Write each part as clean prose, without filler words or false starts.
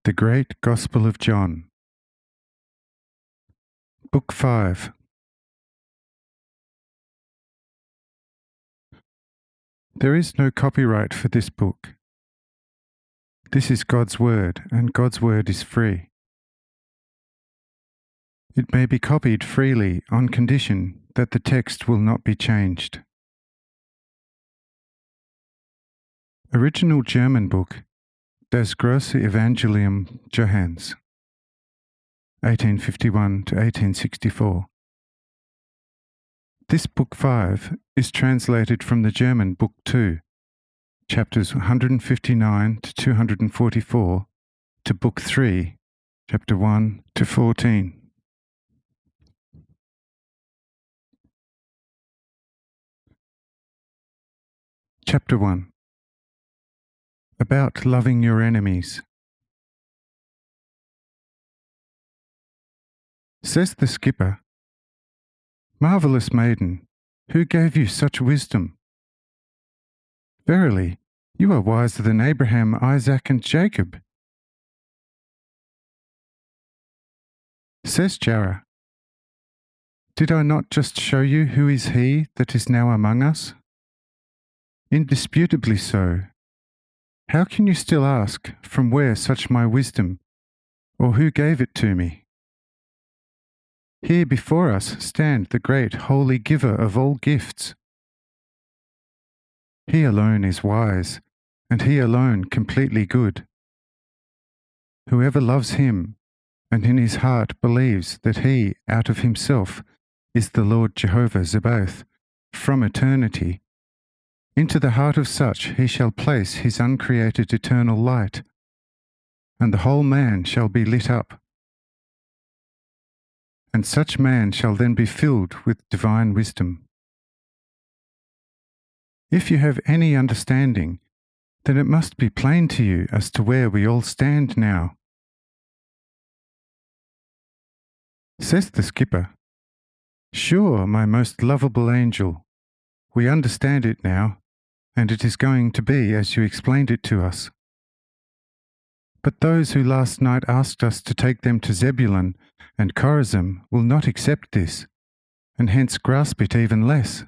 The Great Gospel of John. Book 5. There is no copyright for this book. This is God's Word, and God's Word is free. It may be copied freely on condition that the text will not be changed. Original German book, Das große Evangelium Johannes, 1851 to 1864. This Book 5 is translated from the German Book 2, chapters 159 to 244, to Book 3, chapter 1 to 14. Chapter 1. About loving your enemies. Says the skipper, "Marvellous maiden, who gave you such wisdom? Verily, you are wiser than Abraham, Isaac, and Jacob." Says Jara, "Did I not just show you who is he that is now among us? Indisputably so. How can you still ask, from where such my wisdom, or who gave it to me? Here before us stand the great holy giver of all gifts. He alone is wise, and he alone completely good. Whoever loves him, and in his heart believes that he, out of himself, is the Lord Jehovah Zebaoth, from eternity, into the heart of such he shall place his uncreated eternal light, and the whole man shall be lit up. And such man shall then be filled with divine wisdom. If you have any understanding, then it must be plain to you as to where we all stand now." Says the skipper, "Sure, my most lovable angel, we understand it now, and it is going to be as you explained it to us. But those who last night asked us to take them to Zebulun and Chorazim will not accept this, and hence grasp it even less.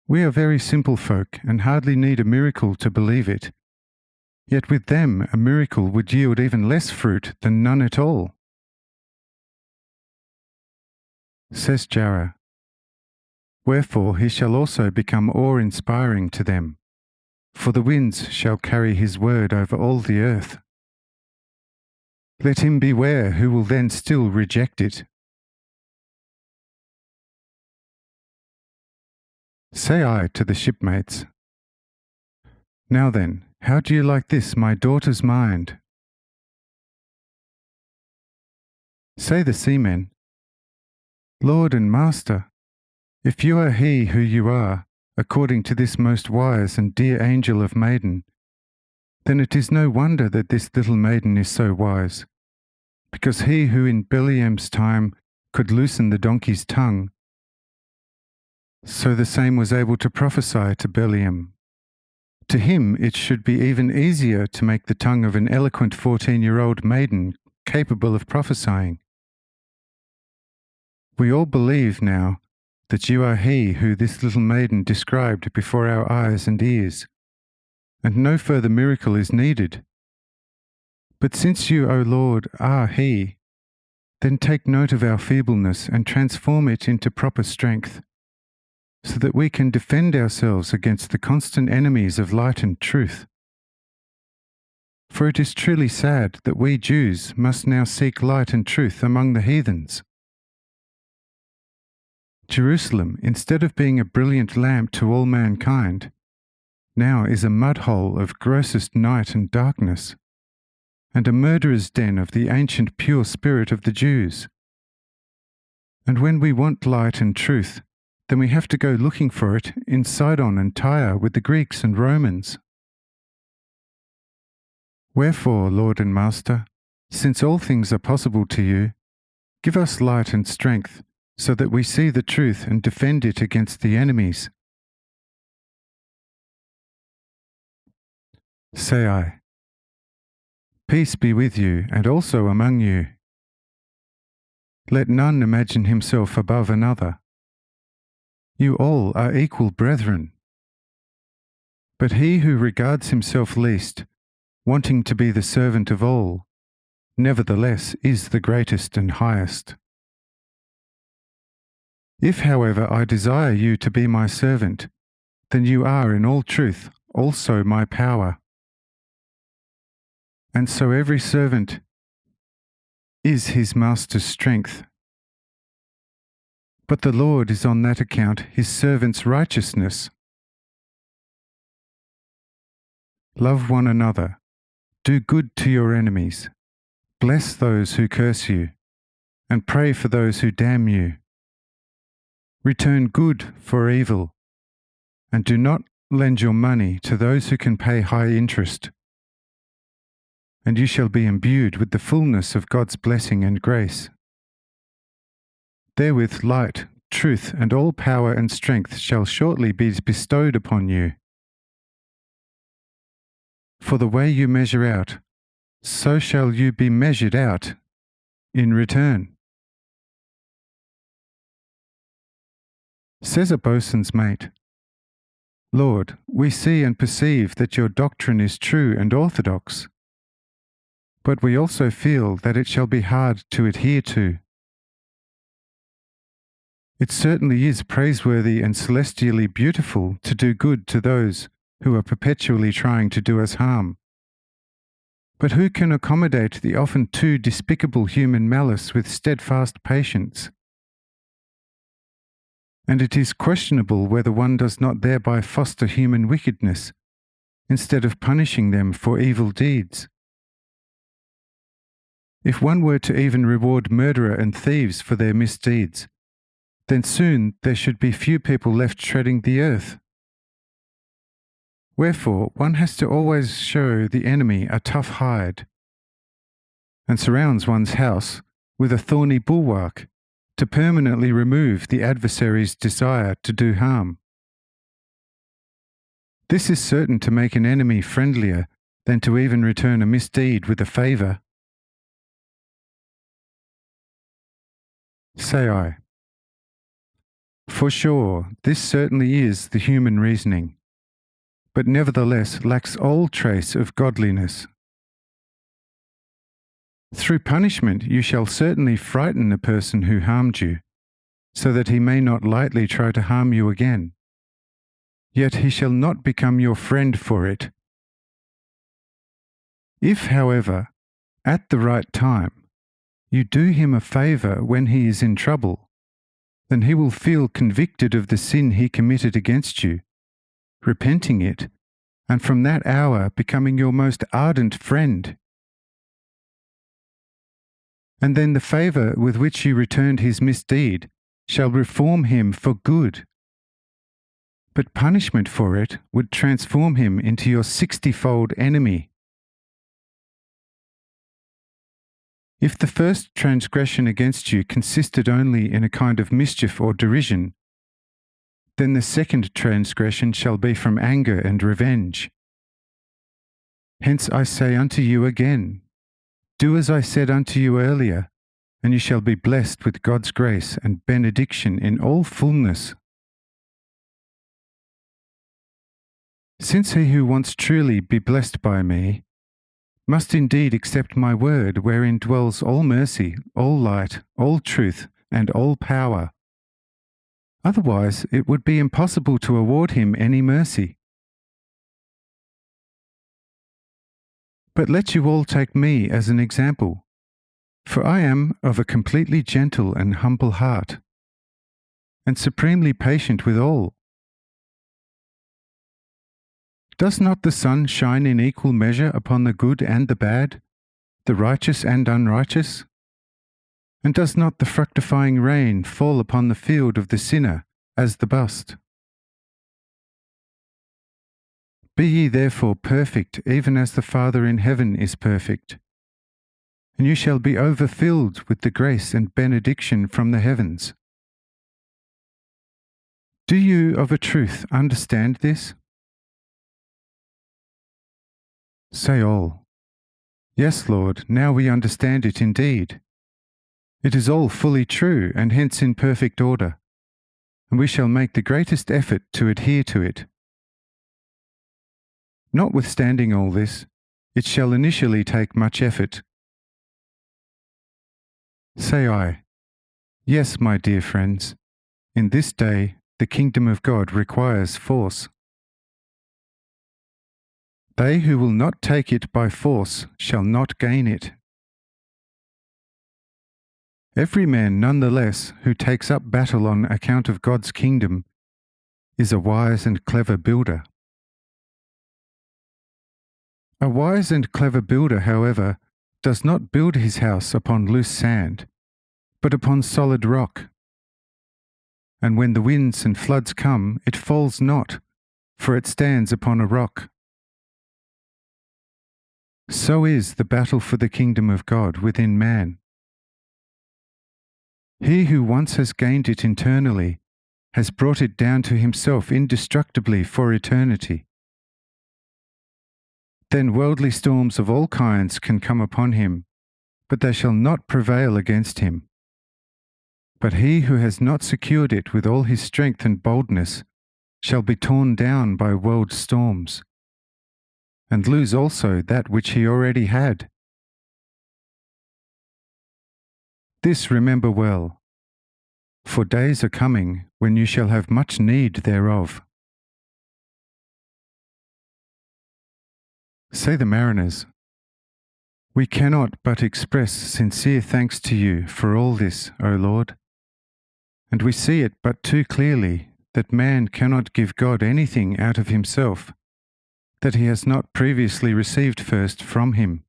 We are very simple folk and hardly need a miracle to believe it, yet with them a miracle would yield even less fruit than none at all." Says Jara, "Wherefore he shall also become awe-inspiring to them, for the winds shall carry his word over all the earth. Let him beware who will then still reject it." Say I to the shipmates, "Now then, how do you like this, my daughter's mind?" Say the seamen, "Lord and Master, if you are he who you are, according to this most wise and dear angel of maiden, then it is no wonder that this little maiden is so wise, because he who in Belial's time could loosen the donkey's tongue, so the same was able to prophesy to Belial. To him it should be even easier to make the tongue of an eloquent 14-year-old maiden capable of prophesying. We all believe now that you are he who this little maiden described before our eyes and ears, and no further miracle is needed. But since you, O Lord, are he, then take note of our feebleness and transform it into proper strength, so that we can defend ourselves against the constant enemies of light and truth. For it is truly sad that we Jews must now seek light and truth among the heathens. Jerusalem, instead of being a brilliant lamp to all mankind, now is a mud-hole of grossest night and darkness, and a murderer's den of the ancient pure spirit of the Jews. And when we want light and truth, then we have to go looking for it in Sidon and Tyre with the Greeks and Romans. Wherefore, Lord and Master, since all things are possible to you, give us light and strength, so that we see the truth and defend it against the enemies." Say I, Peace be with you, and also among you. Let none imagine himself above another. You all are equal brethren. But he who regards himself least, wanting to be the servant of all, nevertheless is the greatest and highest. If, however, I desire you to be my servant, then you are in all truth also my power. And so every servant is his master's strength. But the Lord is on that account his servant's righteousness. Love one another, do good to your enemies, bless those who curse you, and pray for those who damn you. Return good for evil, and do not lend your money to those who can pay high interest. And you shall be imbued with the fullness of God's blessing and grace. Therewith light, truth, and all power and strength shall shortly be bestowed upon you. For the way you measure out, so shall you be measured out in return. Says a boatswain's mate, Lord, we see and perceive that your doctrine is true and orthodox, but we also feel that it shall be hard to adhere to. It certainly is praiseworthy and celestially beautiful to do good to those who are perpetually trying to do us harm. But who can accommodate the often too despicable human malice with steadfast patience? And it is questionable whether one does not thereby foster human wickedness, instead of punishing them for evil deeds. If one were to even reward murderer and thieves for their misdeeds, then soon there should be few people left treading the earth. Wherefore, one has to always show the enemy a tough hide, and surrounds one's house with a thorny bulwark to permanently remove the adversary's desire to do harm. This is certain to make an enemy friendlier than to even return a misdeed with a favour. Say I. For sure, this certainly is the human reasoning, but nevertheless lacks all trace of godliness. Through punishment you shall certainly frighten the person who harmed you, so that he may not lightly try to harm you again. Yet he shall not become your friend for it. If, however, at the right time, you do him a favour when he is in trouble, then he will feel convicted of the sin he committed against you, repenting it, and from that hour becoming your most ardent friend. And then the favour with which you returned his misdeed shall reform him for good. But punishment for it would transform him into your 60-fold enemy. If the first transgression against you consisted only in a kind of mischief or derision, then the second transgression shall be from anger and revenge. Hence I say unto you again, do as I said unto you earlier, and you shall be blessed with God's grace and benediction in all fullness. Since he who wants truly be blessed by me must indeed accept my word wherein dwells all mercy, all light, all truth, and all power. Otherwise it would be impossible to award him any mercy. But let you all take me as an example, for I am of a completely gentle and humble heart, and supremely patient with all. Does not the sun shine in equal measure upon the good and the bad, the righteous and unrighteous? And does not the fructifying rain fall upon the field of the sinner as the bust? Be ye therefore perfect, even as the Father in heaven is perfect. And you shall be overfilled with the grace and benediction from the heavens. Do you of a truth understand this? Say all. Yes, Lord, now we understand it indeed. It is all fully true and hence in perfect order, and we shall make the greatest effort to adhere to it. Notwithstanding all this, it shall initially take much effort. Say I, yes, my dear friends, in this day the kingdom of God requires force. They who will not take it by force shall not gain it. Every man, nonetheless, who takes up battle on account of God's kingdom is a wise and clever builder. A wise and clever builder, however, does not build his house upon loose sand, but upon solid rock. And when the winds and floods come, it falls not, for it stands upon a rock. So is the battle for the kingdom of God within man. He who once has gained it internally has brought it down to himself indestructibly for eternity. Then worldly storms of all kinds can come upon him, but they shall not prevail against him. But he who has not secured it with all his strength and boldness shall be torn down by world storms, and lose also that which he already had. This remember well, for days are coming when you shall have much need thereof. Say the mariners, we cannot but express sincere thanks to you for all this, O Lord, and we see it but too clearly that man cannot give God anything out of himself that he has not previously received first from him.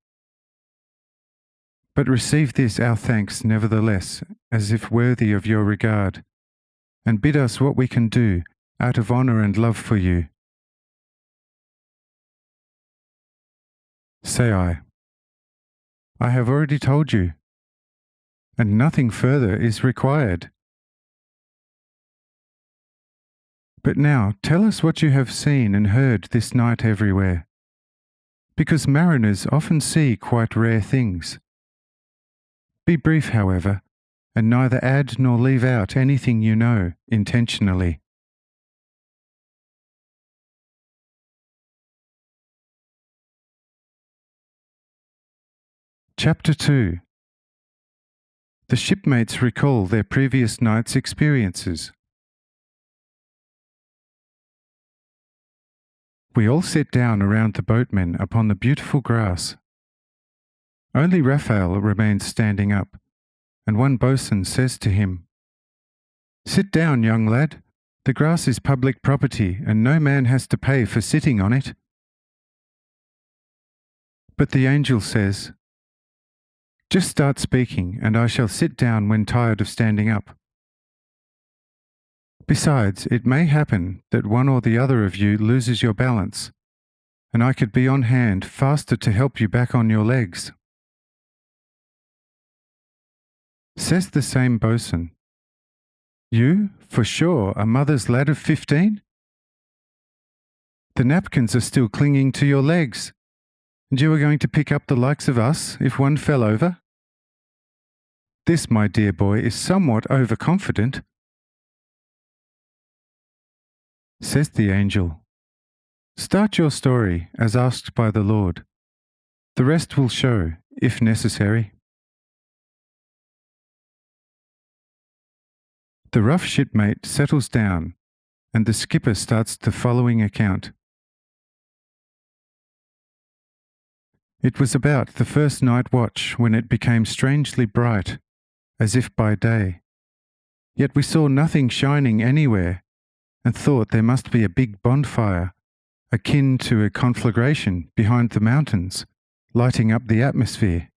But receive this our thanks nevertheless, as if worthy of your regard, and bid us what we can do out of honour and love for you. Say I have already told you, and nothing further is required. But now tell us what you have seen and heard this night everywhere, because mariners often see quite rare things. Be brief, however, and neither add nor leave out anything you know intentionally. Chapter 2. The shipmates recall their previous night's experiences. We all sit down around the boatmen upon the beautiful grass. Only Raphael remains standing up, and one boatswain says to him, "Sit down, young lad. The grass is public property, and no man has to pay for sitting on it." But the angel says, "Just start speaking, and I shall sit down when tired of standing up. Besides, it may happen that one or the other of you loses your balance, and I could be on hand faster to help you back on your legs." Says the same boatswain, "You, for sure, a mother's lad of 15? The napkins are still clinging to your legs, and you are going to pick up the likes of us if one fell over? This, my dear boy, is somewhat overconfident." Says the angel, "Start your story as asked by the Lord. The rest will show, if necessary." The rough shipmate settles down, and the skipper starts the following account. It was about the first night watch when it became strangely bright, as if by day. Yet we saw nothing shining anywhere, and thought there must be a big bonfire, akin to a conflagration behind the mountains, lighting up the atmosphere.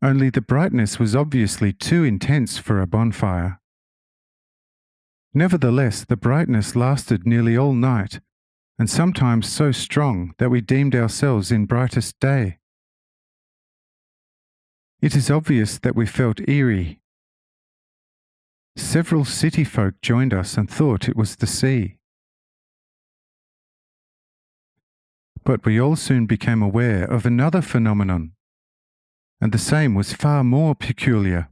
Only the brightness was obviously too intense for a bonfire. Nevertheless, the brightness lasted nearly all night, and sometimes so strong that we deemed ourselves in brightest day. It is obvious that we felt eerie. Several city folk joined us and thought it was the sea. But we all soon became aware of another phenomenon, and the same was far more peculiar.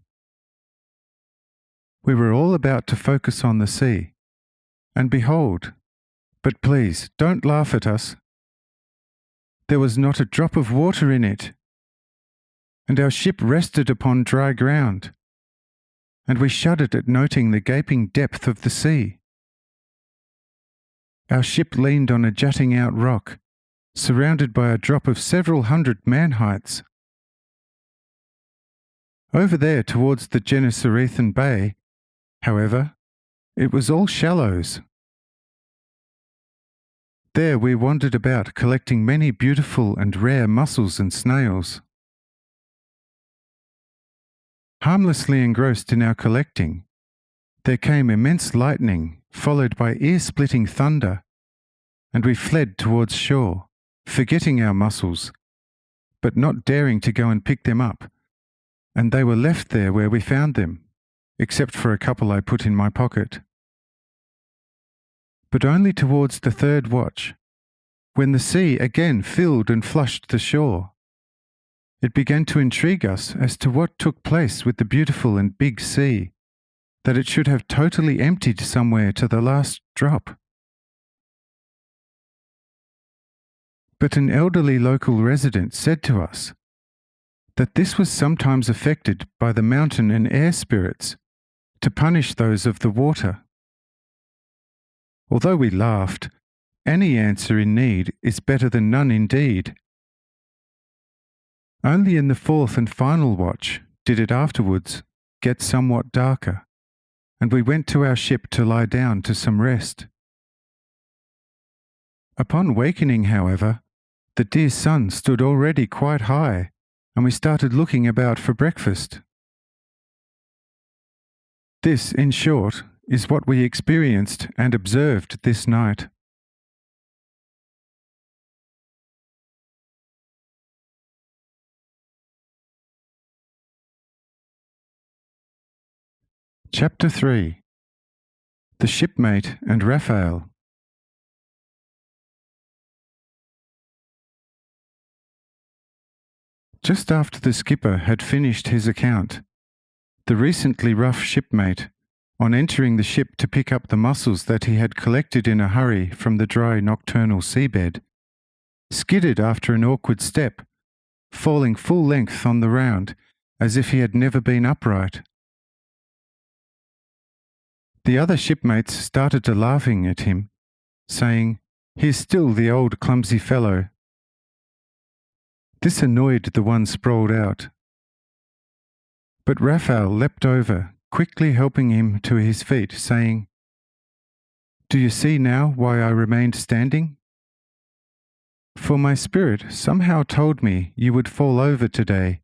We were all about to focus on the sea, and behold, but please don't laugh at us, there was not a drop of water in it, and our ship rested upon dry ground, and we shuddered at noting the gaping depth of the sea. Our ship leaned on a jutting out rock, surrounded by a drop of several hundred man-heights. Over there towards the Gennesarethan Bay, however, it was all shallows. There we wandered about collecting many beautiful and rare mussels and snails. Harmlessly engrossed in our collecting, there came immense lightning, followed by ear-splitting thunder, and we fled towards shore, forgetting our mussels, but not daring to go and pick them up, and they were left there where we found them, except for a couple I put in my pocket. But only towards the third watch, when the sea again filled and flushed the shore, it began to intrigue us as to what took place with the beautiful and big sea, that it should have totally emptied somewhere to the last drop. But an elderly local resident said to us that this was sometimes effected by the mountain and air spirits to punish those of the water. Although we laughed, any answer in need is better than none indeed. Only in the fourth and final watch did it afterwards get somewhat darker, and we went to our ship to lie down to some rest. Upon wakening, however, the dear sun stood already quite high, and we started looking about for breakfast. This, in short, is what we experienced and observed this night. Chapter 3. The Shipmate and Raphael. Just after the skipper had finished his account, the recently rough shipmate, on entering the ship to pick up the mussels that he had collected in a hurry from the dry nocturnal seabed, skidded after an awkward step, falling full length on the round as if he had never been upright. The other shipmates started to laughing at him, saying, "He's still the old clumsy fellow." This annoyed the one sprawled out. But Raphael leapt over, quickly helping him to his feet, saying, "Do you see now why I remained standing? For my spirit somehow told me you would fall over today,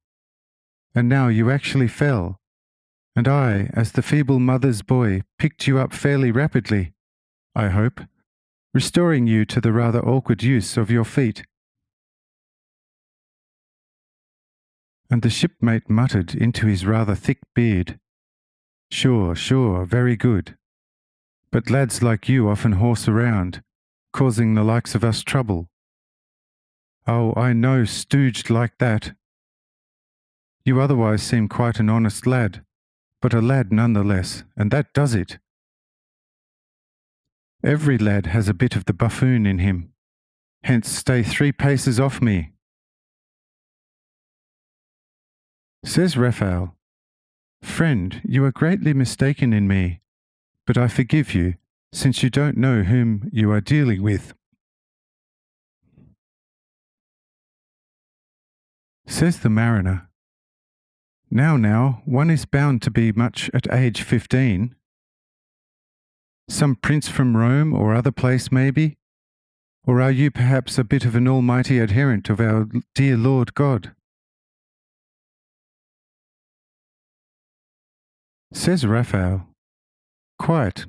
and now you actually fell, and I, as the feeble mother's boy, picked you up fairly rapidly, I hope, restoring you to the rather awkward use of your feet." And the shipmate muttered into his rather thick beard, "Sure, very good. But lads like you often horse around, causing the likes of us trouble. Oh, I know, stooged like that. You otherwise seem quite an honest lad, but a lad nonetheless, and that does it. Every lad has a bit of the buffoon in him, hence stay 3 paces off me." Says Raphael, "Friend, you are greatly mistaken in me, but I forgive you, since you don't know whom you are dealing with." Says the mariner, Now, one is bound to be much at age 15. Some prince from Rome or other place maybe? Or are you perhaps a bit of an almighty adherent of our dear Lord God?" Says Raphael, Quite.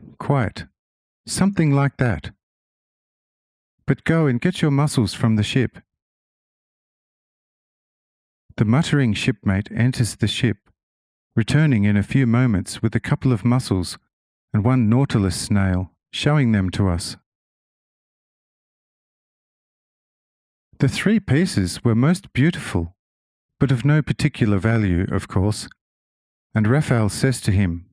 Something like that. But go and get your mussels from the ship." The muttering shipmate enters the ship, returning in a few moments with a couple of mussels and 1 nautilus snail, showing them to us. The 3 pieces were most beautiful, but of no particular value, of course, and Raphael says to him,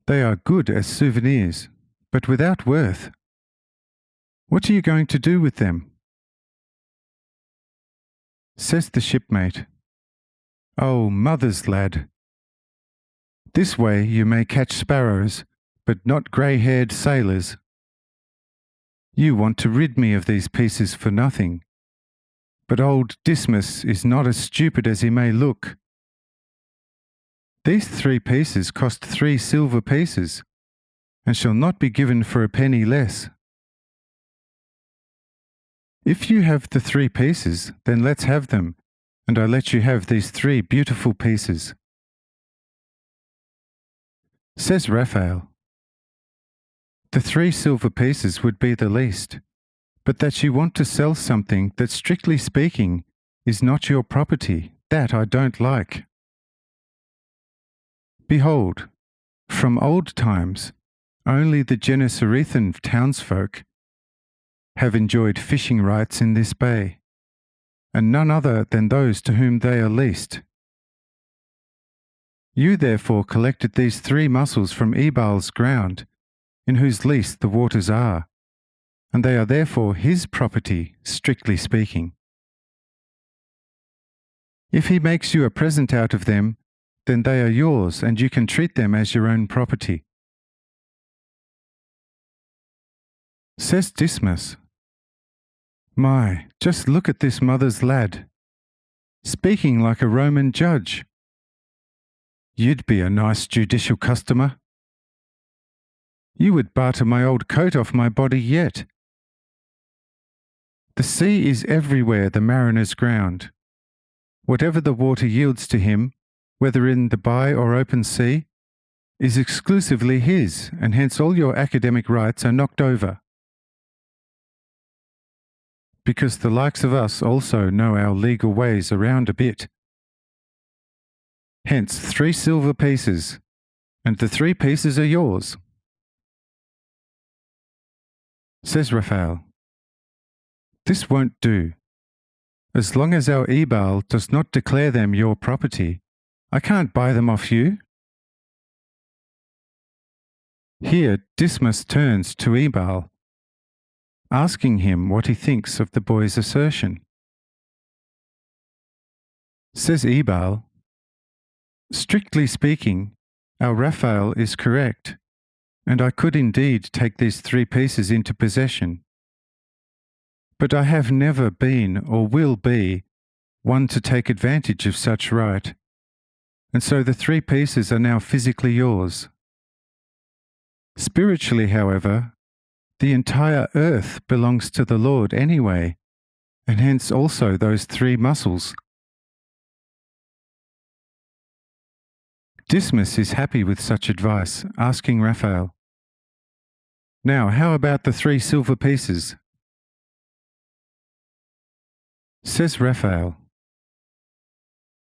"They are good as souvenirs, but without worth. What are you going to do with them?" Says the shipmate, "Oh, mother's lad, this way you may catch sparrows, but not grey-haired sailors. You want to rid me of these pieces for nothing, but old Dismas is not as stupid as he may look. These 3 pieces cost 3 silver pieces, and shall not be given for a penny less. If you have the 3 pieces, then let's have them, and I let you have these 3 beautiful pieces." Says Raphael, "The 3 silver pieces would be the least, but that you want to sell something that, strictly speaking, is not your property, that I don't like. Behold, from old times, only the Gennesarethan townsfolk have enjoyed fishing rights in this bay, and none other than those to whom they are leased. You therefore collected these 3 mussels from Ebal's ground, in whose lease the waters are, and they are therefore his property, strictly speaking. If he makes you a present out of them, then they are yours, and you can treat them as your own property." Says Dismas, "My, just look at this mother's lad, speaking like a Roman judge. You'd be a nice judicial customer. You would barter my old coat off my body yet. The sea is everywhere the mariner's ground. Whatever the water yields to him, whether in the by or open sea, is exclusively his, and hence all your academic rights are knocked over. Because the likes of us also know our legal ways around a bit. Hence 3 silver pieces, and the 3 pieces are yours." Says Raphael, "This won't do. As long as our Ebal does not declare them your property, I can't buy them off you." Here Dismas turns to Ebal, asking him what he thinks of the boy's assertion. Says Ebal, "Strictly speaking, our Raphael is correct, and I could indeed take these 3 pieces into possession. But I have never been or will be one to take advantage of such right, and so the 3 pieces are now physically yours. Spiritually, however, the entire earth belongs to the Lord anyway, and hence also those 3 mussels." Dismas is happy with such advice, asking Raphael, "Now, how about the 3 silver pieces?" Says Raphael,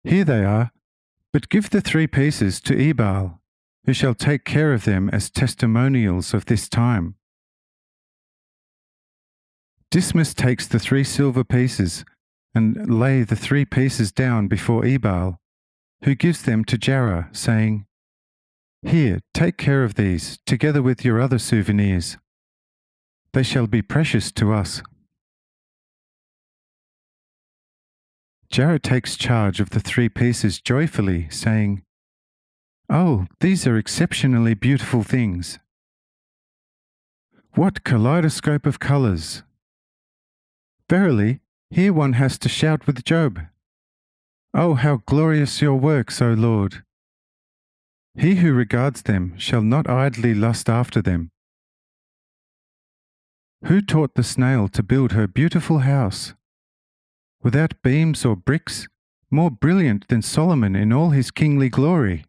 "Here they are, but give the 3 pieces to Ebal, who shall take care of them as testimonials of this time." Dismas takes the 3 silver pieces and lay the 3 pieces down before Ebal, who gives them to Jara, saying, "Here, take care of these, together with your other souvenirs. They shall be precious to us." Jara takes charge of the 3 pieces joyfully, saying, "Oh, these are exceptionally beautiful things. What kaleidoscope of colours! Verily, here one has to shout with Job. Oh, how glorious your works, O Lord! He who regards them shall not idly lust after them. Who taught the snail to build her beautiful house, without beams or bricks, more brilliant than Solomon in all his kingly glory?"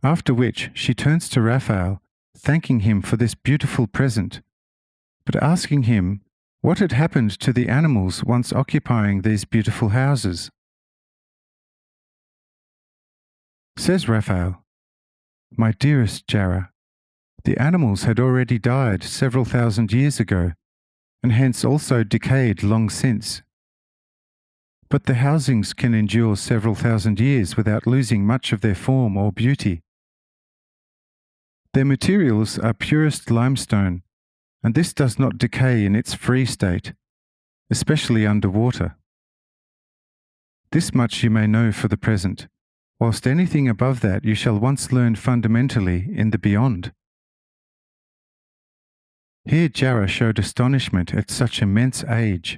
After which she turns to Raphael, thanking him for this beautiful present, but asking him what had happened to the animals once occupying these beautiful houses. Says Raphael, "My dearest Jara, the animals had already died several thousand years ago, and hence also decayed long since. But the housings can endure several thousand years without losing much of their form or beauty. Their materials are purest limestone, and this does not decay in its free state, especially under water. This much you may know for the present, whilst anything above that you shall once learn fundamentally in the beyond. Here Jara showed astonishment at such immense age.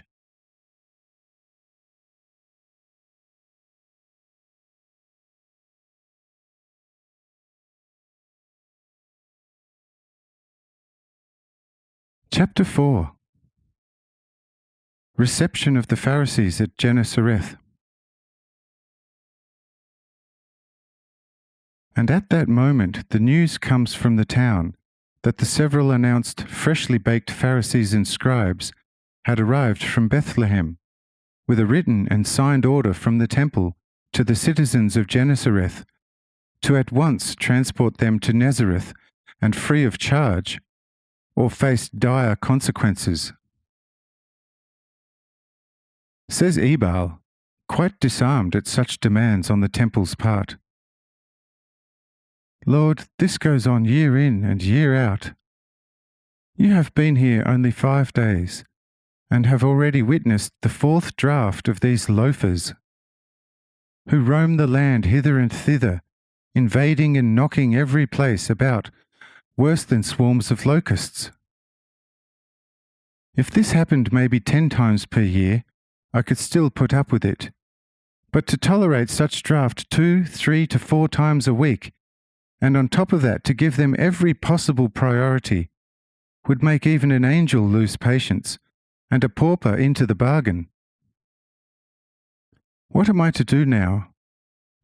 Chapter 4. Reception of the Pharisees at Gennesareth. And at that moment the news comes from the town that the several announced freshly baked Pharisees and scribes had arrived from Bethlehem, with a written and signed order from the temple to the citizens of Gennesareth to at once transport them to Nazareth and free of charge, or face dire consequences. Says Ebal, quite disarmed at such demands on the temple's part, "Lord, this goes on year in and year out. You have been here only 5 days, and have already witnessed the 4th draft of these loafers, who roam the land hither and thither, invading and knocking every place about, worse than swarms of locusts. If this happened maybe 10 times per year, I could still put up with it. But to tolerate such draft 2, 3 to 4 times a week, and on top of that to give them every possible priority, would make even an angel lose patience, and a pauper into the bargain. What am I to do now?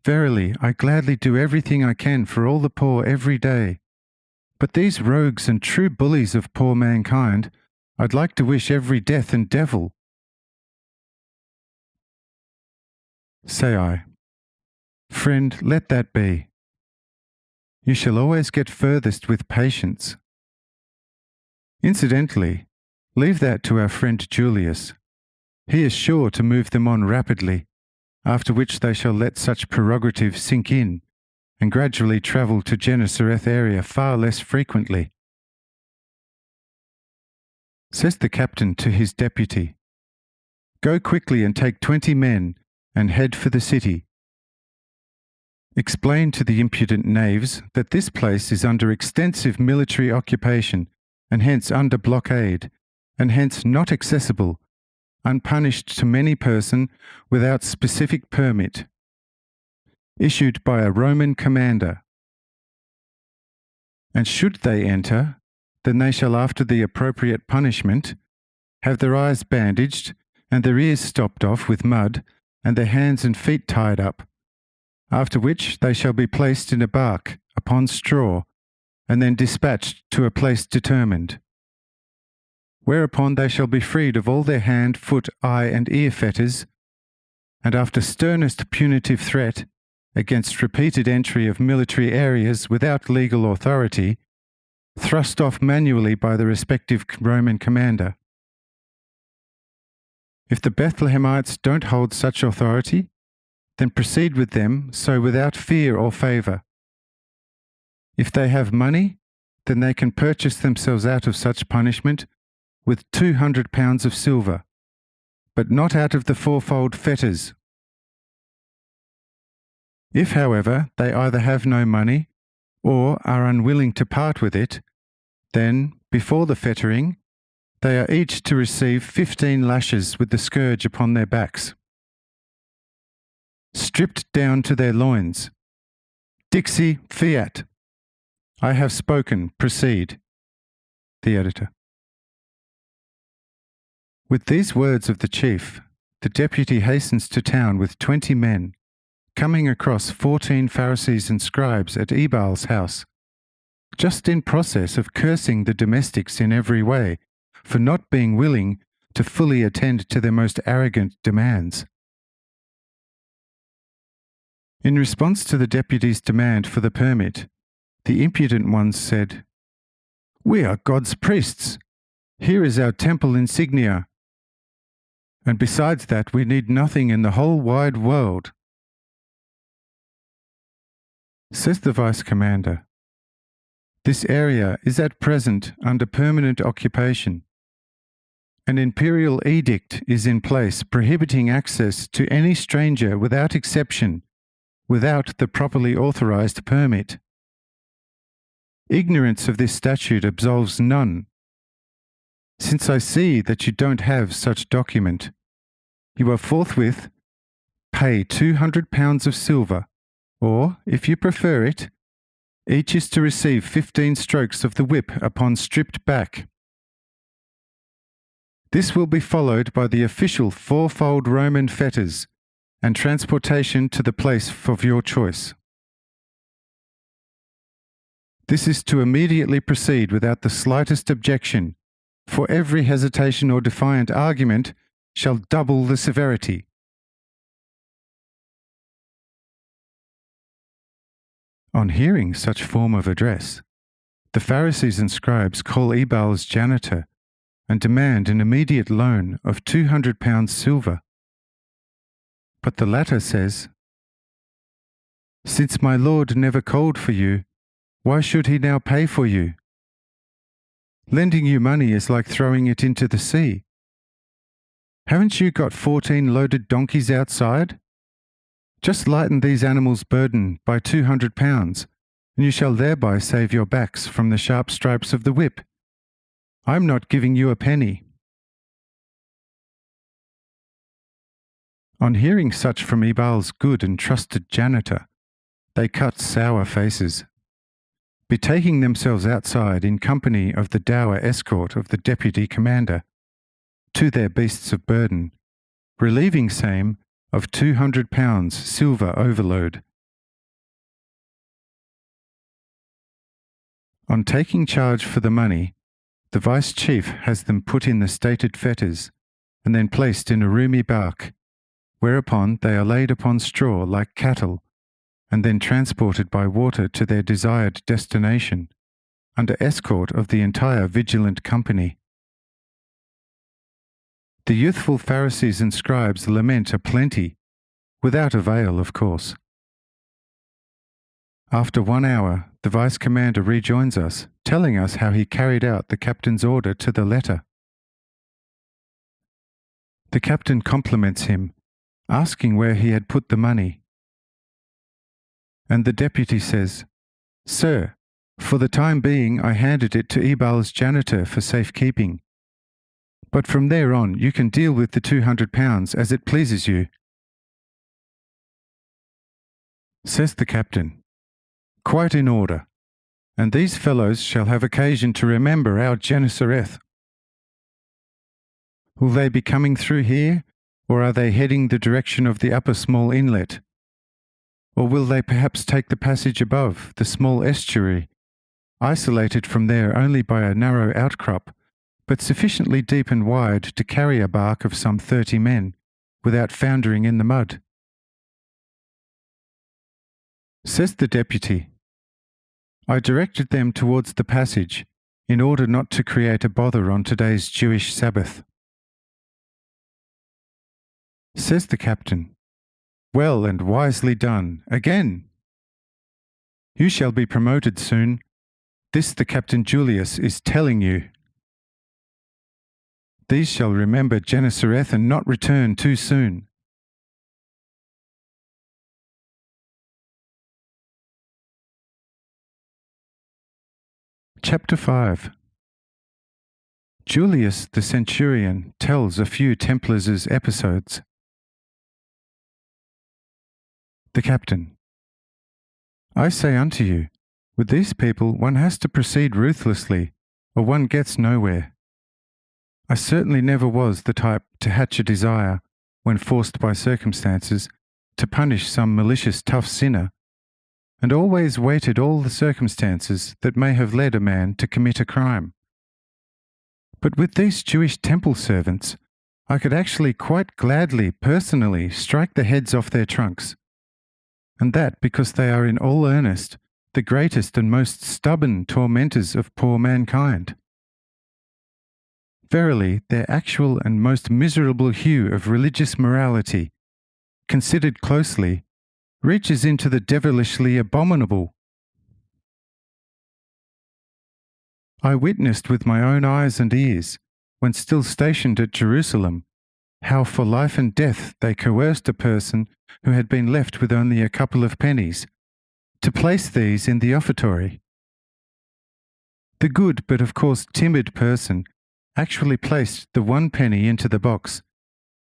Verily, I gladly do everything I can for all the poor every day. But these rogues and true bullies of poor mankind, I'd like to wish every death and devil." Say I, "Friend, let that be. You shall always get furthest with patience. Incidentally, leave that to our friend Julius. He is sure to move them on rapidly, after which they shall let such prerogatives sink in, and gradually travel to Gennesareth area far less frequently." Says the captain to his deputy, "Go quickly and take 20 men, and head for the city. Explain to the impudent knaves that this place is under extensive military occupation, and hence under blockade, and hence not accessible, unpunished to any person without specific permit, issued by a Roman commander. And should they enter, then they shall, after the appropriate punishment, have their eyes bandaged, and their ears stopped off with mud, and their hands and feet tied up, after which they shall be placed in a bark upon straw, and then dispatched to a place determined. Whereupon they shall be freed of all their hand, foot, eye, and ear fetters, and after sternest punitive threat against repeated entry of military areas without legal authority, thrust off manually by the respective Roman commander. If the Bethlehemites don't hold such authority, then proceed with them so without fear or favour. If they have money, then they can purchase themselves out of such punishment with 200 pounds of silver, but not out of the 4-fold fetters. If, however, they either have no money or are unwilling to part with it, then, before the fettering, they are each to receive 15 lashes with the scourge upon their backs, stripped down to their loins. Dixi fiat. I have spoken, proceed." The editor. With these words of the chief, the deputy hastens to town with 20 men, coming across 14 Pharisees and scribes at Ebal's house, just in process of cursing the domestics in every way for not being willing to fully attend to their most arrogant demands. In response to the deputy's demand for the permit, the impudent ones said, "We are God's priests. Here is our temple insignia. And besides that, we need nothing in the whole wide world. Says the Vice Commander, this area is at present under permanent occupation. An imperial edict is in place prohibiting access to any stranger without exception, without the properly authorized permit. Ignorance of this statute absolves none. Since I see that you don't have such document, you are forthwith pay £200 of silver, or, if you prefer it, each is to receive 15 strokes of the whip upon stripped back. This will be followed by the official fourfold Roman fetters and transportation to the place of your choice. This is to immediately proceed without the slightest objection, for every hesitation or defiant argument shall double the severity. On hearing such form of address, the Pharisees and scribes call Ebal's janitor and demand an immediate loan of £200 silver. But the latter says, "Since my Lord never called for you, why should he now pay for you? Lending you money is like throwing it into the sea. Haven't you got 14 loaded donkeys outside? Just lighten these animals' burden by £200, and you shall thereby save your backs from the sharp stripes of the whip. I'm not giving you a penny." On hearing such from Ebal's good and trusted janitor, they cut sour faces, betaking themselves outside in company of the dour escort of the deputy commander, to their beasts of burden, relieving same of £200 silver overload. On taking charge for the money, the vice-chief has them put in the stated fetters, and then placed in a roomy bark, whereupon they are laid upon straw like cattle, and then transported by water to their desired destination, under escort of the entire vigilant company. The youthful Pharisees and scribes lament aplenty, without avail, of course. After 1 hour, the vice-commander rejoins us, telling us how he carried out the captain's order to the letter. The captain compliments him, asking where he had put the money. And the deputy says, "Sir, for the time being I handed it to Ebal's janitor for safekeeping. But from there on you can deal with the £200 as it pleases you." Says the captain, "Quite in order, and these fellows shall have occasion to remember our Gennesareth. Will they be coming through here, or are they heading the direction of the upper small inlet? Or will they perhaps take the passage above, the small estuary, isolated from there only by a narrow outcrop, but sufficiently deep and wide to carry a bark of some 30 men, without foundering in the mud?" Says the deputy, "I directed them towards the passage, in order not to create a bother on today's Jewish Sabbath." Says the captain, "Well and wisely done, again! You shall be promoted soon. This the Captain Julius is telling you. These shall remember Gennesareth and not return too soon." Chapter 5. Julius the centurion tells a few Templars' episodes. The captain, "I say unto you, with these people one has to proceed ruthlessly, or one gets nowhere. I certainly never was the type to hatch a desire, when forced by circumstances, to punish some malicious tough sinner, and always waited all the circumstances that may have led a man to commit a crime. But with these Jewish temple servants, I could actually quite gladly personally strike the heads off their trunks, and that because they are in all earnest the greatest and most stubborn tormentors of poor mankind. Verily, their actual and most miserable hue of religious morality, considered closely, reaches into the devilishly abominable. I witnessed with my own eyes and ears, when still stationed at Jerusalem, how for life and death they coerced a person who had been left with only a couple of pennies, to place these in the offertory. The good but of course timid person actually placed the 1 penny into the box,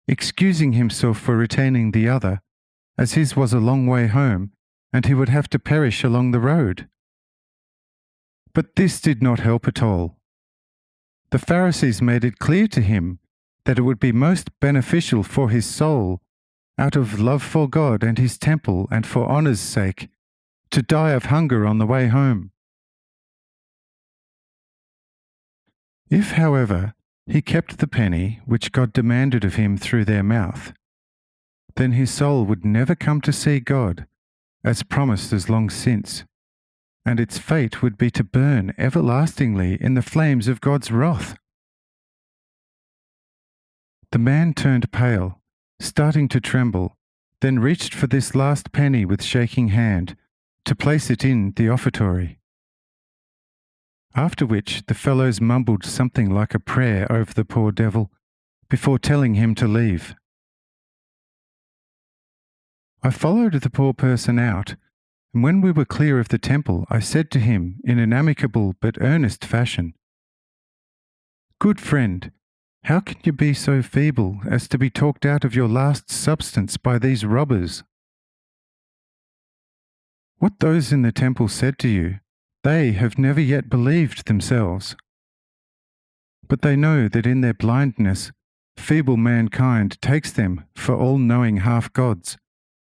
excusing himself for retaining the other, as his was a long way home and he would have to perish along the road. But this did not help at all. The Pharisees made it clear to him that it would be most beneficial for his soul, out of love for God and his temple and for honour's sake, to die of hunger on the way home. If, however, he kept the penny which God demanded of him through their mouth, then his soul would never come to see God, as promised as long since, and its fate would be to burn everlastingly in the flames of God's wrath. The man turned pale, starting to tremble, then reached for this last penny with shaking hand, to place it in the offertory. After which the fellows mumbled something like a prayer over the poor devil, before telling him to leave. I followed the poor person out, and when we were clear of the temple, I said to him in an amicable but earnest fashion, "Good friend, how can you be so feeble as to be talked out of your last substance by these robbers? What those in the temple said to you, they have never yet believed themselves. But they know that in their blindness, feeble mankind takes them for all-knowing half-gods,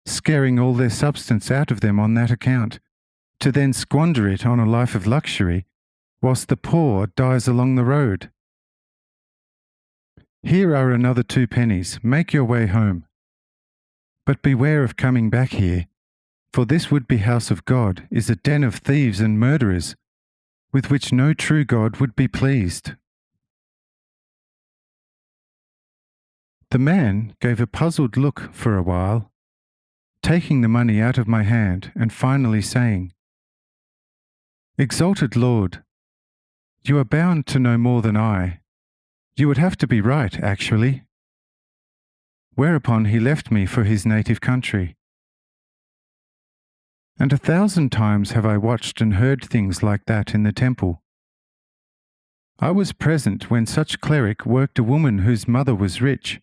scaring all their substance out of them on that account, to then squander it on a life of luxury, whilst the poor dies along the road. Here are another 2 pennies, make your way home. But beware of coming back here, for this would-be house of God is a den of thieves and murderers, with which no true God would be pleased." The man gave a puzzled look for a while, taking the money out of my hand and finally saying, "Exalted Lord, you are bound to know more than I. You would have to be right, actually." Whereupon he left me for his native country. And 1,000 times have I watched and heard things like that in the temple. I was present when such cleric worked a woman whose mother was rich,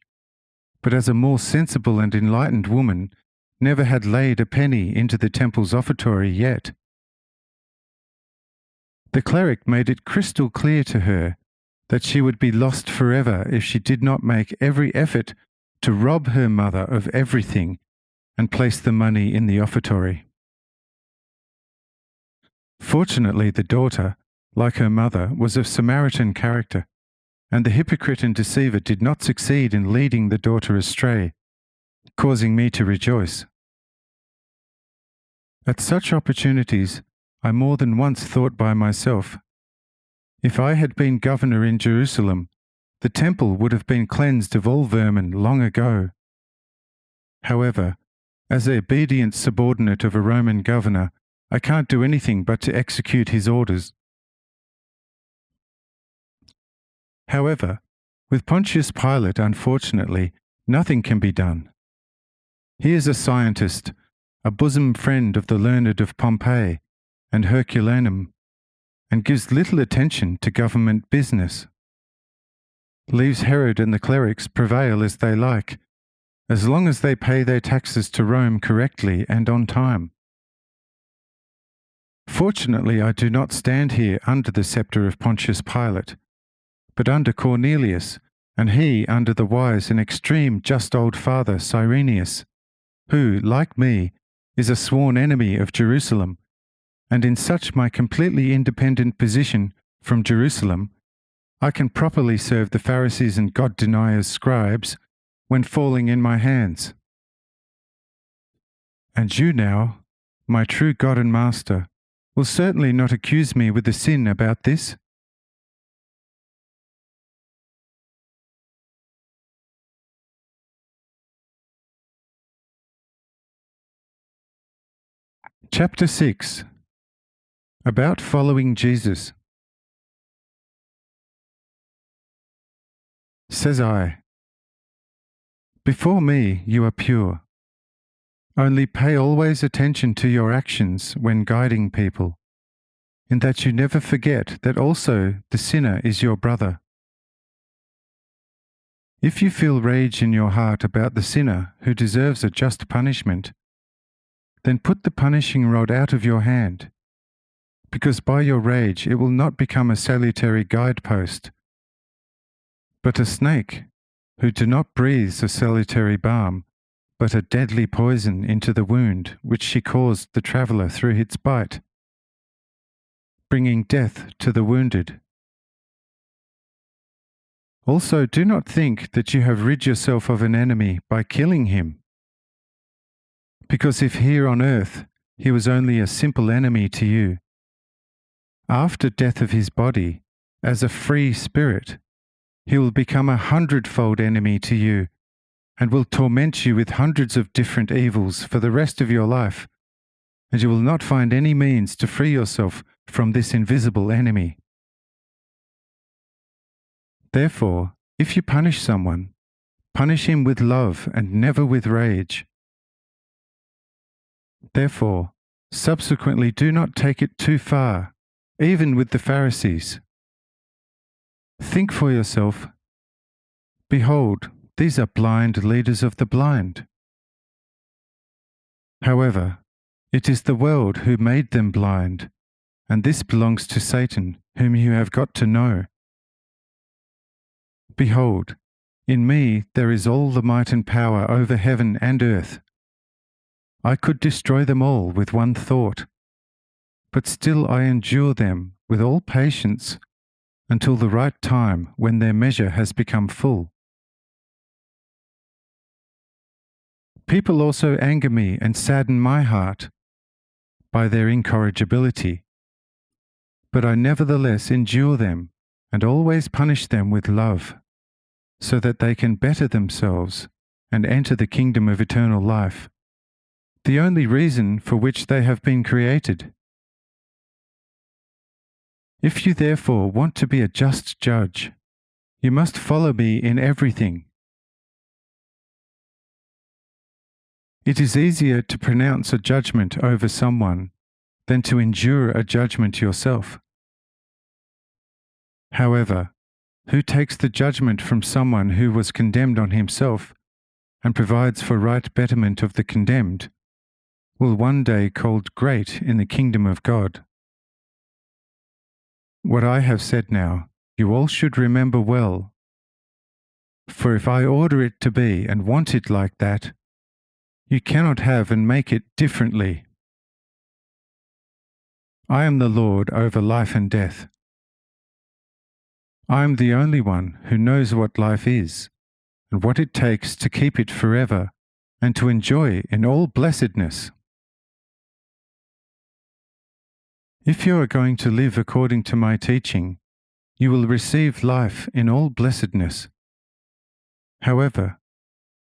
but as a more sensible and enlightened woman, never had laid a penny into the temple's offertory yet. The cleric made it crystal clear to her that she would be lost forever if she did not make every effort to rob her mother of everything and place the money in the offertory. Fortunately, the daughter, like her mother, was of Samaritan character, and the hypocrite and deceiver did not succeed in leading the daughter astray, causing me to rejoice. At such opportunities, I more than once thought by myself, if I had been governor in Jerusalem, the temple would have been cleansed of all vermin long ago. However, as the obedient subordinate of a Roman governor, I can't do anything but to execute his orders. However, with Pontius Pilate, unfortunately, nothing can be done. He is a scientist, a bosom friend of the learned of Pompeii and Herculaneum, and gives little attention to government business. Leaves Herod and the clerics prevail as they like, as long as they pay their taxes to Rome correctly and on time. Fortunately, I do not stand here under the sceptre of Pontius Pilate, but under Cornelius, and he under the wise and extreme just old father Cyrenius, who, like me, is a sworn enemy of Jerusalem, and in such my completely independent position from Jerusalem, I can properly serve the Pharisees and God-deniers' scribes when falling in my hands. And you now, my true God and Master, will certainly not accuse me with a sin about this? Chapter 6. About following Jesus. Says I, before me you are pure. Only pay always attention to your actions when guiding people, in that you never forget that also the sinner is your brother. If you feel rage in your heart about the sinner who deserves a just punishment, then put the punishing rod out of your hand, because by your rage it will not become a salutary guidepost, but a snake who do not breathes a salutary balm, but a deadly poison into the wound which she caused the traveller through its bite, bringing death to the wounded. Also, do not think that you have rid yourself of an enemy by killing him, because if here on earth he was only a simple enemy to you, after death of his body, as a free spirit, he will become 100-fold enemy to you, and will torment you with hundreds of different evils for the rest of your life, and you will not find any means to free yourself from this invisible enemy. Therefore, if you punish someone, punish him with love and never with rage. Therefore, subsequently do not take it too far, even with the Pharisees. Think for yourself, behold, these are blind leaders of the blind. However, it is the world who made them blind, and this belongs to Satan, whom you have got to know. Behold, in me there is all the might and power over heaven and earth. I could destroy them all with one thought, but still I endure them with all patience until the right time when their measure has become full. People also anger me and sadden my heart by their incorrigibility, but I nevertheless endure them and always punish them with love, so that they can better themselves and enter the kingdom of eternal life, the only reason for which they have been created. If you therefore want to be a just judge, you must follow me in everything. It is easier to pronounce a judgment over someone than to endure a judgment yourself. However, who takes the judgment from someone who was condemned on himself and provides for right betterment of the condemned, will one day called great in the kingdom of God. What I have said now, you all should remember well. For if I order it to be and want it like that, you cannot have and make it differently. I am the Lord over life and death. I am the only one who knows what life is, and what it takes to keep it forever, and to enjoy in all blessedness. If you are going to live according to my teaching, you will receive life in all blessedness. However,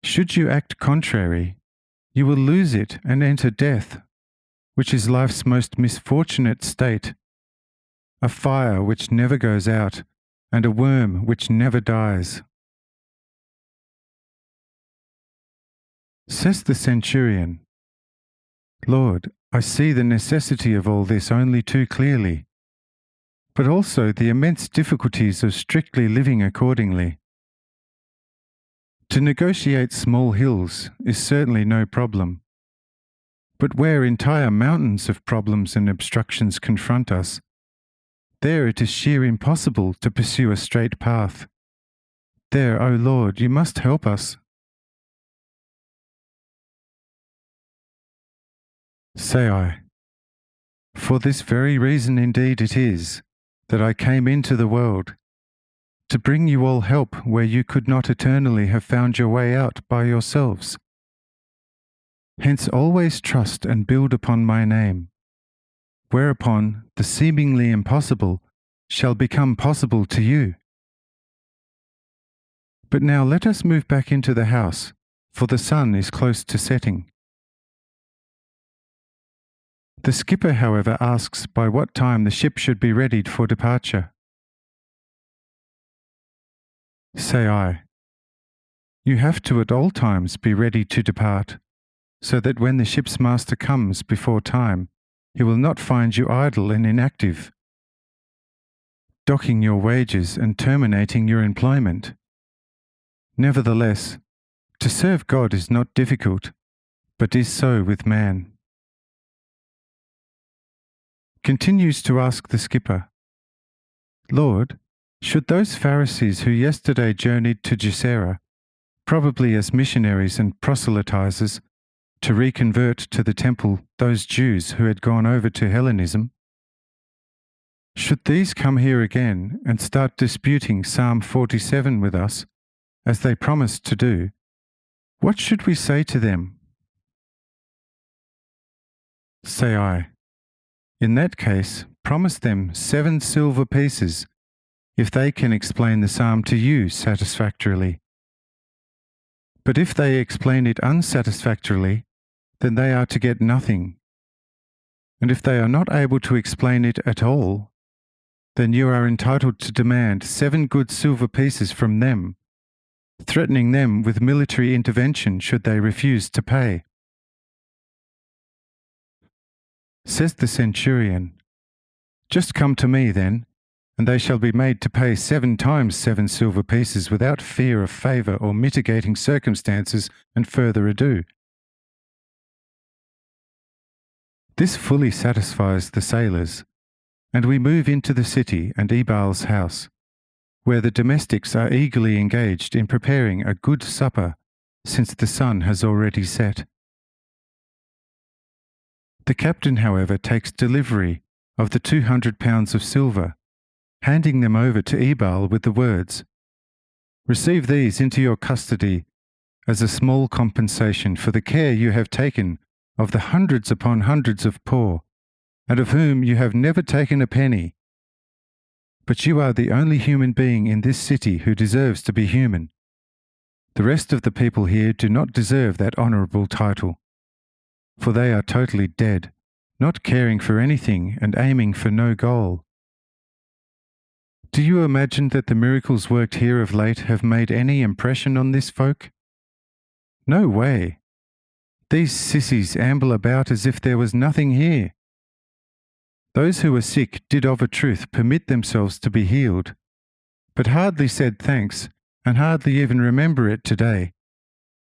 should you act contrary, you will lose it and enter death, which is life's most misfortunate state, a fire which never goes out, and a worm which never dies. Says the centurion, Lord, I see the necessity of all this only too clearly, but also the immense difficulties of strictly living accordingly. To negotiate small hills is certainly no problem, but where entire mountains of problems and obstructions confront us, there it is sheer impossible to pursue a straight path. There, O Lord, you must help us. Say I, for this very reason indeed it is that I came into the world, to bring you all help where you could not eternally have found your way out by yourselves. Hence always trust and build upon my name, whereupon the seemingly impossible shall become possible to you. But now let us move back into the house, for the sun is close to setting. The skipper, however, asks by what time the ship should be readied for departure. Say I, you have to at all times be ready to depart, so that when the ship's master comes before time, he will not find you idle and inactive, docking your wages and terminating your employment. Nevertheless, to serve God is not difficult, but is so with man. Continues to ask the skipper, Lord, should those Pharisees who yesterday journeyed to Judea, probably as missionaries and proselytizers, to reconvert to the temple those Jews who had gone over to Hellenism, should these come here again and start disputing Psalm 47 with us, as they promised to do, what should we say to them? Say I, in that case, promise them 7 silver pieces, if they can explain the psalm to you satisfactorily. But if they explain it unsatisfactorily, then they are to get nothing. And if they are not able to explain it at all, then you are entitled to demand 7 good silver pieces from them, threatening them with military intervention should they refuse to pay. Says the centurion, just come to me then, and they shall be made to pay 7 times 7 silver pieces without fear of favour or mitigating circumstances and further ado. This fully satisfies the sailors, and we move into the city and Ebal's house, where the domestics are eagerly engaged in preparing a good supper, since the sun has already set. The captain, however, takes delivery of the 200 pounds of silver, handing them over to Ebal with the words, receive these into your custody as a small compensation for the care you have taken of the hundreds upon hundreds of poor, and of whom you have never taken a penny. But you are the only human being in this city who deserves to be human. The rest of the people here do not deserve that honourable title, for they are totally dead, not caring for anything and aiming for no goal. Do you imagine that the miracles worked here of late have made any impression on this folk? No way. These sissies amble about as if there was nothing here. Those who were sick did of a truth permit themselves to be healed, but hardly said thanks, and hardly even remember it today,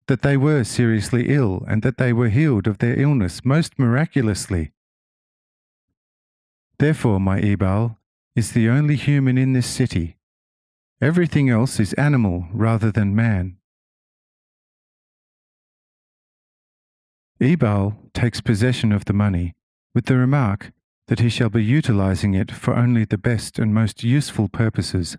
that they were seriously ill and that they were healed of their illness most miraculously. Therefore, my Ebal is the only human in this city. Everything else is animal rather than man. Ebal takes possession of the money with the remark that he shall be utilizing it for only the best and most useful purposes.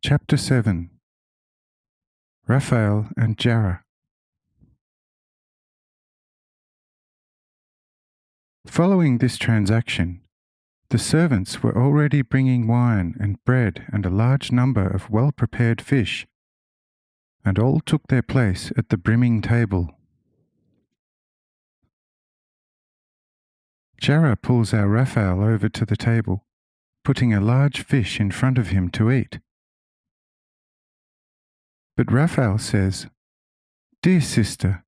Chapter 7. Raphael and Jarrah. Following this transaction, the servants were already bringing wine and bread and a large number of well-prepared fish, and all took their place at the brimming table. Jarrah pulls our Raphael over to the table, putting a large fish in front of him to eat. But Raphael says, "Dear sister,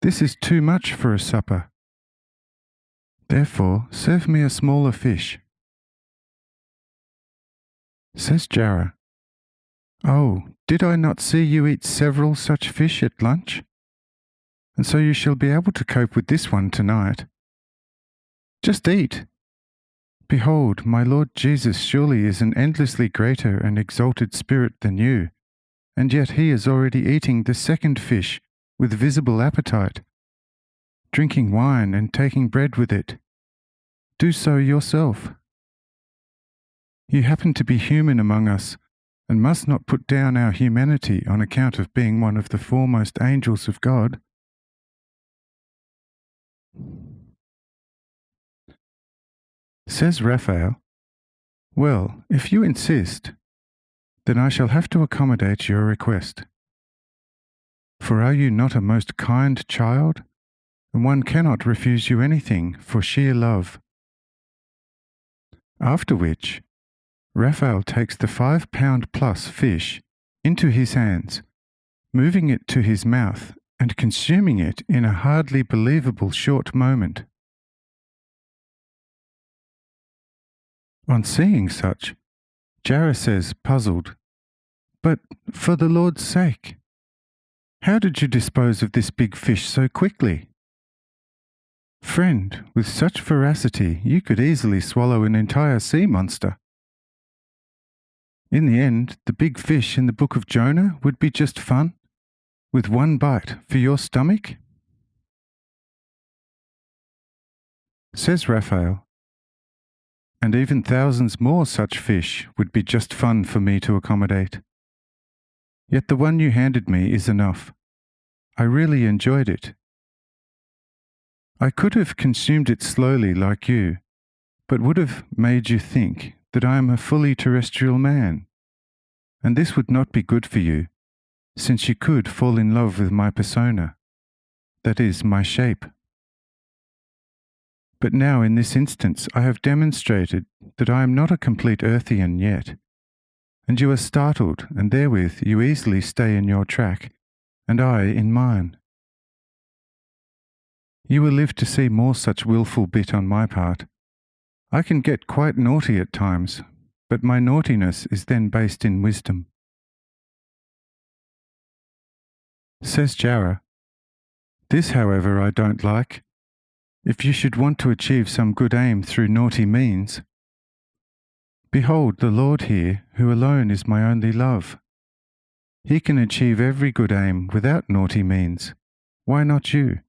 this is too much for a supper. Therefore, serve me a smaller fish." Says Jarrah, "Oh, did I not see you eat several such fish at lunch? And so you shall be able to cope with this one tonight. Just eat. Behold, my Lord Jesus surely is an endlessly greater and exalted spirit than you, and yet he is already eating the second fish with visible appetite, drinking wine and taking bread with it. Do so yourself. You happen to be human among us, and must not put down our humanity on account of being one of the foremost angels of God." Says Raphael, Well, if you insist, then I shall have to accommodate your request. For are you not a most kind child, and one cannot refuse you anything for sheer love? After which, Raphael takes the 5-pound plus fish into his hands, moving it to his mouth and consuming it in a hardly believable short moment. On seeing such, Jara says, puzzled, "But for the Lord's sake, how did you dispose of this big fish so quickly? Friend, with such voracity you could easily swallow an entire sea monster. In the end, the big fish in the book of Jonah would be just fun, with one bite for your stomach?" Says Raphael, "And even thousands more such fish would be just fun for me to accommodate. Yet the one you handed me is enough. I really enjoyed it. I could have consumed it slowly like you, but would have made you think that I am a fully terrestrial man, and this would not be good for you, since you could fall in love with my persona, that is, my shape. But now in this instance I have demonstrated that I am not a complete Earthian yet, and you are startled, and therewith you easily stay in your track, and I in mine. You will live to see more such wilful bit on my part. I can get quite naughty at times, but my naughtiness is then based in wisdom." Says Jara, "This, however, I don't like. If you should want to achieve some good aim through naughty means, behold the Lord here, who alone is my only love. He can achieve every good aim without naughty means. Why not you?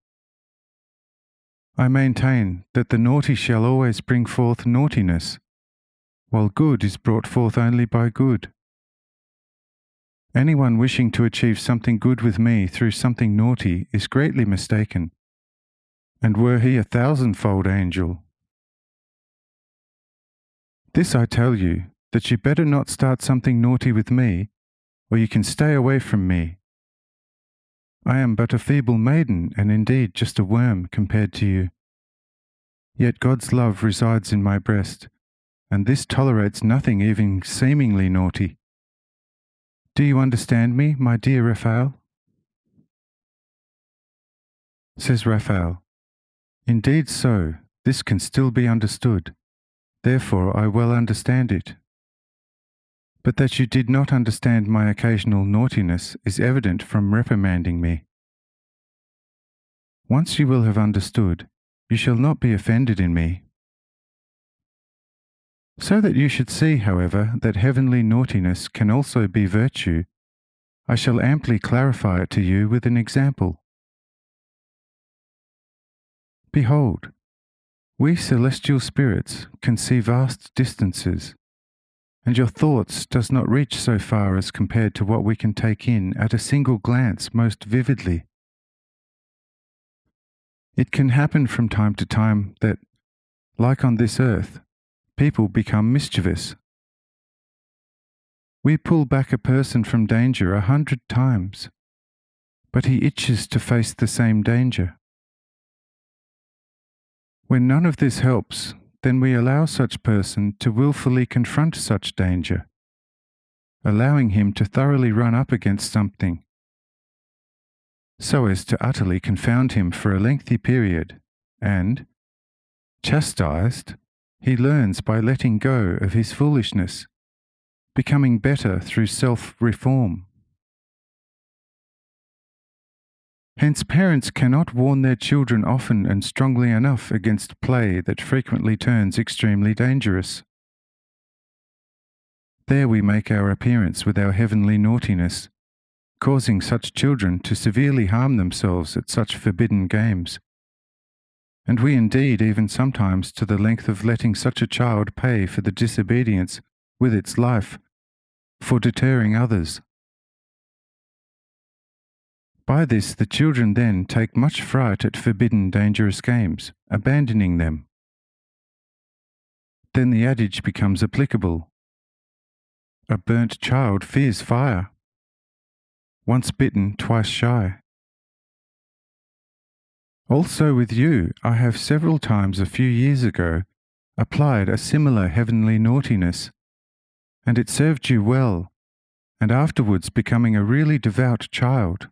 I maintain that the naughty shall always bring forth naughtiness, while good is brought forth only by good. Anyone wishing to achieve something good with me through something naughty is greatly mistaken, and were he 1,000-fold angel. This I tell you, that you better not start something naughty with me, or you can stay away from me. I am but a feeble maiden, and indeed just a worm compared to you. Yet God's love resides in my breast, and this tolerates nothing even seemingly naughty. Do you understand me, my dear Raphael?" Says Raphael, "Indeed so, this can still be understood, therefore I well understand it. But that you did not understand my occasional naughtiness is evident from reprimanding me. Once you will have understood, you shall not be offended in me. So that you should see, however, that heavenly naughtiness can also be virtue, I shall amply clarify it to you with an example. Behold, we celestial spirits can see vast distances, and your thoughts does not reach so far as compared to what we can take in at a single glance most vividly. It can happen from time to time that, like on this earth, people become mischievous. We pull back a person from danger 100 times, but he itches to face the same danger. When none of this helps, then we allow such person to willfully confront such danger, allowing him to thoroughly run up against something, so as to utterly confound him for a lengthy period, and, chastised, he learns by letting go of his foolishness, becoming better through self-reform. Hence parents cannot warn their children often and strongly enough against play that frequently turns extremely dangerous. There we make our appearance with our heavenly naughtiness, causing such children to severely harm themselves at such forbidden games. And we indeed even sometimes to the length of letting such a child pay for the disobedience with its life, for deterring others. By this the children then take much fright at forbidden dangerous games, abandoning them. then the adage becomes applicable. A burnt child fears fire. Once bitten, twice shy. Also with you, I have several times a few years ago applied a similar heavenly naughtiness, and it served you well, and afterwards becoming a really devout child.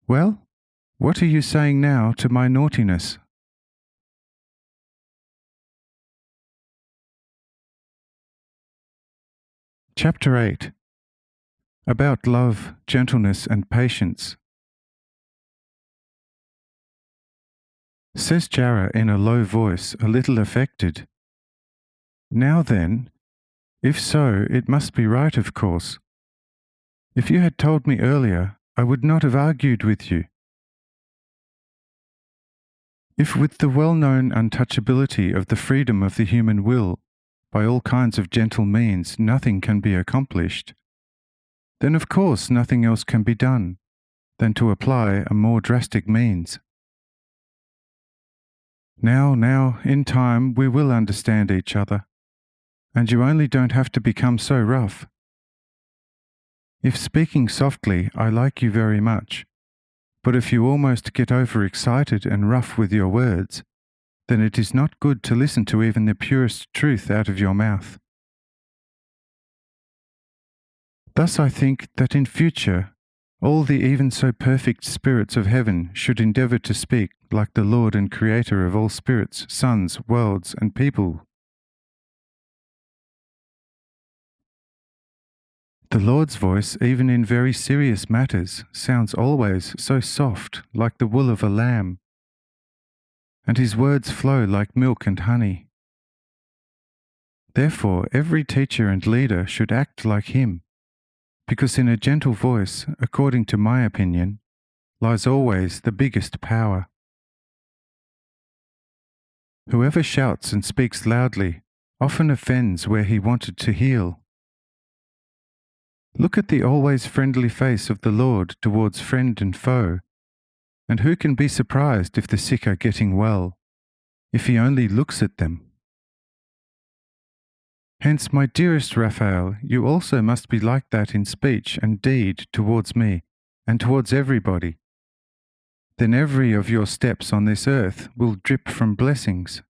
Well, what are you saying now to my naughtiness? Chapter 8. About love, gentleness, and patience. Says Jara in a low voice, a little affected. Now then, if so, it must be right, of course. If you had told me earlier, I would not have argued with you. If with the well-known untouchability of the freedom of the human will, by all kinds of gentle means, nothing can be accomplished, then of course nothing else can be done than to apply a more drastic means. Now, in time we will understand each other, and you only don't have to become so rough. If speaking softly, I like you very much, but if you almost get overexcited and rough with your words, then it is not good to listen to even the purest truth out of your mouth. Thus I think that in future all the even so perfect spirits of heaven should endeavour to speak like the Lord and Creator of all spirits, suns, worlds, and people. The Lord's voice, even in very serious matters, sounds always so soft, like the wool of a lamb, and his words flow like milk and honey. Therefore, every teacher and leader should act like him, because in a gentle voice, according to my opinion, lies always the biggest power. Whoever shouts and speaks loudly often offends where he wanted to heal. Look at the always friendly face of the Lord towards friend and foe, and who can be surprised if the sick are getting well, if he only looks at them? Hence, my dearest Raphael, you also must be like that in speech and deed towards me, and towards everybody. Then every of your steps on this earth will drip from blessings.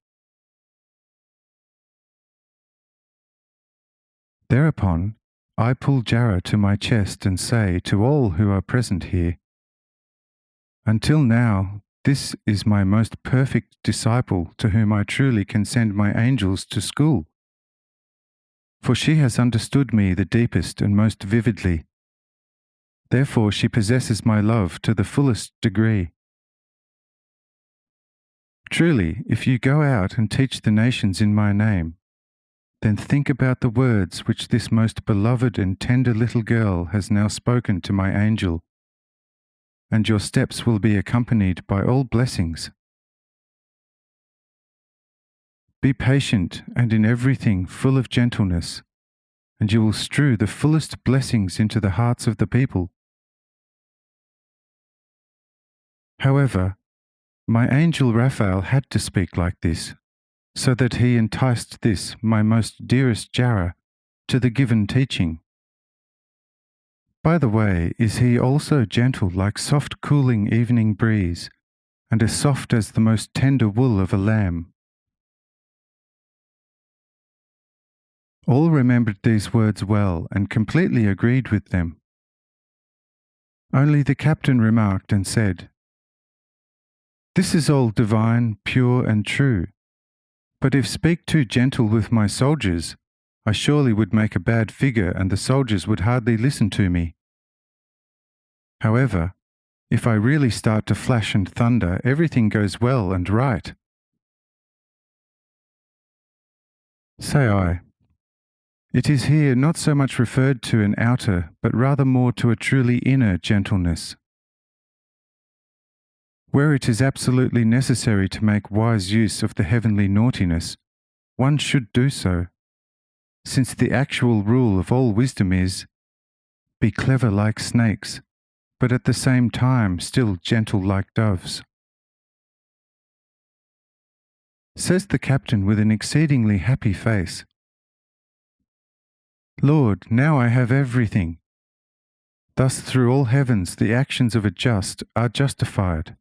Thereupon, I pull Jara to my chest and say to all who are present here, until now, this is my most perfect disciple to whom I truly can send my angels to school. For she has understood me the deepest and most vividly. Therefore she possesses my love to the fullest degree. Truly, if you go out and teach the nations in my name, then think about the words which this most beloved and tender little girl has now spoken to my angel, and your steps will be accompanied by all blessings. Be patient and in everything full of gentleness, and you will strew the fullest blessings into the hearts of the people. However, my angel Raphael had to speak like this, so that he enticed this, my most dearest Jara, to the given teaching. By the way, is he also gentle like soft cooling evening breeze, and as soft as the most tender wool of a lamb? All remembered these words well and completely agreed with them. Only the captain remarked and said, "This is all divine, pure, and true. But if speak too gentle with my soldiers, I surely would make a bad figure and the soldiers would hardly listen to me. However, if I really start to flash and thunder, everything goes well and right." Say I, it is here not so much referred to an outer, but rather more to a truly inner gentleness. Where it is absolutely necessary to make wise use of the heavenly naughtiness, one should do so, since the actual rule of all wisdom is, be clever like snakes, but at the same time still gentle like doves. Says the captain with an exceedingly happy face, "Lord, now I have everything." Thus through all heavens the actions of a just are justified.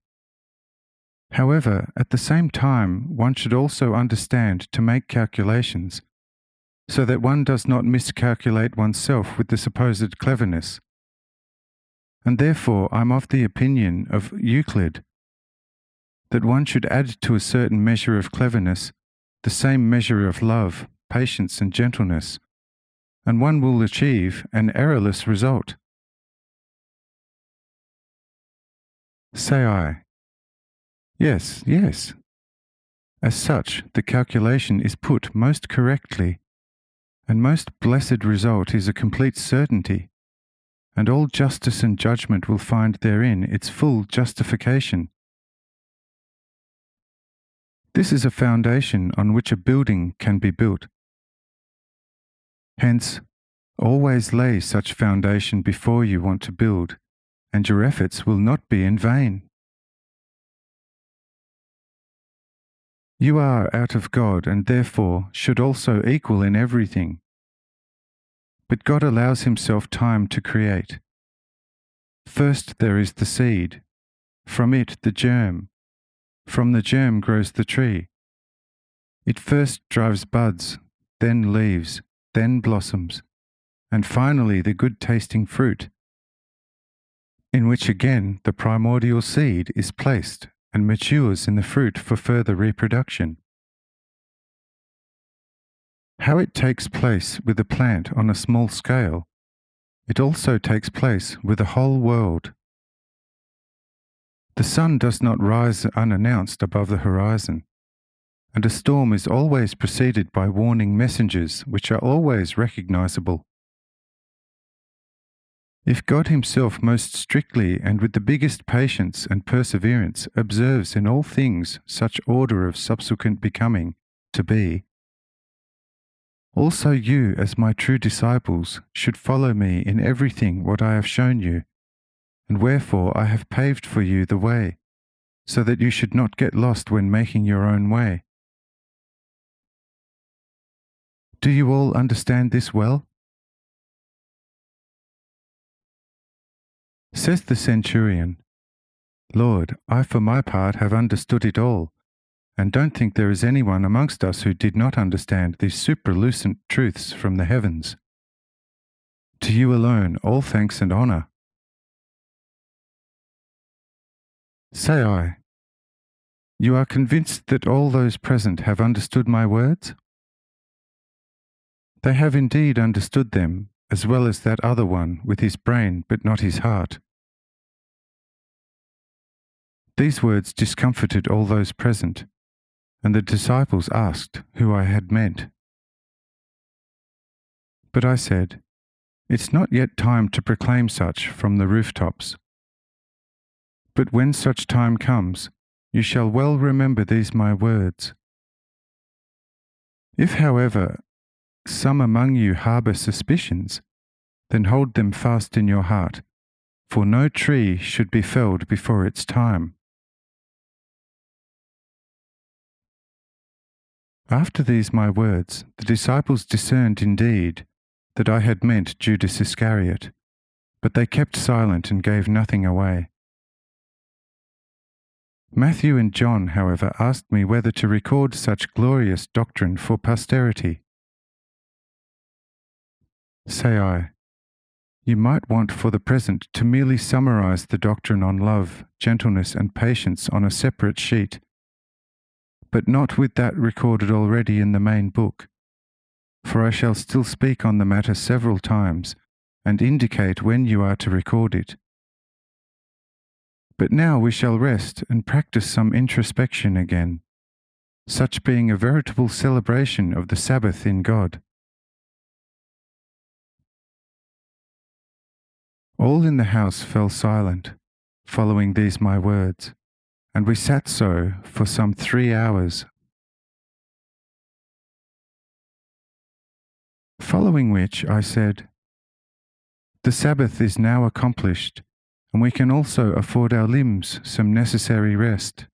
However, at the same time, one should also understand to make calculations, so that one does not miscalculate oneself with the supposed cleverness. And therefore I'm of the opinion of Euclid, that one should add to a certain measure of cleverness the same measure of love, patience, and gentleness, and one will achieve an errorless result. Say I, yes, yes. As such, the calculation is put most correctly, and most blessed result is a complete certainty, and all justice and judgment will find therein its full justification. This is a foundation on which a building can be built. Hence, always lay such foundation before you want to build, and your efforts will not be in vain. You are out of God and therefore should also equal in everything. But God allows himself time to create. First there is the seed, from it the germ, from the germ grows the tree. It first drives buds, then leaves, then blossoms, and finally the good-tasting fruit, in which again the primordial seed is placed and matures in the fruit for further reproduction. How it takes place with a plant on a small scale, it also takes place with the whole world. The sun does not rise unannounced above the horizon, and a storm is always preceded by warning messengers which are always recognizable. If God himself most strictly and with the biggest patience and perseverance observes in all things such order of subsequent becoming to be, also you as my true disciples should follow me in everything what I have shown you, and wherefore I have paved for you the way, so that you should not get lost when making your own way. Do you all understand this well? Says the centurion, "Lord, I for my part have understood it all, and don't think there is anyone amongst us who did not understand these supralucent truths from the heavens. To you alone all thanks and honour." Say I, you are convinced that all those present have understood my words? They have indeed understood them, as well as that other one with his brain but not his heart. These words discomfited all those present, and the disciples asked who I had meant. But I said, "It's not yet time to proclaim such from the rooftops. But when such time comes, you shall well remember these my words. If, however, some among you harbour suspicions, then hold them fast in your heart, for no tree should be felled before its time." After these my words, the disciples discerned indeed that I had meant Judas Iscariot, but they kept silent and gave nothing away. Matthew and John, however, asked me whether to record such glorious doctrine for posterity. Say I, you might want for the present to merely summarize the doctrine on love, gentleness, and patience on a separate sheet, but not with that recorded already in the main book, for I shall still speak on the matter several times and indicate when you are to record it. But now we shall rest and practice some introspection again, such being a veritable celebration of the Sabbath in God. All in the house fell silent, following these my words, and we sat so for some 3 hours. Following which I said, "The Sabbath is now accomplished, and we can also afford our limbs some necessary rest.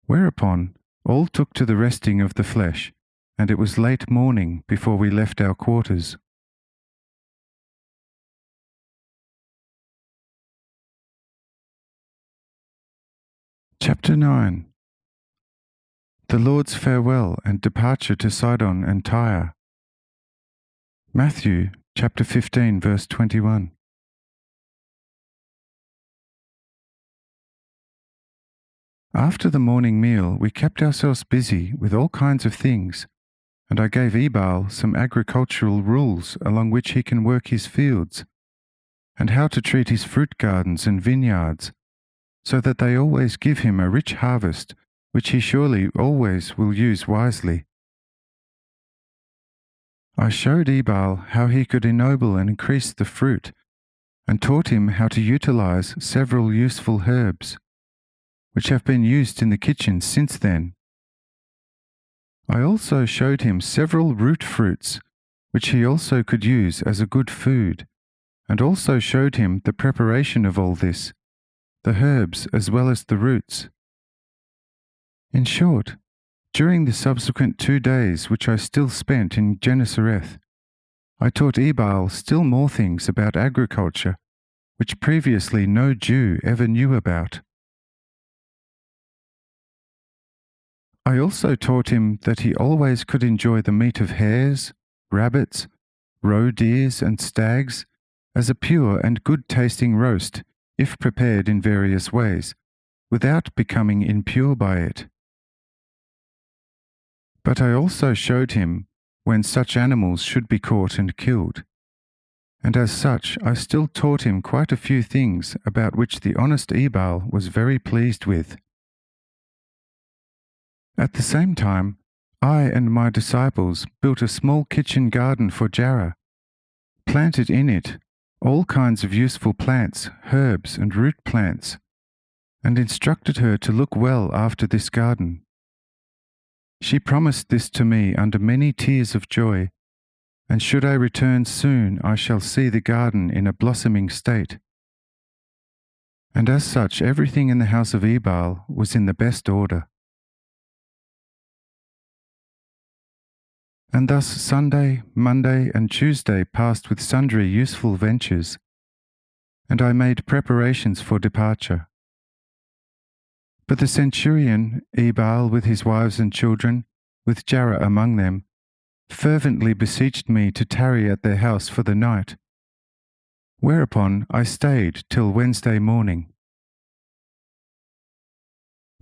Whereupon all took to the resting of the flesh, and it was late morning before we left our quarters. Chapter 9. The Lord's farewell and departure to Sidon and Tyre. Matthew chapter 15, verse 21. After the morning meal, we kept ourselves busy with all kinds of things, and I gave Ebal some agricultural rules along which he can work his fields, and how to treat his fruit gardens and vineyards, so that they always give him a rich harvest, which he surely always will use wisely. I showed Ebal how he could ennoble and increase the fruit, and taught him how to utilize several useful herbs, which have been used in the kitchen since then. I also showed him several root fruits, which he also could use as a good food, and also showed him the preparation of all this, the herbs as well as the roots. In short, during the subsequent 2 days which I still spent in Gennesareth, I taught Ebal still more things about agriculture, which previously no Jew ever knew about. I also taught him that he always could enjoy the meat of hares, rabbits, roe deers, and stags as a pure and good-tasting roast, if prepared in various ways, without becoming impure by it. But I also showed him when such animals should be caught and killed, and as such I still taught him quite a few things about which the honest Ebal was very pleased with. At the same time, I and my disciples built a small kitchen garden for Jarrah, planted in it all kinds of useful plants, herbs, and root plants, and instructed her to look well after this garden. She promised this to me under many tears of joy, and should I return soon, I shall see the garden in a blossoming state. And as such, everything in the house of Ebal was in the best order. And thus Sunday, Monday, and Tuesday passed with sundry useful ventures, and I made preparations for departure. But the centurion, Ebal, with his wives and children, with Jarrah among them, fervently beseeched me to tarry at their house for the night, whereupon I stayed till Wednesday morning.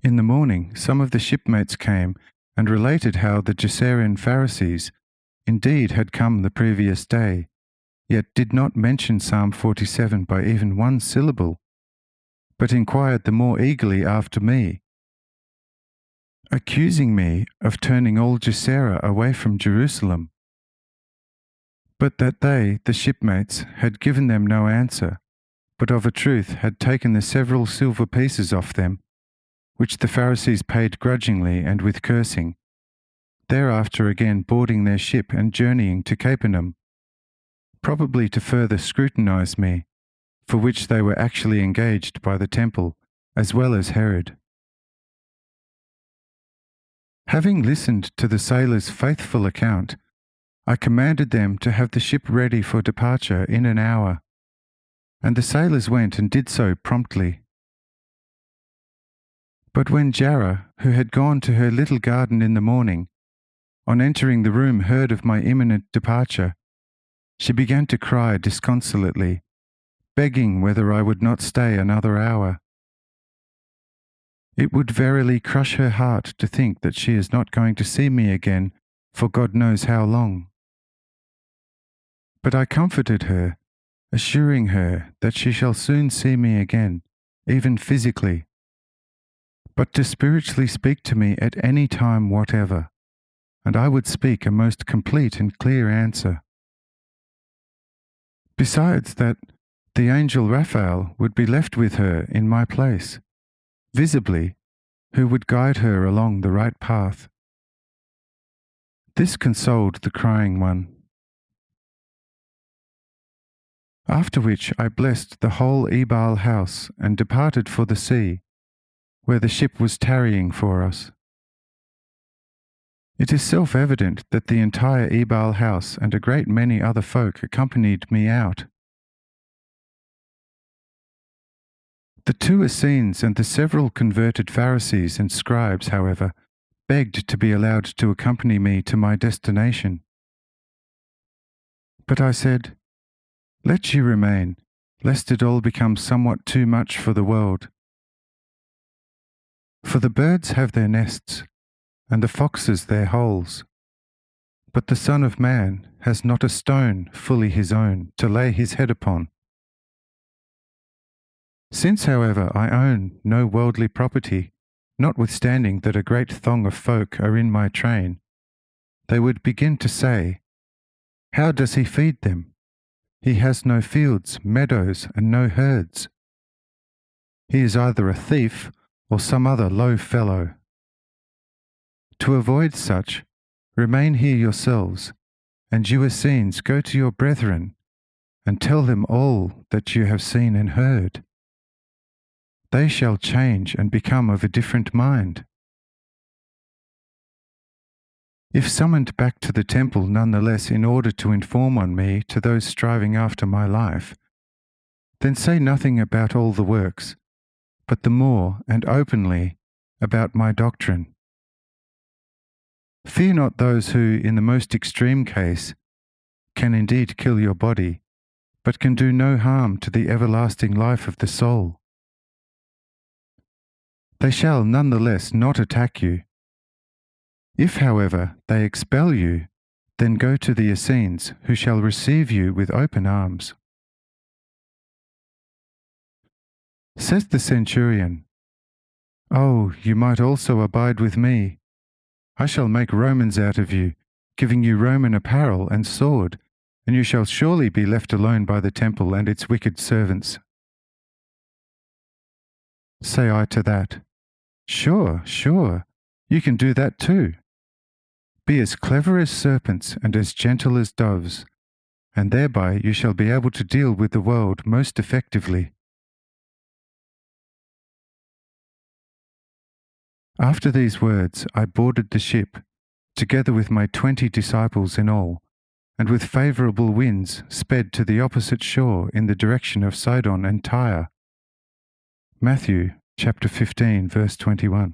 In the morning some of the shipmates came and related how the Gessarian Pharisees indeed had come the previous day, yet did not mention Psalm 47 by even one syllable, but inquired the more eagerly after me, accusing me of turning all Gessara away from Jerusalem. But that they, the shipmates, had given them no answer, but of a truth had taken the several silver pieces off them, which the Pharisees paid grudgingly and with cursing, thereafter again boarding their ship and journeying to Capernaum, probably to further scrutinize me, for which they were actually engaged by the temple, as well as Herod. Having listened to the sailors' faithful account, I commanded them to have the ship ready for departure in an hour, and the sailors went and did so promptly. But when Jarrah, who had gone to her little garden in the morning, on entering the room heard of my imminent departure, she began to cry disconsolately, begging whether I would not stay another hour. It would verily crush her heart to think that she is not going to see me again for God knows how long. But I comforted her, assuring her that she shall soon see me again, even physically, but to spiritually speak to me at any time whatever, and I would speak a most complete and clear answer. Besides that, the angel Raphael would be left with her in my place, visibly, who would guide her along the right path. This consoled the crying one. After which I blessed the whole Ebal house and departed for the sea, where the ship was tarrying for us. It is self-evident that the entire Ebal house and a great many other folk accompanied me out. The two Essenes and the several converted Pharisees and scribes, however, begged to be allowed to accompany me to my destination. But I said, "Let you remain, lest it all become somewhat too much for the world. For the birds have their nests, and the foxes their holes, but the Son of Man has not a stone fully his own to lay his head upon. Since, however, I own no worldly property, notwithstanding that a great throng of folk are in my train, they would begin to say, 'How does he feed them? He has no fields, meadows, and no herds. He is either a thief or some other low fellow.' To avoid such, remain here yourselves, and you Essenes go to your brethren, and tell them all that you have seen and heard. They shall change and become of a different mind. If summoned back to the temple nonetheless in order to inform on me to those striving after my life, then say nothing about all the works, but the more and openly about my doctrine. Fear not those who, in the most extreme case, can indeed kill your body, but can do no harm to the everlasting life of the soul. They shall nonetheless not attack you. If, however, they expel you, then go to the Essenes, who shall receive you with open arms." Says the centurion, "Oh, you might also abide with me. I shall make Romans out of you, giving you Roman apparel and sword, and you shall surely be left alone by the temple and its wicked servants." Say I to that, "Sure, you can do that too. Be as clever as serpents and as gentle as doves, and thereby you shall be able to deal with the world most effectively." After these words, I boarded the ship, together with my 20 disciples in all, and with favourable winds sped to the opposite shore in the direction of Sidon and Tyre. Matthew chapter 15, verse 21.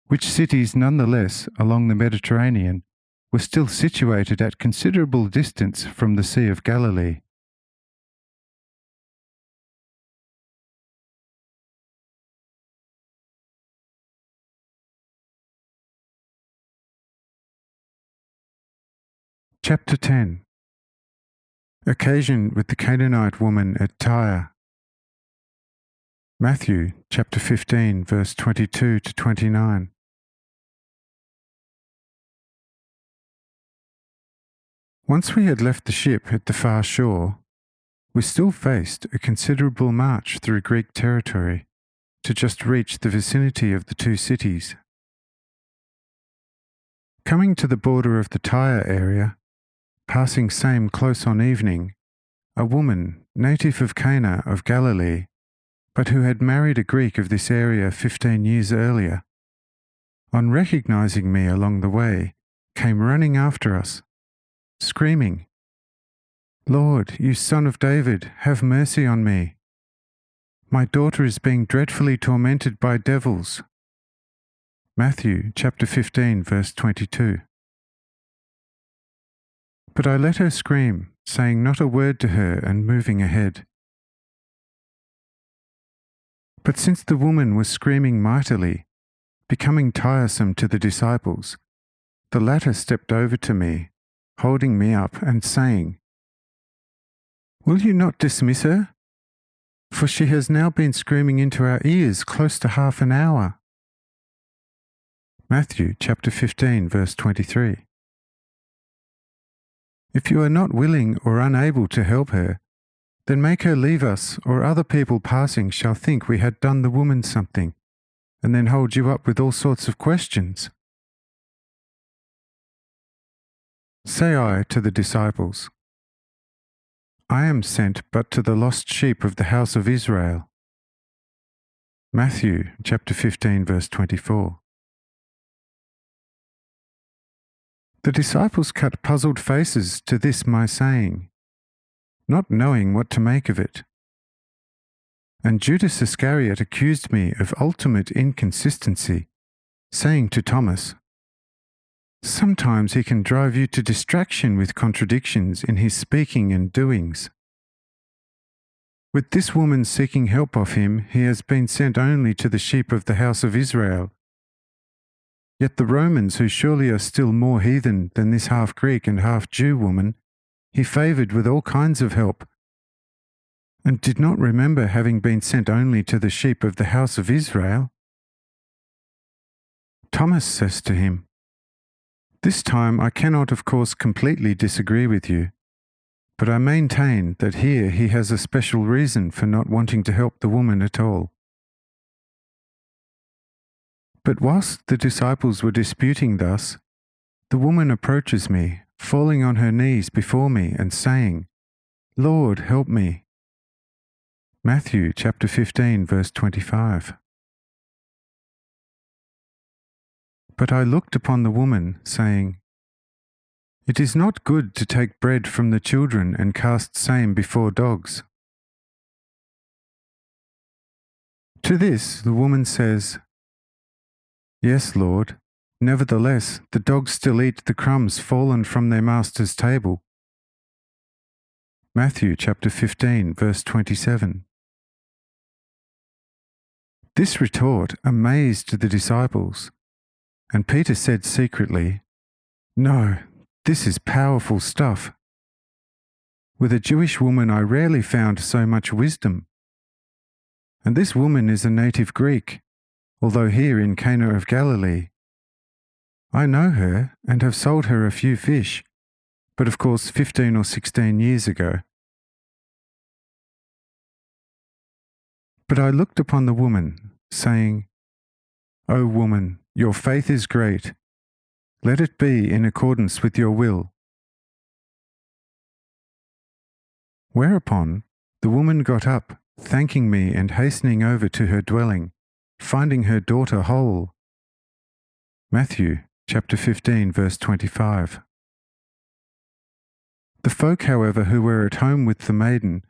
Which cities nonetheless along the Mediterranean were still situated at considerable distance from the Sea of Galilee. Chapter 10. Occasion with the Canaanite woman at Tyre. Matthew chapter 15, verse 22 to 29. Once we had left the ship at the far shore, we still faced a considerable march through Greek territory to just reach the vicinity of the two cities. Coming to the border of the Tyre area, passing same close on evening, a woman, native of Cana of Galilee, but who had married a Greek of this area 15 years earlier, on recognizing me along the way, came running after us, screaming, "Lord, you Son of David, have mercy on me. My daughter is being dreadfully tormented by devils." Matthew chapter 15, verse 22. But I let her scream, saying not a word to her and moving ahead. But since the woman was screaming mightily, becoming tiresome to the disciples, the latter stepped over to me, holding me up and saying, "Will you not dismiss her? For she has now been screaming into our ears close to half an hour." Matthew chapter 15, verse 23. If you are not willing or unable to help her, then make her leave us, or other people passing shall think we had done the woman something, and then hold you up with all sorts of questions. Say I to the disciples, "I am sent but to the lost sheep of the house of Israel." Matthew chapter 15, verse 24. The disciples cut puzzled faces to this my saying, not knowing what to make of it. And Judas Iscariot accused me of ultimate inconsistency, saying to Thomas, "Sometimes he can drive you to distraction with contradictions in his speaking and doings." With this woman seeking help of him, he has been sent only to the sheep of the house of Israel. Yet the Romans, who surely are still more heathen than this half-Greek and half-Jew woman, he favoured with all kinds of help, and did not remember having been sent only to the sheep of the house of Israel. Thomas says to him, "This time I cannot, of course, completely disagree with you, but I maintain that here he has a special reason for not wanting to help the woman at all." But whilst the disciples were disputing thus, the woman approaches me, falling on her knees before me and saying, "Lord, help me." Matthew chapter 15, verse 25. But I looked upon the woman, saying, "It is not good to take bread from the children and cast same before dogs." To this the woman says, "Yes, Lord, nevertheless the dogs still eat the crumbs fallen from their master's table." Matthew chapter 15, verse 27. This retort amazed the disciples, and Peter said secretly, "No, this is powerful stuff. With a Jewish woman I rarely found so much wisdom. And this woman is a native Greek, although here in Cana of Galilee. I know her and have sold her a few fish, but of course 15 or 16 years ago. But I looked upon the woman, saying, O woman, your faith is great. Let it be in accordance with your will." Whereupon the woman got up, thanking me and hastening over to her dwelling, finding her daughter whole. Matthew chapter 15, verse 25. The folk, however, who were at home with the maiden,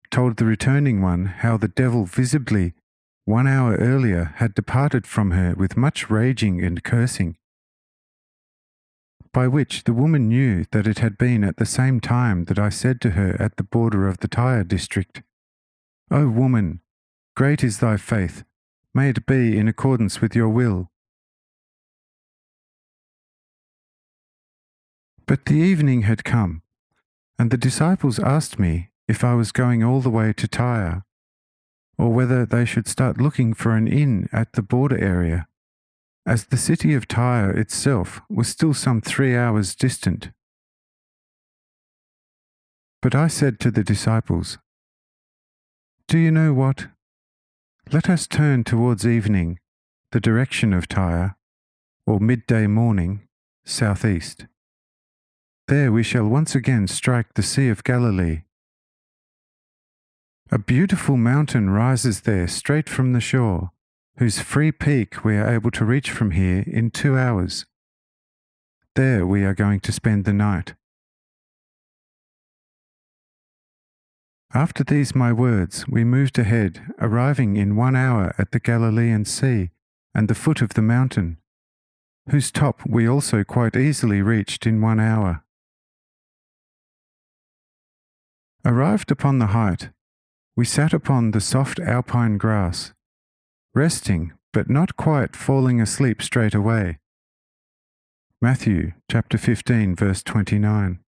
told the returning one how the devil visibly 1 hour earlier had departed from her with much raging and cursing, by which the woman knew that it had been at the same time that I said to her at the border of the Tyre district, "O woman, great is thy faith, may it be in accordance with your will." But the evening had come, and the disciples asked me if I was going all the way to Tyre, or whether they should start looking for an inn at the border area, as the city of Tyre itself was still some 3 hours distant. But I said to the disciples, "Do you know what? Let us turn towards evening, the direction of Tyre, or midday morning, southeast. There we shall once again strike the Sea of Galilee. A beautiful mountain rises there straight from the shore, whose free peak we are able to reach from here in 2 hours. There we are going to spend the night." After these my words, we moved ahead, arriving in 1 hour at the Galilean Sea and the foot of the mountain, whose top we also quite easily reached in 1 hour. Arrived upon the height, we sat upon the soft alpine grass, resting but not quite falling asleep straight away. Matthew chapter 15, verse 29.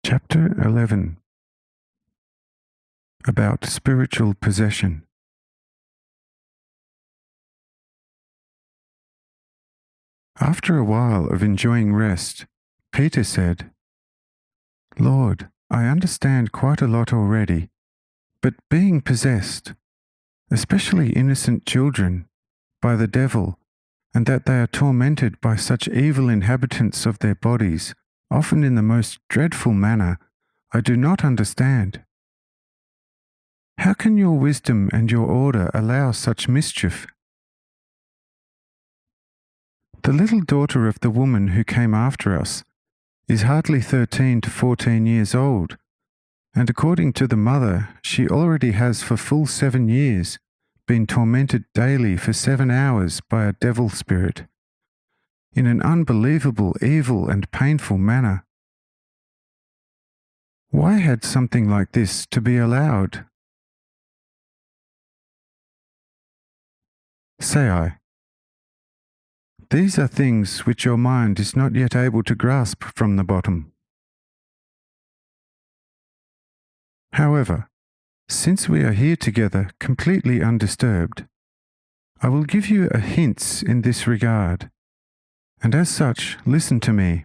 Chapter 11. About spiritual possession. After a while of enjoying rest, Peter said, "Lord, I understand quite a lot already, but being possessed, especially innocent children, by the devil, and that they are tormented by such evil inhabitants of their bodies, often in the most dreadful manner, I do not understand. How can your wisdom and your order allow such mischief? The little daughter of the woman who came after us is hardly 13 to 14 years old, and according to the mother, she already has for full 7 years been tormented daily for 7 hours by a devil spirit, in an unbelievable, evil and painful manner. Why had something like this to be allowed? Say I. These are things which your mind is not yet able to grasp from the bottom. However, since we are here together completely undisturbed, I will give you a hints in this regard, and as such, listen to me.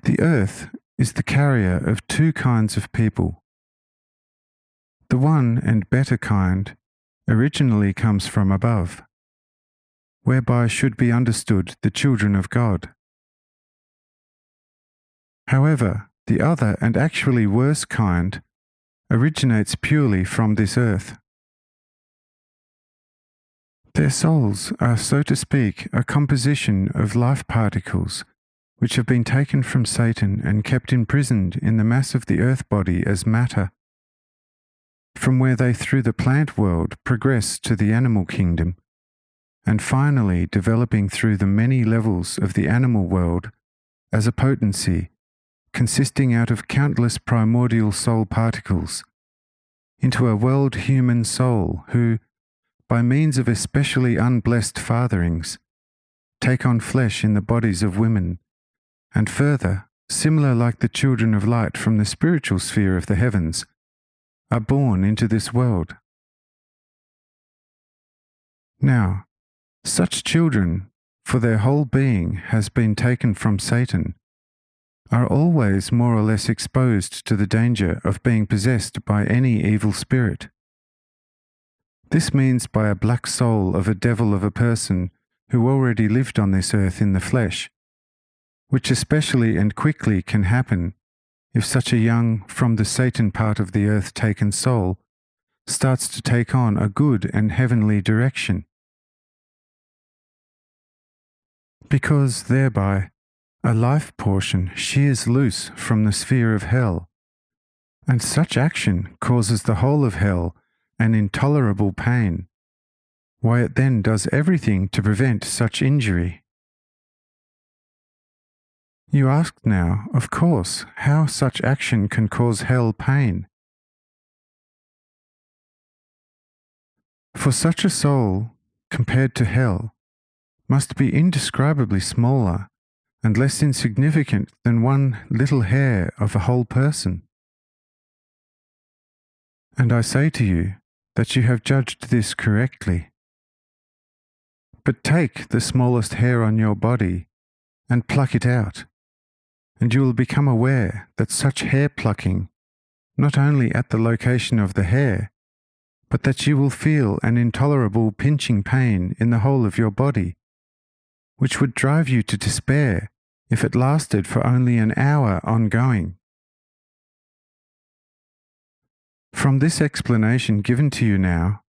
The earth is the carrier of two kinds of people. The one and better kind originally comes from above, whereby should be understood the children of God. However, the other and actually worse kind originates purely from this earth. Their souls are, so to speak, a composition of life particles which have been taken from Satan and kept imprisoned in the mass of the earth body as matter, from where they through the plant world progress to the animal kingdom, and finally developing through the many levels of the animal world as a potency consisting out of countless primordial soul particles, into a world human soul who, by means of especially unblessed fatherings, take on flesh in the bodies of women, and further, similar like the children of light from the spiritual sphere of the heavens, are born into this world. Now, such children, for their whole being has been taken from Satan, are always more or less exposed to the danger of being possessed by any evil spirit. This means by a black soul of a devil of a person who already lived on this earth in the flesh, which especially and quickly can happen if such a young, from the Satan part of the earth taken soul starts to take on a good and heavenly direction. Because thereby a life portion shears loose from the sphere of hell, and such action causes the whole of hell an intolerable pain, why it then does everything to prevent such injury. You ask now, of course, how such action can cause hell pain. For such a soul, compared to hell, must be indescribably smaller and less insignificant than one little hair of a whole person. And I say to you that you have judged this correctly. But take the smallest hair on your body and pluck it out, and you will become aware that such hair plucking, not only at the location of the hair, but that you will feel an intolerable pinching pain in the whole of your body, which would drive you to despair if it lasted for only an hour ongoing. From this explanation given to you now,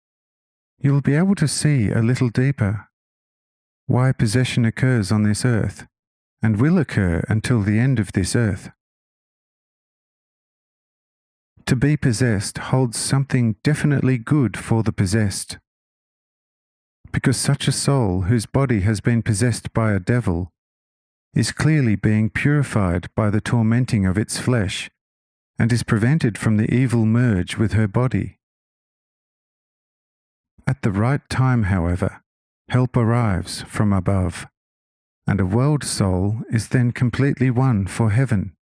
you will be able to see a little deeper why possession occurs on this earth and will occur until the end of this earth. To be possessed holds something definitely good for the possessed, because such a soul whose body has been possessed by a devil is clearly being purified by the tormenting of its flesh, and is prevented from the evil merge with her body. At the right time, however, help arrives from above, and a world soul is then completely won for heaven.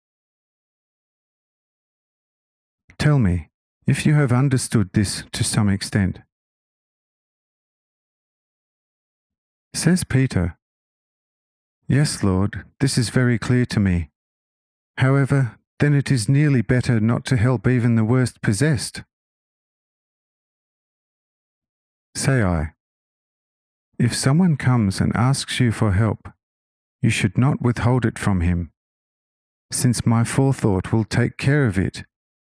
Tell me if you have understood this to some extent. Says Peter, "Yes, Lord, this is very clear to me. However, then it is nearly better not to help even the worst possessed." Say I, If someone comes and asks you for help, you should not withhold it from him, since my forethought will take care of it,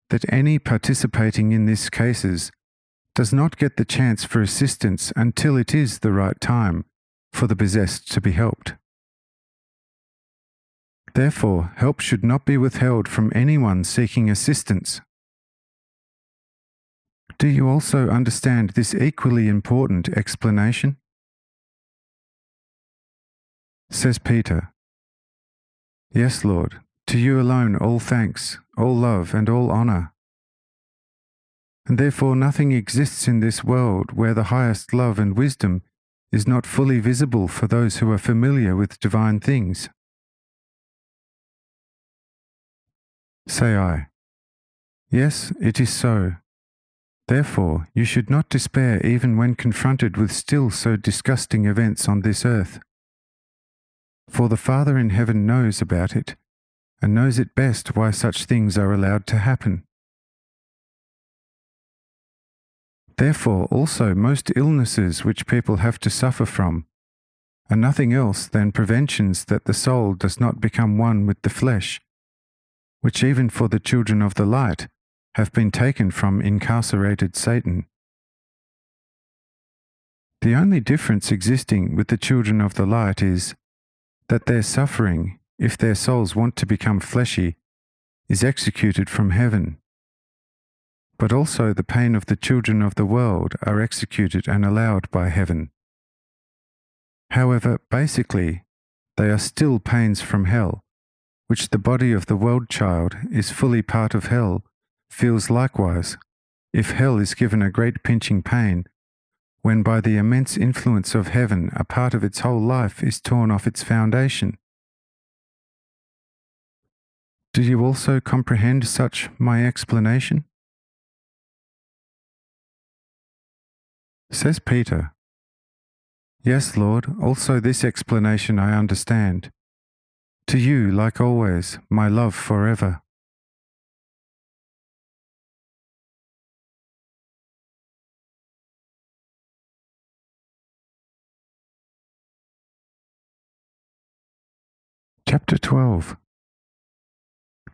that any participating in these cases does not get the chance for assistance until it is the right time for the possessed to be helped. Therefore, help should not be withheld from anyone seeking assistance. Do you also understand this equally important explanation? Says Peter, Yes, Lord, to you alone all thanks, all love, and all honour. And therefore nothing exists in this world where the highest love and wisdom is not fully visible for those who are familiar with divine things. Say I, Yes, it is so. Therefore, you should not despair even when confronted with still so disgusting events on this earth. For the Father in heaven knows about it, and knows it best why such things are allowed to happen. Therefore also most illnesses which people have to suffer from are nothing else than preventions that the soul does not become one with the flesh, which even for the children of the light have been taken from incarcerated Satan. The only difference existing with the children of the light is that their suffering, if their souls want to become fleshy, is executed from heaven. But also the pain of the children of the world are executed and allowed by heaven. However, basically, they are still pains from hell, which the body of the world child is fully part of hell, feels likewise, if hell is given a great pinching pain, when by the immense influence of heaven a part of its whole life is torn off its foundation. Do you also comprehend such my explanation? Says Peter, Yes, Lord, also this explanation I understand. To you, like always, my love forever. Chapter 12.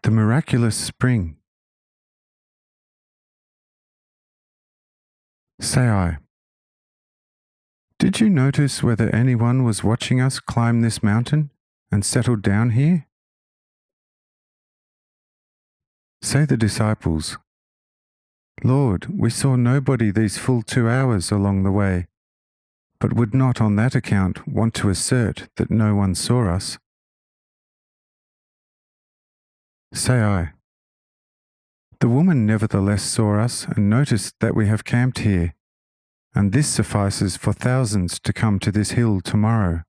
The Miraculous Spring. Say I, Did you notice whether anyone was watching us climb this mountain and settled down here? Say the disciples, Lord, we saw nobody these full 2 hours along the way, but would not on that account want to assert that no one saw us. Say I, The woman nevertheless saw us and noticed that we have camped here, and this suffices for thousands to come to this hill tomorrow.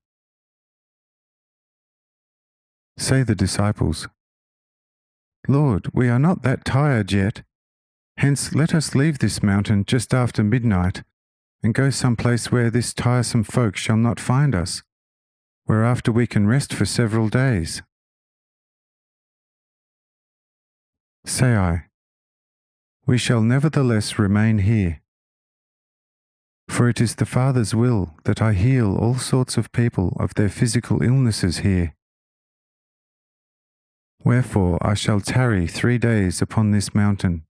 Say the disciples, Lord, we are not that tired yet, hence let us leave this mountain just after midnight and go some place where this tiresome folk shall not find us, whereafter we can rest for several days. Say I, We shall nevertheless remain here. For it is the Father's will that I heal all sorts of people of their physical illnesses here. Wherefore I shall tarry 3 days upon this mountain.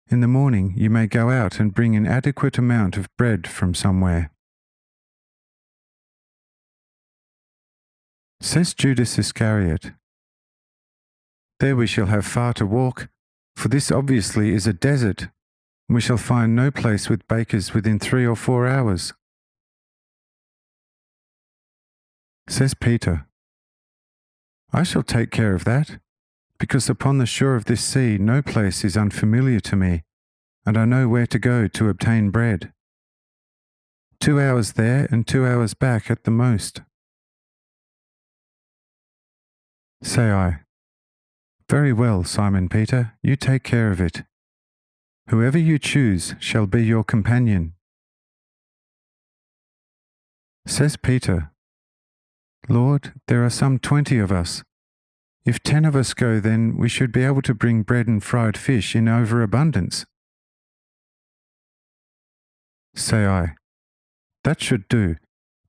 In the morning you may go out and bring an adequate amount of bread from somewhere. Says Judas Iscariot, There we shall have far to walk, for this obviously is a desert, and we shall find no place with bakers within 3 or 4 hours. Says Peter, I shall take care of that, because upon the shore of this sea no place is unfamiliar to me, and I know where to go to obtain bread. 2 hours there and 2 hours back at the most. Say I, Very well, Simon Peter, you take care of it. Whoever you choose shall be your companion. Says Peter, Lord, there are some 20 of us. If 10 of us go, then we should be able to bring bread and fried fish in overabundance. Say I, That should do.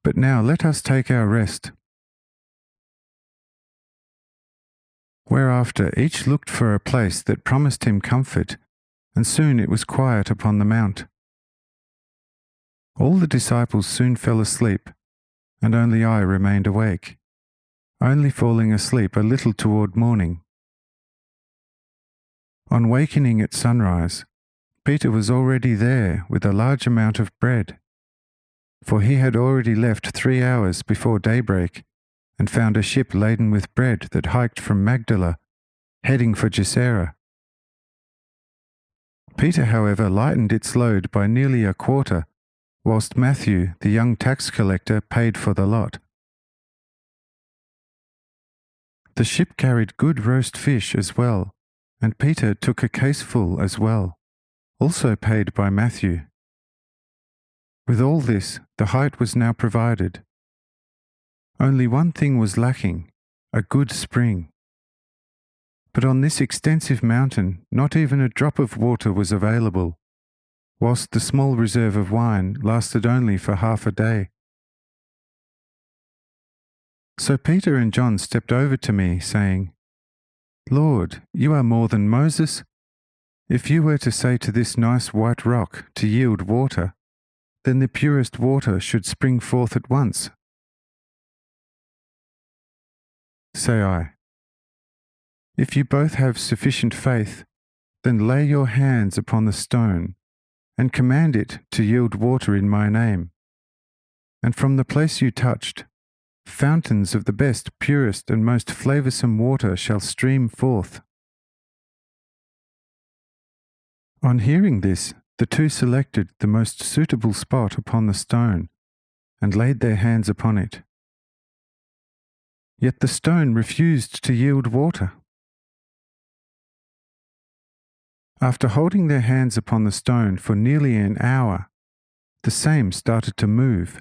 But now let us take our rest." Whereafter each looked for a place that promised him comfort, and soon it was quiet upon the mount. All the disciples soon fell asleep, and only I remained awake, only falling asleep a little toward morning. On wakening at sunrise, Peter was already there with a large amount of bread, for he had already left 3 hours before daybreak and found a ship laden with bread that hiked from Magdala, heading for Gennesaret. Peter, however, lightened its load by nearly a quarter, whilst Matthew, the young tax collector, paid for the lot. The ship carried good roast fish as well, and Peter took a caseful as well, also paid by Matthew. With all this, the height was now provided. Only one thing was lacking, a good spring. But on this extensive mountain, not even a drop of water was available, whilst the small reserve of wine lasted only for half a day. So Peter and John stepped over to me, saying, "Lord, you are more than Moses. If you were to say to this nice white rock to yield water, then the purest water should spring forth at once." Say I, "If you both have sufficient faith, then lay your hands upon the stone, and command it to yield water in my name. And from the place you touched, fountains of the best, purest, and most flavoursome water shall stream forth." On hearing this, the two selected the most suitable spot upon the stone, and laid their hands upon it. Yet the stone refused to yield water. After holding their hands upon the stone for nearly an hour, the same started to move,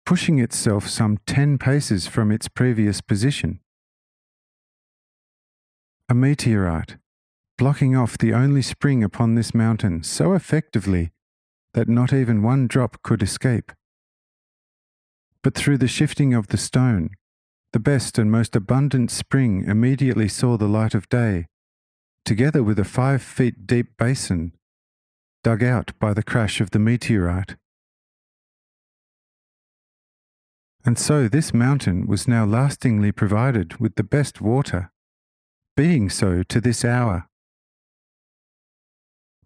pushing itself some 10 paces from its previous position. A meteorite, blocking off the only spring upon this mountain so effectively that not even one drop could escape. But through the shifting of the stone, the best and most abundant spring immediately saw the light of day, together with a 5 feet deep basin, dug out by the crash of the meteorite. And so this mountain was now lastingly provided with the best water, being so to this hour.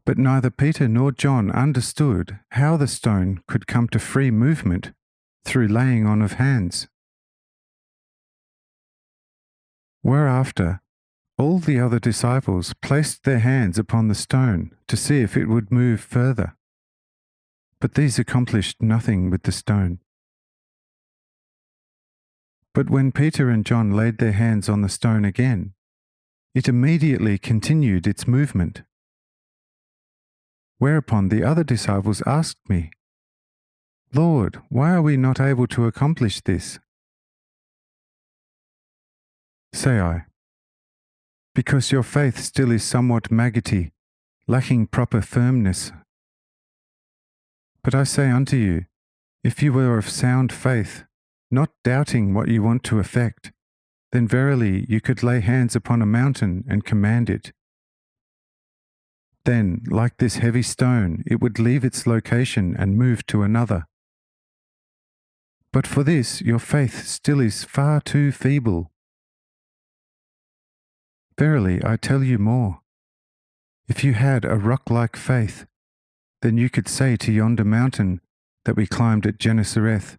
But neither Peter nor John understood how the stone could come to free movement through laying on of hands. Whereafter, all the other disciples placed their hands upon the stone to see if it would move further. But these accomplished nothing with the stone. But when Peter and John laid their hands on the stone again, it immediately continued its movement. Whereupon the other disciples asked me, "Lord, why are we not able to accomplish this?" Say I, "Because your faith still is somewhat maggoty, lacking proper firmness. But I say unto you, if you were of sound faith, not doubting what you want to effect, then verily you could lay hands upon a mountain and command it. Then, like this heavy stone, it would leave its location and move to another. But for this your faith still is far too feeble. Verily, I tell you more. If you had a rock-like faith, then you could say to yonder mountain that we climbed at Gennesaret,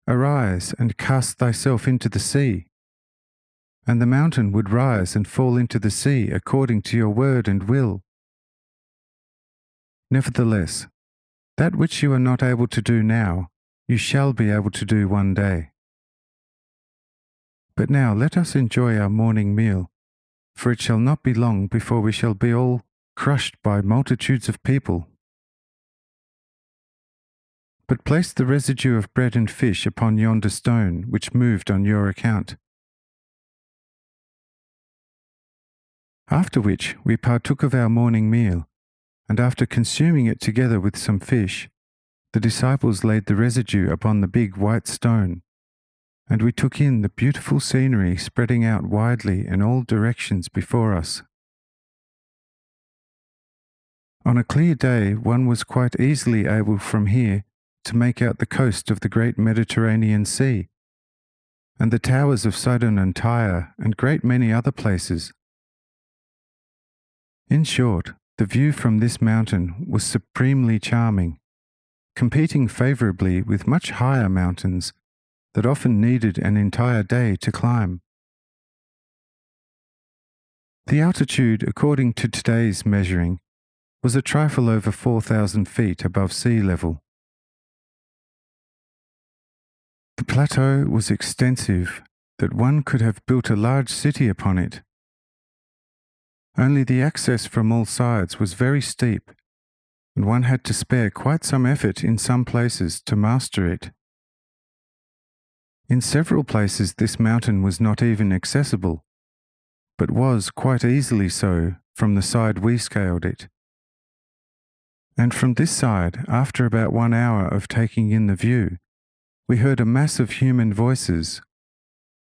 'Arise and cast thyself into the sea,' and the mountain would rise and fall into the sea according to your word and will. Nevertheless, that which you are not able to do now, you shall be able to do one day. But now let us enjoy our morning meal, for it shall not be long before we shall be all crushed by multitudes of people. But place the residue of bread and fish upon yonder stone which moved on your account." After which we partook of our morning meal, and after consuming it together with some fish, the disciples laid the residue upon the big white stone, and we took in the beautiful scenery spreading out widely in all directions before us. On a clear day, one was quite easily able from here to make out the coast of the great Mediterranean Sea, and the towers of Sidon and Tyre, and great many other places. In short, the view from this mountain was supremely charming, competing favourably with much higher mountains that often needed an entire day to climb. The altitude, according to today's measuring, was a trifle over 4,000 feet above sea level. The plateau was extensive, that one could have built a large city upon it. Only the access from all sides was very steep, and one had to spare quite some effort in some places to master it. In several places this mountain was not even accessible, but was quite easily so from the side we scaled it. And from this side, after about 1 hour of taking in the view, we heard a mass of human voices,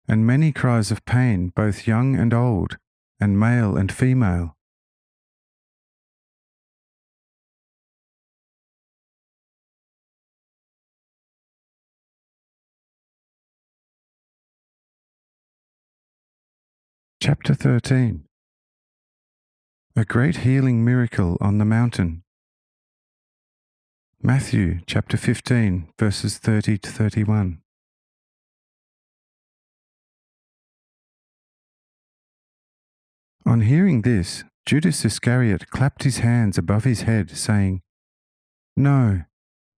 and many cries of pain, both young and old, and male and female. Chapter 13. A great healing miracle on the mountain. Matthew chapter 15, verses 30 to 31. On hearing this, Judas Iscariot clapped his hands above his head, saying, "No,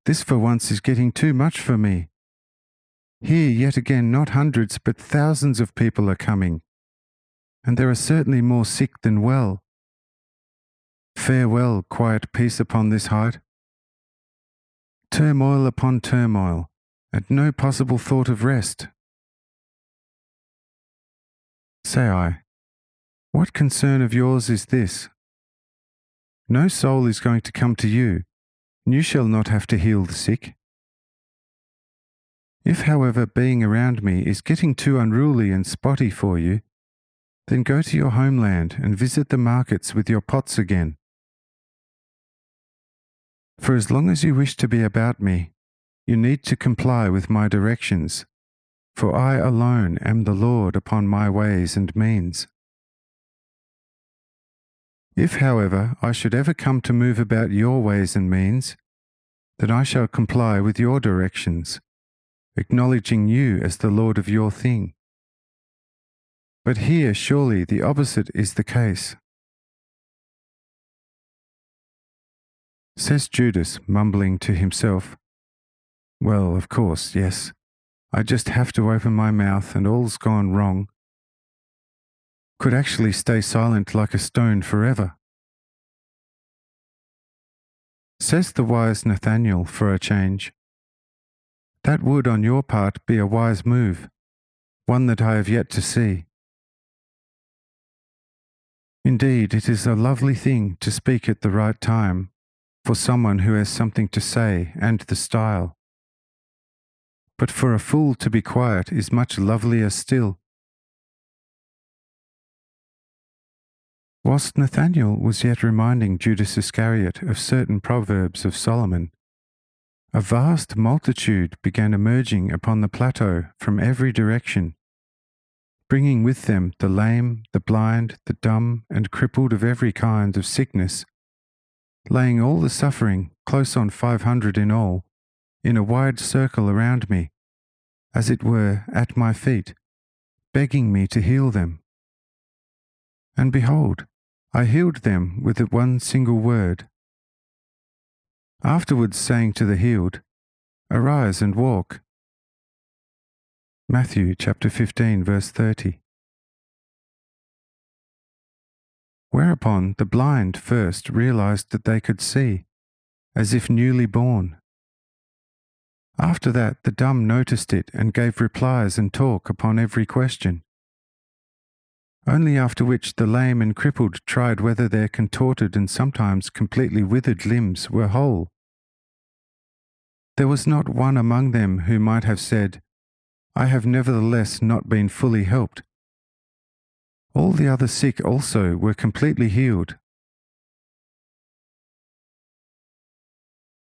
this for once is getting too much for me. Here yet again not hundreds but thousands of people are coming, and there are certainly more sick than well. Farewell, quiet peace upon this height. Turmoil upon turmoil, and no possible thought of rest. Say I, what concern of yours is this? No soul is going to come to you, and you shall not have to heal the sick. If, however, being around me is getting too unruly and spotty for you, then go to your homeland and visit the markets with your pots again. For as long as you wish to be about me, you need to comply with my directions, for I alone am the Lord upon my ways and means. If, however, I should ever come to move about your ways and means, then I shall comply with your directions, acknowledging you as the Lord of your thing. But here surely the opposite is the case." Says Judas, mumbling to himself, "Well, of course, yes. I just have to open my mouth and all's gone wrong. Could actually stay silent like a stone forever." Says the wise Nathaniel for a change, "That would on your part be a wise move, one that I have yet to see. Indeed, it is a lovely thing to speak at the right time, for someone who has something to say and the style. But for a fool to be quiet is much lovelier still." Whilst Nathaniel was yet reminding Judas Iscariot of certain proverbs of Solomon, a vast multitude began emerging upon the plateau from every direction, bringing with them the lame, the blind, the dumb, and crippled of every kind of sickness, laying all the suffering, close on 500 in all, in a wide circle around me, as it were at my feet, begging me to heal them. And behold, I healed them with one single word. Afterwards saying to the healed, "Arise and walk." Matthew chapter 15, verse 30. Whereupon the blind first realized that they could see, as if newly born. After that the dumb noticed it and gave replies and talk upon every question. Only after which the lame and crippled tried whether their contorted and sometimes completely withered limbs were whole. There was not one among them who might have said, I have nevertheless not been fully helped. All the other sick also were completely healed.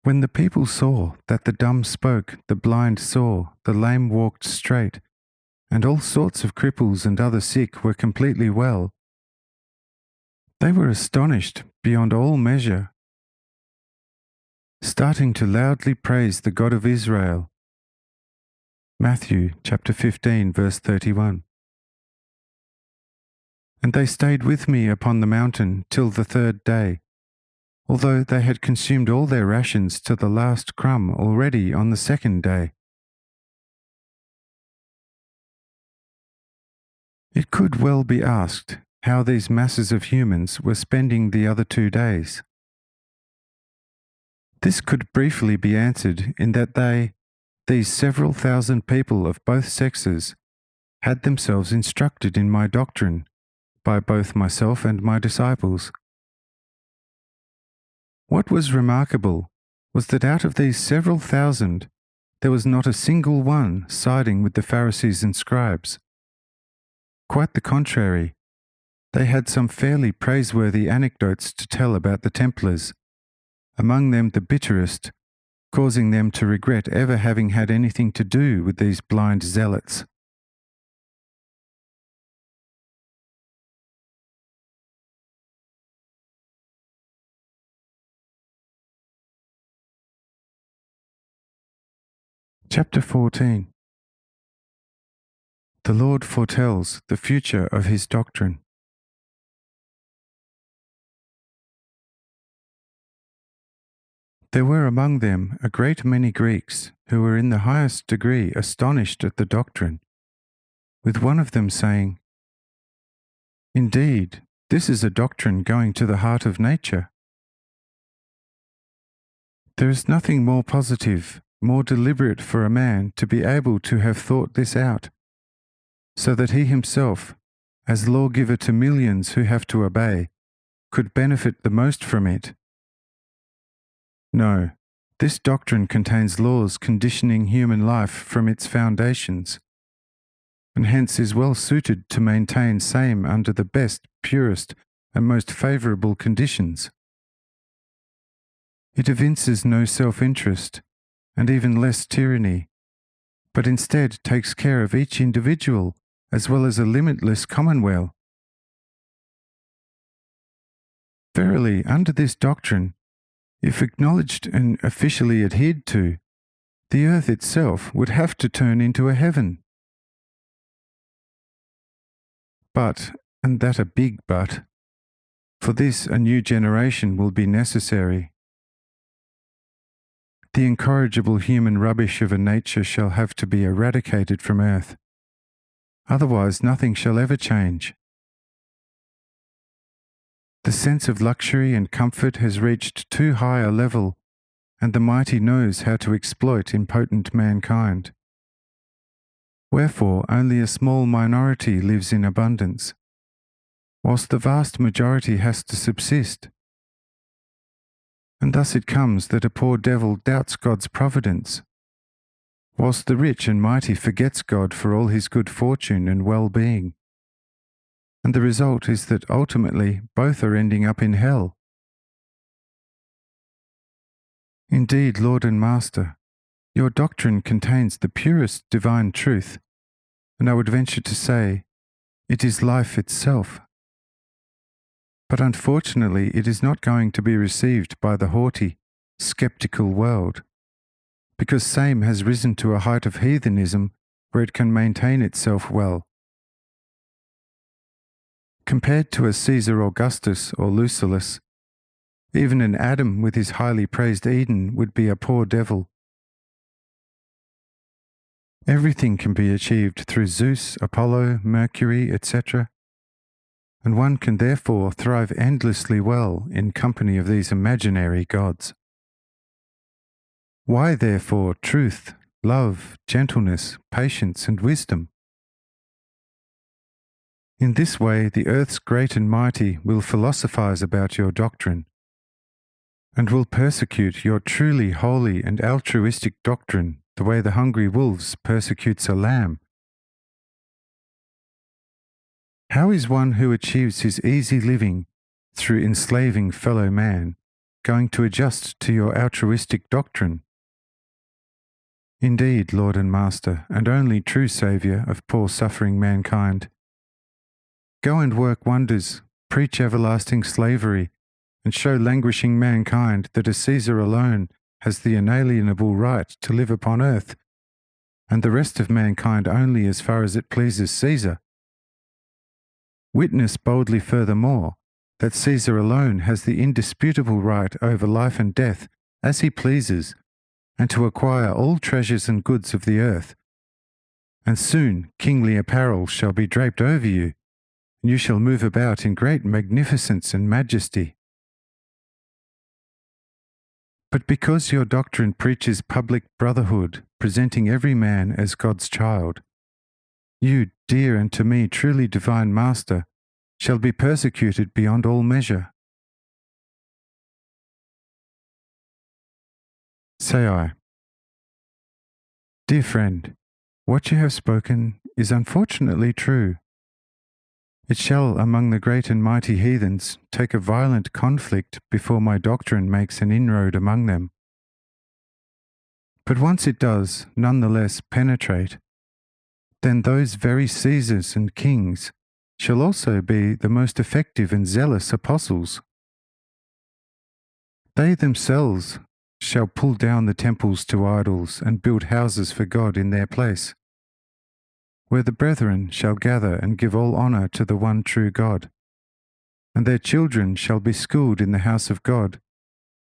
When the people saw that the dumb spoke, the blind saw, the lame walked straight, and all sorts of cripples and other sick were completely well, they were astonished beyond all measure, starting to loudly praise the God of Israel. Matthew chapter 15, verse 31. And they stayed with me upon the mountain till the third day, although they had consumed all their rations to the last crumb already on the second day. It could well be asked how these masses of humans were spending the other 2 days. This could briefly be answered in that these several thousand people of both sexes, had themselves instructed in my doctrine by both myself and my disciples. What was remarkable was that out of these several thousand, there was not a single one siding with the Pharisees and scribes. Quite the contrary, they had some fairly praiseworthy anecdotes to tell about the Templars, among them the bitterest, causing them to regret ever having had anything to do with these blind zealots. Chapter 14. The Lord foretells the future of his doctrine. There were among them a great many Greeks who were in the highest degree astonished at the doctrine, with one of them saying, Indeed, this is a doctrine going to the heart of nature. There is nothing more positive, more deliberate for a man to be able to have thought this out, so that he himself, as lawgiver to millions who have to obey, could benefit the most from it. No, this doctrine contains laws conditioning human life from its foundations, and hence is well suited to maintain same under the best, purest, and most favourable conditions. It evinces no self-interest, and even less tyranny, but instead takes care of each individual as well as a limitless commonweal. Verily, under this doctrine, if acknowledged and officially adhered to, the earth itself would have to turn into a heaven. But, and that a big but, for this a new generation will be necessary. The incorrigible human rubbish of a nature shall have to be eradicated from earth. Otherwise nothing shall ever change. The sense of luxury and comfort has reached too high a level, and the mighty knows how to exploit impotent mankind. Wherefore only a small minority lives in abundance, whilst the vast majority has to subsist. And thus it comes that a poor devil doubts God's providence, whilst the rich and mighty forgets God for all his good fortune and well-being. And the result is that ultimately both are ending up in hell. Indeed, Lord and Master, your doctrine contains the purest divine truth, and I would venture to say, it is life itself. But unfortunately, it is not going to be received by the haughty, sceptical world, because same has risen to a height of heathenism where it can maintain itself well. Compared to a Caesar Augustus or Lucullus, even an Adam with his highly praised Eden would be a poor devil. Everything can be achieved through Zeus, Apollo, Mercury, etc., and one can therefore thrive endlessly well in company of these imaginary gods. Why therefore truth, love, gentleness, patience, and wisdom? In this way the earth's great and mighty will philosophize about your doctrine, and will persecute your truly holy and altruistic doctrine the way the hungry wolves persecutes a lamb. How is one who achieves his easy living through enslaving fellow man going to adjust to your altruistic doctrine? Indeed, Lord and Master, and only true Saviour of poor suffering mankind, go and work wonders, preach everlasting slavery, and show languishing mankind that a Caesar alone has the inalienable right to live upon earth, and the rest of mankind only as far as it pleases Caesar. Witness boldly furthermore that Caesar alone has the indisputable right over life and death as he pleases, and to acquire all treasures and goods of the earth. And soon kingly apparel shall be draped over you, and you shall move about in great magnificence and majesty. But because your doctrine preaches public brotherhood, presenting every man as God's child, you, dear and to me truly divine Master, shall be persecuted beyond all measure. Say I, dear friend, what you have spoken is unfortunately true. It shall among the great and mighty heathens take a violent conflict before my doctrine makes an inroad among them. But once it does, none the less, penetrate, then those very Caesars and kings shall also be the most effective and zealous apostles. They themselves shall pull down the temples to idols and build houses for God in their place, where the brethren shall gather and give all honour to the one true God, and their children shall be schooled in the house of God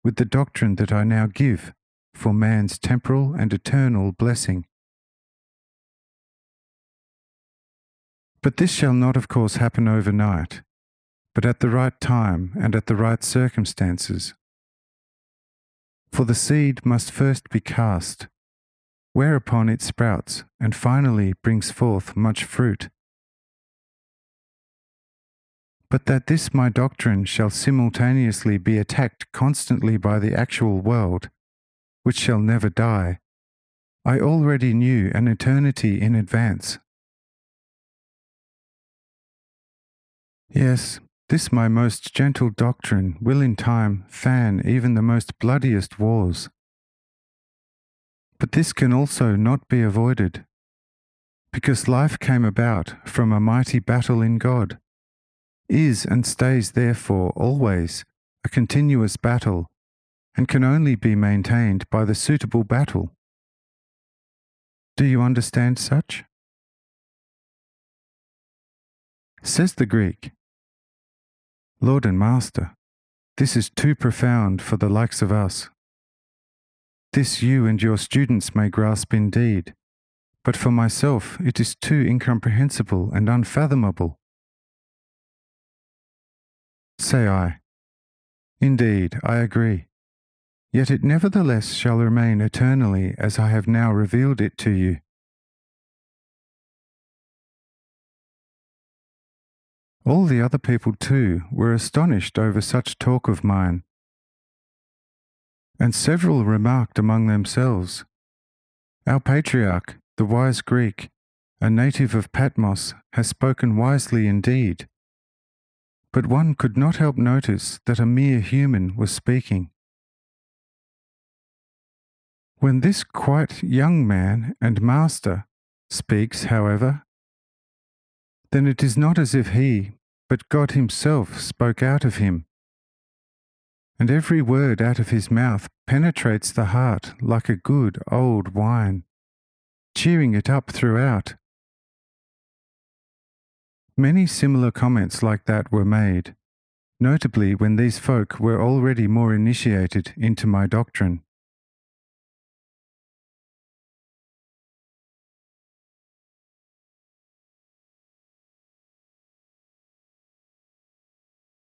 with the doctrine that I now give for man's temporal and eternal blessing. But this shall not of course happen overnight, but at the right time and at the right circumstances. For the seed must first be cast, whereupon it sprouts and finally brings forth much fruit. But that this my doctrine shall simultaneously be attacked constantly by the actual world, which shall never die, I already knew an eternity in advance. Yes, this my most gentle doctrine will in time fan even the most bloodiest wars. But this can also not be avoided, because life came about from a mighty battle in God, is and stays therefore always a continuous battle, and can only be maintained by the suitable battle. Do you understand such? Says the Greek, Lord and Master, this is too profound for the likes of us. This you and your students may grasp indeed, but for myself it is too incomprehensible and unfathomable. Say I, indeed, I agree, yet it nevertheless shall remain eternally as I have now revealed it to you. All the other people too were astonished over such talk of mine, and several remarked among themselves, Our patriarch, the wise Greek, a native of Patmos, has spoken wisely indeed. But one could not help notice that a mere human was speaking. When this quite young man and master speaks, however, then it is not as if he, but God himself, spoke out of him, and every word out of his mouth penetrates the heart like a good old wine, cheering it up throughout. Many similar comments like that were made, notably when these folk were already more initiated into my doctrine.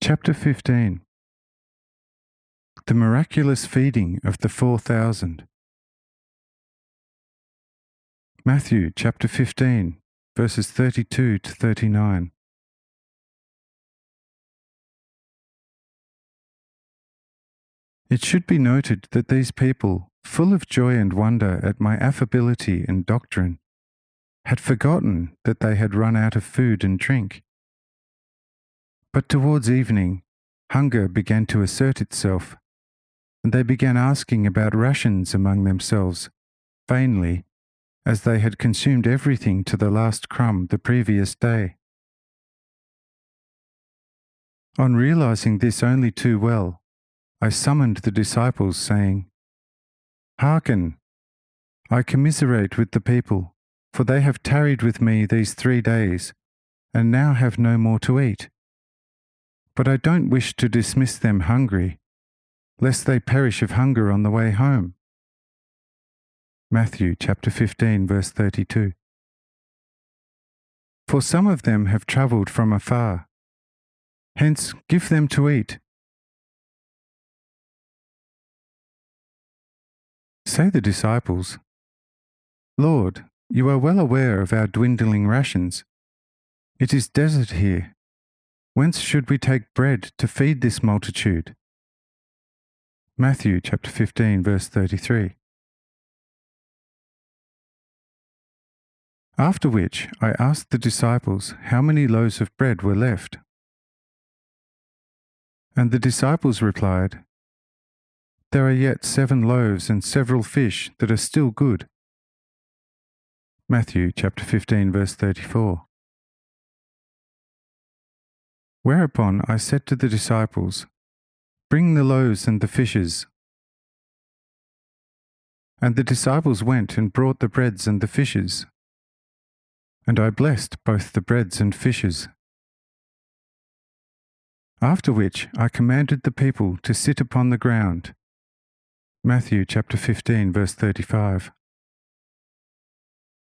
Chapter 15. The miraculous feeding of the 4,000. Matthew chapter 15, verses 32 to 39. It should be noted that these people, full of joy and wonder at my affability and doctrine, had forgotten that they had run out of food and drink. But towards evening, hunger began to assert itself, and they began asking about rations among themselves, vainly, as they had consumed everything to the last crumb the previous day. On realizing this only too well, I summoned the disciples, saying, "Hearken! I commiserate with the people, for they have tarried with me these 3 days, and now have no more to eat. But I don't wish to dismiss them hungry, lest they perish of hunger on the way home." Matthew chapter 15, verse 32. For some of them have travelled from afar. Hence, give them to eat. Say the disciples, "Lord, you are well aware of our dwindling rations. It is desert here. Whence should we take bread to feed this multitude?" Matthew chapter 15, verse 33. After which I asked the disciples how many loaves of bread were left. And the disciples replied, "There are yet 7 loaves and several fish that are still good." Matthew chapter 15, verse 34. Whereupon I said to the disciples, "Bring the loaves and the fishes." And the disciples went and brought the breads and the fishes. And I blessed both the breads and fishes. After which I commanded the people to sit upon the ground. Matthew chapter 15, verse 35.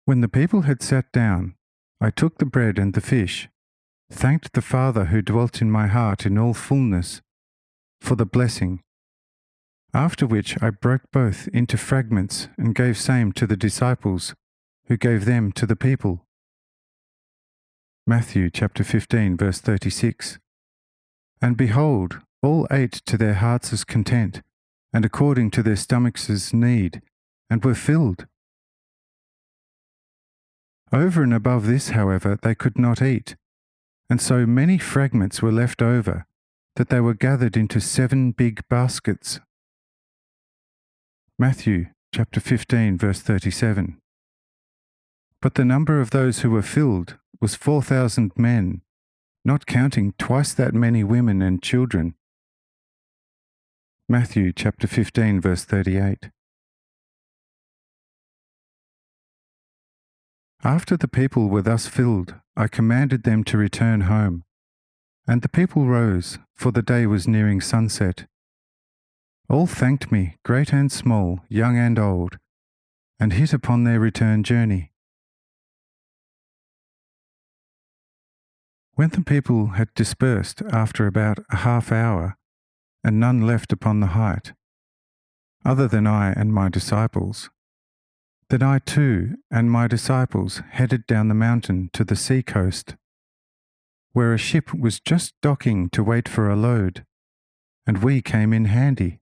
When the people had sat down, I took the bread and the fish, thanked the Father who dwelt in my heart in all fullness, for the blessing. After which I broke both into fragments and gave same to the disciples, who gave them to the people. Matthew chapter 15, verse 36. And behold, all ate to their hearts' content, and according to their stomachs' need, and were filled. Over and above this, however, they could not eat, and so many fragments were left over, that they were gathered into 7 big baskets. Matthew chapter 15, verse 37. But the number of those who were filled was 4,000 men, not counting twice that many women and children. Matthew chapter 15, verse 38. After the people were thus filled, I commanded them to return home. And the people rose, for the day was nearing sunset. All thanked me, great and small, young and old, and hit upon their return journey. When the people had dispersed after about a half hour, and none left upon the height, other than I and my disciples, then I too and my disciples headed down the mountain to the sea coast, where a ship was just docking to wait for a load, and we came in handy.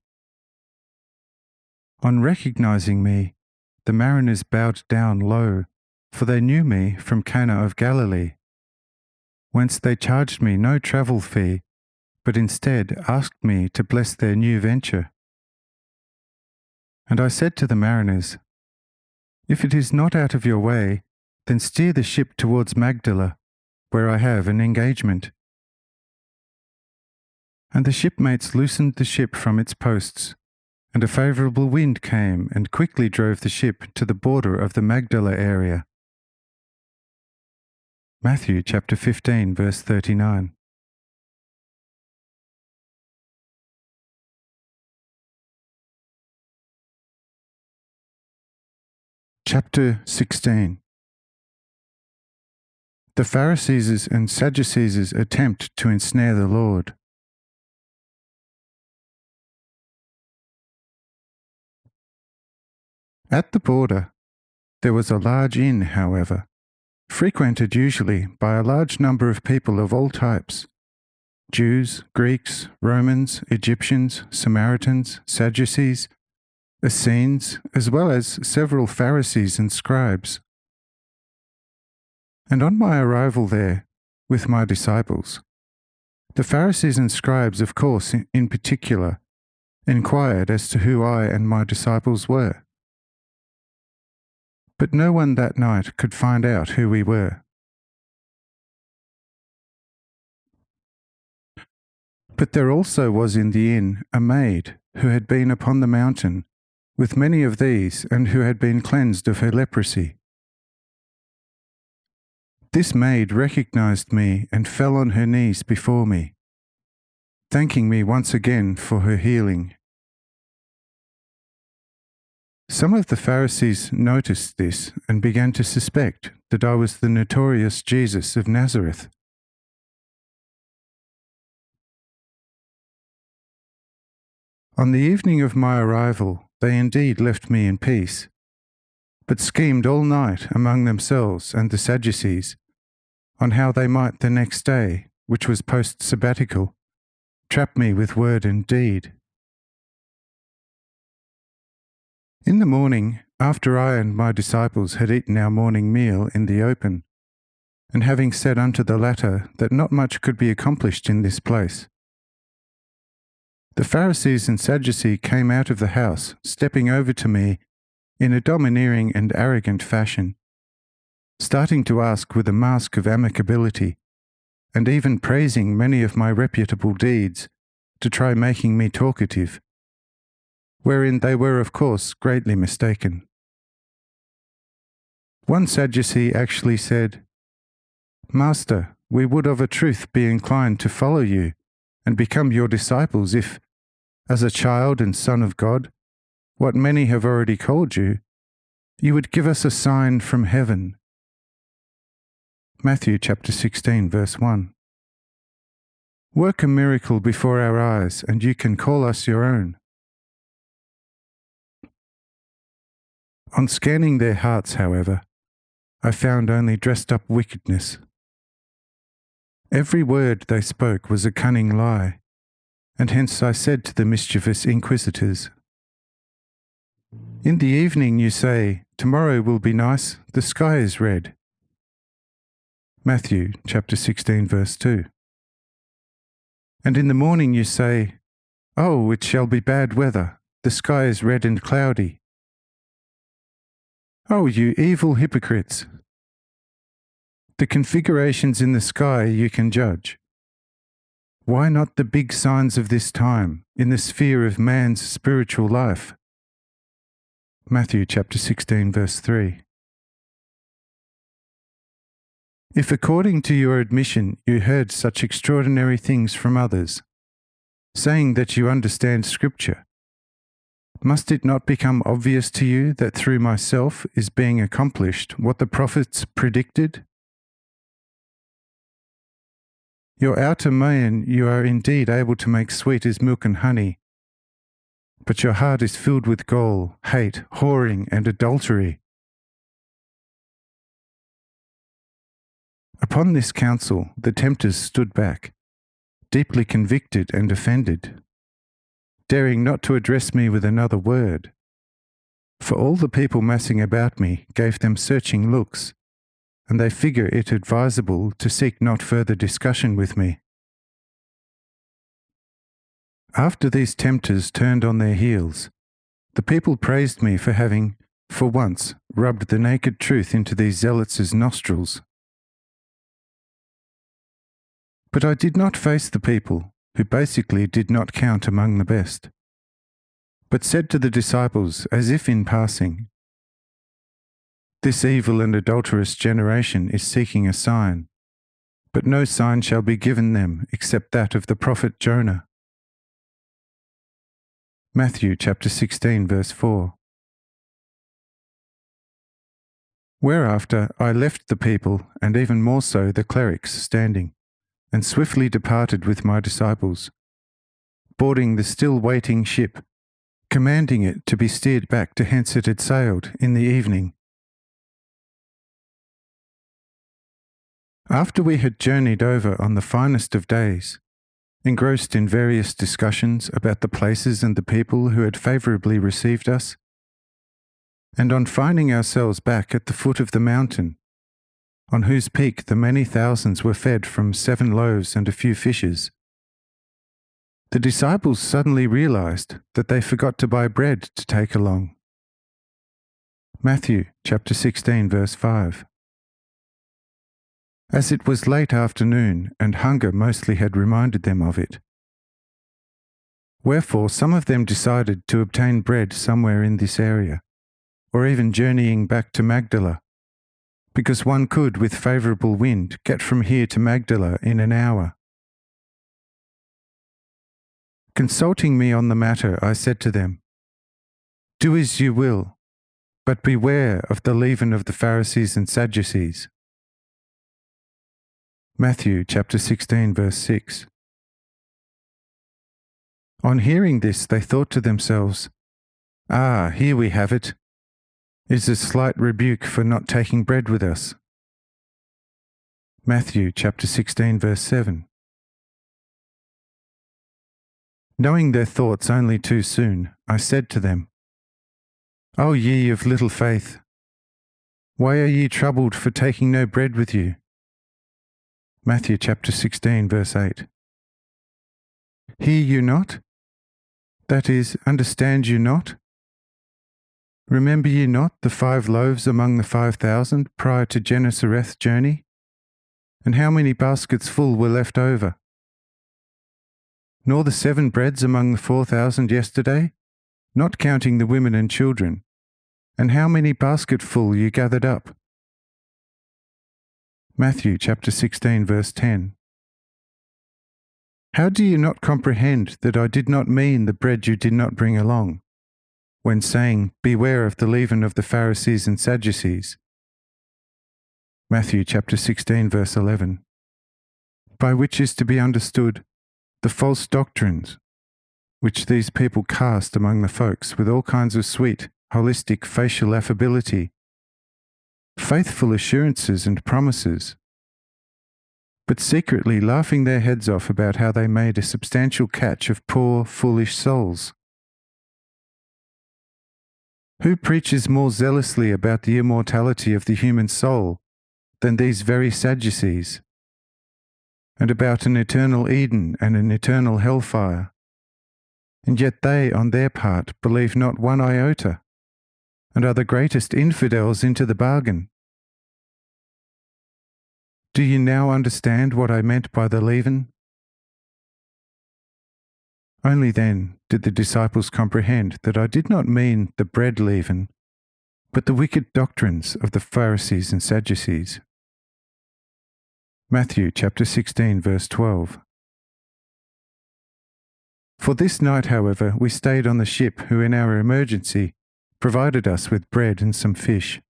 On recognizing me, the mariners bowed down low, for they knew me from Cana of Galilee, whence they charged me no travel fee, but instead asked me to bless their new venture. And I said to the mariners, "If it is not out of your way, then steer the ship towards Magdala, where I have an engagement." And the shipmates loosened the ship from its posts, and a favourable wind came and quickly drove the ship to the border of the Magdala area. Matthew chapter 15, verse 39. Chapter 16. The Pharisees and Sadducees attempt to ensnare the Lord. At the border, there was a large inn, however, frequented usually by a large number of people of all types, Jews, Greeks, Romans, Egyptians, Samaritans, Sadducees, Essenes, as well as several Pharisees and scribes. And on my arrival there, with my disciples, the Pharisees and scribes, of course, in particular, inquired as to who I and my disciples were. But no one that night could find out who we were. But there also was in the inn a maid who had been upon the mountain with many of these, and who had been cleansed of her leprosy. This maid recognized me and fell on her knees before me, thanking me once again for her healing. Some of the Pharisees noticed this and began to suspect that I was the notorious Jesus of Nazareth. On the evening of my arrival, they indeed left me in peace, but schemed all night among themselves and the Sadducees on how they might the next day, which was post-sabbatical, trap me with word and deed. In the morning, after I and my disciples had eaten our morning meal in the open, and having said unto the latter that not much could be accomplished in this place, the Pharisees and Sadducees came out of the house, stepping over to me in a domineering and arrogant fashion, starting to ask with a mask of amicability, and even praising many of my reputable deeds to try making me talkative, wherein they were of course greatly mistaken. One Sadducee actually said, "Master, we would of a truth be inclined to follow you and become your disciples if, as a child and son of God, what many have already called you, you would give us a sign from heaven." Matthew chapter 16, verse 1. Work a miracle before our eyes, and you can call us your own. On scanning their hearts, however, I found only dressed-up wickedness. Every word they spoke was a cunning lie, and hence I said to the mischievous inquisitors, "In the evening you say, 'Tomorrow will be nice, the sky is red.'" Matthew chapter 16, verse 2. "And in the morning you say, 'Oh, it shall be bad weather, the sky is red and cloudy.' Oh, you evil hypocrites! The configurations in the sky you can judge. Why not the big signs of this time in the sphere of man's spiritual life? Matthew chapter 16, verse 3. If according to your admission you heard such extraordinary things from others, saying that you understand Scripture, must it not become obvious to you that through myself is being accomplished what the prophets predicted? Your outer man you are indeed able to make sweet as milk and honey, but your heart is filled with gall, hate, whoring, and adultery. Upon this counsel the tempters stood back, deeply convicted and offended, daring not to address me with another word, for all the people massing about me gave them searching looks, and they figure it advisable to seek not further discussion with me. After these tempters turned on their heels, the people praised me for having, for once, rubbed the naked truth into these zealots' nostrils. But I did not face the people, who basically did not count among the best, but said to the disciples, as if in passing, "This evil and adulterous generation is seeking a sign, but no sign shall be given them except that of the prophet Jonah." Matthew chapter 16, verse 4. Whereafter I left the people, and even more so the clerics standing, and swiftly departed with my disciples, boarding the still waiting ship, commanding it to be steered back to hence it had sailed in the evening. After we had journeyed over on the finest of days, engrossed in various discussions about the places and the people who had favourably received us, and on finding ourselves back at the foot of the mountain, on whose peak the many thousands were fed from 7 loaves and a few fishes, the disciples suddenly realized that they forgot to buy bread to take along. Matthew chapter 16, verse 5. As it was late afternoon, and hunger mostly had reminded them of it, wherefore some of them decided to obtain bread somewhere in this area, or even journeying back to Magdala, because one could, with favourable wind, get from here to Magdala in an hour. Consulting me on the matter, I said to them, "Do as you will, but beware of the leaven of the Pharisees and Sadducees." Matthew chapter 16, verse 6. On hearing this, they thought to themselves, "Ah, here we have it. It's a slight rebuke for not taking bread with us." Matthew chapter 16, verse 7. Knowing their thoughts only too soon, I said to them, "O ye of little faith, why are ye troubled for taking no bread with you?" Matthew chapter 16, verse 8. Hear you not? That is, understand you not? Remember ye not the 5 loaves among the 5,000 prior to Gennesareth's journey? And how many baskets full were left over? Nor the 7 breads among the 4,000 yesterday, not counting the women and children, and how many basketful you gathered up? Matthew chapter 16, verse 10. How do you not comprehend that I did not mean the bread you did not bring along, when saying, beware of the leaven of the Pharisees and Sadducees? Matthew chapter 16, verse 11. By which is to be understood the false doctrines which these people cast among the folks with all kinds of sweet, holistic facial affability, faithful assurances and promises, but secretly laughing their heads off about how they made a substantial catch of poor, foolish souls. Who preaches more zealously about the immortality of the human soul than these very Sadducees, and about an eternal Eden and an eternal hellfire? And yet they, on their part, believe not one iota, and are the greatest infidels into the bargain. Do you now understand what I meant by the leaven? Only then did the disciples comprehend that I did not mean the bread leaven, but the wicked doctrines of the Pharisees and Sadducees. Matthew chapter 16, verse 12. For this night, however, we stayed on the ship, who in our emergency provided us with bread and some fish.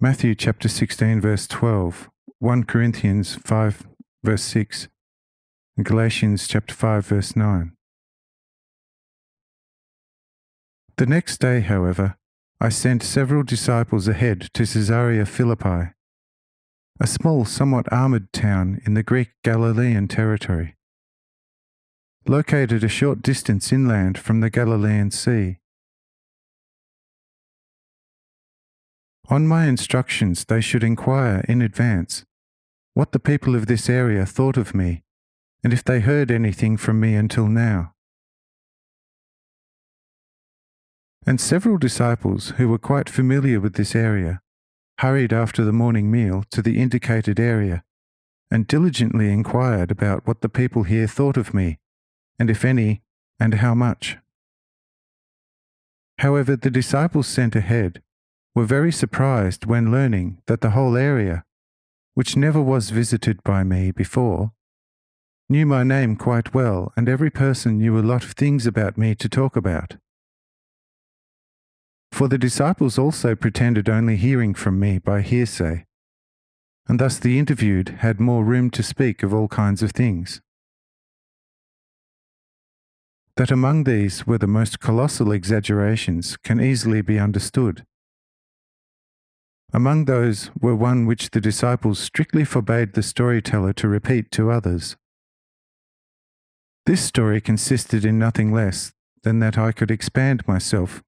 Matthew chapter 16, verse 12, 1 Corinthians 5, verse 6, and Galatians chapter 5, verse 9. The next day, however, I sent several disciples ahead to Caesarea Philippi, a small, somewhat armoured town in the Greek Galilean territory, located a short distance inland from the Galilean Sea. On my instructions, they should inquire in advance what the people of this area thought of me, and if they heard anything from me until now. And several disciples who were quite familiar with this area hurried after the morning meal to the indicated area and diligently inquired about what the people here thought of me, and if any, and how much. However, the disciples sent ahead were very surprised when learning that the whole area, which never was visited by me before, knew my name quite well, and every person knew a lot of things about me to talk about. For the disciples also pretended only hearing from me by hearsay, and thus the interviewed had more room to speak of all kinds of things. That among these were the most colossal exaggerations can easily be understood. Among those were one which the disciples strictly forbade the storyteller to repeat to others. This story consisted in nothing less than that I could expand myself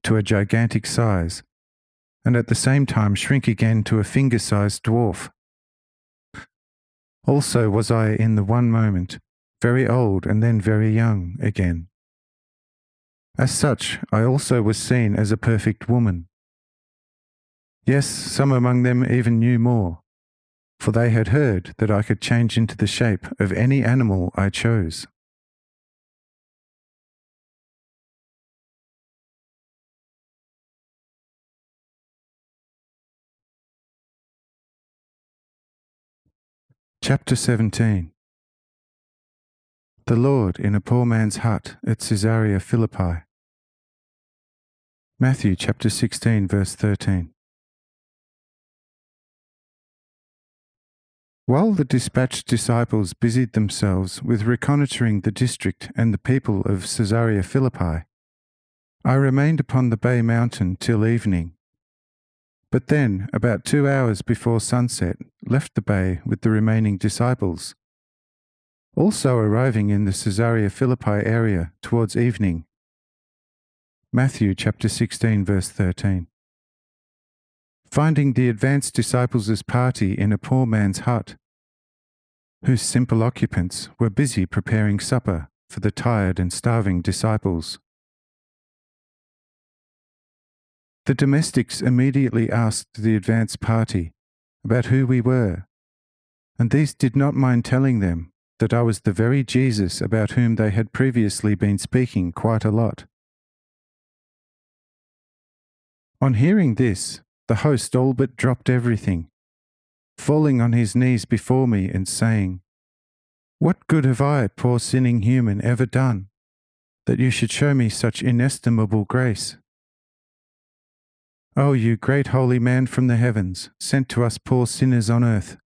to a gigantic size, and at the same time shrink again to a finger-sized dwarf. Also was I in the one moment very old and then very young again. As such, I also was seen as a perfect woman. Yes, some among them even knew more, for they had heard that I could change into the shape of any animal I chose. Chapter 17. The Lord in a poor man's hut at Caesarea Philippi. Matthew chapter 16, verse 13. While the dispatched disciples busied themselves with reconnoitring the district and the people of Caesarea Philippi, I remained upon the Bay Mountain till evening, but then, about 2 hours before sunset, left the bay with the remaining disciples. Also arriving in the Caesarea Philippi area towards evening. Matthew chapter 16, verse 13. Finding the advanced disciples' party in a poor man's hut, whose simple occupants were busy preparing supper for the tired and starving disciples. The domestics immediately asked the advance party about who we were, and these did not mind telling them that I was the very Jesus about whom they had previously been speaking quite a lot. On hearing this, the host all but dropped everything, falling on his knees before me and saying, "What good have I, poor sinning human, ever done, that you should show me such inestimable grace? O you great holy man from the heavens, sent to us poor sinners on earth!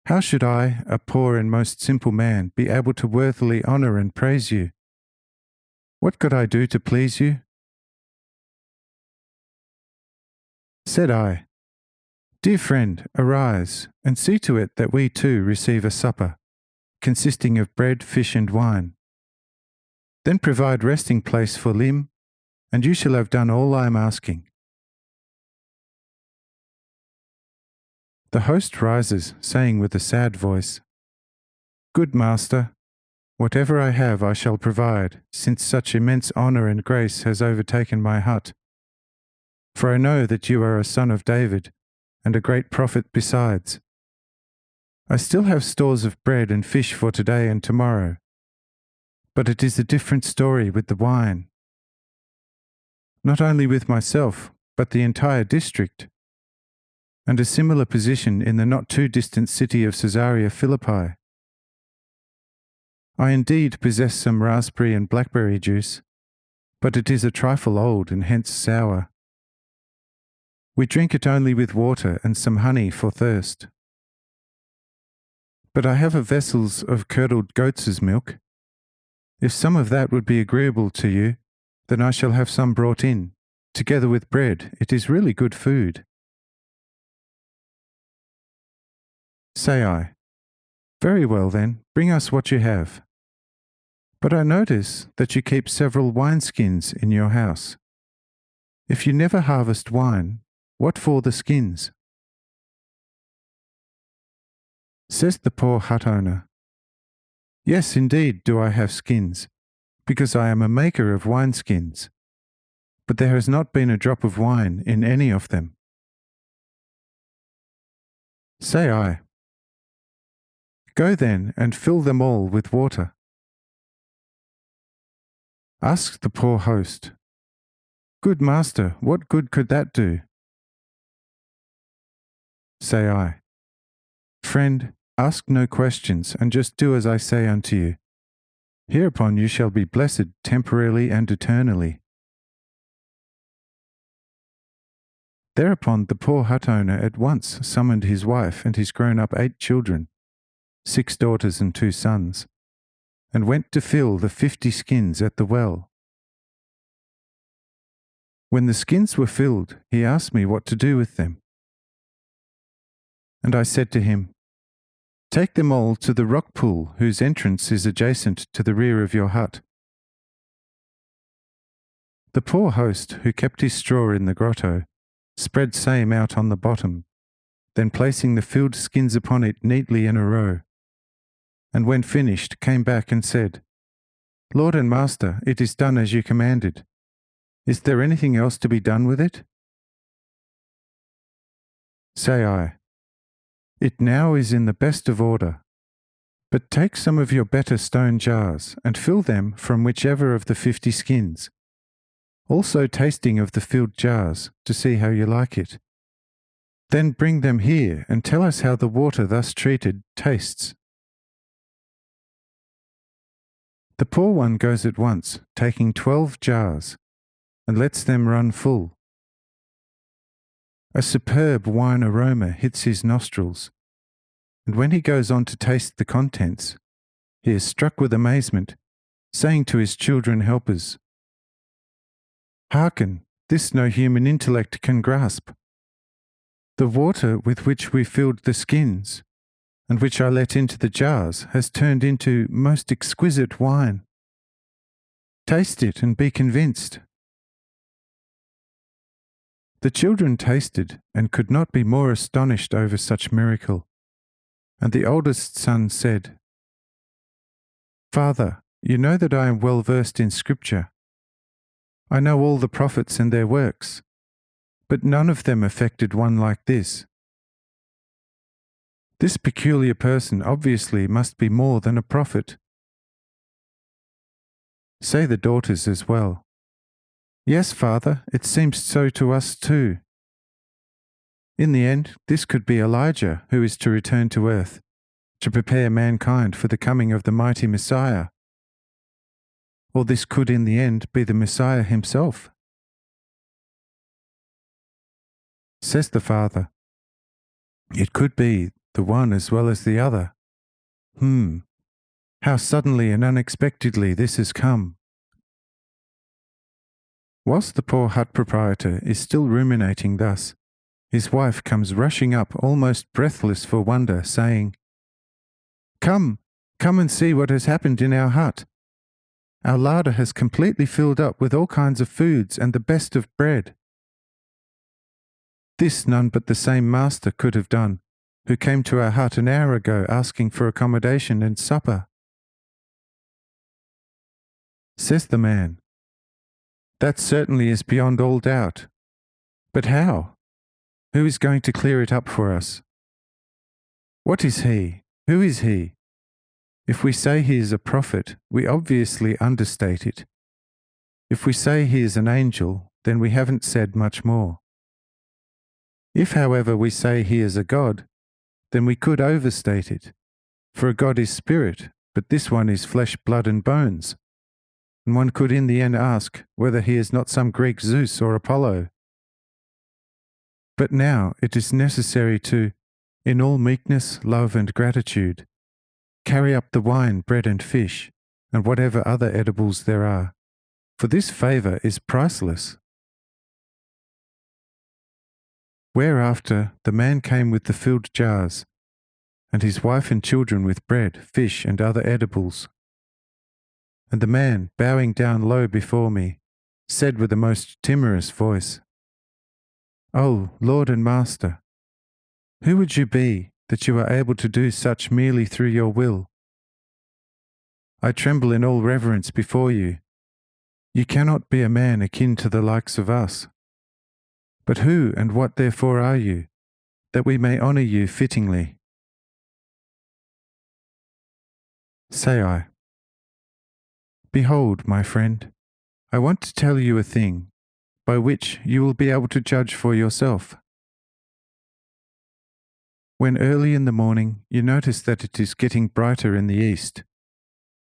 How should I, a poor and most simple man, be able to worthily honour and praise you? What could I do to please you?" Said I, "Dear friend, arise, and see to it that we too receive a supper, consisting of bread, fish, and wine. Then provide resting place for limb, and you shall have done all I am asking." The host rises, saying with a sad voice, "Good master, whatever I have I shall provide, since such immense honour and grace has overtaken my hut. For I know that you are a son of David, and a great prophet besides. I still have stores of bread and fish for today and tomorrow, but it is a different story with the wine. Not only with myself, but the entire district, and a similar position in the not too distant city of Caesarea Philippi. I indeed possess some raspberry and blackberry juice, but it is a trifle old and hence sour. We drink it only with water and some honey for thirst. But I have a vessels of curdled goats' milk. If some of that would be agreeable to you, then I shall have some brought in, together with bread. It is really good food." Say I, "Very well then, bring us what you have. But I notice that you keep several wineskins in your house. If you never harvest wine, what for the skins?" Says the poor hut owner, "Yes, indeed do I have skins, because I am a maker of wineskins, but there has not been a drop of wine in any of them." Say I, "Go then and fill them all with water." Ask the poor host, "Good master, what good could that do?" Say I, "Friend, ask no questions, and just do as I say unto you. Hereupon you shall be blessed temporarily and eternally." Thereupon the poor hut owner at once summoned his wife and his grown-up 8 children, 6 daughters and 2 sons, and went to fill the 50 skins at the well. When the skins were filled, he asked me what to do with them. And I said to him, Take them all to the rock pool whose entrance is adjacent to the rear of your hut. The poor host, who kept his straw in the grotto, spread same out on the bottom, then placing the filled skins upon it neatly in a row, and when finished came back and said, "Lord and Master, it is done as you commanded. Is there anything else to be done with it?" Say I, "It now is in the best of order. But take some of your better stone jars, and fill them from whichever of the 50 skins, also tasting of the filled jars, to see how you like it. Then bring them here, and tell us how the water thus treated tastes." The poor one goes at once, taking 12 jars, and lets them run full. A superb wine aroma hits his nostrils, and when he goes on to taste the contents, he is struck with amazement, saying to his children helpers, "Hearken, this no human intellect can grasp. The water with which we filled the skins, and which I let into the jars, has turned into most exquisite wine. Taste it and be convinced." The children tasted and could not be more astonished over such miracle. And the oldest son said, "Father, you know that I am well versed in Scripture. I know all the prophets and their works, but none of them affected one like this. This peculiar person obviously must be more than a prophet." Say the daughters as well, "Yes, Father, it seems so to us too. In the end, this could be Elijah, who is to return to earth, to prepare mankind for the coming of the mighty Messiah. Or this could in the end be the Messiah himself." Says the father, "It could be the one as well as the other. How suddenly and unexpectedly this has come." Whilst the poor hut proprietor is still ruminating thus, his wife comes rushing up almost breathless for wonder, saying, Come and see what has happened in our hut. Our larder has completely filled up with all kinds of foods and the best of bread. This none but the same master could have done, who came to our hut an hour ago asking for accommodation and supper." Says the man, "That certainly is beyond all doubt. But how? Who is going to clear it up for us? What is he? Who is he? If we say he is a prophet, we obviously understate it. If we say he is an angel, then we haven't said much more. If, however, we say he is a god, then we could overstate it. For a god is spirit, but this one is flesh, blood, and bones. And one could in the end ask whether he is not some Greek Zeus or Apollo. But now it is necessary to, in all meekness, love, and gratitude, carry up the wine, bread, and fish, and whatever other edibles there are, for this favour is priceless." Whereafter the man came with the filled jars, and his wife and children with bread, fish, and other edibles. And the man, bowing down low before me, said with a most timorous voice, "O Lord and Master, who would you be that you are able to do such merely through your will? I tremble in all reverence before you. You cannot be a man akin to the likes of us. But who and what therefore are you, that we may honour you fittingly?" Say I, "Behold, my friend, I want to tell you a thing, by which you will be able to judge for yourself. When early in the morning you notice that it is getting brighter in the east,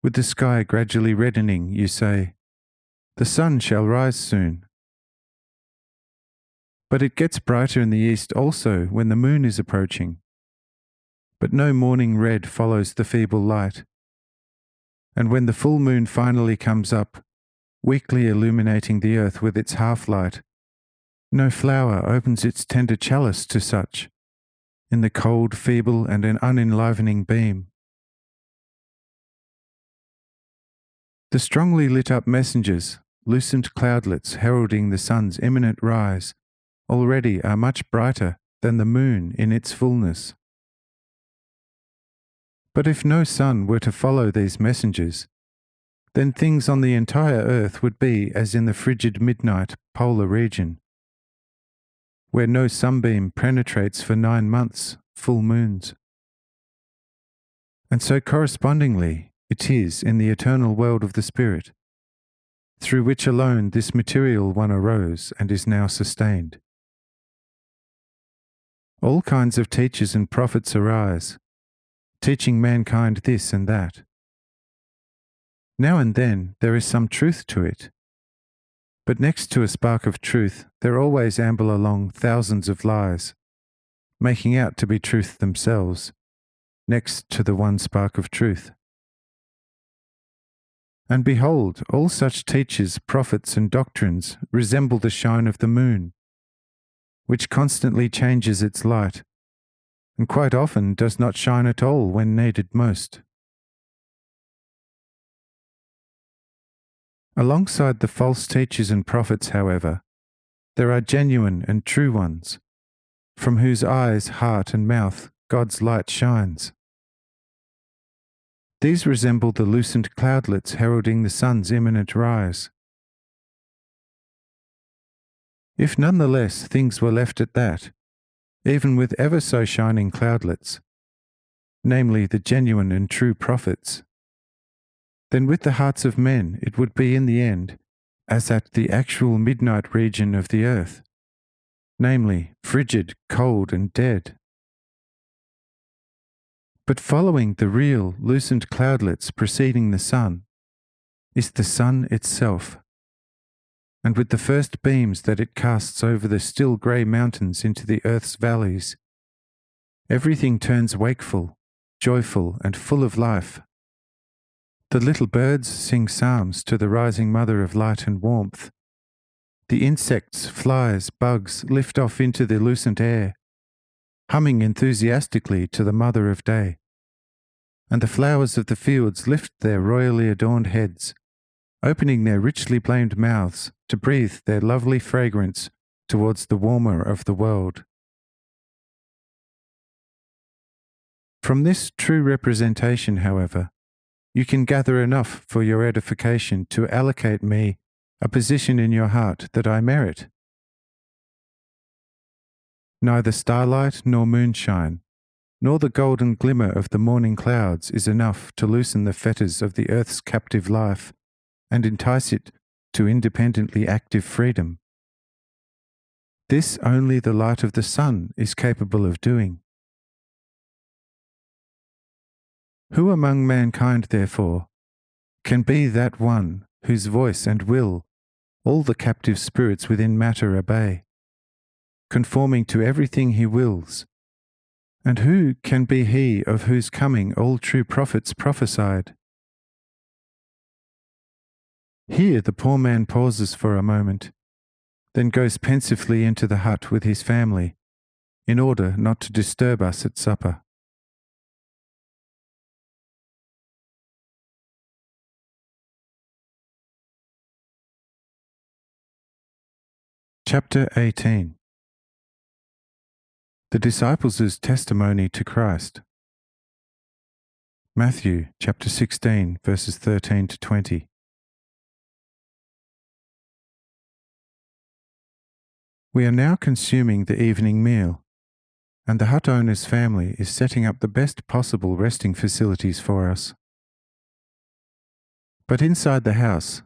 with the sky gradually reddening, you say, 'The sun shall rise soon.' But it gets brighter in the east also when the moon is approaching. But no morning red follows the feeble light. And when the full moon finally comes up, weakly illuminating the earth with its half-light, no flower opens its tender chalice to such. in the cold, feeble, and an unenlivening beam. The strongly lit up messengers, lucent cloudlets heralding the sun's imminent rise, already are much brighter than the moon in its fullness. But if no sun were to follow these messengers, then things on the entire earth would be as in the frigid midnight polar region, where no sunbeam penetrates for 9 months, full moons. And so correspondingly, it is in the eternal world of the Spirit, through which alone this material one arose and is now sustained. All kinds of teachers and prophets arise, teaching mankind this and that. Now and then there is some truth to it, but next to a spark of truth there always amble along thousands of lies, making out to be truth themselves, next to the one spark of truth. And behold, all such teachers, prophets, and doctrines resemble the shine of the moon, which constantly changes its light, and quite often does not shine at all when needed most. Alongside the false teachers and prophets, however, there are genuine and true ones, from whose eyes, heart, and mouth God's light shines. These resemble the lucent cloudlets heralding the sun's imminent rise. If nonetheless things were left at that, even with ever so shining cloudlets, namely the genuine and true prophets, then with the hearts of men it would be in the end as at the actual midnight region of the earth, namely frigid, cold, and dead. But following the real lucent cloudlets preceding the sun is the sun itself, and with the first beams that it casts over the still grey mountains into the earth's valleys, everything turns wakeful, joyful, and full of life. The little birds sing psalms to the rising mother of light and warmth. The insects, flies, bugs lift off into the lucent air, humming enthusiastically to the mother of day. And the flowers of the fields lift their royally adorned heads, opening their richly blamed mouths to breathe their lovely fragrance towards the warmer of the world. From this true representation, however, you can gather enough for your edification to allocate me a position in your heart that I merit. Neither starlight nor moonshine, nor the golden glimmer of the morning clouds is enough to loosen the fetters of the earth's captive life and entice it to independently active freedom. This only the light of the sun is capable of doing. Who among mankind, therefore, can be that one whose voice and will all the captive spirits within matter obey, conforming to everything he wills? And who can be he of whose coming all true prophets prophesied? Here the poor man pauses for a moment, then goes pensively into the hut with his family, in order not to disturb us at supper. Chapter 18. The Disciples' Testimony to Christ. Matthew chapter 16, verses 13 to 20. We are now consuming the evening meal, and the hut owner's family is setting up the best possible resting facilities for us. But inside the house,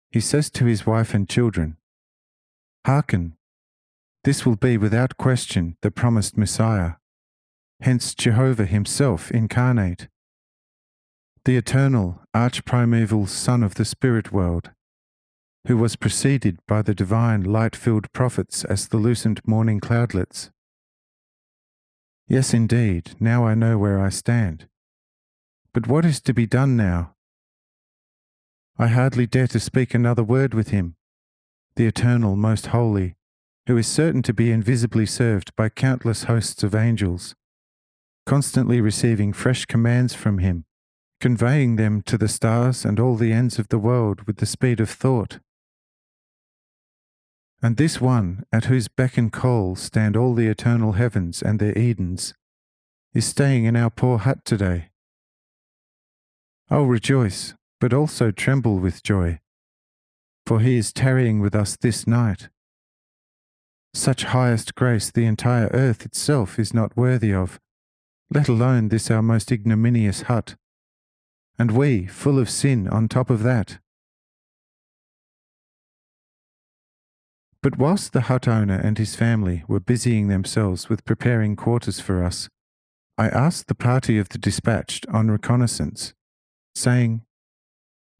he says to his wife and children, "Hearken, this will be without question the promised Messiah, hence Jehovah himself incarnate, the eternal, arch-primeval Son of the Spirit world, who was preceded by the divine light-filled prophets as the lucent morning cloudlets. Yes, indeed, now I know where I stand. But what is to be done now? I hardly dare to speak another word with him, the eternal, most holy, who is certain to be invisibly served by countless hosts of angels, constantly receiving fresh commands from him, conveying them to the stars and all the ends of the world with the speed of thought. And this one, at whose beck and call stand all the eternal heavens and their Edens, is staying in our poor hut today. I'll rejoice, but also tremble with joy, for he is tarrying with us this night. Such highest grace the entire earth itself is not worthy of, let alone this our most ignominious hut, and we full of sin on top of that. But whilst the hut owner and his family were busying themselves with preparing quarters for us, I asked the party of the dispatched on reconnaissance, saying,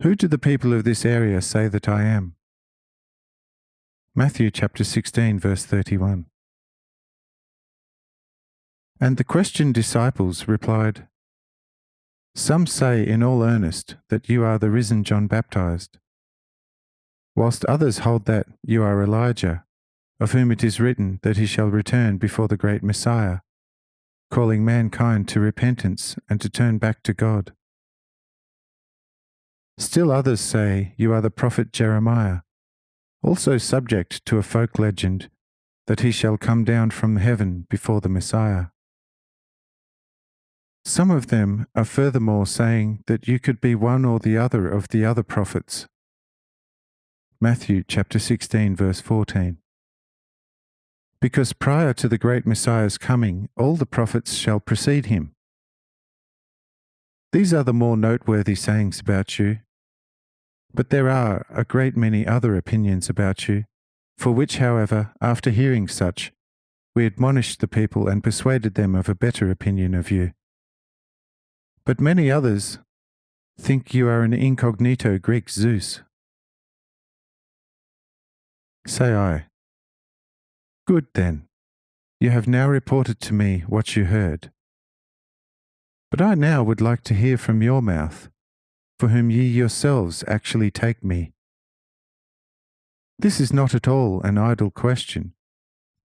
"Who do the people of this area say that I am?" Matthew chapter 16, verse 31. And the questioned disciples replied, "Some say in all earnest that you are the risen John Baptized, whilst others hold that you are Elijah, of whom it is written that he shall return before the great Messiah, calling mankind to repentance and to turn back to God. Still others say you are the prophet Jeremiah, also subject to a folk legend that he shall come down from heaven before the Messiah. Some of them are furthermore saying that you could be one or the other of the other prophets." Matthew chapter 16, verse 14. Because prior to the great Messiah's coming, all the prophets shall precede him. These are the more noteworthy sayings about you. But there are a great many other opinions about you, for which, however, after hearing such, we admonished the people and persuaded them of a better opinion of you. But many others think you are an incognito Greek Zeus. Say I, "Good then, you have now reported to me what you heard. But I now would like to hear from your mouth, for whom ye yourselves actually take me. This is not at all an idle question,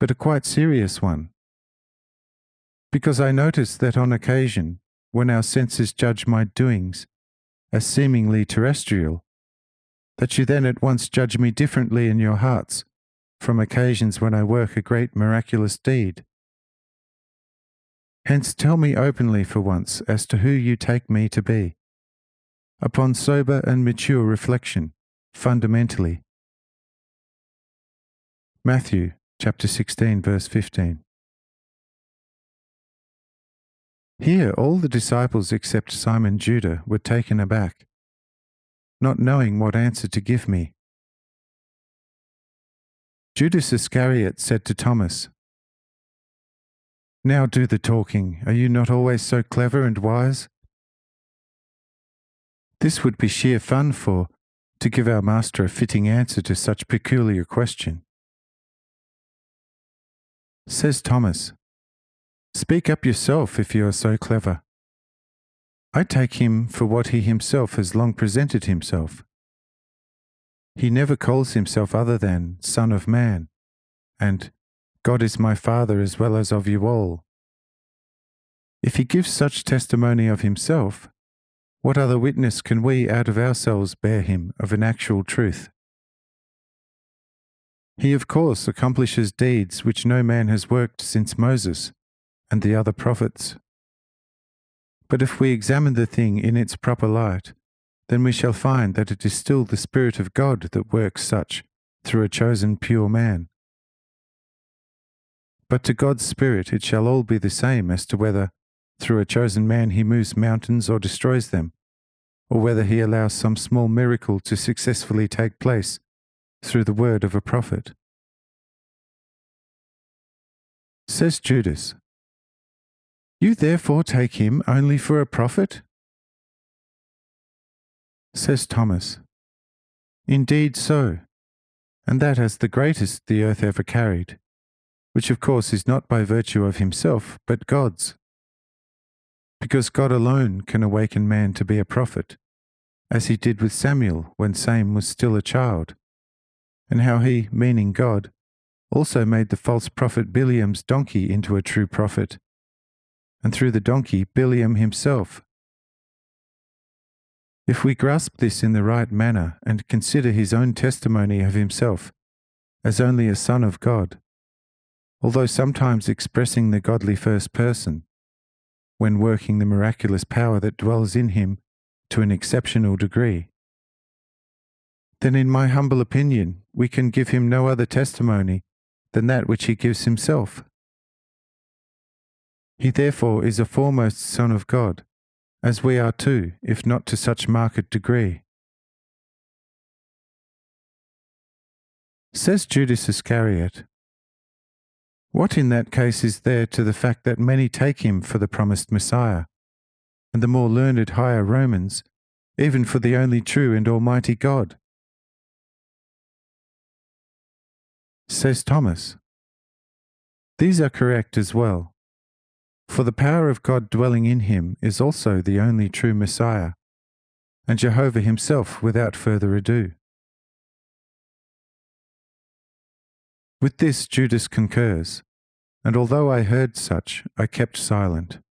but a quite serious one. Because I notice that on occasion, when our senses judge my doings as seemingly terrestrial, that you then at once judge me differently in your hearts from occasions when I work a great miraculous deed. Hence tell me openly for once as to who you take me to be, upon sober and mature reflection, fundamentally." Matthew chapter 16, verse 15. Here all the disciples except Simon Judah were taken aback, not knowing what answer to give me. Judas Iscariot said to Thomas, "Now do the talking. Are you not always so clever and wise?" This would be sheer fun to give our master a fitting answer to such peculiar question. Says Thomas, "Speak up yourself if you are so clever. I take him for what he himself has long presented himself. He never calls himself other than Son of Man, and God is my Father as well as of you all. If he gives such testimony of himself, what other witness can we out of ourselves bear him of an actual truth? He of course accomplishes deeds which no man has worked since Moses and the other prophets. But if we examine the thing in its proper light, then we shall find that it is still the Spirit of God that works such through a chosen pure man. But to God's Spirit it shall all be the same as to whether through a chosen man he moves mountains or destroys them, or whether he allows some small miracle to successfully take place through the word of a prophet." Says Judas, "You therefore take him only for a prophet?" Says Thomas, "Indeed so, and that as the greatest the earth ever carried, which of course is not by virtue of himself, but God's. Because God alone can awaken man to be a prophet, as he did with Samuel when same was still a child, and how he, meaning God, also made the false prophet Bileam's donkey into a true prophet, and through the donkey Biliam himself. If we grasp this in the right manner and consider his own testimony of himself as only a Son of God, although sometimes expressing the godly first person, when working the miraculous power that dwells in him to an exceptional degree, then in my humble opinion we can give him no other testimony than that which he gives himself. He therefore is a foremost Son of God, as we are too, if not to such marked degree. Says Judas Iscariot, "What in that case is there to the fact that many take him for the promised Messiah, and the more learned higher Romans, even for the only true and almighty God?" Says Thomas, "These are correct as well. For the power of God dwelling in him is also the only true Messiah, and Jehovah himself without further ado." With this Judas concurs, and although I heard such, I kept silent.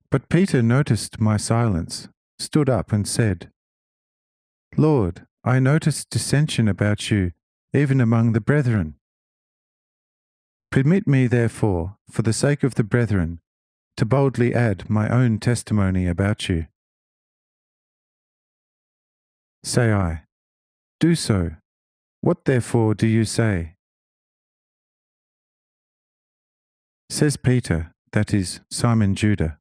But Peter noticed my silence, stood up and said, "Lord, I noticed dissension about you, even among the brethren. Permit me, therefore, for the sake of the brethren, to boldly add my own testimony about you." Say I, "Do so. What therefore do you say?" Says Peter, that is, Simon Judah,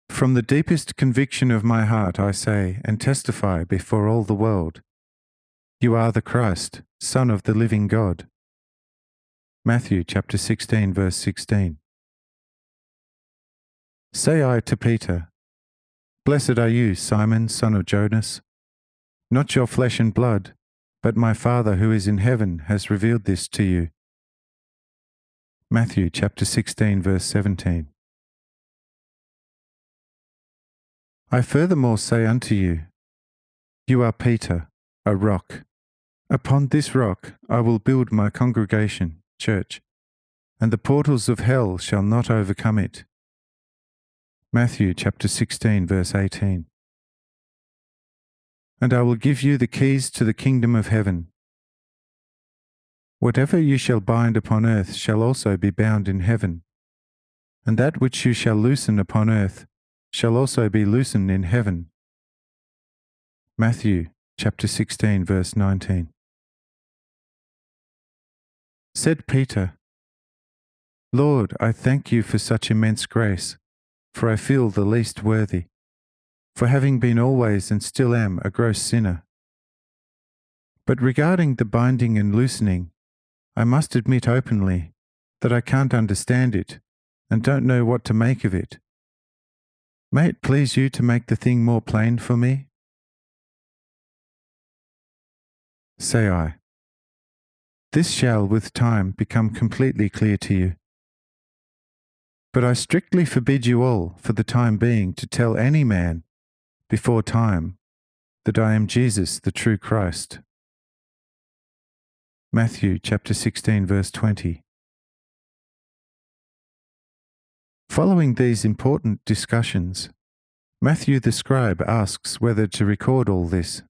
"From the deepest conviction of my heart I say and testify before all the world, you are the Christ, Son of the living God." Matthew chapter 16, verse 16. Say I to Peter, "Blessed are you, Simon, son of Jonas. Not your flesh and blood, but my Father who is in heaven has revealed this to you." Matthew chapter 16, verse 17. I furthermore say unto you, you are Peter, a rock. Upon this rock I will build my congregation, church, and the portals of hell shall not overcome it. Matthew chapter 16, verse 18. And I will give you the keys to the kingdom of heaven. Whatever you shall bind upon earth shall also be bound in heaven, and that which you shall loosen upon earth shall also be loosened in heaven. Matthew chapter 16, verse 19. Said Peter, "Lord, I thank you for such immense grace, for I feel the least worthy, for having been always and still am a gross sinner. But regarding the binding and loosening, I must admit openly that I can't understand it and don't know what to make of it. May it please you to make the thing more plain for me?" Say I, "This shall with time become completely clear to you. But I strictly forbid you all, for the time being, to tell any man, before time, that I am Jesus, the true Christ." Matthew chapter 16, verse 20. Following these important discussions, Matthew the scribe asks whether to record all this.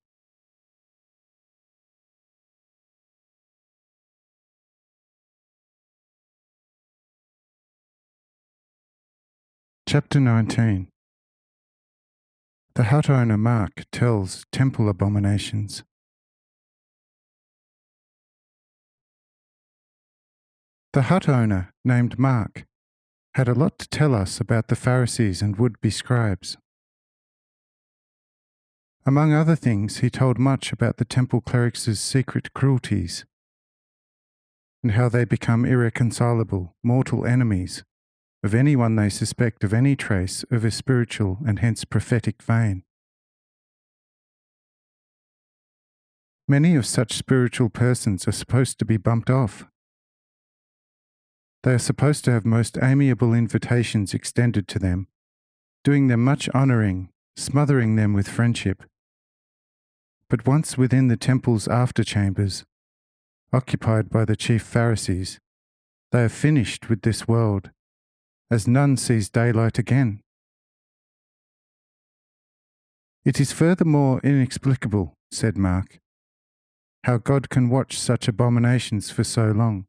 Chapter 19. The hut owner Mark tells temple abominations. The hut owner, named Mark, had a lot to tell us about the Pharisees and would-be scribes. Among other things, he told much about the temple clerics' secret cruelties and how they become irreconcilable, mortal enemies of anyone they suspect of any trace of a spiritual and hence prophetic vein. Many of such spiritual persons are supposed to be bumped off. They are supposed to have most amiable invitations extended to them, doing them much honouring, smothering them with friendship. But once within the temple's after chambers, occupied by the chief Pharisees, They are finished with this world, as none sees daylight again. It is furthermore inexplicable, said Mark, how God can watch such abominations for so long.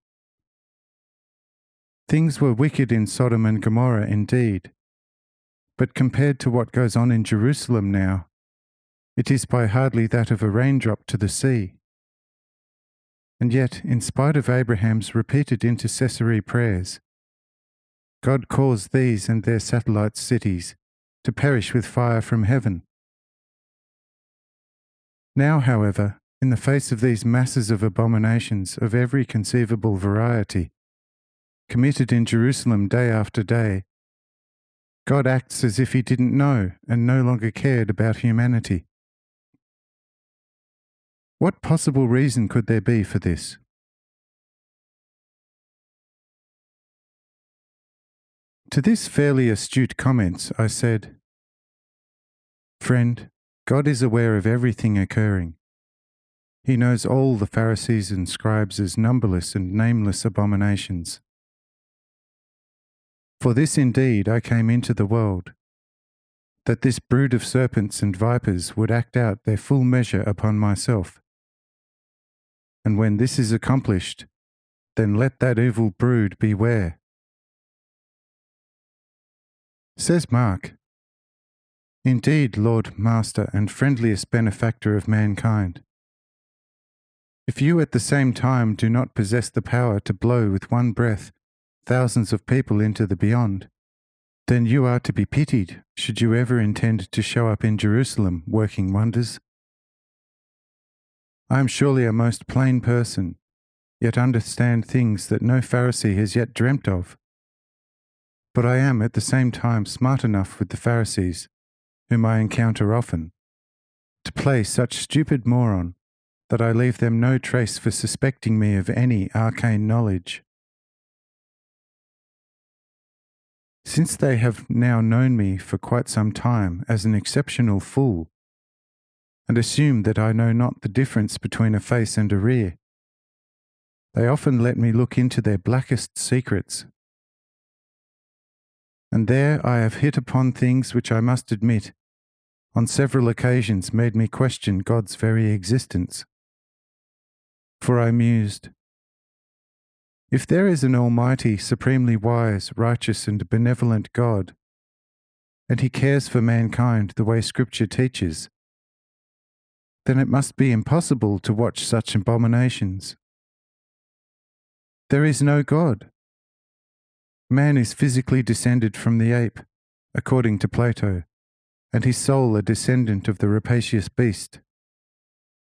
Things were wicked in Sodom and Gomorrah indeed, but compared to what goes on in Jerusalem now, it is by hardly that of a raindrop to the sea. And yet, in spite of Abraham's repeated intercessory prayers, God caused these and their satellite cities to perish with fire from heaven. Now, however, in the face of these masses of abominations of every conceivable variety, committed in Jerusalem day after day, God acts as if he didn't know and no longer cared about humanity. What possible reason could there be for this? To this fairly astute comment, I said, "Friend, God is aware of everything occurring. He knows all the Pharisees and scribes' numberless and nameless abominations. For this indeed I came into the world, that this brood of serpents and vipers would act out their full measure upon myself. And when this is accomplished, then let that evil brood beware." Says Mark, "Indeed, Lord, Master, and friendliest benefactor of mankind, if you at the same time do not possess the power to blow with one breath thousands of people into the beyond, then you are to be pitied should you ever intend to show up in Jerusalem working wonders. I am surely a most plain person, yet understand things that no Pharisee has yet dreamt of. But I am at the same time smart enough with the Pharisees, whom I encounter often, to play such stupid moron that I leave them no trace for suspecting me of any arcane knowledge. Since they have now known me for quite some time as an exceptional fool, and assume that I know not the difference between a face and a rear, they often let me look into their blackest secrets. And there I have hit upon things which I must admit, on several occasions made me question God's very existence. For I mused, if there is an almighty, supremely wise, righteous and benevolent God, and he cares for mankind the way Scripture teaches, then it must be impossible to watch such abominations. There is no God. Man is physically descended from the ape, according to Plato, and his soul a descendant of the rapacious beast.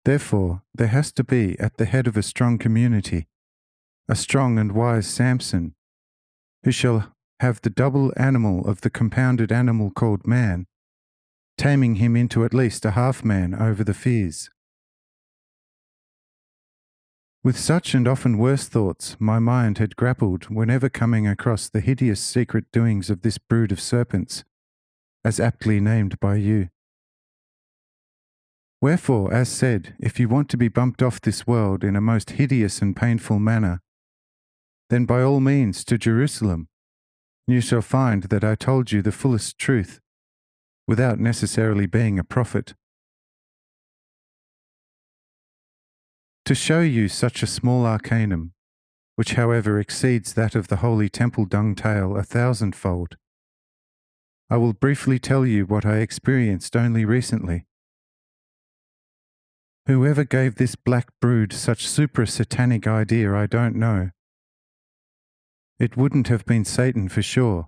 Therefore, there has to be at the head of a strong community a strong and wise Samson, who shall have the double animal of the compounded animal called man, taming him into at least a half-man over the fears. With such and often worse thoughts my mind had grappled whenever coming across the hideous secret doings of this brood of serpents, as aptly named by you. Wherefore, as said, if you want to be bumped off this world in a most hideous and painful manner, then by all means to Jerusalem. You shall find that I told you the fullest truth, without necessarily being a prophet. To show you such a small arcanum, which however exceeds that of the holy temple dung tale 1,000-fold, I will briefly tell you what I experienced only recently. Whoever gave this black brood such supra-satanic idea I don't know. It wouldn't have been Satan for sure,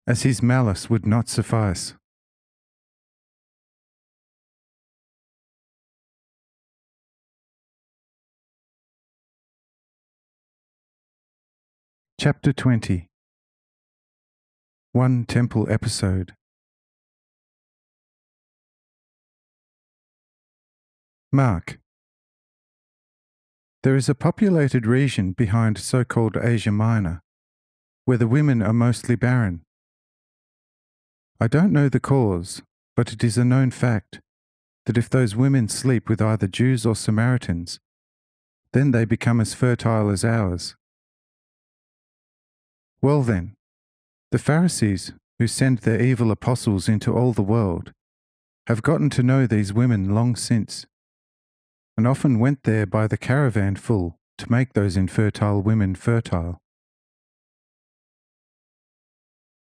as his malice would not suffice. Chapter 20. One Temple Episode. Mark. There is a populated region behind so-called Asia Minor, where the women are mostly barren. I don't know the cause, but it is a known fact that if those women sleep with either Jews or Samaritans, then they become as fertile as ours. Well then, the Pharisees, who send their evil apostles into all the world, have gotten to know these women long since, and often went there by the caravan full to make those infertile women fertile.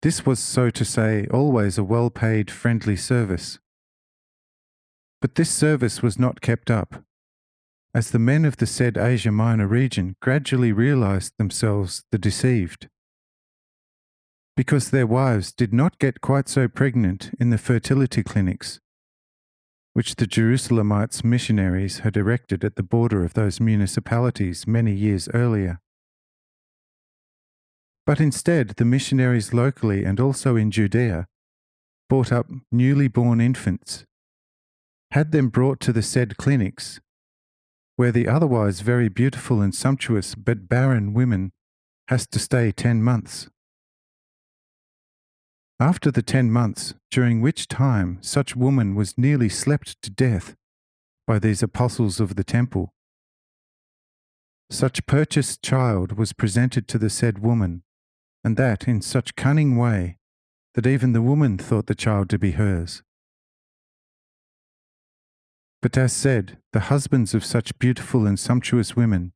This was, so to say, always a well-paid, friendly service. But this service was not kept up, as the men of the said Asia Minor region gradually realized themselves the deceived, because their wives did not get quite so pregnant in the fertility clinics, which the Jerusalemites missionaries had erected at the border of those municipalities many years earlier. But instead, the missionaries locally and also in Judea brought up newly born infants, had them brought to the said clinics, where the otherwise very beautiful and sumptuous but barren woman has to stay 10 months. After the 10 months, during which time such woman was nearly slept to death by these apostles of the temple, such purchased child was presented to the said woman, and that in such cunning way that even the woman thought the child to be hers. But as said, the husbands of such beautiful and sumptuous women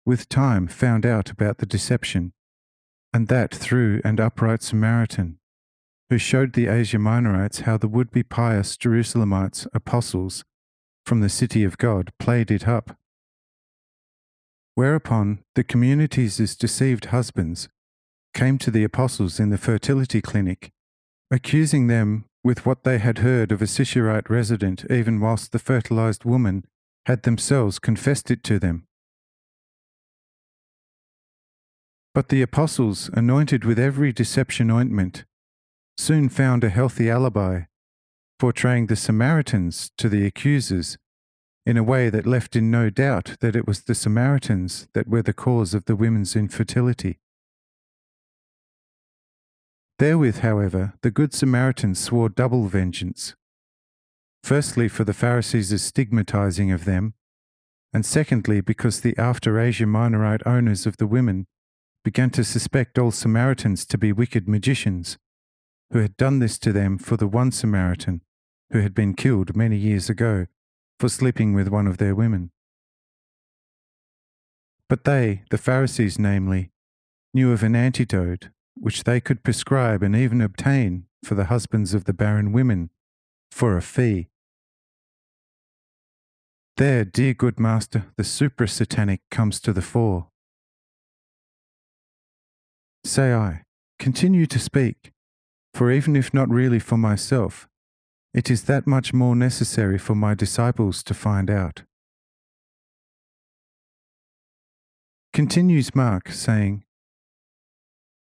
with time found out about the deception, and that through an upright Samaritan, who showed the Asia Minorites how the would-be pious Jerusalemites apostles from the city of God played it up. Whereupon the community's deceived husbands came to the apostles in the fertility clinic, accusing them with what they had heard of a Sisherite resident, even whilst the fertilized woman had themselves confessed it to them. But the apostles, anointed with every deception ointment, soon found a healthy alibi, portraying the Samaritans to the accusers in a way that left in no doubt that it was the Samaritans that were the cause of the women's infertility. Therewith, however, the good Samaritans swore double vengeance, firstly for the Pharisees' stigmatizing of them, and secondly because the after Asia Minorite owners of the women began to suspect all Samaritans to be wicked magicians, who had done this to them for the one Samaritan who had been killed many years ago for sleeping with one of their women. But they, the Pharisees namely, knew of an antidote which they could prescribe and even obtain for the husbands of the barren women for a fee. There, dear good master, the supra-satanic comes to the fore. Say I, continue to speak, for even if not really for myself, it is that much more necessary for my disciples to find out. Continues Mark, saying,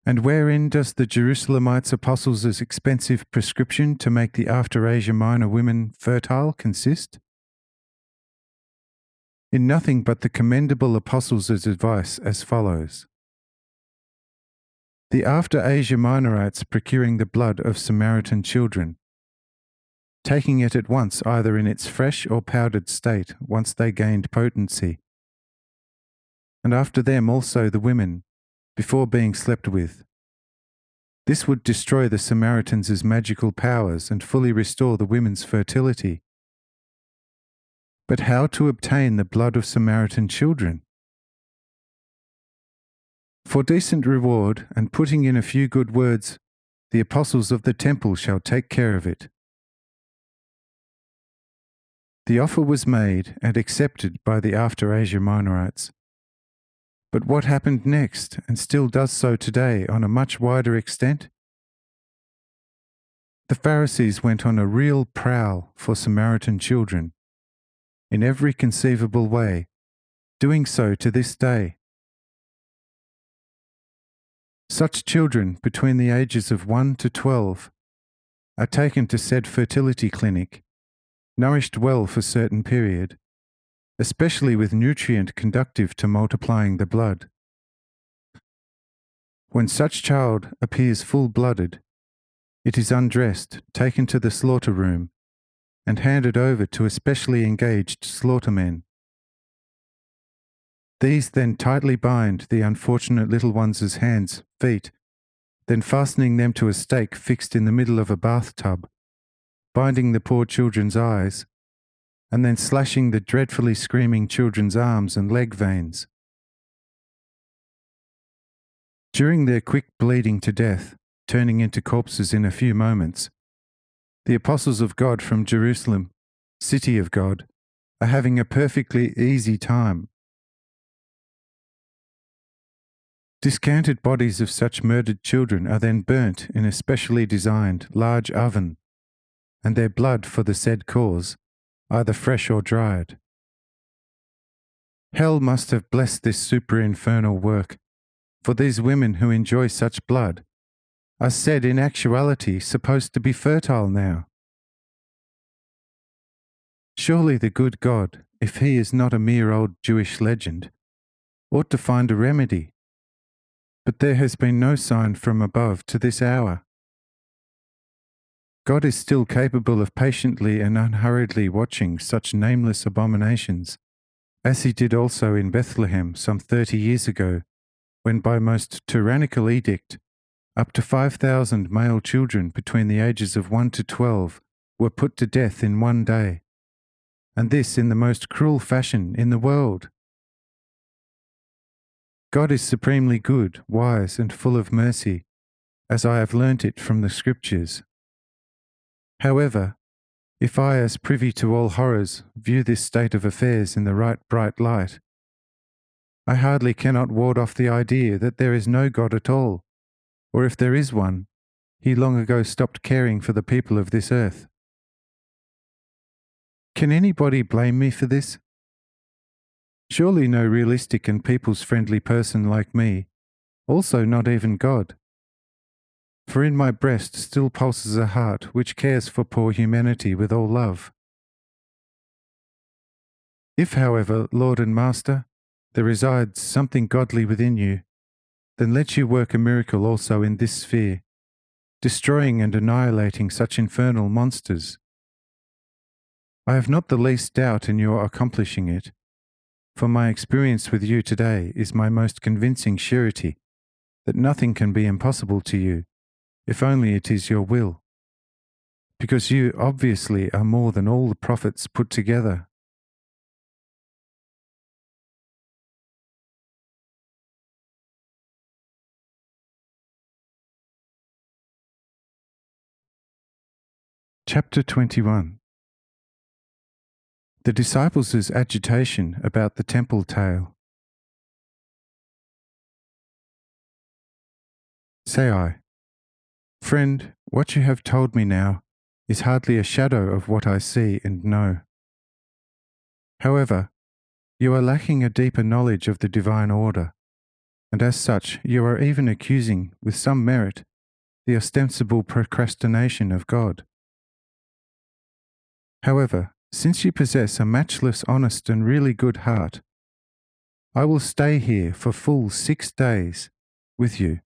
And wherein does the Jerusalemites' apostles' expensive prescription to make the after Asia Minor women fertile consist? In nothing but the commendable apostles' advice as follows. The after Asia Minorites procuring the blood of Samaritan children, taking it at once either in its fresh or powdered state once they gained potency, and after them also the women, before being slept with. This would destroy the Samaritans' magical powers and fully restore the women's fertility. But how to obtain the blood of Samaritan children? For decent reward and putting in a few good words, the apostles of the temple shall take care of it. The offer was made and accepted by the after Asia Minorites. But what happened next, and still does so today on a much wider extent? The Pharisees went on a real prowl for Samaritan children, in every conceivable way, doing so to this day. Such children between the ages of 1 to 12 are taken to said fertility clinic, nourished well for certain period, especially with nutrient conductive to multiplying the blood. When such child appears full-blooded, it is undressed, taken to the slaughter room, and handed over to especially engaged slaughtermen. These then tightly bind the unfortunate little ones' hands, feet, then fastening them to a stake fixed in the middle of a bathtub, binding the poor children's eyes, and then slashing the dreadfully screaming children's arms and leg veins. During their quick bleeding to death, turning into corpses in a few moments, the apostles of God from Jerusalem, city of God, are having a perfectly easy time. Discanted bodies of such murdered children are then burnt in a specially designed large oven, and their blood for the said cause, either fresh or dried. Hell must have blessed this super-infernal work, for these women who enjoy such blood are said in actuality supposed to be fertile now. Surely the good God, if he is not a mere old Jewish legend, ought to find a remedy. But there has been no sign from above to this hour. God is still capable of patiently and unhurriedly watching such nameless abominations, as he did also in Bethlehem some 30 years ago, when by most tyrannical edict, up to 5,000 male children between the ages of 1 to 12 were put to death in one day, and this in the most cruel fashion in the world. God is supremely good, wise, and full of mercy, as I have learnt it from the Scriptures. However, if I, as privy to all horrors, view this state of affairs in the right bright light, I hardly cannot ward off the idea that there is no God at all, or if there is one, he long ago stopped caring for the people of this earth. Can anybody blame me for this? Surely no realistic and people's friendly person like me, also not even God. For in my breast still pulses a heart which cares for poor humanity with all love. If, however, Lord and Master, there resides something godly within you, then let you work a miracle also in this sphere, destroying and annihilating such infernal monsters. I have not the least doubt in your accomplishing it, for my experience with you today is my most convincing surety that nothing can be impossible to you, if only it is your will, because you obviously are more than all the prophets put together. Chapter 21. The disciples' agitation about the temple tale. Say I, friend, what you have told me now is hardly a shadow of what I see and know. However, you are lacking a deeper knowledge of the divine order, and as such you are even accusing, with some merit, the ostensible procrastination of God. However, since you possess a matchless, honest, and really good heart, I will stay here for full 6 days with you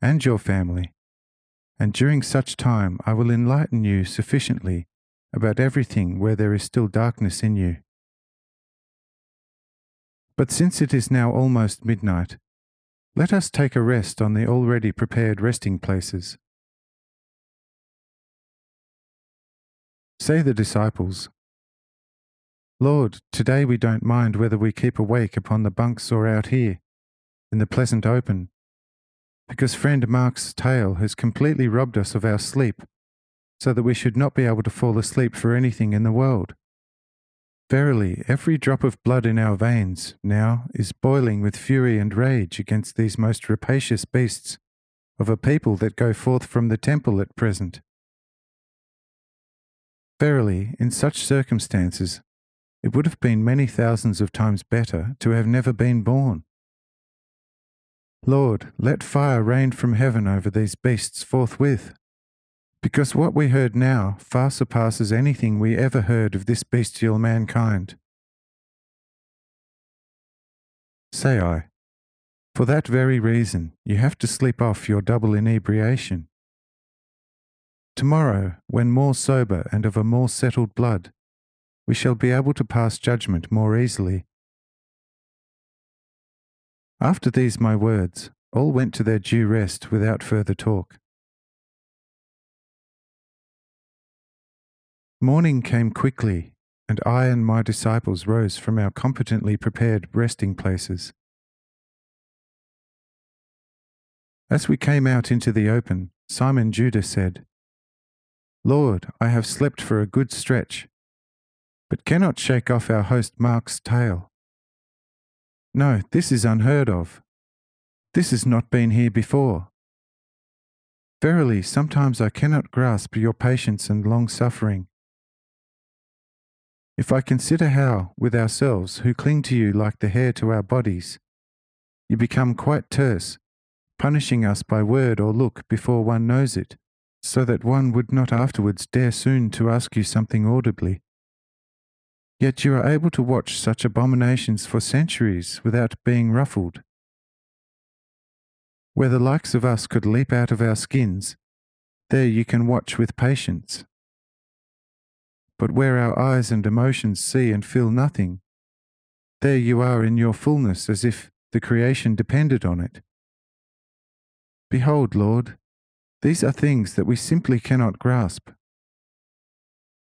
and your family, and during such time I will enlighten you sufficiently about everything where there is still darkness in you. But since it is now almost midnight, let us take a rest on the already prepared resting places. Say the disciples, Lord, today we don't mind whether we keep awake upon the bunks or out here, in the pleasant open, because friend Mark's tale has completely robbed us of our sleep, so that we should not be able to fall asleep for anything in the world. Verily, every drop of blood in our veins now is boiling with fury and rage against these most rapacious beasts of a people that go forth from the temple at present. Verily, in such circumstances, it would have been many thousands of times better to have never been born. Lord, let fire rain from heaven over these beasts forthwith, because what we heard now far surpasses anything we ever heard of this bestial mankind. Say I, for that very reason you have to sleep off your double inebriation. Tomorrow, when more sober and of a more settled blood, we shall be able to pass judgment more easily. After these my words, all went to their due rest without further talk. Morning came quickly, and I and my disciples rose from our competently prepared resting places. As we came out into the open, Simon Judah said, "Lord, I have slept for a good stretch, but cannot shake off our host Mark's tale. No, this is unheard of. This has not been here before. Verily, sometimes I cannot grasp your patience and long-suffering. If I consider how, with ourselves, who cling to you like the hair to our bodies, you become quite terse, punishing us by word or look before one knows it, so that one would not afterwards dare soon to ask you something audibly. Yet you are able to watch such abominations for centuries without being ruffled. Where the likes of us could leap out of our skins, there you can watch with patience. But where our eyes and emotions see and feel nothing, there you are in your fullness as if the creation depended on it. Behold, Lord, these are things that we simply cannot grasp.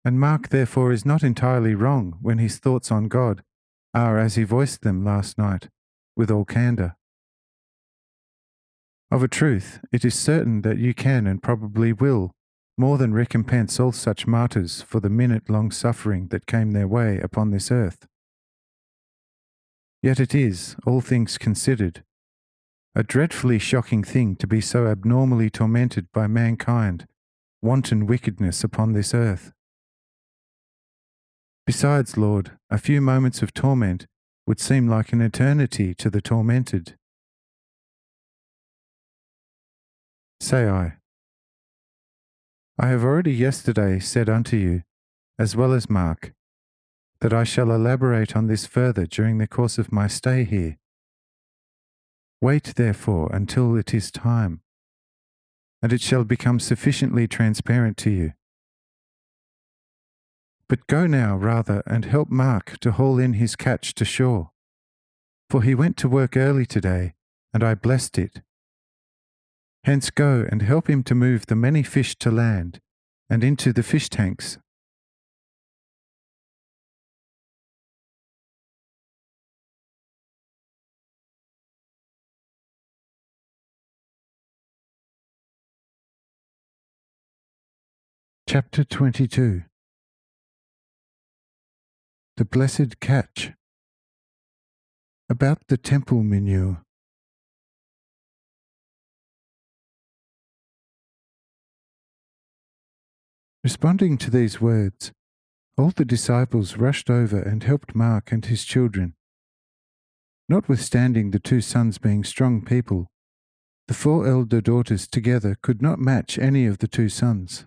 And Mark therefore is not entirely wrong when his thoughts on God are as he voiced them last night, with all candour. Of a truth, it is certain that you can and probably will more than recompense all such martyrs for the minute-long suffering that came their way upon this earth. Yet it is, all things considered, a dreadfully shocking thing to be so abnormally tormented by mankind, wanton wickedness upon this earth. Besides, Lord, a few moments of torment would seem like an eternity to the tormented. Say I have already yesterday said unto you, as well as Mark, that I shall elaborate on this further during the course of my stay here. Wait, therefore, until it is time, and it shall become sufficiently transparent to you. But go now, rather, and help Mark to haul in his catch to shore, for he went to work early today, and I blessed it. Hence go and help him to move the many fish to land and into the fish tanks. Chapter 22. The Blessed Catch. About the temple manure. Responding to these words, all the disciples rushed over and helped Mark and his children. Notwithstanding the 2 sons being strong people, the 4 elder daughters together could not match any of the 2 sons.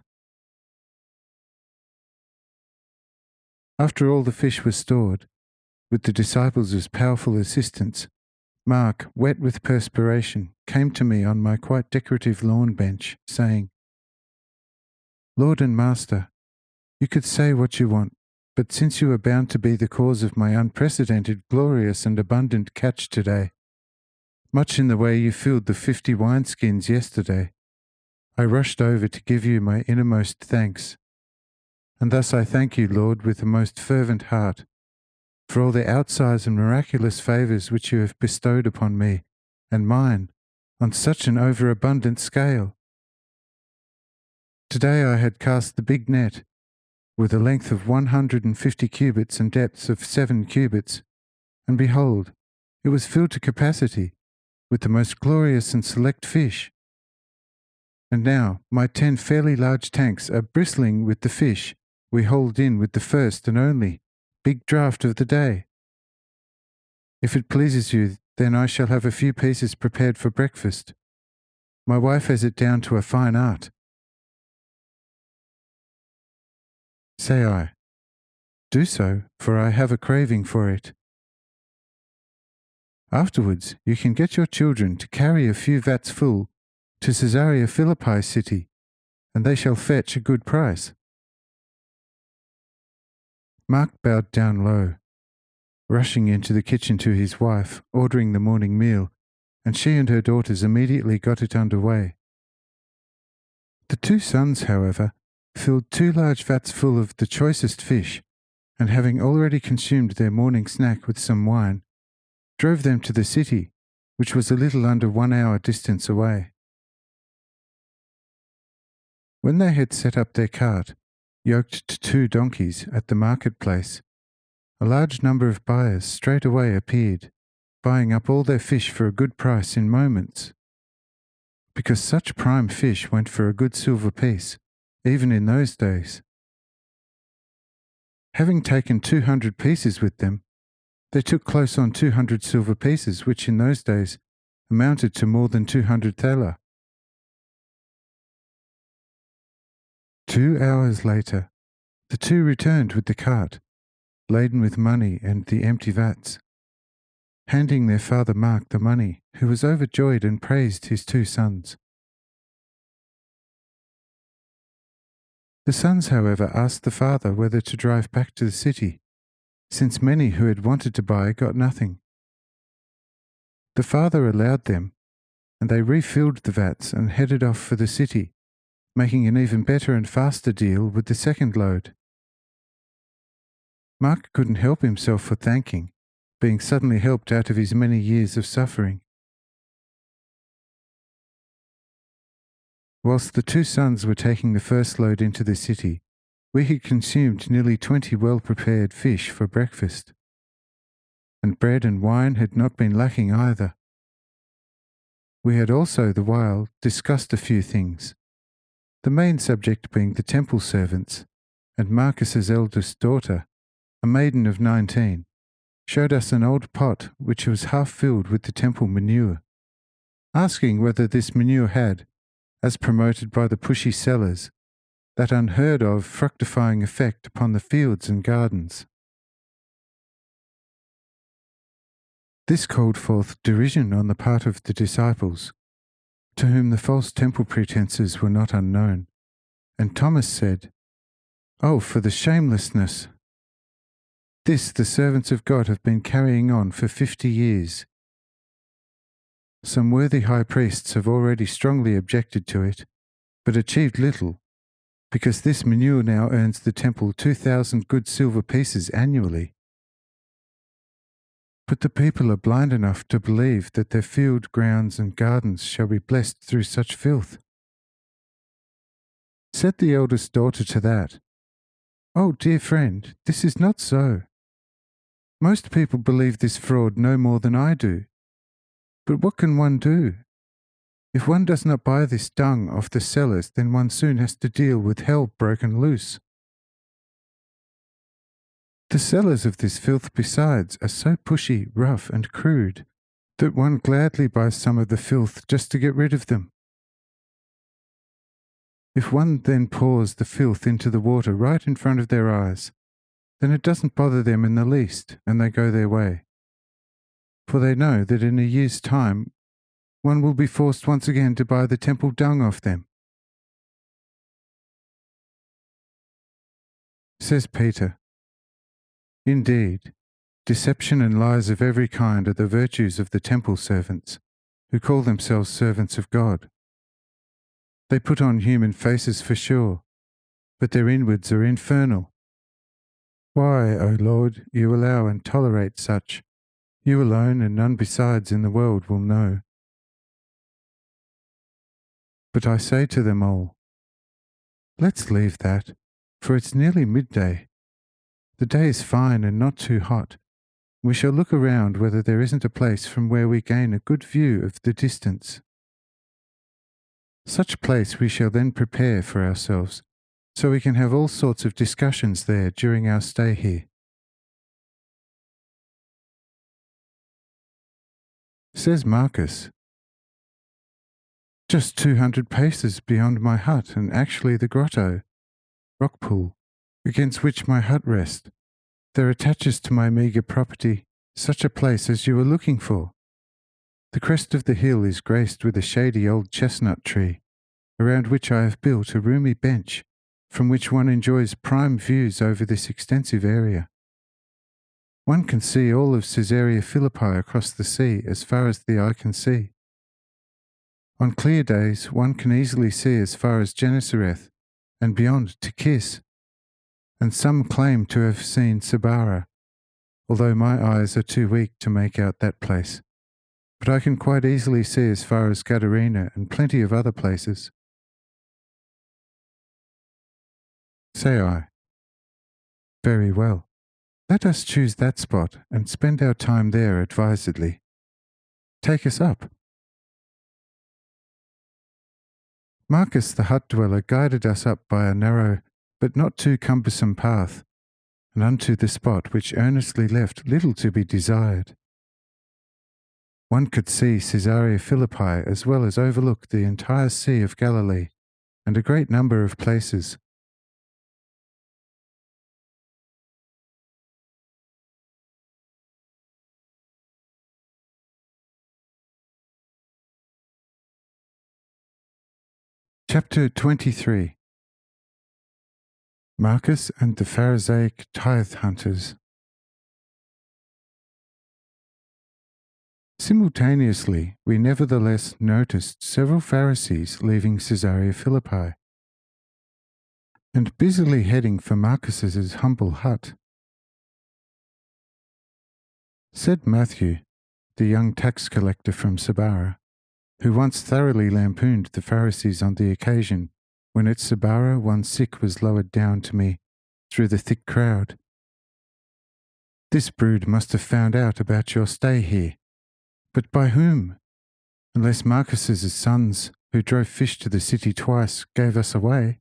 After all the fish were stored, with the disciples as powerful assistants, Mark, wet with perspiration, came to me on my quite decorative lawn bench, saying, "Lord and Master, you could say what you want, but since you are bound to be the cause of my unprecedented, glorious and abundant catch today, much in the way you filled the 50 wineskins yesterday, I rushed over to give you my innermost thanks. And thus I thank you, Lord, with a most fervent heart, for all the outsize and miraculous favours which you have bestowed upon me and mine on such an overabundant scale. Today I had cast the big net, with a length of 150 cubits and depths of 7 cubits, and behold, it was filled to capacity with the most glorious and select fish. And now my 10 fairly large tanks are bristling with the fish we hauled in with the first and only big draught of the day. If it pleases you, then I shall have a few pieces prepared for breakfast. My wife has it down to a fine art." Say I, "Do so, for I have a craving for it." Afterwards you can get your children to carry a few vats full to Caesarea Philippi city, and they shall fetch a good price. Mark bowed down low, rushing into the kitchen to his wife, ordering the morning meal, and she and her daughters immediately got it under way. The 2 sons, however, filled 2 large vats full of the choicest fish, and having already consumed their morning snack with some wine, drove them to the city, which was a little under 1 hour distance away. When they had set up their cart, yoked to 2 donkeys at the marketplace, a large number of buyers straightway appeared, buying up all their fish for a good price in moments, because such prime fish went for a good silver piece, even in those days. Having taken 200 pieces with them, they took close on 200 silver pieces, which in those days amounted to more than 200 thaler. 2 hours later, the 2 returned with the cart, laden with money and the empty vats, handing their father Mark the money, who was overjoyed and praised his 2 sons. The sons, however, asked the father whether to drive back to the city, since many who had wanted to buy got nothing. The father allowed them, and they refilled the vats and headed off for the city, making an even better and faster deal with the second load. Mark couldn't help himself for thanking, being suddenly helped out of his many years of suffering. Whilst the 2 sons were taking the first load into the city, we had consumed nearly 20 well-prepared fish for breakfast, and bread and wine had not been lacking either. We had also the while discussed a few things, the main subject being the temple servants, and Marcus's eldest daughter, a maiden of 19, showed us an old pot which was half filled with the temple manure, asking whether this manure had, as promoted by the pushy sellers, that unheard of fructifying effect upon the fields and gardens. This called forth derision on the part of the disciples, to whom the false temple pretences were not unknown, and Thomas said, "Oh, for the shamelessness! This the servants of God have been carrying on for 50 years. Some worthy high priests have already strongly objected to it, but achieved little, because this manure now earns the temple 2,000 good silver pieces annually. But the people are blind enough to believe that their field, grounds, and gardens shall be blessed through such filth." Said the eldest daughter to that, "Oh, dear friend, this is not so. Most people believe this fraud no more than I do. But what can one do? If one does not buy this dung off the sellers, then one soon has to deal with hell broken loose. The sellers of this filth besides are so pushy, rough, and crude that one gladly buys some of the filth just to get rid of them. If one then pours the filth into the water right in front of their eyes, then it doesn't bother them in the least, and they go their way. For they know that in a year's time one will be forced once again to buy the temple dung off them." Says Peter, "Indeed, deception and lies of every kind are the virtues of the temple servants, who call themselves servants of God. They put on human faces for sure, but their inwards are infernal. Why, O Lord, you allow and tolerate such? You alone and none besides in the world will know. But I say to them all, let's leave that, for it's nearly midday. The day is fine and not too hot. We shall look around whether there isn't a place from where we gain a good view of the distance. Such place we shall then prepare for ourselves, so we can have all sorts of discussions there during our stay here." Says Marcus, "Just 200 paces beyond my hut, and actually the grotto, rock pool, against which my hut rests, there attaches to my meagre property such a place as you were looking for. The crest of the hill is graced with a shady old chestnut tree, around which I have built a roomy bench, from which one enjoys prime views over this extensive area. One can see all of Caesarea Philippi across the sea as far as the eye can see. On clear days, one can easily see as far as Gennesareth and beyond to Kis, and some claim to have seen Sabara, although my eyes are too weak to make out that place. But I can quite easily see as far as Gadarena and plenty of other places. Say I. Very well. Let us choose that spot and spend our time there advisedly. Take us up. Marcus the hut-dweller guided us up by a narrow but not too cumbersome path, and unto the spot which earnestly left little to be desired. One could see Caesarea Philippi as well as overlook the entire Sea of Galilee and a great number of places. Chapter 23. Marcus and the Pharisaic Tithe Hunters. Simultaneously, we nevertheless noticed several Pharisees leaving Caesarea Philippi and busily heading for Marcus's humble hut. Said Matthew, the young tax collector from Sabara, who once thoroughly lampooned the Pharisees on the occasion when at Sabara one sick was lowered down to me through the thick crowd. This brood must have found out about your stay here. But by whom? Unless Marcus's sons, who drove fish to the city twice, gave us away.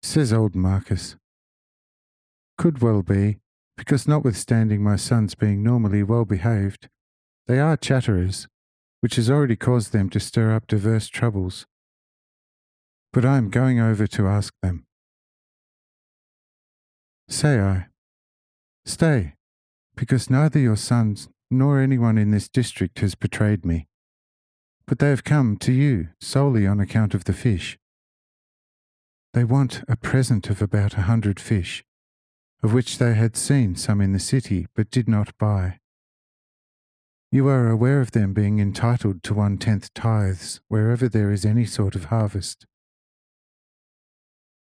Says old Marcus, could well be, because notwithstanding my sons being normally well behaved, they are chatterers, which has already caused them to stir up diverse troubles. But I am going over to ask them. Say I, stay, because neither your sons nor anyone in this district has betrayed me, but they have come to you solely on account of the fish. They want a present of about 100 fish, of which they had seen some in the city but did not buy. You are aware of them being entitled to 1/10 tithes wherever there is any sort of harvest.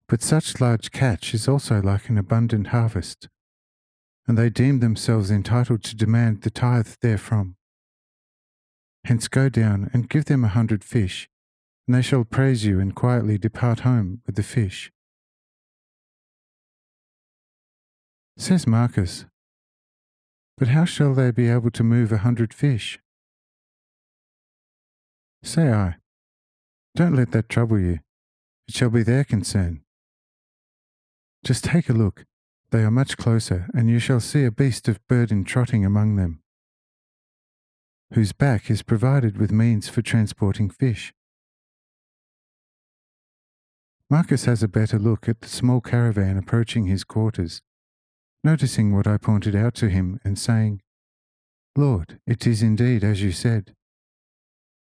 But such large catch is also like an abundant harvest, and they deem themselves entitled to demand the tithe therefrom. Hence go down and give them 100 fish, and they shall praise you and quietly depart home with the fish. Says Marcus, but how shall they be able to move 100 fish? Say I, don't let that trouble you. It shall be their concern. Just take a look. They are much closer, and you shall see a beast of burden trotting among them, whose back is provided with means for transporting fish. Marcus has a better look at the small caravan approaching his quarters, noticing what I pointed out to him and saying, Lord, it is indeed as you said.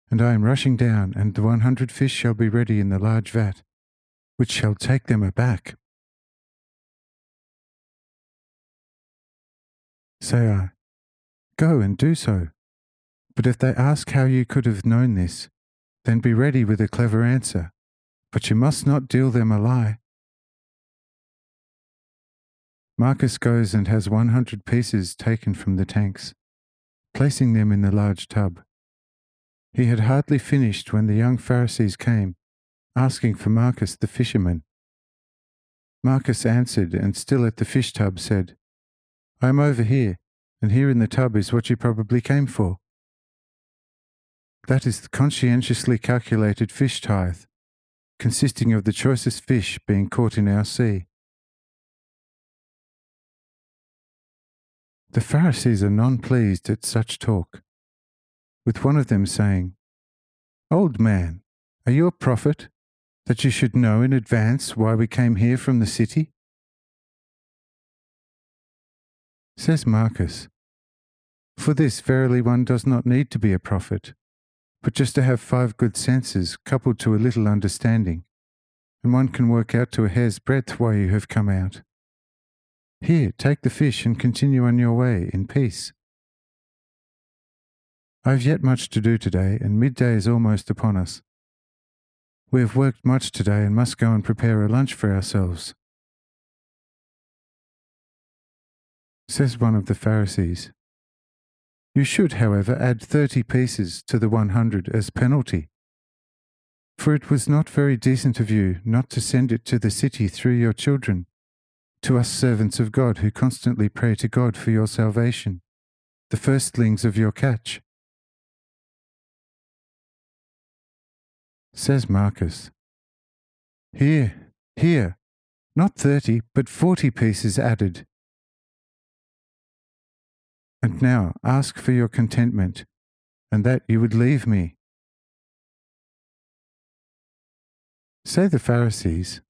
And I am rushing down, and the 100 fish shall be ready in the large vat, which shall take them aback. Say I, go and do so. But if they ask how you could have known this, then be ready with a clever answer, but you must not deal them a lie. Marcus goes and has 100 pieces taken from the tanks, placing them in the large tub. He had hardly finished when the young Pharisees came, asking for Marcus the fisherman. Marcus answered, and still at the fish tub said, I am over here, and here in the tub is what you probably came for. That is the conscientiously calculated fish tithe, consisting of the choicest fish being caught in our sea. The Pharisees are none pleased at such talk, with one of them saying, Old man, are you a prophet, that you should know in advance why we came here from the city? Says Marcus, for this verily one does not need to be a prophet, but just to have 5 good senses coupled to a little understanding, and one can work out to a hair's breadth why you have come out. Here, take the fish and continue on your way in peace. I have yet much to do today, and midday is almost upon us. We have worked much today and must go and prepare a lunch for ourselves. Says one of the Pharisees, You should, however, add 30 pieces to the 100 as penalty. For it was not very decent of you not to send it to the city through your children, to us servants of God who constantly pray to God for your salvation, the firstlings of your catch. Says Marcus, Here, not 30, but 40 pieces added. And now ask for your contentment, and that you would leave me. Say the Pharisees,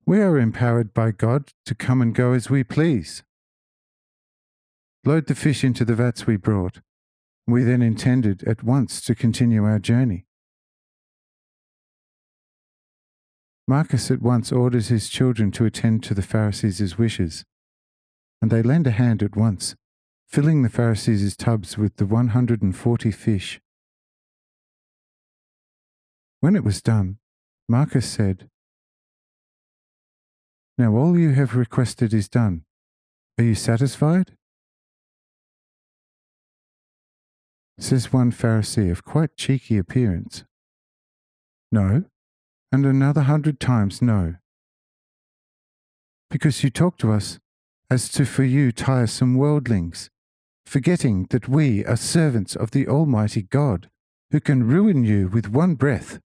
We are empowered by God to come and go as we please. Load the fish into the vats we brought. We then intended at once to continue our journey. Marcus at once orders his children to attend to the Pharisees' wishes, and they lend a hand at once, filling the Pharisees' tubs with the 140 fish. When it was done, Marcus said, Now all you have requested is done. Are you satisfied? Says one Pharisee of quite cheeky appearance. No, and another 100 times no. Because you talk to us as to for you tiresome worldlings, forgetting that we are servants of the Almighty God, who can ruin you with one breath.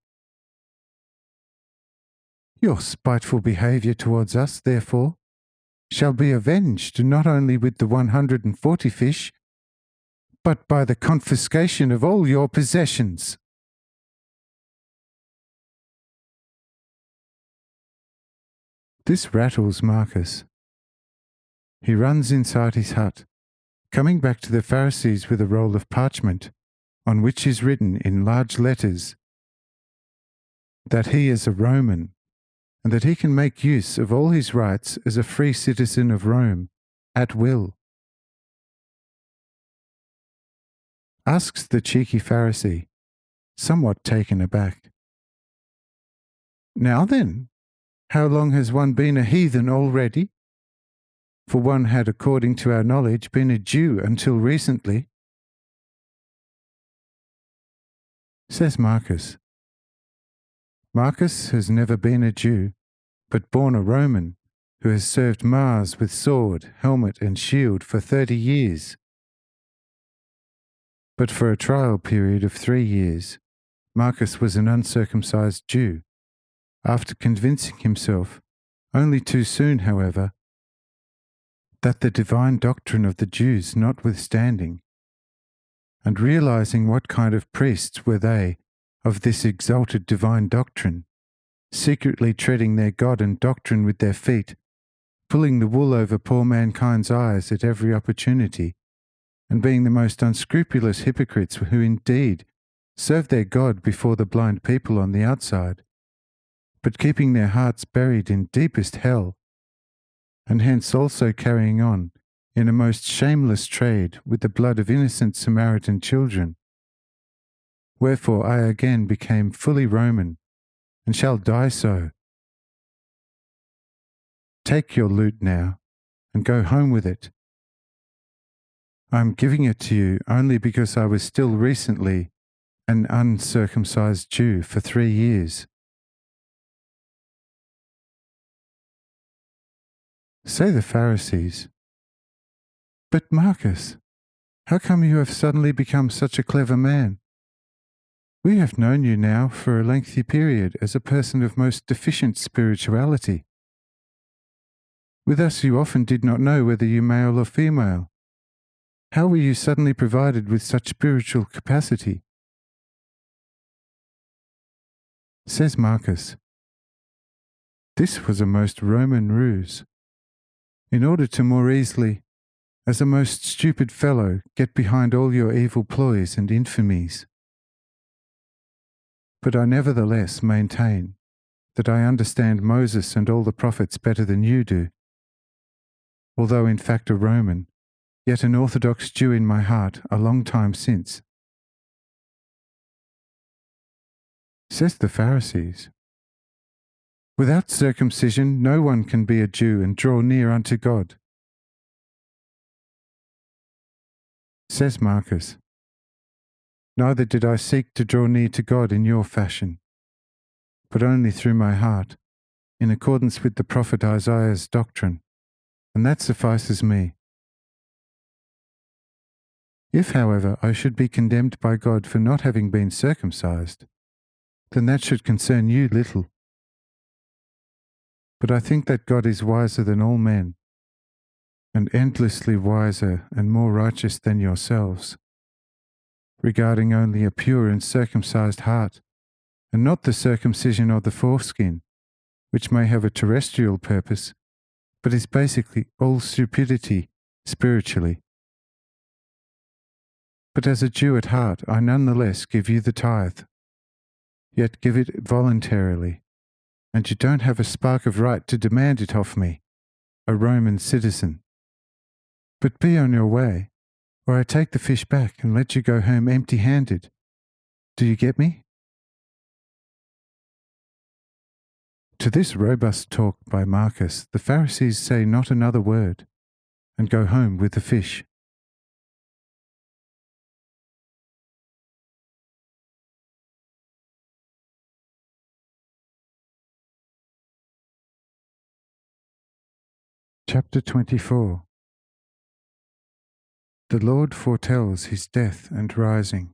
Your spiteful behaviour towards us, therefore, shall be avenged not only with the 140 fish, but by the confiscation of all your possessions. This rattles Marcus. He runs inside his hut, coming back to the Pharisees with a roll of parchment, on which is written in large letters that he is a Roman, and that he can make use of all his rights as a free citizen of Rome, at will. Asks the cheeky Pharisee, somewhat taken aback. Now then, how long has one been a heathen already? For one had, according to our knowledge, been a Jew until recently. Says Marcus, Marcus has never been a Jew, but born a Roman, who has served Mars with sword, helmet, and shield for 30 years. But for a trial period of 3 years, Marcus was an uncircumcised Jew, after convincing himself, only too soon, however, that the divine doctrine of the Jews notwithstanding, and realizing what kind of priests were they of this exalted divine doctrine, secretly treading their God and doctrine with their feet, pulling the wool over poor mankind's eyes at every opportunity, and being the most unscrupulous hypocrites who indeed serve their God before the blind people on the outside, but keeping their hearts buried in deepest hell, and hence also carrying on in a most shameless trade with the blood of innocent Samaritan children. Wherefore I again became fully Roman, and shall die so. Take your loot now, and go home with it. I am giving it to you only because I was still recently an uncircumcised Jew for 3 years. Say the Pharisees, But Marcus, how come you have suddenly become such a clever man? We have known you now for a lengthy period as a person of most deficient spirituality. With us you often did not know whether you male or female. How were you suddenly provided with such spiritual capacity? Says Marcus, This was a most Roman ruse, in order to more easily, as a most stupid fellow, get behind all your evil ploys and infamies. But I nevertheless maintain that I understand Moses and all the prophets better than you do, although in fact a Roman, yet an Orthodox Jew in my heart a long time since. Says the Pharisees, without circumcision no one can be a Jew and draw near unto God. Says Marcus, neither did I seek to draw near to God in your fashion, but only through my heart, in accordance with the prophet Isaiah's doctrine, and that suffices me. If, however, I should be condemned by God for not having been circumcised, then that should concern you little. But I think that God is wiser than all men, and endlessly wiser and more righteous than yourselves, regarding only a pure and circumcised heart, and not the circumcision of the foreskin, which may have a terrestrial purpose, but is basically all stupidity spiritually. But as a Jew at heart, I nonetheless give you the tithe, yet give it voluntarily, and you don't have a spark of right to demand it off me, a Roman citizen. But be on your way, or I take the fish back and let you go home empty-handed. Do you get me? To this robust talk by Marcus, the Pharisees say not another word, and go home with the fish. Chapter 24. The Lord foretells his death and rising.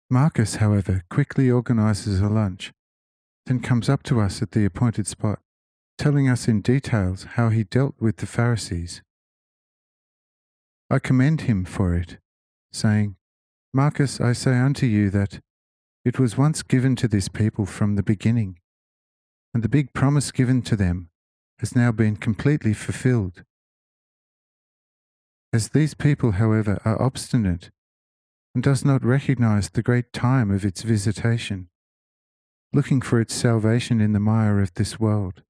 Marcus, however, quickly organizes a lunch, then comes up to us at the appointed spot, telling us in details how he dealt with the Pharisees. I commend him for it, saying, Marcus, I say unto you that it was once given to this people from the beginning, and the big promise given to them has now been completely fulfilled. As these people, however, are obstinate and does not recognize the great time of its visitation, looking for its salvation in the mire of this world,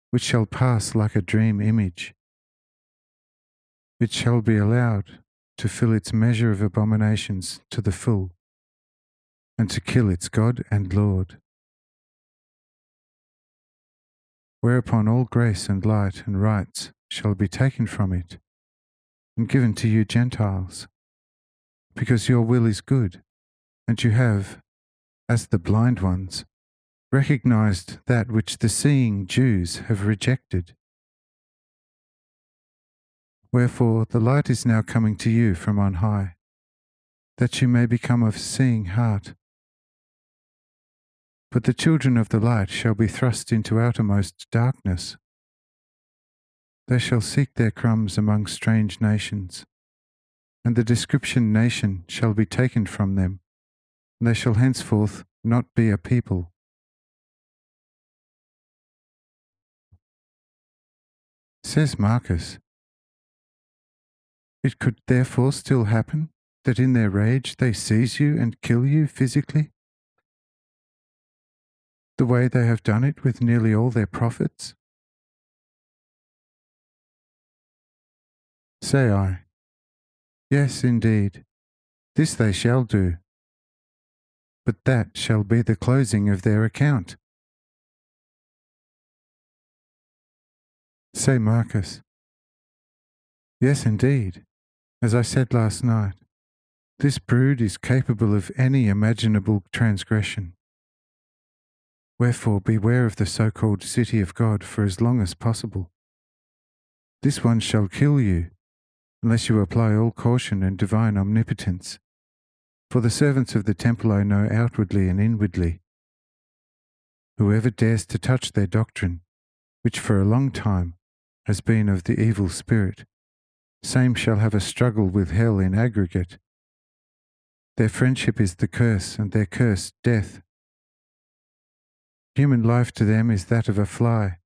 which shall pass like a dream image, it shall be allowed to fill its measure of abominations to the full, and to kill its God and Lord. Whereupon all grace and light and rights shall be taken from it, and given to you Gentiles, because your will is good, and you have, as the blind ones, recognized that which the seeing Jews have rejected. Wherefore the light is now coming to you from on high, that you may become of seeing heart. But the children of the light shall be thrust into outermost darkness. They shall seek their crumbs among strange nations, and the description nation shall be taken from them, and they shall henceforth not be a people. Says Marcus, it could therefore still happen that in their rage they seize you and kill you physically, the way they have done it with nearly all their prophets? Say I, yes, indeed, this they shall do, but that shall be the closing of their account. Say Marcus, yes, indeed, as I said last night, this brood is capable of any imaginable transgression. Wherefore beware of the so-called city of God for as long as possible. This one shall kill you, unless you apply all caution and divine omnipotence. For the servants of the temple I know outwardly and inwardly. Whoever dares to touch their doctrine, which for a long time has been of the evil spirit, same shall have a struggle with hell in aggregate. Their friendship is the curse, and their curse death. Human life to them is that of a fly,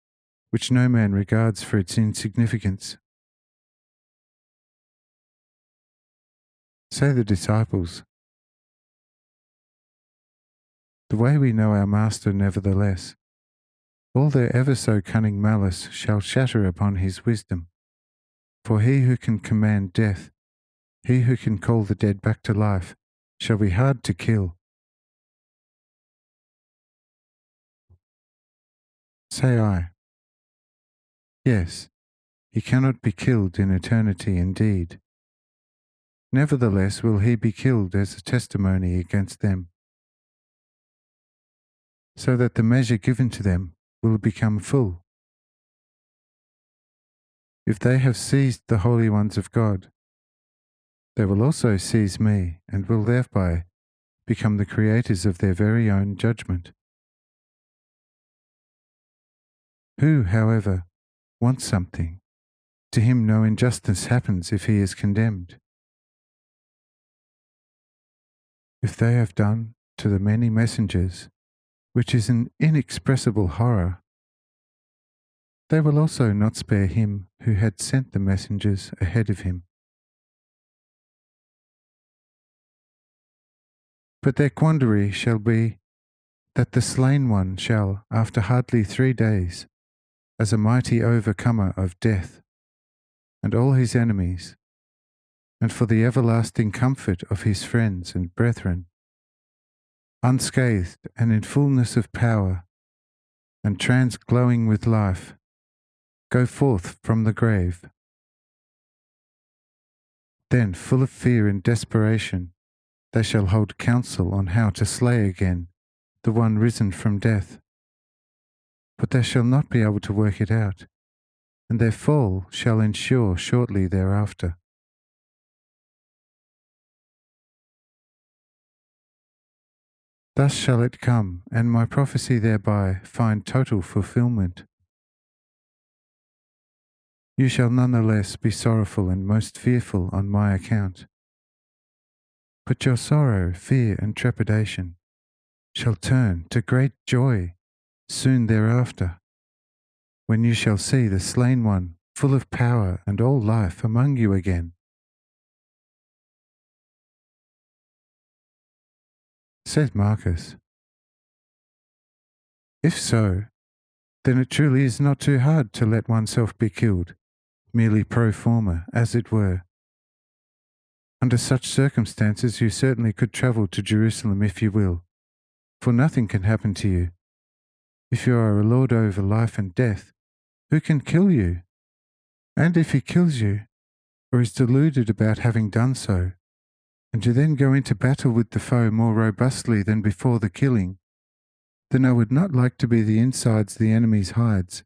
which no man regards for its insignificance. Say the disciples, the way we know our Master nevertheless all their ever so cunning malice shall shatter upon his wisdom. For he who can command death, he who can call the dead back to life, shall be hard to kill. Say I. Yes, he cannot be killed in eternity indeed. Nevertheless will he be killed as a testimony against them, so that the measure given to them will become full. If they have seized the holy ones of God, they will also seize me, and will thereby become the creators of their very own judgment. Who, however, wants something, to him no injustice happens if he is condemned. If they have done to the many messengers, which is an inexpressible horror, they will also not spare him who had sent the messengers ahead of him. But their quandary shall be that the slain one shall, after hardly 3 days, as a mighty overcomer of death, and all his enemies, and for the everlasting comfort of his friends and brethren, unscathed and in fullness of power, and transglowing with life, go forth from the grave. Then, full of fear and desperation, they shall hold counsel on how to slay again the one risen from death. But they shall not be able to work it out, and their fall shall ensure shortly thereafter. Thus shall it come, and my prophecy thereby find total fulfillment. You shall none the less be sorrowful and most fearful on my account. But your sorrow, fear, and trepidation shall turn to great joy soon thereafter, when you shall see the slain one full of power and all life among you again. Said Marcus, if so, then it truly is not too hard to let oneself be killed, merely pro forma, as it were. Under such circumstances you certainly could travel to Jerusalem if you will, for nothing can happen to you. If you are a lord over life and death, who can kill you? And if he kills you, or is deluded about having done so, and you then go into battle with the foe more robustly than before the killing, then I would not like to be the insides the enemy's hides.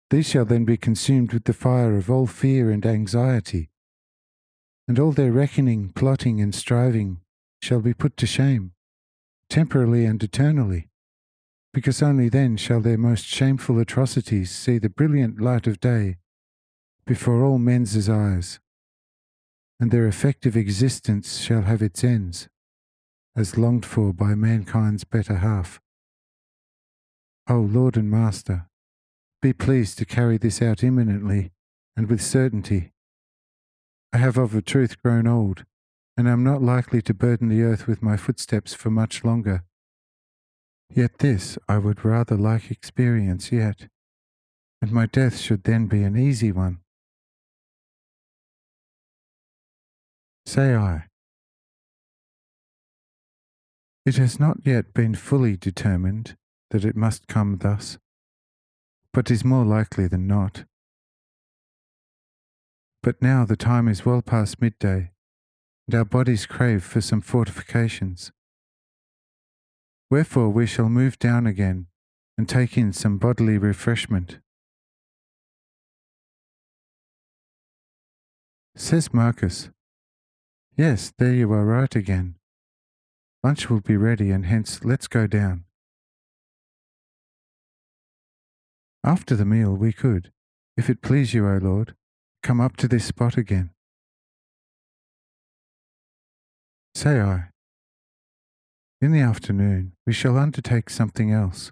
These shall then be consumed with the fire of all fear and anxiety, and all their reckoning, plotting, and striving shall be put to shame, temporally and eternally, because only then shall their most shameful atrocities see the brilliant light of day before all men's eyes, and their effective existence shall have its ends, as longed for by mankind's better half. O Lord and Master, be pleased to carry this out imminently and with certainty. I have of a truth grown old, and am not likely to burden the earth with my footsteps for much longer. Yet this I would rather like experience yet, and my death should then be an easy one. Say I. It has not yet been fully determined that it must come thus, but is more likely than not. But now the time is well past midday, and our bodies crave for some fortifications. Wherefore we shall move down again and take in some bodily refreshment. Says Marcus, yes, there you are right again. Lunch will be ready, and hence let's go down. After the meal we could, if it please you, O Lord, come up to this spot again. Say I. In the afternoon we shall undertake something else.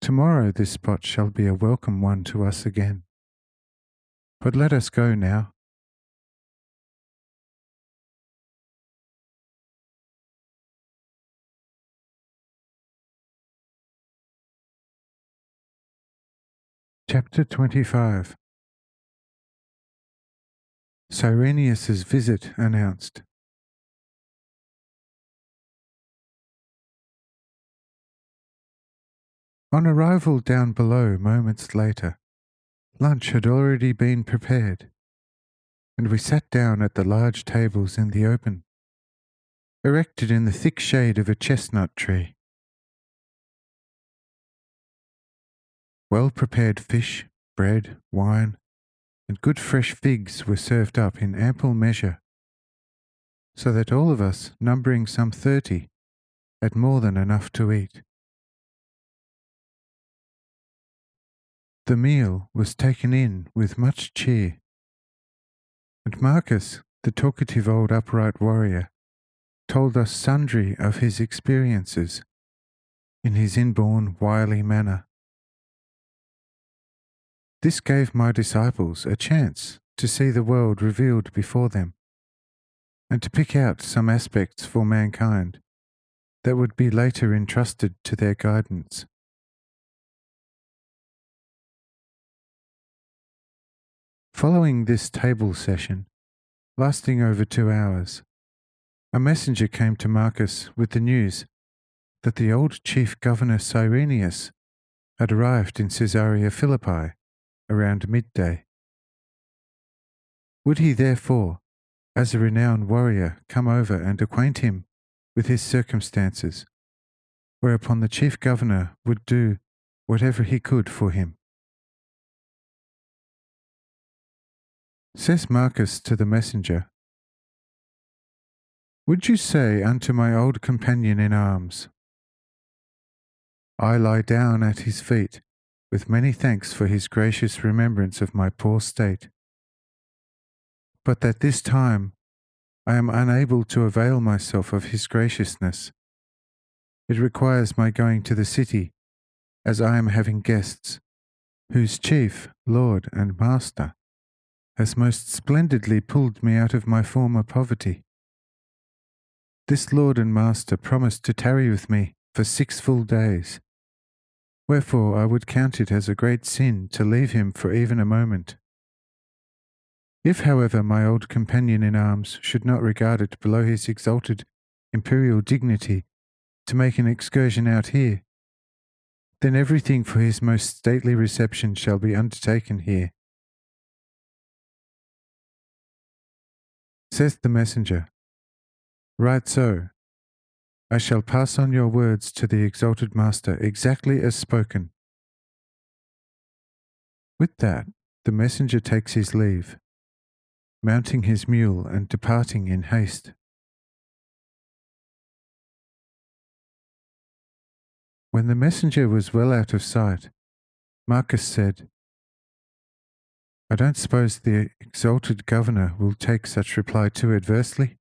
Tomorrow this spot shall be a welcome one to us again. But let us go now. Chapter 25. Cyrenius's visit announced. On arrival down below moments later, lunch had already been prepared, and we sat down at the large tables in the open, erected in the thick shade of a chestnut tree. Well-prepared fish, bread, wine, and good fresh figs were served up in ample measure, so that all of us, numbering some 30, had more than enough to eat. The meal was taken in with much cheer, and Marcus, the talkative old upright warrior, told us sundry of his experiences in his inborn wily manner. This gave my disciples a chance to see the world revealed before them, and to pick out some aspects for mankind that would be later entrusted to their guidance. Following this table session, lasting over 2 hours, a messenger came to Marcus with the news that the old chief governor Cyrenius had arrived in Caesarea Philippi around midday. Would he therefore, as a renowned warrior, come over and acquaint him with his circumstances, whereupon the chief governor would do whatever he could for him? Says Marcus to the messenger, "Would you say unto my old companion in arms, I lie down at his feet, with many thanks for his gracious remembrance of my poor state, but that this time I am unable to avail myself of his graciousness. It requires my going to the city, as I am having guests, whose chief, lord, and master has most splendidly pulled me out of my former poverty. This lord and master promised to tarry with me for 6 full days, wherefore I would count it as a great sin to leave him for even a moment. If, however, my old companion in arms should not regard it below his exalted imperial dignity to make an excursion out here, then everything for his most stately reception shall be undertaken here." Says the messenger, "Right so. I shall pass on your words to the exalted master exactly as spoken." With that, the messenger takes his leave, mounting his mule and departing in haste. When the messenger was well out of sight, Marcus said, "I don't suppose the exalted governor will take such reply too adversely?"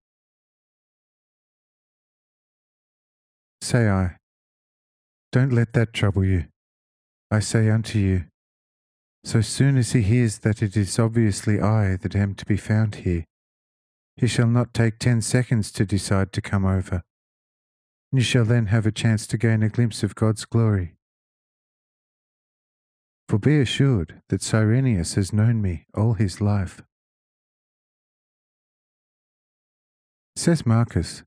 Say I, "Don't let that trouble you. I say unto you, so soon as he hears that it is obviously I that am to be found here, he shall not take 10 seconds to decide to come over. You shall then have a chance to gain a glimpse of God's glory. For be assured that Cyrenius has known me all his life." Says Marcus,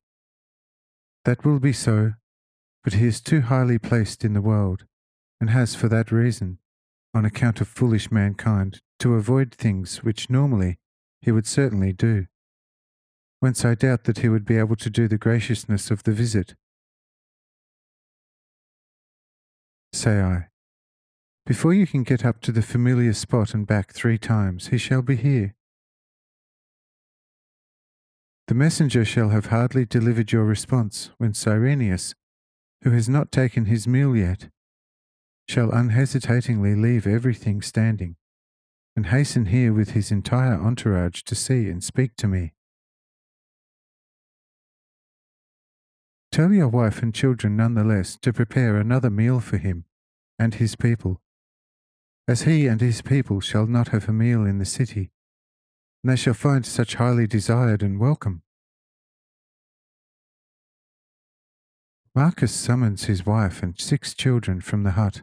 "That will be so, but he is too highly placed in the world, and has for that reason, on account of foolish mankind, to avoid things which normally he would certainly do, whence I doubt that he would be able to do the graciousness of the visit." Say I, "Before you can get up to the familiar spot and back 3 times, he shall be here. The messenger shall have hardly delivered your response when Cyrenius, who has not taken his meal yet, shall unhesitatingly leave everything standing, and hasten here with his entire entourage to see and speak to me. Tell your wife and children nonetheless to prepare another meal for him and his people, as he and his people shall not have a meal in the city, and they shall find such highly desired and welcome." Marcus summons his wife and 6 children from the hut,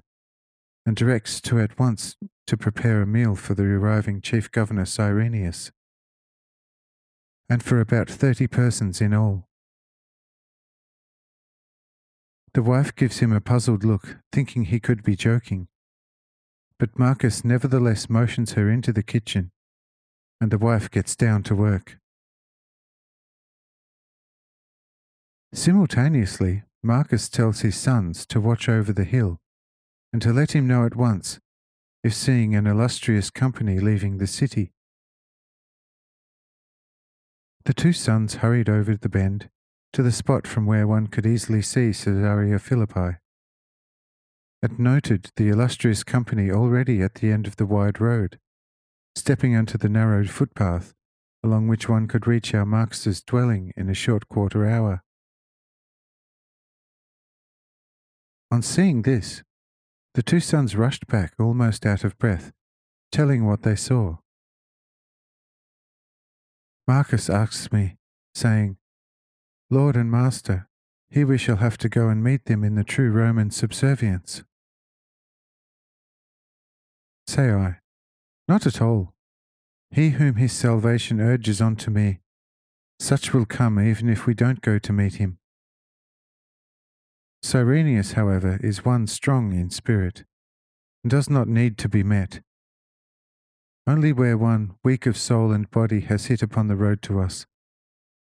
and directs to at once to prepare a meal for the arriving chief governor Cyrenius, and for about 30 persons in all. The wife gives him a puzzled look, thinking he could be joking, but Marcus nevertheless motions her into the kitchen, and the wife gets down to work. Simultaneously, Marcus tells his sons to watch over the hill, and to let him know at once if seeing an illustrious company leaving the city. The two sons hurried over the bend to the spot from where one could easily see Caesarea Philippi, and noted the illustrious company already at the end of the wide road, stepping onto the narrow footpath along which one could reach our Marcus's dwelling in a short quarter hour. On seeing this, the two sons rushed back almost out of breath, telling what they saw. Marcus asks me, saying, "Lord and Master, here we shall have to go and meet them in the true Roman subservience." Say I, "Not at all. He whom his salvation urges on to me, such will come even if we don't go to meet him. Cyrenius, however, is one strong in spirit, and does not need to be met. Only where one, weak of soul and body, has hit upon the road to us,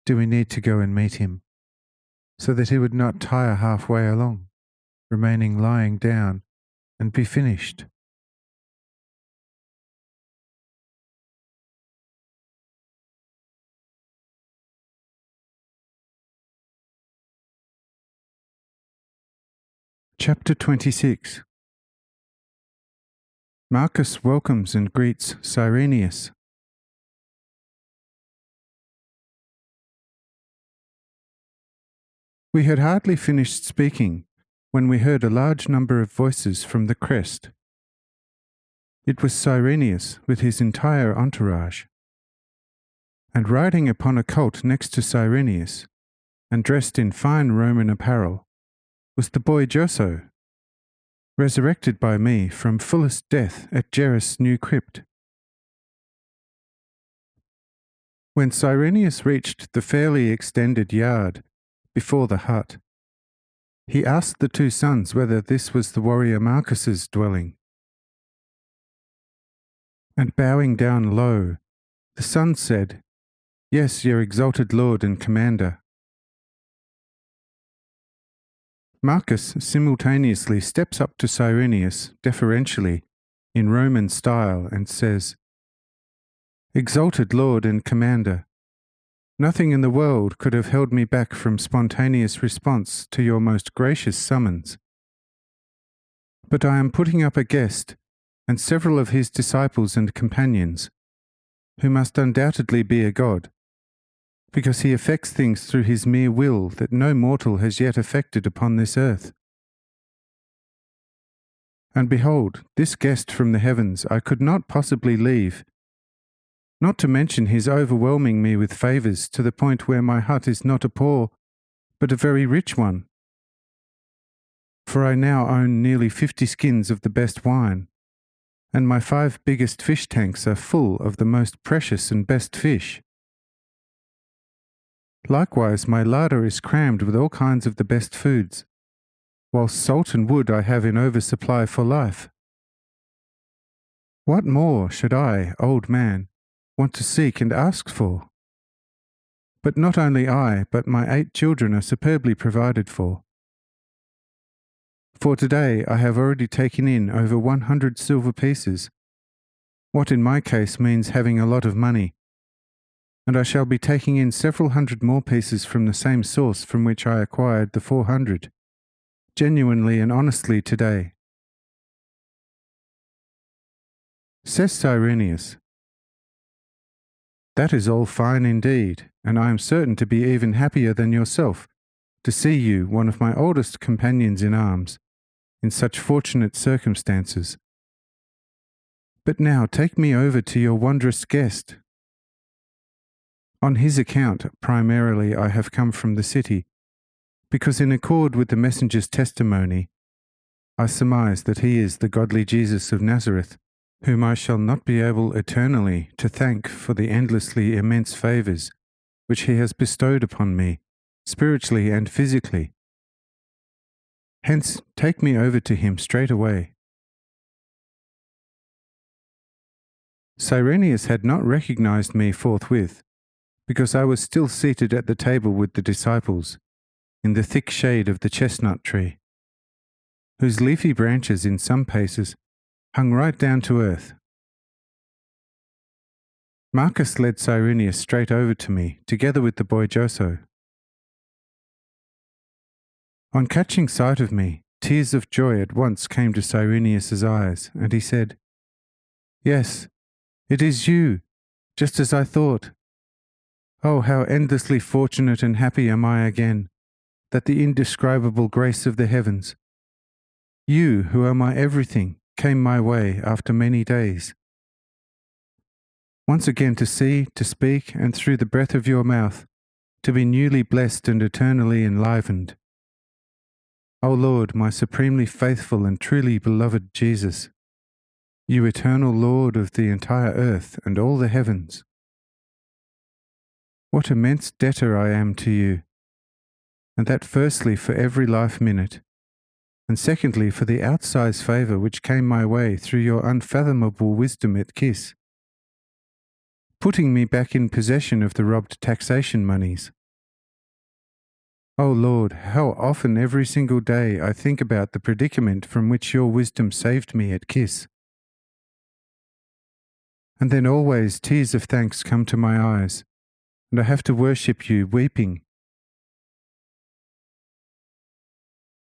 do we need to go and meet him, so that he would not tire halfway along, remaining lying down, and be finished." Chapter 26. Marcus welcomes and greets Cyrenius. We had hardly finished speaking when we heard a large number of voices from the crest. It was Cyrenius with his entire entourage. And riding upon a colt next to Cyrenius, and dressed in fine Roman apparel, was the boy Joso, resurrected by me from fullest death at Jerus' new crypt. When Cyrenius reached the fairly extended yard before the hut, he asked the two sons whether this was the warrior Marcus's dwelling. And bowing down low, the sons said, "Yes, your exalted lord and commander." Marcus simultaneously steps up to Cyrenius deferentially in Roman style and says, "Exalted lord and commander, nothing in the world could have held me back from spontaneous response to your most gracious summons. But I am putting up a guest and several of his disciples and companions, who must undoubtedly be a god, because he effects things through his mere will that no mortal has yet effected upon this earth. And behold, this guest from the heavens I could not possibly leave, not to mention his overwhelming me with favours to the point where my hut is not a poor, but a very rich one. For I now own nearly 50 skins of the best wine, and my 5 biggest fish tanks are full of the most precious and best fish. Likewise, my larder is crammed with all kinds of the best foods, whilst salt and wood I have in oversupply for life. What more should I, old man, want to seek and ask for? But not only I, but my 8 children are superbly provided for. For today I have already taken in over 100 silver pieces, what in my case means having a lot of money, and I shall be taking in several hundred more pieces from the same source from which I acquired the 400, genuinely and honestly today." Says Cyrenius, "That is all fine indeed, and I am certain to be even happier than yourself to see you, one of my oldest companions in arms, in such fortunate circumstances. But now take me over to your wondrous guest. On his account, primarily, I have come from the city, because in accord with the messenger's testimony, I surmise that he is the godly Jesus of Nazareth, whom I shall not be able eternally to thank for the endlessly immense favours which he has bestowed upon me, spiritually and physically. Hence, take me over to him straight away." Cyrenius had not recognized me forthwith, because I was still seated at the table with the disciples, in the thick shade of the chestnut tree, whose leafy branches in some places hung right down to earth. Marcus led Cyrenius straight over to me, together with the boy Joso. On catching sight of me, tears of joy at once came to Cyrenius's eyes, and he said, "Yes, it is you, just as I thought. Oh, how endlessly fortunate and happy am I again, that the indescribable grace of the heavens, you who are my everything, came my way after many days. Once again to see, to speak, and through the breath of your mouth, to be newly blessed and eternally enlivened. O Lord, my supremely faithful and truly beloved Jesus, you eternal Lord of the entire earth and all the heavens. What immense debtor I am to you, and that firstly for every life minute, and secondly for the outsize favour which came my way through your unfathomable wisdom at Kiss, putting me back in possession of the robbed taxation moneys. O Lord, how often every single day I think about the predicament from which your wisdom saved me at Kiss. And then always tears of thanks come to my eyes, and I have to worship you weeping.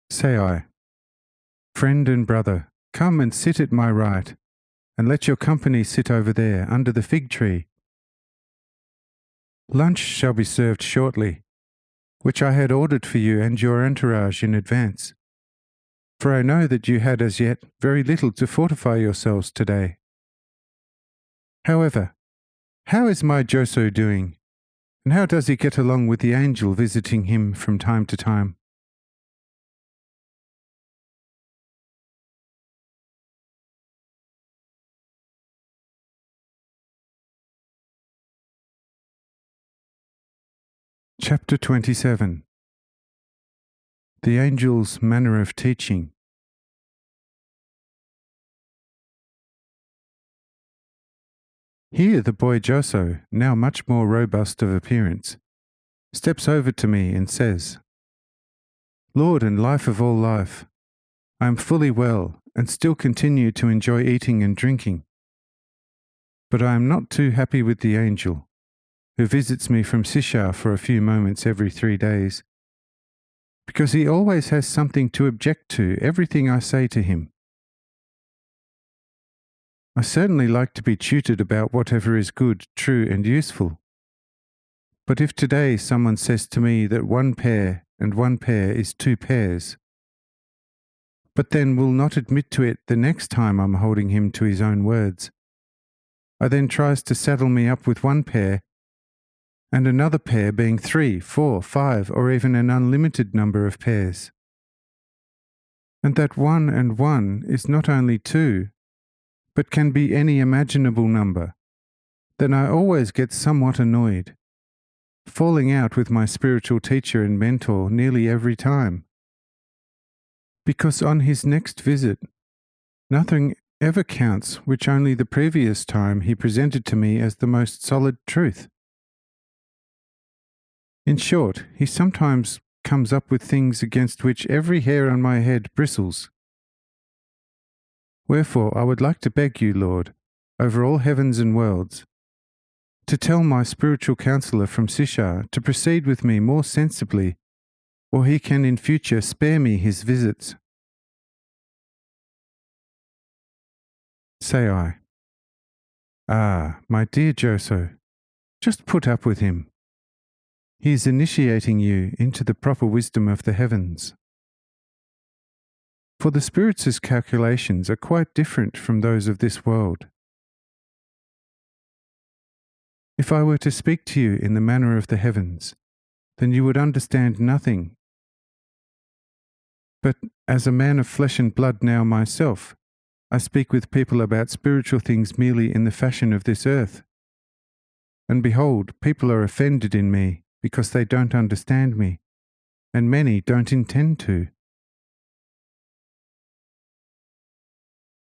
Say I, "Friend and brother, come and sit at my right, and let your company sit over there under the fig tree. Lunch shall be served shortly, which I had ordered for you and your entourage in advance, for I know that you had as yet very little to fortify yourselves today. However, how is my Joso doing, and how does he get along with the angel visiting him from time to time?" Chapter 27. The Angel's Manner of Teaching. Here the boy Joso, now much more robust of appearance, steps over to me and says, "Lord and life of all life, I am fully well and still continue to enjoy eating and drinking. But I am not too happy with the angel, who visits me from Sisha for a few moments every 3 days, because he always has something to object to everything I say to him. I certainly like to be tutored about whatever is good, true, and useful. But if today someone says to me that 1 pair and 1 pair is 2 pairs, but then will not admit to it the next time I'm holding him to his own words, I then tries to saddle me up with 1 pair, and another pair being 3, 4, 5, or even an unlimited number of pairs. And that 1 and 1 is not only 2, but can be any imaginable number, then I always get somewhat annoyed, falling out with my spiritual teacher and mentor nearly every time. Because on his next visit, nothing ever counts which only the previous time he presented to me as the most solid truth. In short, he sometimes comes up with things against which every hair on my head bristles. Wherefore I would like to beg you, Lord, over all heavens and worlds, to tell my spiritual counselor from Sisha to proceed with me more sensibly, or he can in future spare me his visits." Say I, "Ah, my dear Joso, just put up with him. He is initiating you into the proper wisdom of the heavens. For the spirits' calculations are quite different from those of this world. If I were to speak to you in the manner of the heavens, then you would understand nothing. But as a man of flesh and blood now myself, I speak with people about spiritual things merely in the fashion of this earth. And behold, people are offended in me because they don't understand me, and many don't intend to.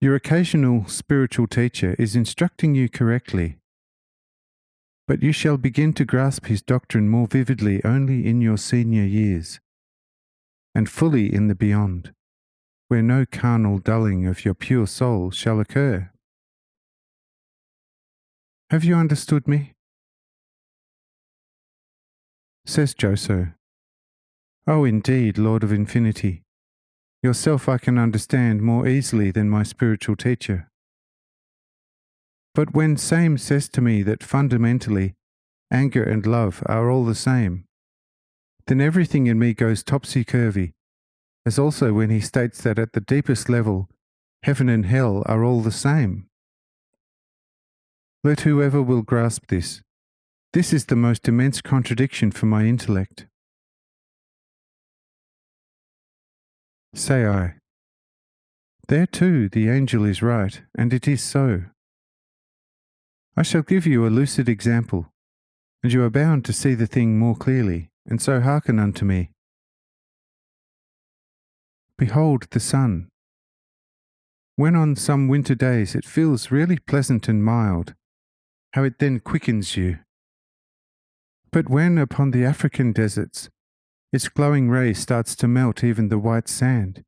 Your occasional spiritual teacher is instructing you correctly, but you shall begin to grasp his doctrine more vividly only in your senior years, and fully in the beyond, where no carnal dulling of your pure soul shall occur. Have you understood me? Says Joso, "Oh, indeed, Lord of Infinity, yourself I can understand more easily than my spiritual teacher. But when Same says to me that fundamentally anger and love are all the same, then everything in me goes topsy-turvy, as also when he states that at the deepest level, heaven and hell are all the same. Let whoever will grasp this. This is the most immense contradiction for my intellect." Say I, "There too the angel is right, and it is so. I shall give you a lucid example, and you are bound to see the thing more clearly, and so hearken unto me. Behold the sun. When on some winter days it feels really pleasant and mild, how it then quickens you. But when upon the African deserts its glowing ray starts to melt even the white sand,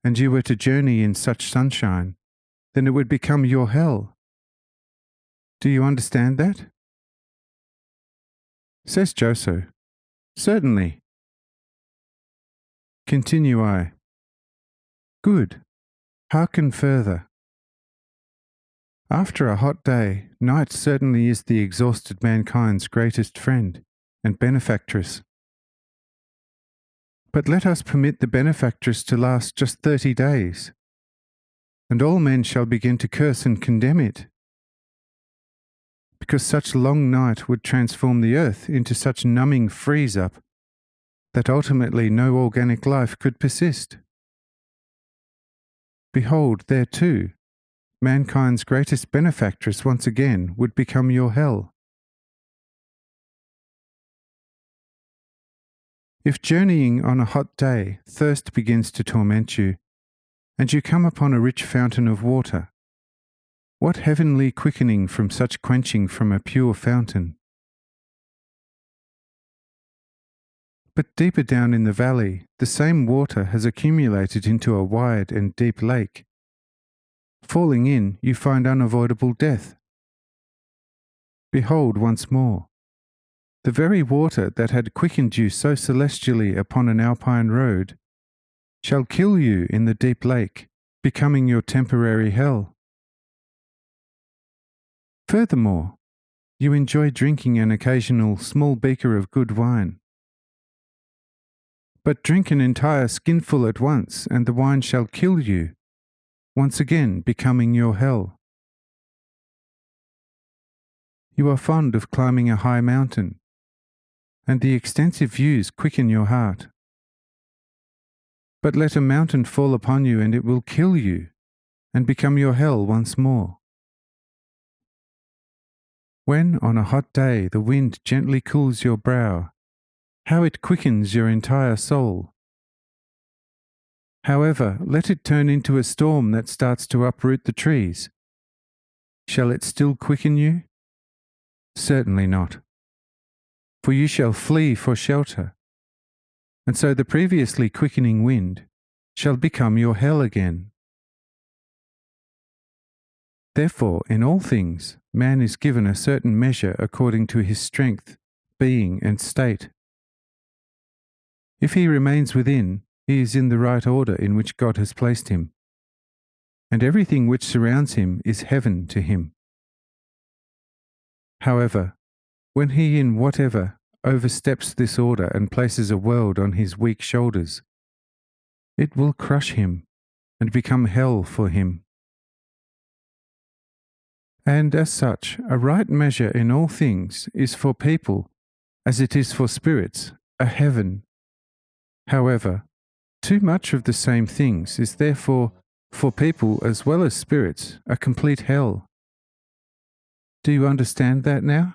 and you were to journey in such sunshine, then it would become your hell. Do you understand that?" Says Joso, "Certainly." Continue I, "Good. Hearken further. After a hot day, night certainly is the exhausted mankind's greatest friend and benefactress. But let us permit the benefactress to last just 30 days, and all men shall begin to curse and condemn it, because such long night would transform the earth into such numbing freeze-up that ultimately no organic life could persist. Behold, there too, mankind's greatest benefactress once again would become your hell. If journeying on a hot day thirst begins to torment you, and you come upon a rich fountain of water, what heavenly quickening from such quenching from a pure fountain! But deeper down in the valley, the same water has accumulated into a wide and deep lake. Falling in, you find unavoidable death. Behold once more, the very water that had quickened you so celestially upon an alpine road shall kill you in the deep lake, becoming your temporary hell. Furthermore, you enjoy drinking an occasional small beaker of good wine. But drink an entire skinful at once, and the wine shall kill you, once again becoming your hell. You are fond of climbing a high mountain, and the extensive views quicken your heart. But let a mountain fall upon you and it will kill you, and become your hell once more. When on a hot day the wind gently cools your brow, how it quickens your entire soul. However, let it turn into a storm that starts to uproot the trees. Shall it still quicken you? Certainly not. For you shall flee for shelter, and so the previously quickening wind shall become your hell again. Therefore, in all things, man is given a certain measure according to his strength, being, and state. If he remains within, he is in the right order in which God has placed him, and everything which surrounds him is heaven to him. However, when he in whatever oversteps this order and places a world on his weak shoulders, it will crush him and become hell for him. And as such, a right measure in all things is for people, as it is for spirits, a heaven. However, too much of the same things is therefore for people as well as spirits, a complete hell. Do you understand that now?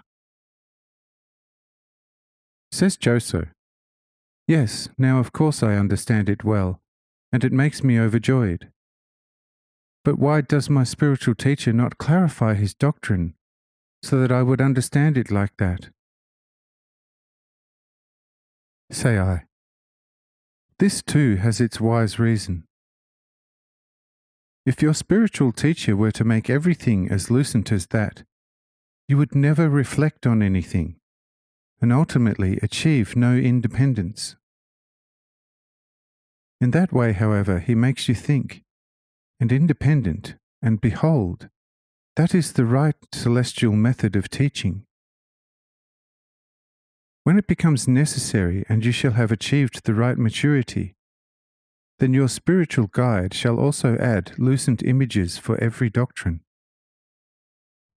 Says Joso, yes, now of course I understand it well, and it makes me overjoyed. But why does my spiritual teacher not clarify his doctrine so that I would understand it like that? Say I, this too has its wise reason. If your spiritual teacher were to make everything as lucent as that, you would never reflect on anything, and ultimately achieve no independence. In that way, however, he makes you think, and independent, and behold, that is the right celestial method of teaching. When it becomes necessary and you shall have achieved the right maturity, then your spiritual guide shall also add lucent images for every doctrine.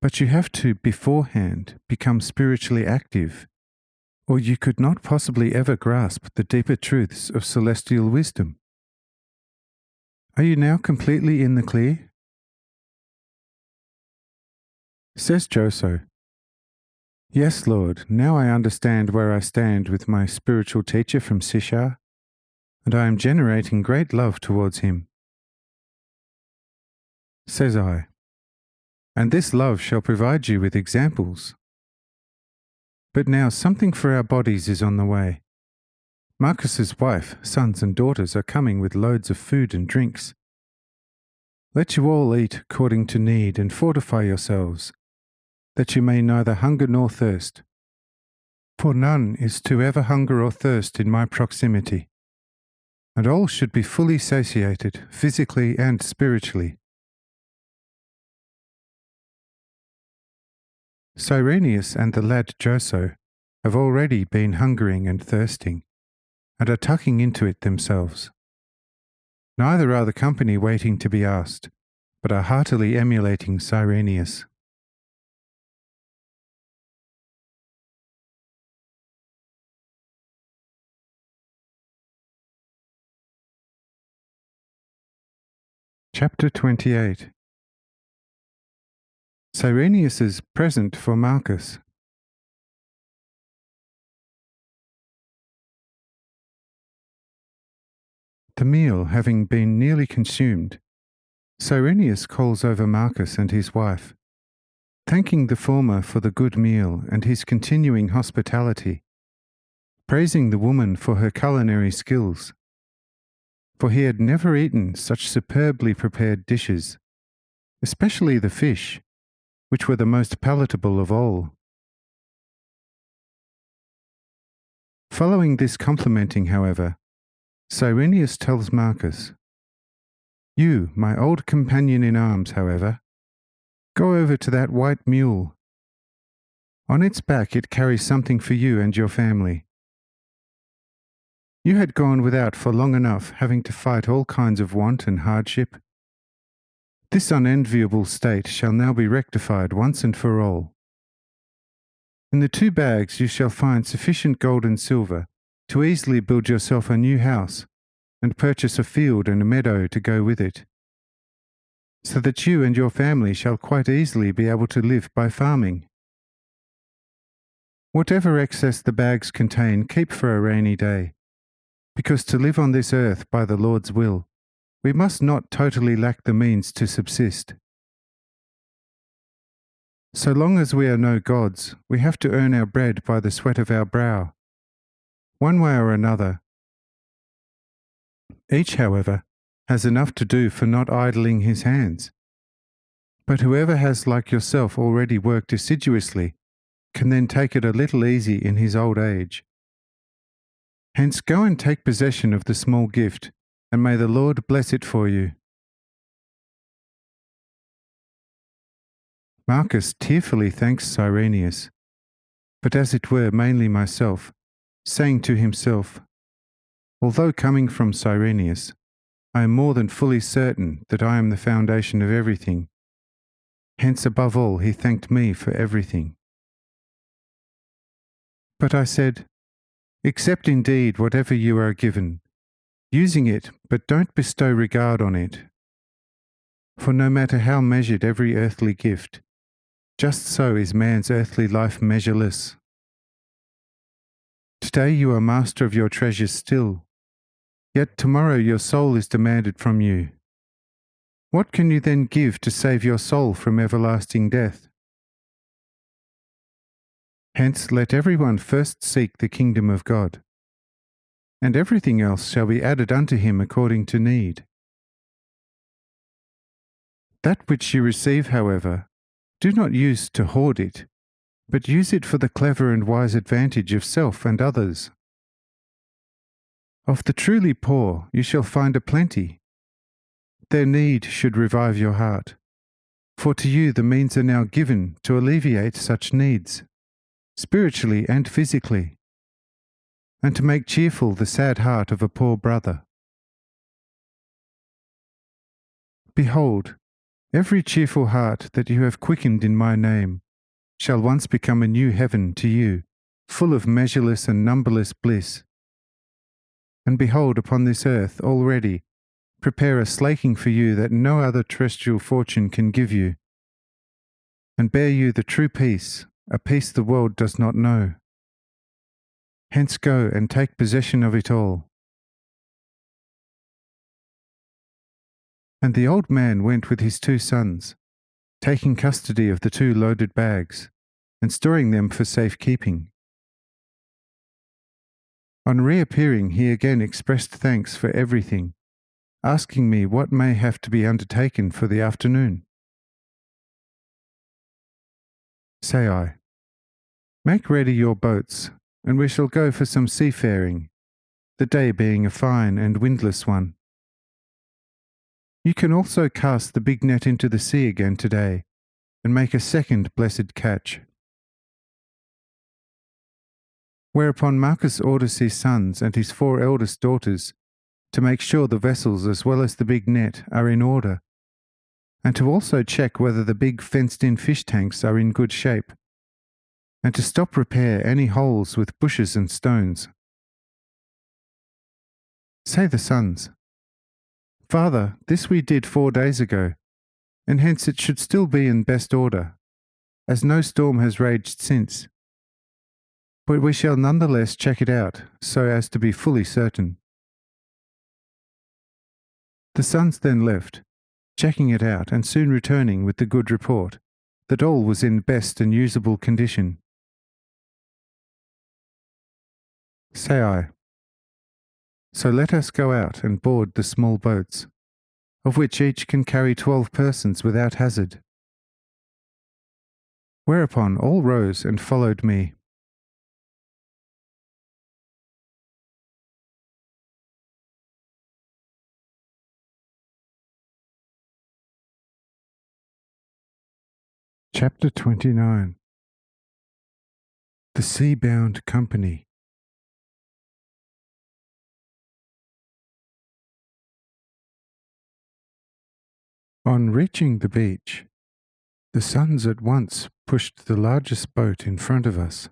But you have to beforehand become spiritually active, or you could not possibly ever grasp the deeper truths of celestial wisdom. Are you now completely in the clear? Says Joso, yes, Lord, now I understand where I stand with my spiritual teacher from Sishar, and I am generating great love towards him. Says I, and this love shall provide you with examples. But now something for our bodies is on the way. Marcus's wife, sons and daughters are coming with loads of food and drinks. Let you all eat according to need and fortify yourselves, that you may neither hunger nor thirst. For none is to ever hunger or thirst in my proximity, and all should be fully satiated, physically and spiritually. Cyrenius and the lad Joso have already been hungering and thirsting, and are tucking into it themselves. Neither are the company waiting to be asked, but are heartily emulating Cyrenius. Chapter 28. Cyrenius's present for Marcus. The meal having been nearly consumed, Cyrenius calls over Marcus and his wife, thanking the former for the good meal and his continuing hospitality, praising the woman for her culinary skills, for he had never eaten such superbly prepared dishes, especially the fish, which were the most palatable of all. Following this complimenting, however, Cyrenius tells Marcus, you, my old companion in arms, however, go over to that white mule. On its back it carries something for you and your family. You had gone without for long enough, having to fight all kinds of want and hardship. This unenviable state shall now be rectified once and for all. In the 2 bags you shall find sufficient gold and silver to easily build yourself a new house and purchase a field and a meadow to go with it, so that you and your family shall quite easily be able to live by farming. Whatever excess the bags contain, keep for a rainy day, because to live on this earth by the Lord's will, we must not totally lack the means to subsist. So long as we are no gods, we have to earn our bread by the sweat of our brow, one way or another. Each, however, has enough to do for not idling his hands. But whoever has, like yourself, already worked assiduously, can then take it a little easy in his old age. Hence go and take possession of the small gift, and may the Lord bless it for you. Marcus tearfully thanks Cyrenius, but as it were mainly myself, saying to himself, although coming from Cyrenius, I am more than fully certain that I am the foundation of everything. Hence above all he thanked me for everything. But I said, accept indeed whatever you are given, using it, but don't bestow regard on it. For no matter how measured every earthly gift, just so is man's earthly life measureless. Today you are master of your treasures still, yet tomorrow your soul is demanded from you. What can you then give to save your soul from everlasting death? Hence let everyone first seek the kingdom of God, and everything else shall be added unto him according to need. That which you receive, however, do not use to hoard it, but use it for the clever and wise advantage of self and others. Of the truly poor you shall find a plenty. Their need should revive your heart, for to you the means are now given to alleviate such needs, spiritually and physically, and to make cheerful the sad heart of a poor brother. Behold, every cheerful heart that you have quickened in my name shall once become a new heaven to you, full of measureless and numberless bliss. And behold, upon this earth already prepare a slaking for you that no other terrestrial fortune can give you, and bear you the true peace, a peace the world does not know. Hence go and take possession of it all. And the old man went with his 2 sons, taking custody of the 2 loaded bags, and storing them for safe keeping. On reappearing, he again expressed thanks for everything, asking me what may have to be undertaken for the afternoon. Say I, make ready your boats, and we shall go for some seafaring, the day being a fine and windless one. You can also cast the big net into the sea again today, and make a second blessed catch. Whereupon Marcus orders his sons and his 4 eldest daughters to make sure the vessels as well as the big net are in order, and to also check whether the big fenced-in fish tanks are in good shape, and to stop repair any holes with bushes and stones. Say the sons, Father, this we did 4 days ago, and hence it should still be in best order, as no storm has raged since. But we shall nonetheless check it out, so as to be fully certain. The sons then left, checking it out and soon returning with the good report that all was in best and usable condition. Say I, so let us go out and board the small boats, of which each can carry 12 persons without hazard. Whereupon all rose and followed me. Chapter 29. The Sea-Bound Company. On reaching the beach, the sons at once pushed the largest boat in front of us,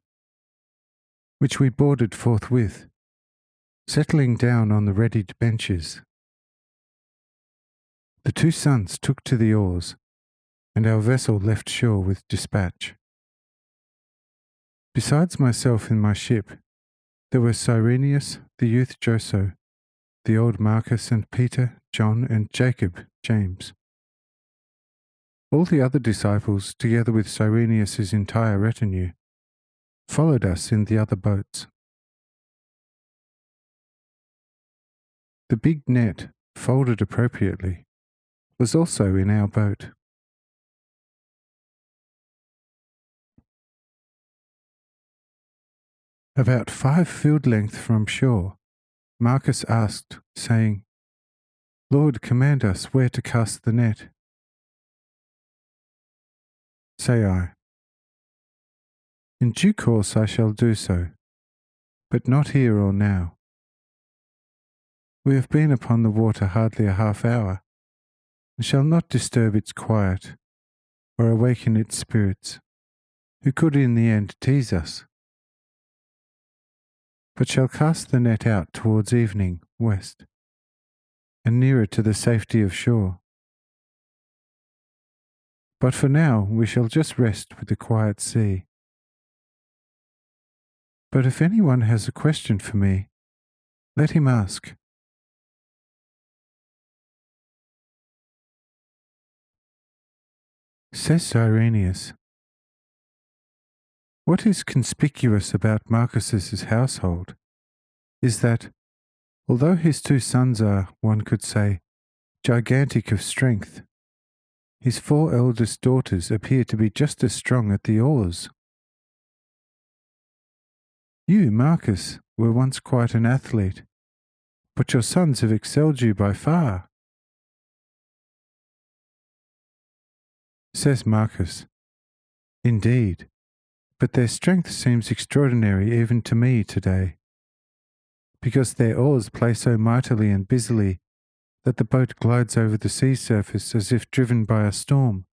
which we boarded forthwith, settling down on the readied benches. The 2 sons took to the oars, and our vessel left shore with dispatch. Besides myself in my ship, there were Cyrenius, the youth Joso, the old Marcus and Peter, John and Jacob, James. All the other disciples, together with Cyrenius's entire retinue, followed us in the other boats. The big net, folded appropriately, was also in our boat. About 5 field length from shore, Marcus asked, saying, Lord, command us where to cast the net. Say I, in due course I shall do so, but not here or now. We have been upon the water hardly a half hour, and shall not disturb its quiet, or awaken its spirits, who could in the end tease us, but shall cast the net out towards evening, west, and nearer to the safety of shore. But for now we shall just rest with the quiet sea. But if anyone has a question for me, let him ask." Says Cyrenius, "What is conspicuous about Marcus's household is that, although his two sons are, one could say, gigantic of strength, his four eldest daughters appear to be just as strong at the oars. You, Marcus, were once quite an athlete, but your sons have excelled you by far." Says Marcus, "Indeed, but their strength seems extraordinary even to me today, because their oars play so mightily and busily that the boat glides over the sea surface as if driven by a storm.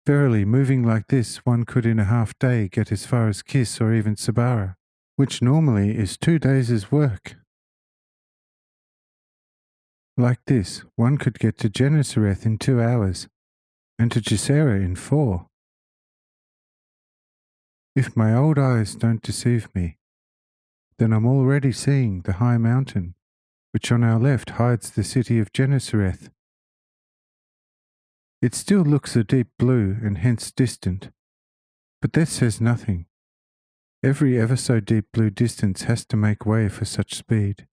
Verily, moving like this, one could in a half-day get as far as Kis or even Sabara, which normally is 2 days' work. Like this, one could get to Gennesareth in 2 hours, and to Gisera in 4. If my old eyes don't deceive me, then I'm already seeing the high mountain, which on our left hides the city of Gennesareth. It still looks a deep blue and hence distant, but that says nothing. Every ever so deep blue distance has to make way for such speed.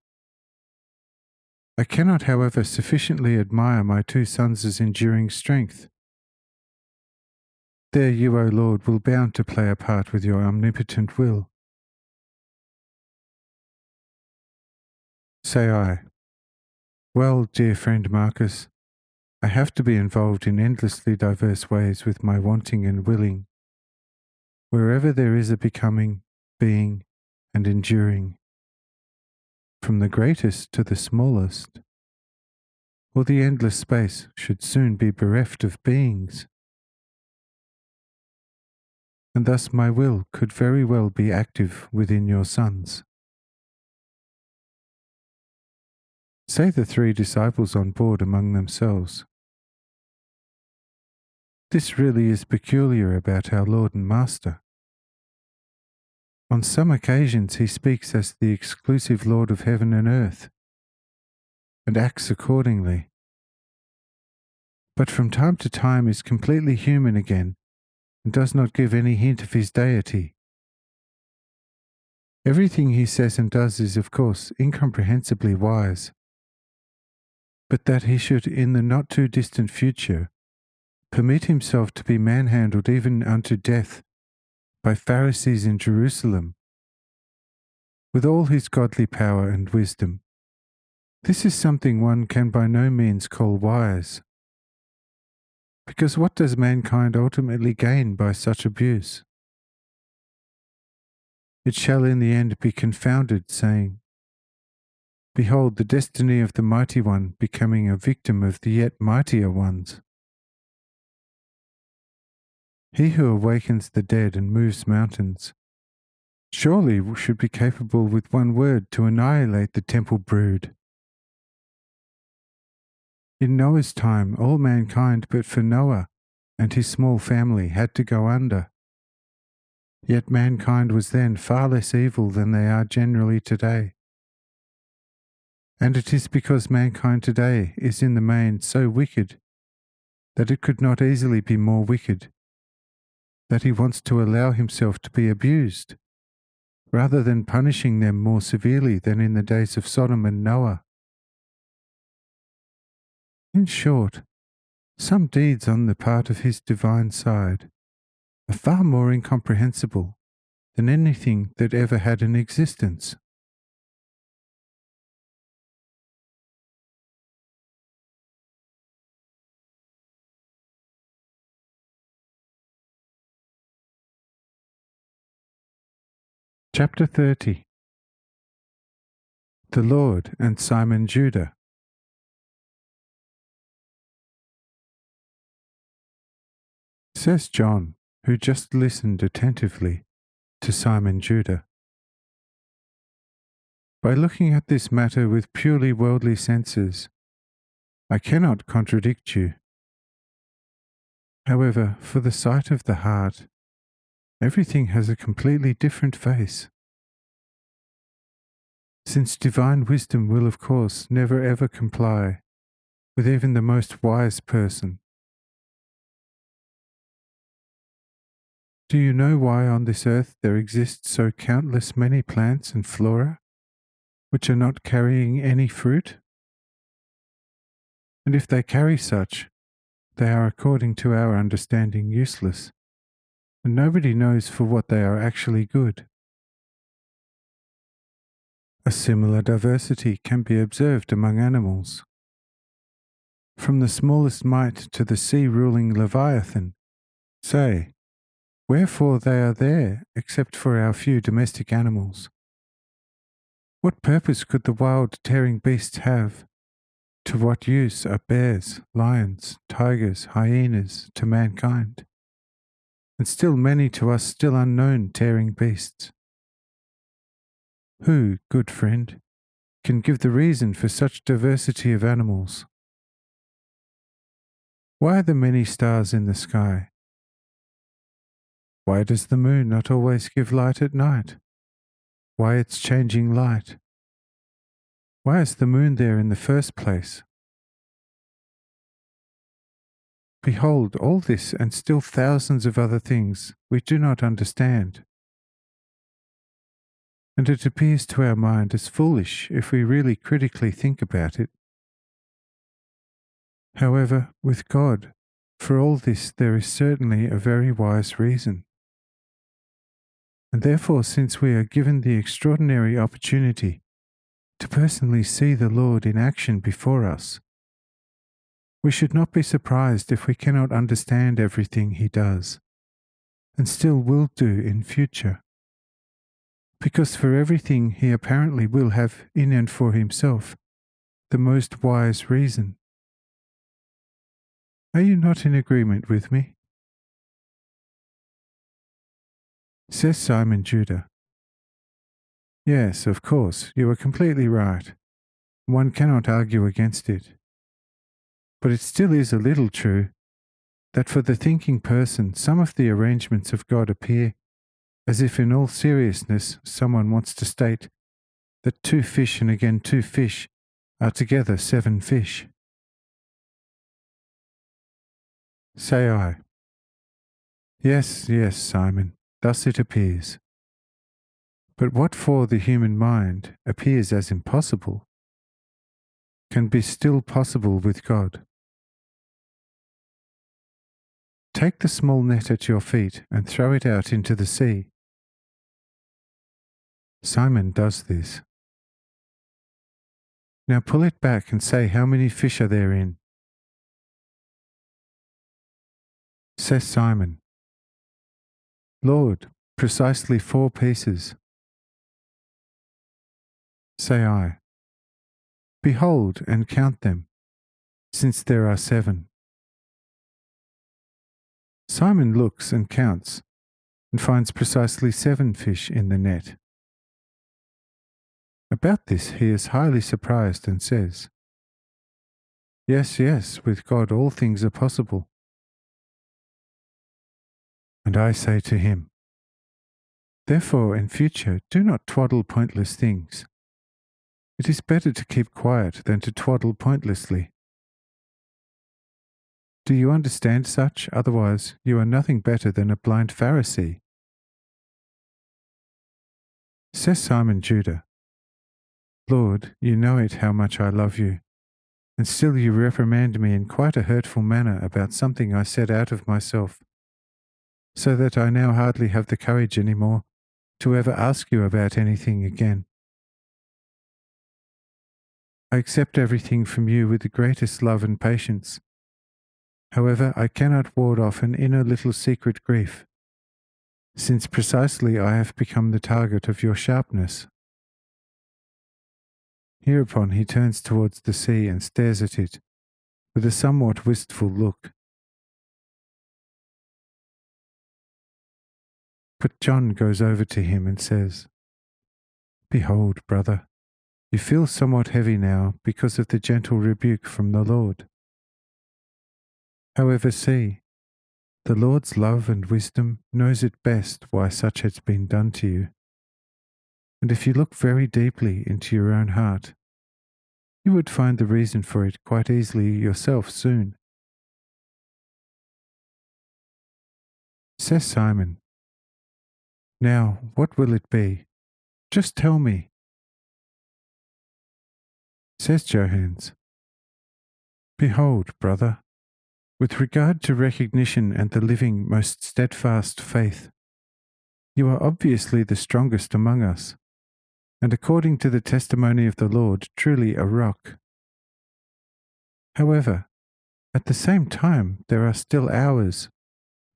I cannot, however, sufficiently admire my two sons' enduring strength. There you, O Lord, will bound to play a part with your omnipotent will. Say I, well, dear friend Marcus, I have to be involved in endlessly diverse ways with my wanting and willing, wherever there is a becoming, being, and enduring, from the greatest to the smallest, or the endless space should soon be bereft of beings. And thus my will could very well be active within your sons. Say the 3 disciples on board among themselves, "This really is peculiar about our Lord and Master. On some occasions he speaks as the exclusive Lord of heaven and earth, and acts accordingly, but from time to time is completely human again and does not give any hint of his deity. Everything he says and does is, of course, incomprehensibly wise, but that he should in the not too distant future permit himself to be manhandled even unto death by Pharisees in Jerusalem, with all his godly power and wisdom, this is something one can by no means call wise. Because what does mankind ultimately gain by such abuse? It shall in the end be confounded, saying, 'Behold the destiny of the mighty one becoming a victim of the yet mightier ones.' He who awakens the dead and moves mountains surely should be capable with one word to annihilate the temple brood. In Noah's time, all mankind but for Noah and his small family had to go under. Yet mankind was then far less evil than they are generally today. And it is because mankind today is in the main so wicked that it could not easily be more wicked, that he wants to allow himself to be abused, rather than punishing them more severely than in the days of Sodom and Noah. In short, some deeds on the part of his divine side are far more incomprehensible than anything that ever had an existence. Chapter 30. The Lord and Simon Judah. Says John, who just listened attentively to Simon Judah, by looking at this matter with purely worldly senses, I cannot contradict you. However, for the sight of the heart, everything has a completely different face. Since divine wisdom will, of course, never ever comply with even the most wise person. Do you know why on this earth there exist so countless many plants and flora which are not carrying any fruit? And if they carry such, they are according to our understanding useless, and nobody knows for what they are actually good. A similar diversity can be observed among animals. From the smallest mite to the sea-ruling Leviathan, say, wherefore they are there except for our few domestic animals? What purpose could the wild tearing beasts have? To what use are bears, lions, tigers, hyenas to mankind? And still many to us still unknown tearing beasts. Who, good friend, can give the reason for such diversity of animals? Why are there many stars in the sky? Why does the moon not always give light at night? Why its changing light? Why is the moon there in the first place? Behold, all this and still thousands of other things we do not understand. And it appears to our mind as foolish if we really critically think about it. However, with God, for all this there is certainly a very wise reason. And therefore, since we are given the extraordinary opportunity to personally see the Lord in action before us, we should not be surprised if we cannot understand everything He does, and still will do in future. Because for everything He apparently will have in and for Himself the most wise reason. Are you not in agreement with me? Says Simon Judah, yes, of course, you are completely right. One cannot argue against it. But it still is a little true that for the thinking person some of the arrangements of God appear as if in all seriousness someone wants to state that 2 fish and again 2 fish are together 7 fish. Say I. Yes, yes, Simon, thus it appears. But what for the human mind appears as impossible can be still possible with God. Take the small net at your feet and throw it out into the sea. Simon does this. Now pull it back and say how many fish are therein. Says Simon, Lord, precisely 4 pieces. Say I, behold and count them, since there are 7. Simon looks and counts, and finds precisely 7 fish in the net. About this he is highly surprised and says, Yes, yes, with God all things are possible. And I say to him, Therefore in future do not twaddle pointless things. It is better to keep quiet than to twaddle pointlessly. Do you understand such? Otherwise you are nothing better than a blind Pharisee. Says Simon Judah, Lord, you know it how much I love you, and still you reprimand me in quite a hurtful manner about something I said out of myself, so that I now hardly have the courage any more to ever ask you about anything again. I accept everything from you with the greatest love and patience. However, I cannot ward off an inner little secret grief, since precisely I have become the target of your sharpness. Hereupon he turns towards the sea and stares at it with a somewhat wistful look. But John goes over to him and says, Behold, brother, you feel somewhat heavy now because of the gentle rebuke from the Lord. However, see, The Lord's love and wisdom knows it best why such has been done to you. And if you look very deeply into your own heart, you would find the reason for it quite easily yourself soon. Says Simon, "Now, what will it be? Just tell me." Says Johans, "Behold, brother, with regard to recognition and the living, most steadfast faith, you are obviously the strongest among us, and according to the testimony of the Lord, truly a rock. However, at the same time, there are still hours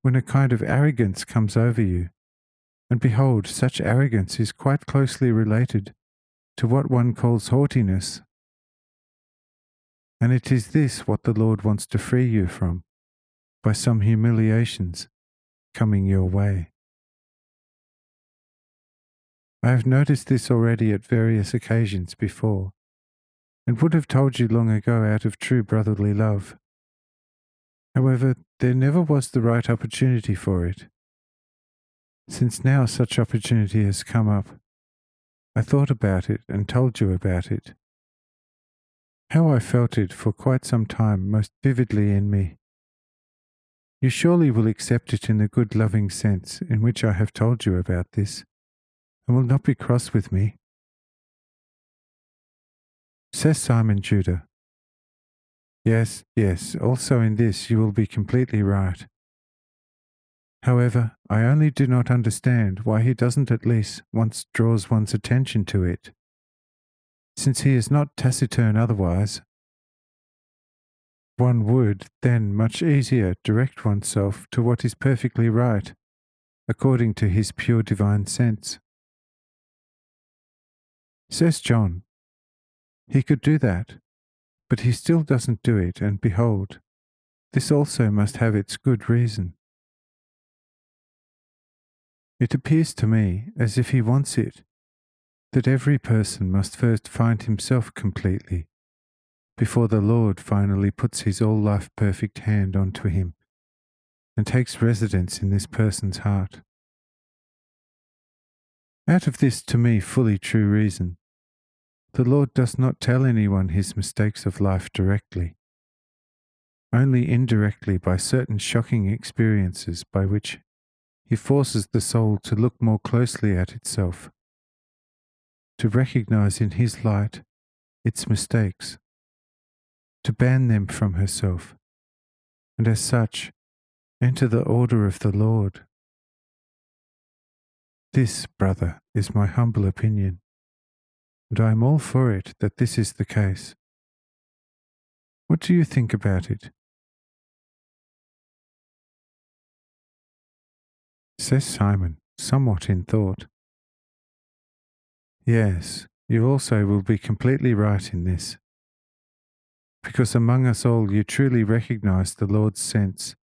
when a kind of arrogance comes over you, and behold, such arrogance is quite closely related to what one calls haughtiness. And it is this what the Lord wants to free you from, by some humiliations coming your way. I have noticed this already at various occasions before, and would have told you long ago out of true brotherly love. However, there never was the right opportunity for it. Since now such opportunity has come up, I thought about it and told you about it. How I felt it for quite some time most vividly in me. You surely will accept it in the good loving sense in which I have told you about this, and will not be cross with me. Says Simon Judah, "Yes, yes, also in this you will be completely right. However, I only do not understand why he doesn't at least once draws one's attention to it, since he is not taciturn otherwise. One would then much easier direct oneself to what is perfectly right, according to his pure divine sense." Says John, "He could do that, but he still doesn't do it, and behold, this also must have its good reason. It appears to me as if he wants it, that every person must first find himself completely, before the Lord finally puts his all-life perfect hand onto him and takes residence in this person's heart. Out of this to me fully true reason, the Lord does not tell anyone his mistakes of life directly, only indirectly by certain shocking experiences by which he forces the soul to look more closely at itself, to recognize in his light its mistakes, to ban them from herself, and as such enter the order of the Lord. This, brother, is my humble opinion, and I am all for it that this is the case. What do you think about it?" Says Simon, somewhat in thought, "Yes, you also will be completely right in this, because among us all you truly recognize the Lord's sense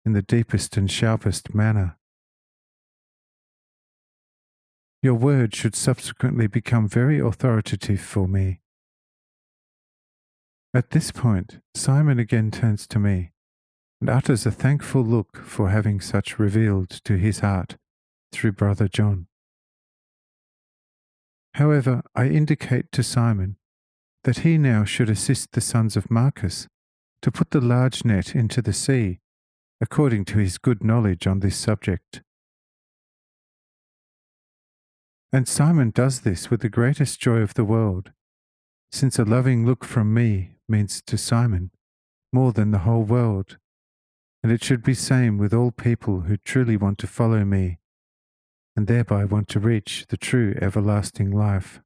in the deepest and sharpest manner. Your word should subsequently become very authoritative for me." At this point, Simon again turns to me and utters a thankful look for having such revealed to his heart through Brother John. However, I indicate to Simon that he now should assist the sons of Marcus to put the large net into the sea, according to his good knowledge on this subject. And Simon does this with the greatest joy of the world, since a loving look from me means to Simon more than the whole world, and it should be same with all people who truly want to follow me, and thereby want to reach the true everlasting life.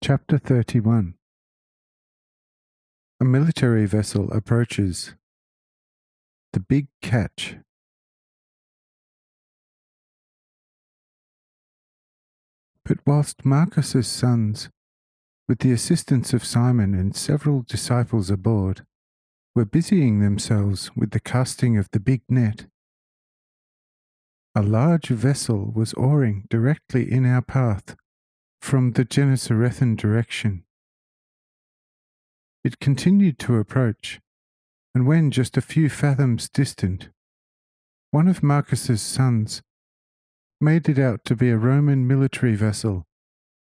Chapter 31. A military vessel approaches. The big catch. But whilst Marcus's sons, with the assistance of Simon and several disciples aboard, were busying themselves with the casting of the big net, a large vessel was oaring directly in our path from the Genesarethan direction. It continued to approach, and when just a few fathoms distant, one of Marcus's sons made it out to be a Roman military vessel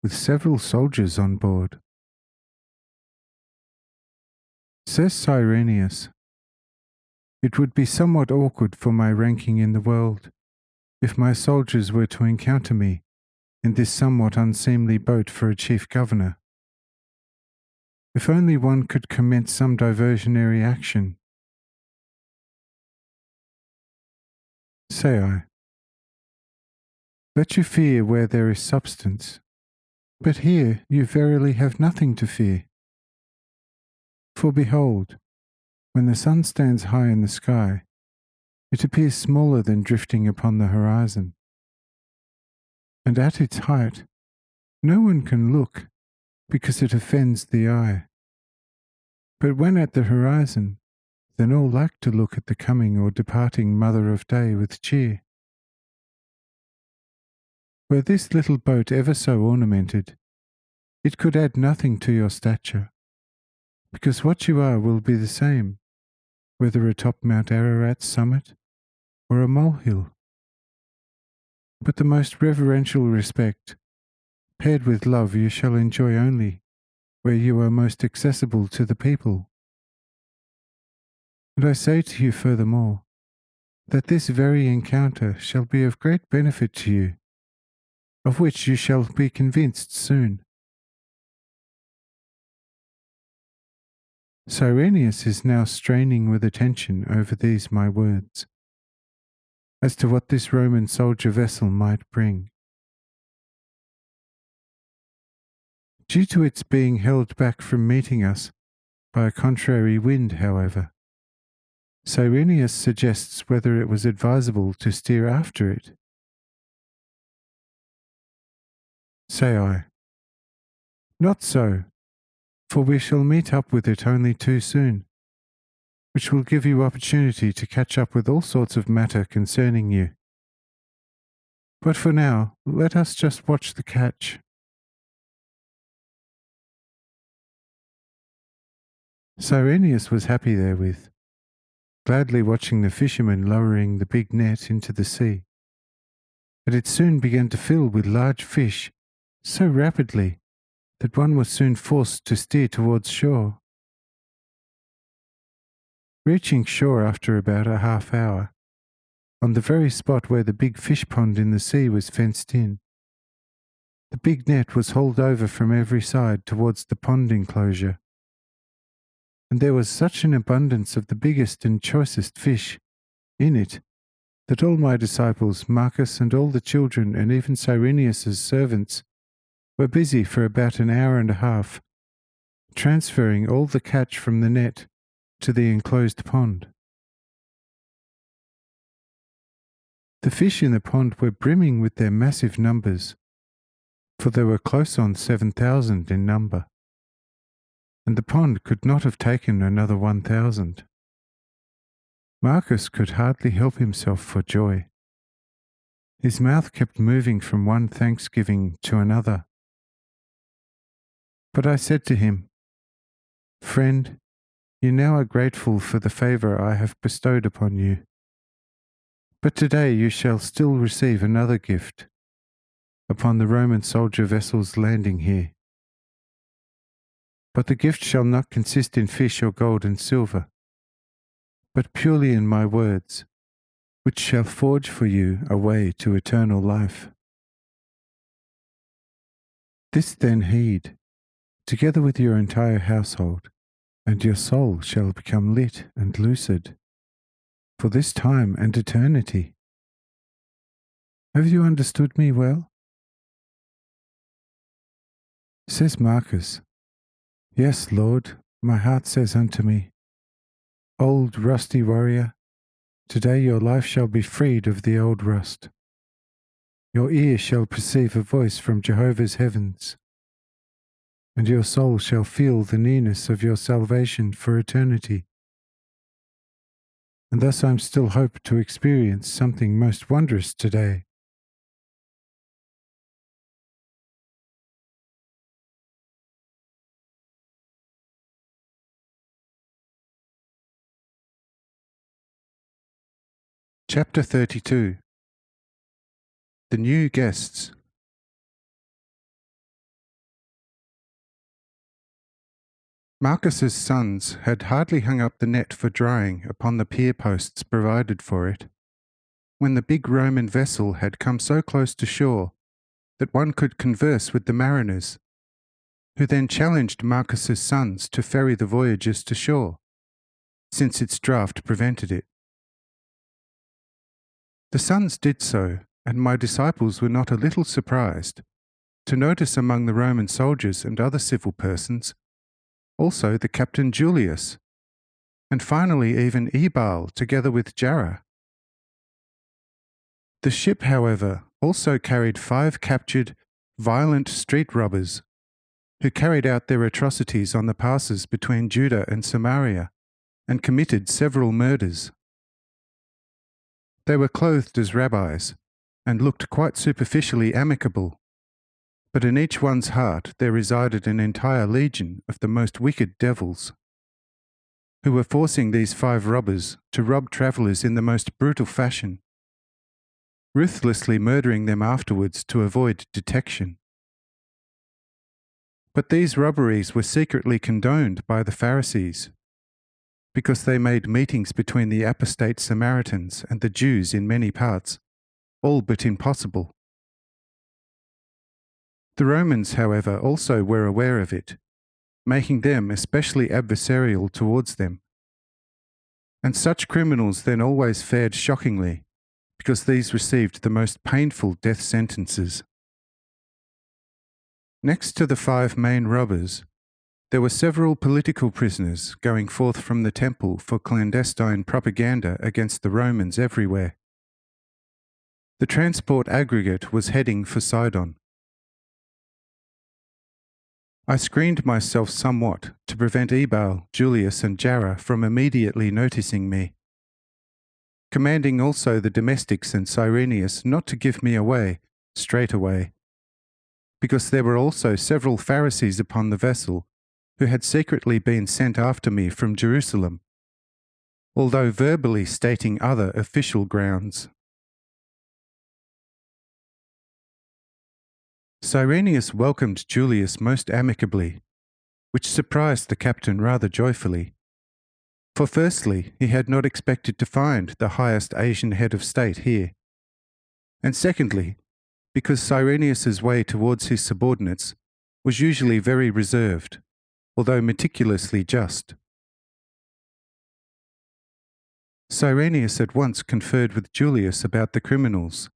with several soldiers on board. Says Cyrenius, "It would be somewhat awkward for my ranking in the world if my soldiers were to encounter me in this somewhat unseemly boat for a chief governor. If only one could commence some diversionary action." Say I, "Let you fear where there is substance, but here you verily have nothing to fear. For behold, when the sun stands high in the sky, it appears smaller than drifting upon the horizon. And at its height, no one can look, because it offends the eye. But when at the horizon, then all like to look at the coming or departing mother of day with cheer. Were this little boat ever so ornamented, it could add nothing to your stature, because what you are will be the same, whether atop Mount Ararat's summit or a molehill. But the most reverential respect, paired with love, you shall enjoy only where you are most accessible to the people. And I say to you furthermore, that this very encounter shall be of great benefit to you, of which you shall be convinced soon." Cyrenius is now straining with attention over these my words, as to what this Roman soldier vessel might bring. Due to its being held back from meeting us by a contrary wind, however, Cyrenius suggests whether it was advisable to steer after it. Say I, "Not so, for we shall meet up with it only too soon, which will give you opportunity to catch up with all sorts of matter concerning you. But for now, let us just watch the catch." Cyrenius was happy therewith, gladly watching the fishermen lowering the big net into the sea, and it soon began to fill with large fish so rapidly that one was soon forced to steer towards shore. Reaching shore after about a half hour, on the very spot where the big fish pond in the sea was fenced in, the big net was hauled over from every side towards the pond enclosure, and there was such an abundance of the biggest and choicest fish in it that all my disciples, Marcus and all the children and even Cyrenius's servants, were busy for about an hour and a half, transferring all the catch from the net to the enclosed pond. The fish in the pond were brimming with their massive numbers, for they were close on 7,000 in number, and the pond could not have taken another 1,000. Marcus could hardly help himself for joy. His mouth kept moving from one thanksgiving to another. But I said to him, "Friend, you now are grateful for the favour I have bestowed upon you. But today you shall still receive another gift upon the Roman soldier vessel's landing here. But the gift shall not consist in fish or gold and silver, but purely in my words, which shall forge for you a way to eternal life. This then heed, together with your entire household, and your soul shall become lit and lucid for this time and eternity. Have you understood me well?" Says Marcus, "Yes, Lord, my heart says unto me, Old rusty warrior, today your life shall be freed of the old rust. Your ear shall perceive a voice from Jehovah's heavens, and your soul shall feel the nearness of your salvation for eternity. and thus I still hope to experience something most wondrous today. Chapter 32. The New Guests. Marcus's sons had hardly hung up the net for drying upon the pier posts provided for it, when the big Roman vessel had come so close to shore that one could converse with the mariners, who then challenged Marcus's sons to ferry the voyagers to shore, since its draught prevented it. The sons did so, and my disciples were not a little surprised to notice among the Roman soldiers and other civil persons also the captain Julius, and finally even Ebal together with Jarrah. The ship, however, also carried 5 captured, violent street robbers, who carried out their atrocities on the passes between Judah and Samaria, and committed several murders. They were clothed as rabbis, and looked quite superficially amicable, but in each one's heart there resided an entire legion of the most wicked devils, who were forcing these 5 robbers to rob travellers in the most brutal fashion, ruthlessly murdering them afterwards to avoid detection. But these robberies were secretly condoned by the Pharisees, because they made meetings between the apostate Samaritans and the Jews in many parts all but impossible. The Romans, however, also were aware of it, making them especially adversarial towards them. And such criminals then always fared shockingly, because these received the most painful death sentences. Next to the 5 main robbers, there were several political prisoners going forth from the temple for clandestine propaganda against the Romans everywhere. The transport aggregate was heading for Sidon. I screened myself somewhat to prevent Ebal, Julius, and Jarrah from immediately noticing me, commanding also the domestics and Cyrenius not to give me away straight away, because there were also several Pharisees upon the vessel who had secretly been sent after me from Jerusalem, although verbally stating other official grounds. Cyrenius welcomed Julius most amicably, which surprised the captain rather joyfully. For firstly, he had not expected to find the highest Asian head of state here, and secondly, because Cyrenius's way towards his subordinates was usually very reserved, although meticulously just. Cyrenius at once conferred with Julius about the criminals,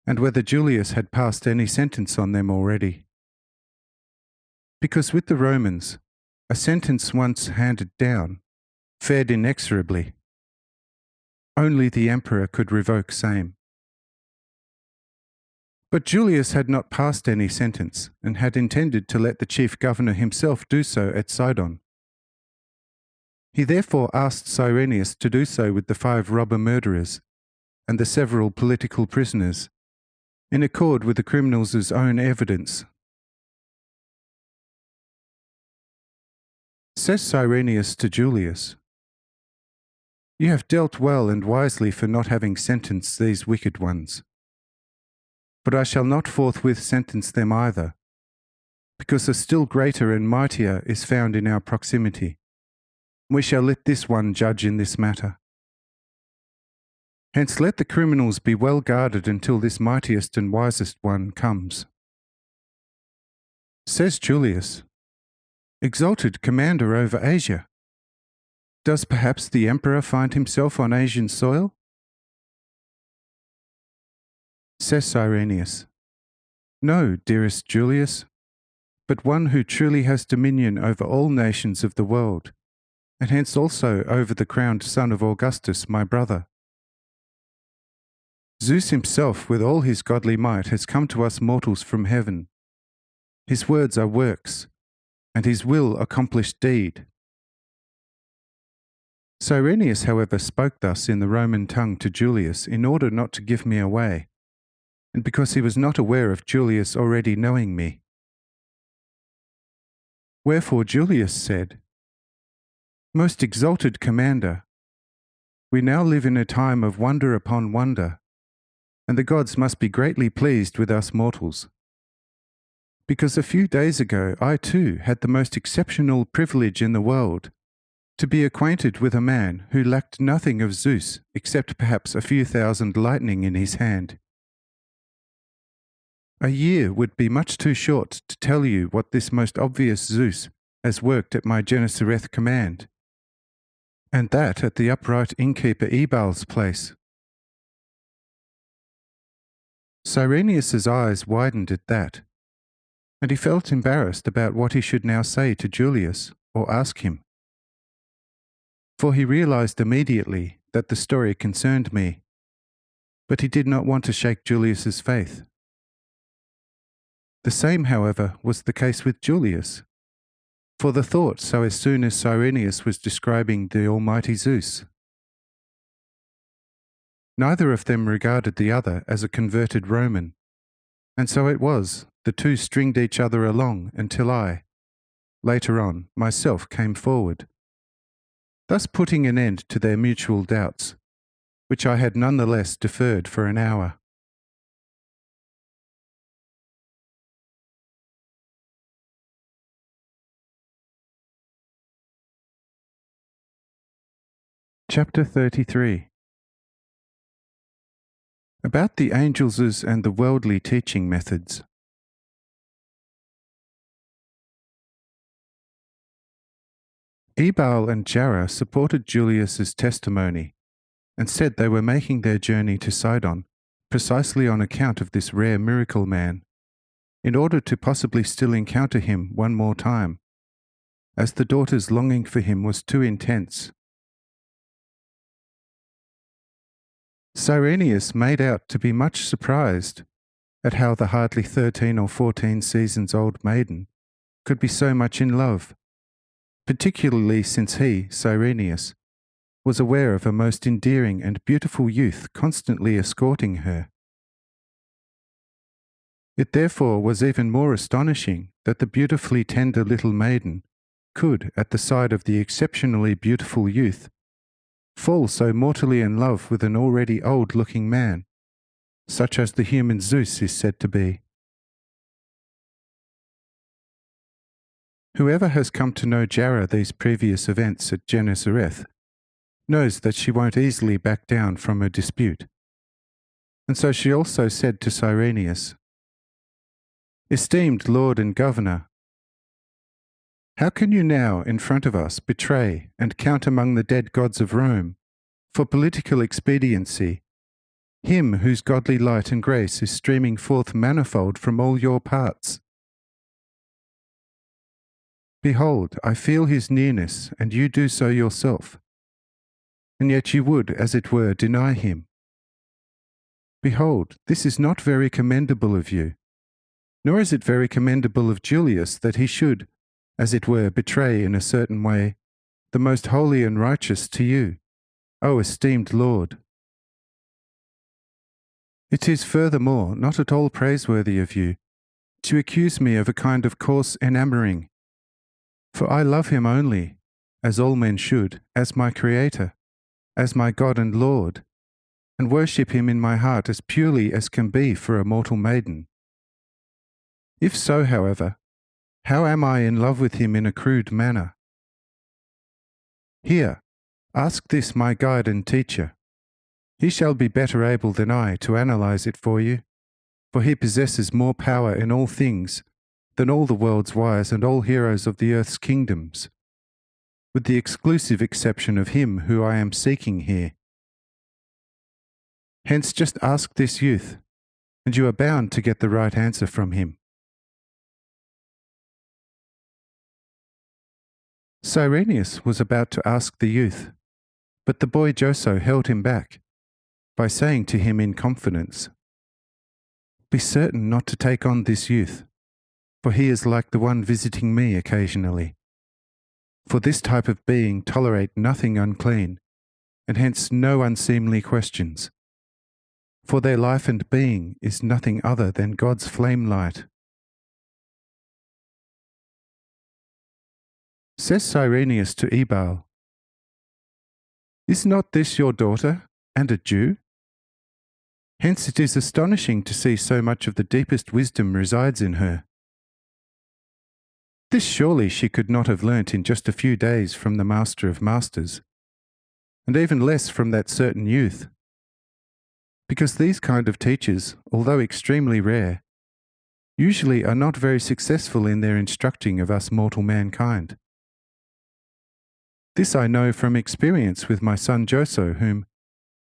and whether Julius had passed any sentence on them already. Because with the Romans, a sentence once handed down fared inexorably. Only the emperor could revoke same. But Julius had not passed any sentence, and had intended to let the chief governor himself do so at Sidon. He therefore asked Cyrenius to do so with the 5 robber murderers and the several political prisoners, in accord with the criminals' own evidence. Says Cyrenius to Julius, "You have dealt well and wisely for not having sentenced these wicked ones. But I shall not forthwith sentence them either, because a still greater and mightier is found in our proximity. We shall let this one judge in this matter. Hence let the criminals be well guarded until this mightiest and wisest one comes." Says Julius, "Exalted commander over Asia, does perhaps the emperor find himself on Asian soil?" Says Cyrenius, "No, dearest Julius, but one who truly has dominion over all nations of the world, and hence also over the crowned son of Augustus, my brother. Zeus himself with all his godly might has come to us mortals from heaven. His words are works, and his will accomplished deed. Cyrenius, however, spoke thus in the Roman tongue to Julius in order not to give me away, and because he was not aware of Julius already knowing me. Wherefore Julius said, "Most exalted commander, we now live in a time of wonder upon wonder, and the gods must be greatly pleased with us mortals. Because a few days ago I too had the most exceptional privilege in the world to be acquainted with a man who lacked nothing of Zeus except perhaps a few thousand lightning in his hand. A year would be much too short to tell you what this most obvious Zeus has worked at my Genesareth command, and that at the upright innkeeper Ebal's place." Cyrenius's eyes widened at that, and he felt embarrassed about what he should now say to Julius or ask him. For he realized immediately that the story concerned me, but he did not want to shake Julius's faith. The same, however, was the case with Julius, for the thought so as soon as Cyrenius was describing the almighty Zeus. Neither of them regarded the other as a converted Roman, and so it was the two stringed each other along until I, later on, myself came forward, thus putting an end to their mutual doubts, which I had nonetheless deferred for an hour. Chapter 33. About the angels' and the worldly teaching methods. Ebal and Jarrah supported Julius's testimony and said they were making their journey to Sidon precisely on account of this rare miracle man, in order to possibly still encounter him one more time, as the daughter's longing for him was too intense. Cyrenius made out to be much surprised at how the hardly 13 or 14 seasons old maiden could be so much in love, particularly since he, Cyrenius, was aware of a most endearing and beautiful youth constantly escorting her. It therefore was even more astonishing that the beautifully tender little maiden could, at the side of the exceptionally beautiful youth, fall so mortally in love with an already old-looking man, such as the human Zeus is said to be. Whoever has come to know Jarrah these previous events at Genesareth knows that she won't easily back down from a dispute, and so she also said to Cyrenius, "Esteemed Lord and Governor, how can you now, in front of us, betray and count among the dead gods of Rome, for political expediency, him whose godly light and grace is streaming forth manifold from all your parts? Behold, I feel his nearness, and you do so yourself, and yet you would, as it were, deny him. Behold, this is not very commendable of you, nor is it very commendable of Julius that he should, as it were, betray in a certain way the most holy and righteous to you, O esteemed Lord. It is furthermore not at all praiseworthy of you to accuse me of a kind of coarse enamouring, for I love him only, as all men should, as my Creator, as my God and Lord, and worship him in my heart as purely as can be for a mortal maiden. If so, however, how am I in love with him in a crude manner? Here, ask this my guide and teacher. He shall be better able than I to analyze it for you, for he possesses more power in all things than all the world's wise and all heroes of the earth's kingdoms, with the exclusive exception of him who I am seeking here. Hence just ask this youth, and you are bound to get the right answer from him." Cyrenius was about to ask the youth, but the boy Joso held him back by saying to him in confidence, "Be certain not to take on this youth, for he is like the one visiting me occasionally. For this type of being tolerate nothing unclean, and hence no unseemly questions. For their life and being is nothing other than God's flame light. Says Cyrenius to Ebal, "Is not this your daughter, and a Jew? Hence it is astonishing to see so much of the deepest wisdom resides in her. This surely she could not have learnt in just a few days from the Master of Masters, and even less from that certain youth. Because these kind of teachers, although extremely rare, usually are not very successful in their instructing of us mortal mankind. This I know from experience with my son Joso, whom,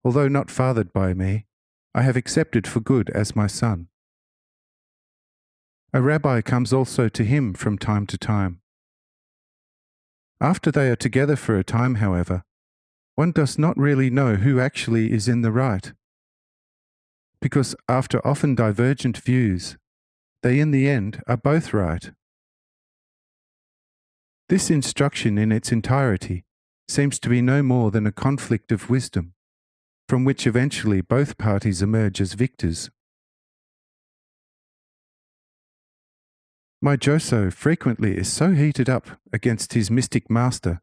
although not fathered by me, I have accepted for good as my son. A rabbi comes also to him from time to time. After they are together for a time, however, one does not really know who actually is in the right, because after often divergent views, they in the end are both right. This instruction in its entirety seems to be no more than a conflict of wisdom, from which eventually both parties emerge as victors. My Joso frequently is so heated up against his mystic master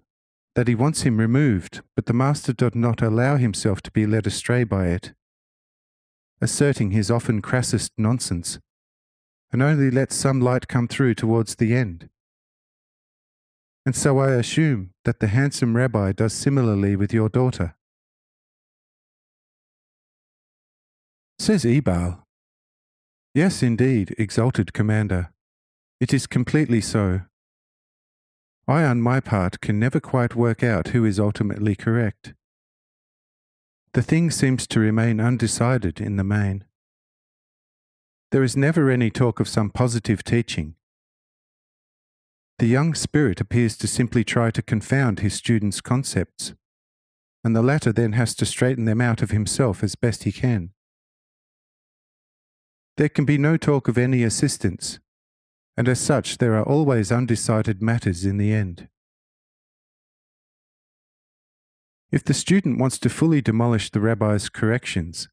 that he wants him removed, but the master does not allow himself to be led astray by it, asserting his often crassest nonsense, and only lets some light come through towards the end. And so I assume that the handsome rabbi does similarly with your daughter." Says Ebal, "Yes, indeed, exalted commander. It is completely so. I, on my part, can never quite work out who is ultimately correct. The thing seems to remain undecided in the main. There is never any talk of some positive teaching. The young spirit appears to simply try to confound his students' concepts, and the latter then has to straighten them out of himself as best he can. There can be no talk of any assistance, and as such there are always undecided matters in the end. If the student wants to fully demolish the rabbi's corrections,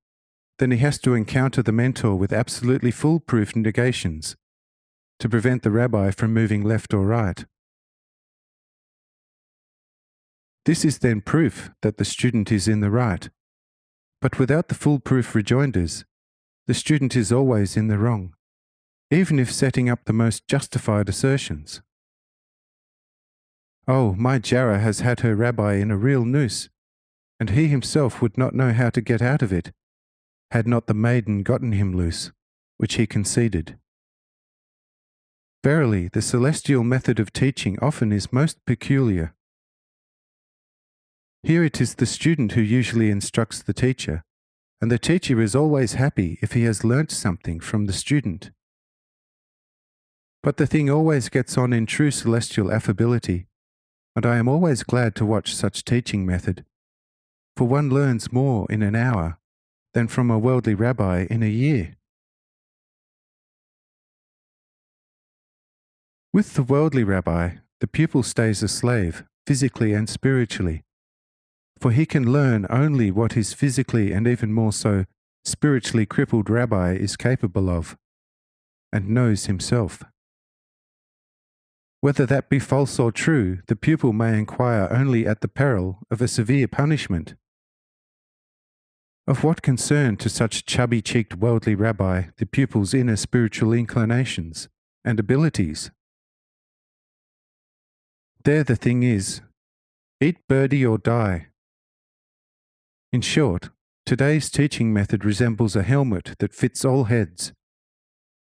then he has to encounter the mentor with absolutely foolproof negations to prevent the rabbi from moving left or right. This is then proof that the student is in the right, but without the foolproof rejoinders, the student is always in the wrong, even if setting up the most justified assertions. Oh, my Jara has had her rabbi in a real noose, and he himself would not know how to get out of it, had not the maiden gotten him loose, which he conceded. Verily, the celestial method of teaching often is most peculiar. Here it is the student who usually instructs the teacher, and the teacher is always happy if he has learnt something from the student. But the thing always gets on in true celestial affability, and I am always glad to watch such teaching method, for one learns more in an hour than from a worldly rabbi in a year. With the worldly rabbi, the pupil stays a slave, physically and spiritually, for he can learn only what his physically and even more so spiritually crippled rabbi is capable of, and knows himself. Whether that be false or true, the pupil may inquire only at the peril of a severe punishment. Of what concern to such chubby-cheeked worldly rabbi the pupil's inner spiritual inclinations and abilities? There the thing is, eat birdie or die. In short, today's teaching method resembles a helmet that fits all heads,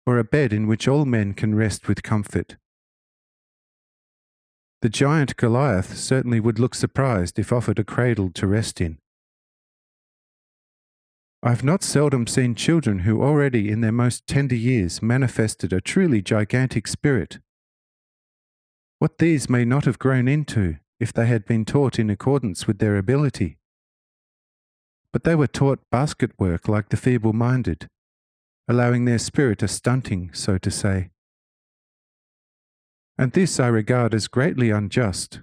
or a bed in which all men can rest with comfort. The giant Goliath certainly would look surprised if offered a cradle to rest in. I have not seldom seen children who already in their most tender years manifested a truly gigantic spirit. What these may not have grown into if they had been taught in accordance with their ability. But they were taught basket work like the feeble-minded, allowing their spirit a stunting, so to say. And this I regard as greatly unjust,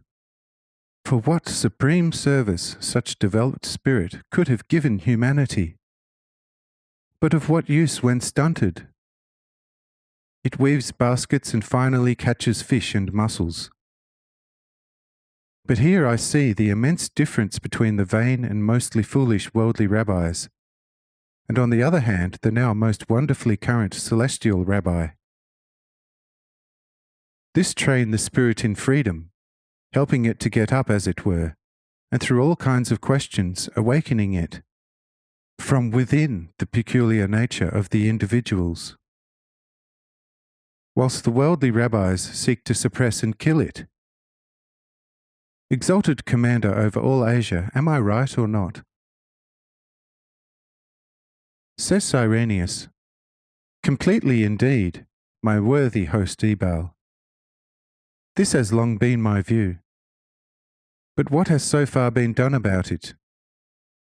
For what supreme service such developed spirit could have given humanity? But of what use when stunted? It weaves baskets and finally catches fish and mussels. But here I see the immense difference between the vain and mostly foolish worldly rabbis, and on the other hand the now most wonderfully current celestial rabbi. This trained the spirit in freedom, helping it to get up as it were, and through all kinds of questions awakening it from within the peculiar nature of the individuals, whilst the worldly rabbis seek to suppress and kill it. Exalted Commander over all Asia, am I right or not? Says Cyrenius, completely indeed, my worthy host Ebal. This has long been my view. But what has so far been done about it?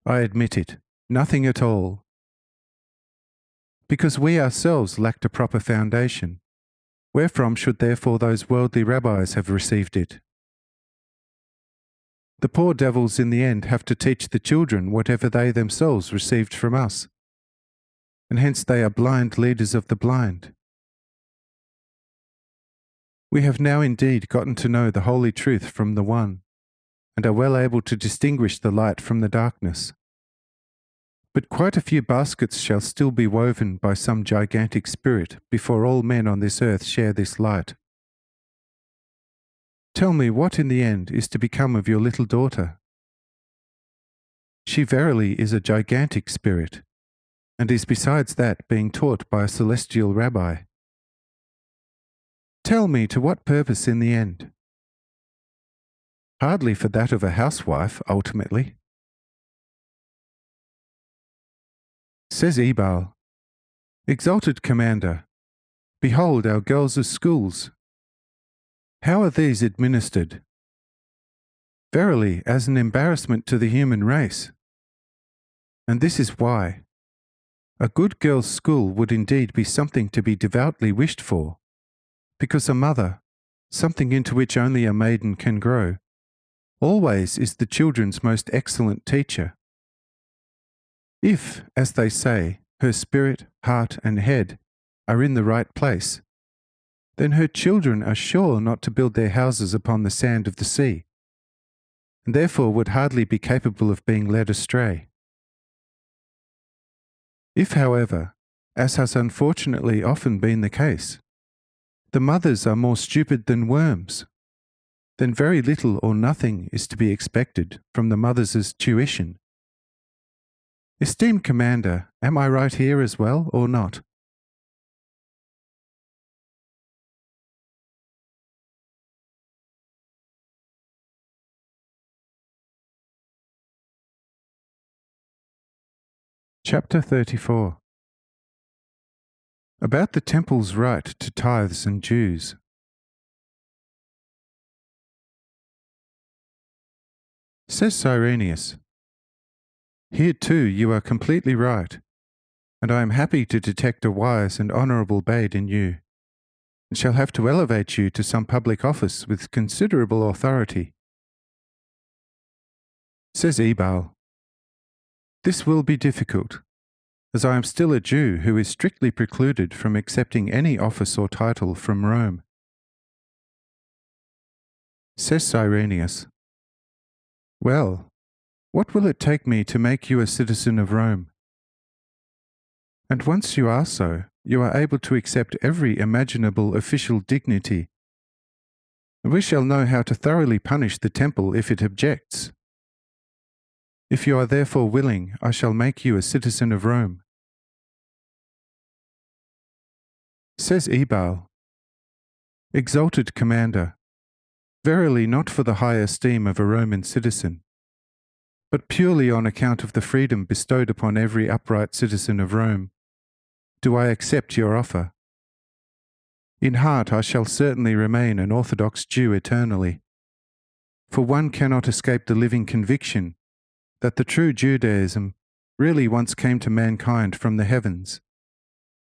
I admit it, nothing at all. Because we ourselves lacked a proper foundation, wherefrom should therefore those worldly rabbis have received it? The poor devils in the end have to teach the children whatever they themselves received from us, and hence they are blind leaders of the blind. We have now indeed gotten to know the holy truth from the one, and are well able to distinguish the light from the darkness. But quite a few baskets shall still be woven by some gigantic spirit before all men on this earth share this light. Tell me what in the end is to become of your little daughter. She verily is a gigantic spirit, and is besides that being taught by a celestial rabbi. Tell me to what purpose in the end? Hardly for that of a housewife, ultimately. Says Ebal, Exalted Commander, behold our girls' schools. How are these administered? Verily, as an embarrassment to the human race. And this is why. A good girls' school would indeed be something to be devoutly wished for, because a mother, something into which only a maiden can grow, always is the children's most excellent teacher. If, as they say, her spirit, heart, and head are in the right place, then her children are sure not to build their houses upon the sand of the sea, and therefore would hardly be capable of being led astray. If, however, as has unfortunately often been the case, the mothers are more stupid than worms, then very little or nothing is to be expected from the mothers' tuition. Esteemed Commander, am I right here as well, or not? Chapter 34. About the temple's right to tithes and dues. Says Cyrenius, here too you are completely right, and I am happy to detect a wise and honourable babe in you, and shall have to elevate you to some public office with considerable authority. Says Ebal, this will be difficult, as I am still a Jew who is strictly precluded from accepting any office or title from Rome. Says Cyrenius, well, what will it take me to make you a citizen of Rome? And once you are so, you are able to accept every imaginable official dignity, and we shall know how to thoroughly punish the temple if it objects. If you are therefore willing, I shall make you a citizen of Rome. Says Ebal, Exalted Commander, verily not for the high esteem of a Roman citizen, but purely on account of the freedom bestowed upon every upright citizen of Rome, do I accept your offer. In heart I shall certainly remain an Orthodox Jew eternally, for one cannot escape the living conviction that the true Judaism really once came to mankind from the heavens,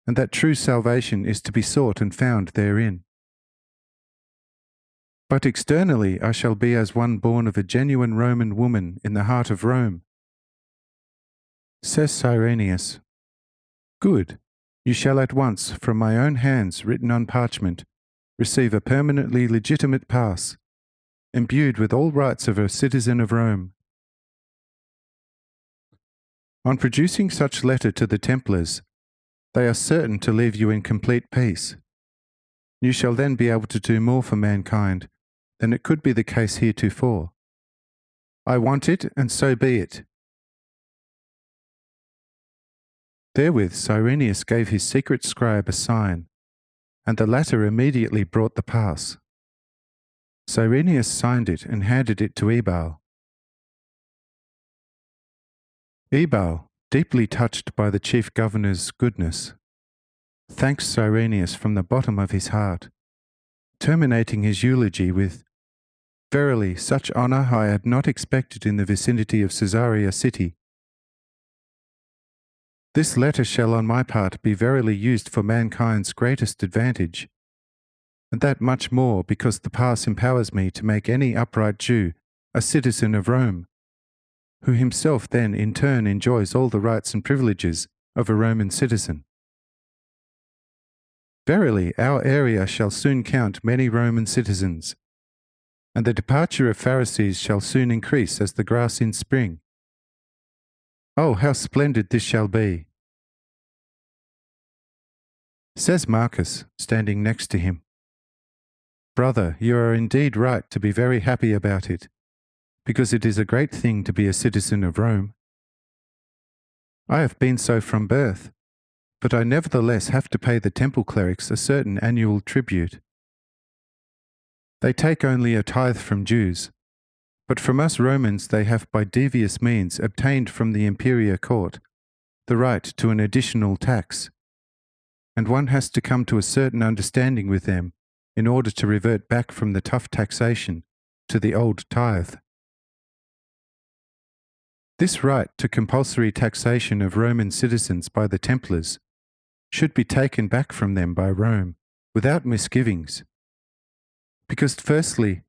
and that true salvation is to be sought and found therein. But externally I shall be as one born of a genuine Roman woman in the heart of Rome. Says Cyrenius, Good, you shall at once, from my own hands written on parchment, receive a permanently legitimate pass, imbued with all rights of a citizen of Rome. On producing such letter to the Templars, they are certain to leave you in complete peace. You shall then be able to do more for mankind than it could be the case heretofore. I want it, and so be it. Therewith Cyrenius gave his secret scribe a sign, and the latter immediately brought the pass. Cyrenius signed it and handed it to Ebal. Ebal, deeply touched by the chief governor's goodness, thanks Cyrenius from the bottom of his heart, terminating his eulogy with, Verily, such honour I had not expected in the vicinity of Caesarea city. This letter shall on my part be verily used for mankind's greatest advantage, and that much more because the pass empowers me to make any upright Jew a citizen of Rome, who himself then in turn enjoys all the rights and privileges of a Roman citizen. Verily, our area shall soon count many Roman citizens, and the departure of Pharisees shall soon increase as the grass in spring. Oh, how splendid this shall be! Says Marcus, standing next to him, Brother, you are indeed right to be very happy about it, because it is a great thing to be a citizen of Rome. I have been so from birth, but I nevertheless have to pay the temple clerics a certain annual tribute. They take only a tithe from Jews, but from us Romans they have by devious means obtained from the imperial court the right to an additional tax, and one has to come to a certain understanding with them in order to revert back from the tough taxation to the old tithe. This right to compulsory taxation of Roman citizens by the Templars should be taken back from them by Rome without misgivings, because firstly,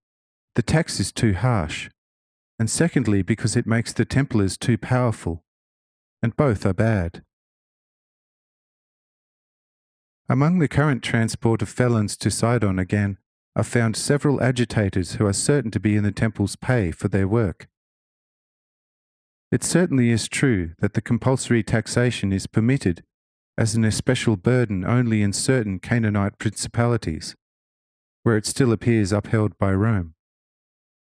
the tax is too harsh, and secondly, because it makes the Templars too powerful, and both are bad. Among the current transport of felons to Sidon again are found several agitators who are certain to be in the temple's pay for their work. It certainly is true that the compulsory taxation is permitted as an especial burden only in certain Canaanite principalities, where it still appears upheld by Rome.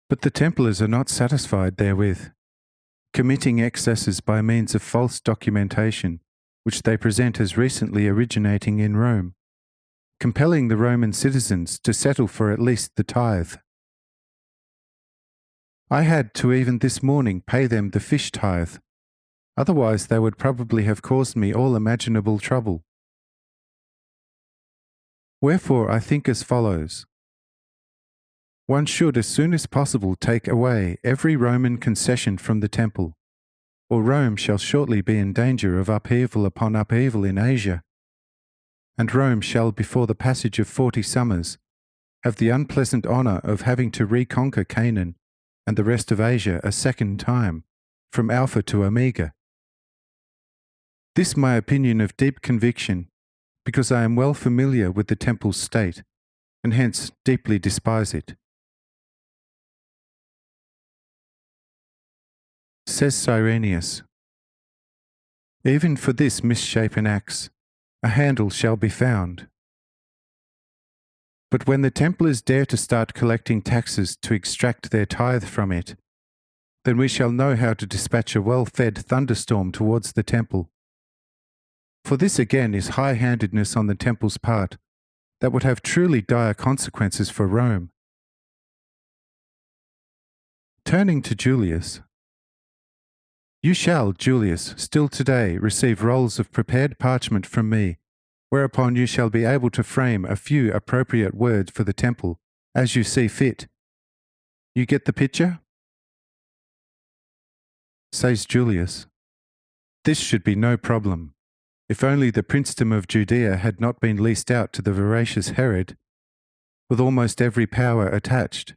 But the Templars are not satisfied therewith, committing excesses by means of false documentation, which they present as recently originating in Rome, compelling the Roman citizens to settle for at least the tithe. I had to even this morning pay them the fish tithe, otherwise they would probably have caused me all imaginable trouble. Wherefore I think as follows. One should as soon as possible take away every Roman concession from the temple, or Rome shall shortly be in danger of upheaval upon upheaval in Asia, and Rome shall before the passage of 40 summers have the unpleasant honour of having to reconquer Canaan and the rest of Asia a second time, from Alpha to Omega. This my opinion of deep conviction, because I am well familiar with the temple's state, and hence deeply despise it. Says Cyrenius, Even for this misshapen axe, a handle shall be found. But when the Templars dare to start collecting taxes to extract their tithe from it, then we shall know how to dispatch a well-fed thunderstorm towards the temple. For this again is high-handedness on the temple's part that would have truly dire consequences for Rome. Turning to Julius, You shall, Julius, still today receive rolls of prepared parchment from me, whereupon you shall be able to frame a few appropriate words for the temple, as you see fit. You get the picture? Says Julius, This should be no problem, if only the princedom of Judea had not been leased out to the voracious Herod. with almost every power attached.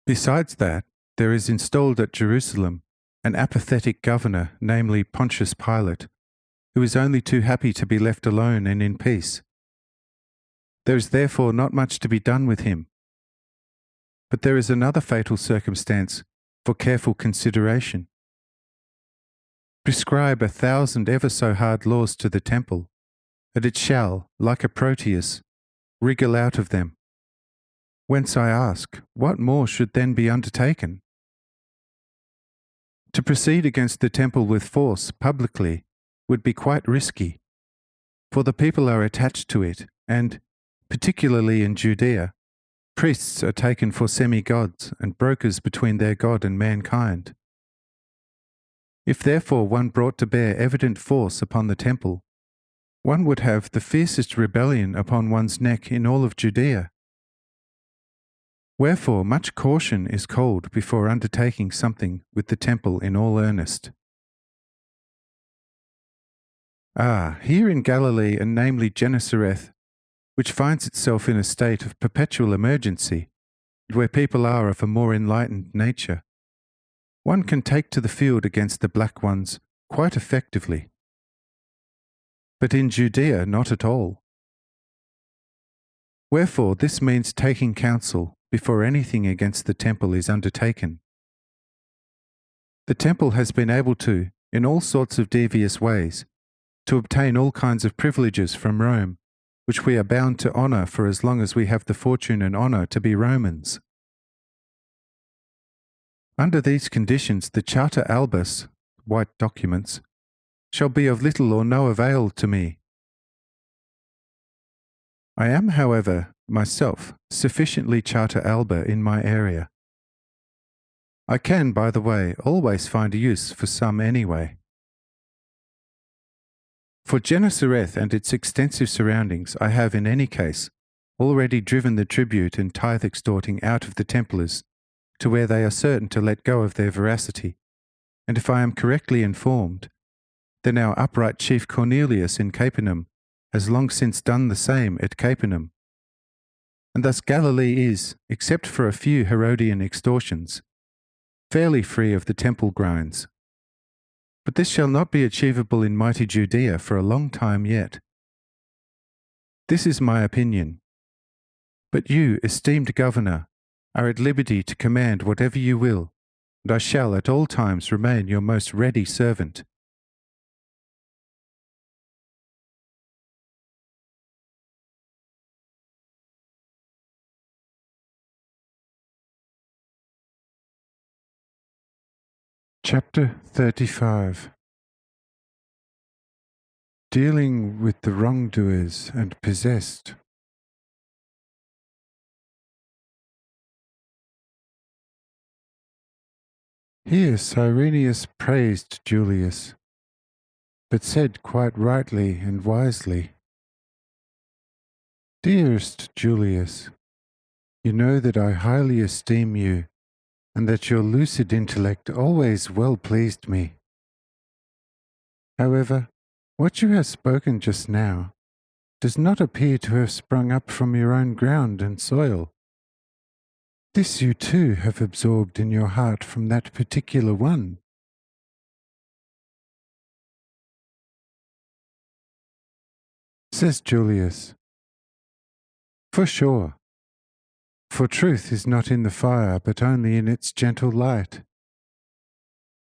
Besides that, there is installed at Jerusalem an apathetic governor, namely Pontius Pilate, who is only too happy to be left alone and in peace. There is therefore not much to be done with him. But there is another fatal circumstance for careful consideration. Prescribe 1,000 ever so hard laws to the temple, and it shall, like a Proteus, wriggle out of them. Whence I ask, what more should then be undertaken? To proceed against the temple with force publicly would be quite risky, for the people are attached to it, and, particularly in Judea, priests are taken for semi-gods and brokers between their God and mankind. If therefore one brought to bear evident force upon the temple, one would have the fiercest rebellion upon one's neck in all of Judea. Wherefore much caution is called before undertaking something with the temple in all earnest. Here in Galilee, and namely Gennesareth, which finds itself in a state of perpetual emergency, and where people are of a more enlightened nature, one can take to the field against the black ones quite effectively. But in Judea not at all. Wherefore this means taking counsel before anything against the temple is undertaken. The temple has been able to, in all sorts of devious ways, to obtain all kinds of privileges from Rome, which we are bound to honour for as long as we have the fortune and honour to be Romans. Under these conditions the Charta Albus, white documents, shall be of little or no avail to me. I am, however, myself sufficiently Charta Alba in my area. I can, by the way, always find a use for some anyway. For Gennesareth and its extensive surroundings I have in any case already driven the tribute and tithe extorting out of the Templars to where they are certain to let go of their veracity, and if I am correctly informed, then our upright chief Cornelius in Capernaum has long since done the same at Capernaum. And thus Galilee is, except for a few Herodian extortions, fairly free of the temple grinds. But this shall not be achievable in mighty Judea for a long time yet. This is my opinion. But you, esteemed governor, are at liberty to command whatever you will, and I shall at all times remain your most ready servant. Chapter 35. Dealing with the wrongdoers and possessed. Here Cyrenius praised Julius, but said quite rightly and wisely, "Dearest Julius, you know that I highly esteem you, and that your lucid intellect always well pleased me. However, what you have spoken just now does not appear to have sprung up from your own ground and soil. This you too have absorbed in your heart from that particular one." Says Julius, "For sure. For truth is not in the fire, but only in its gentle light.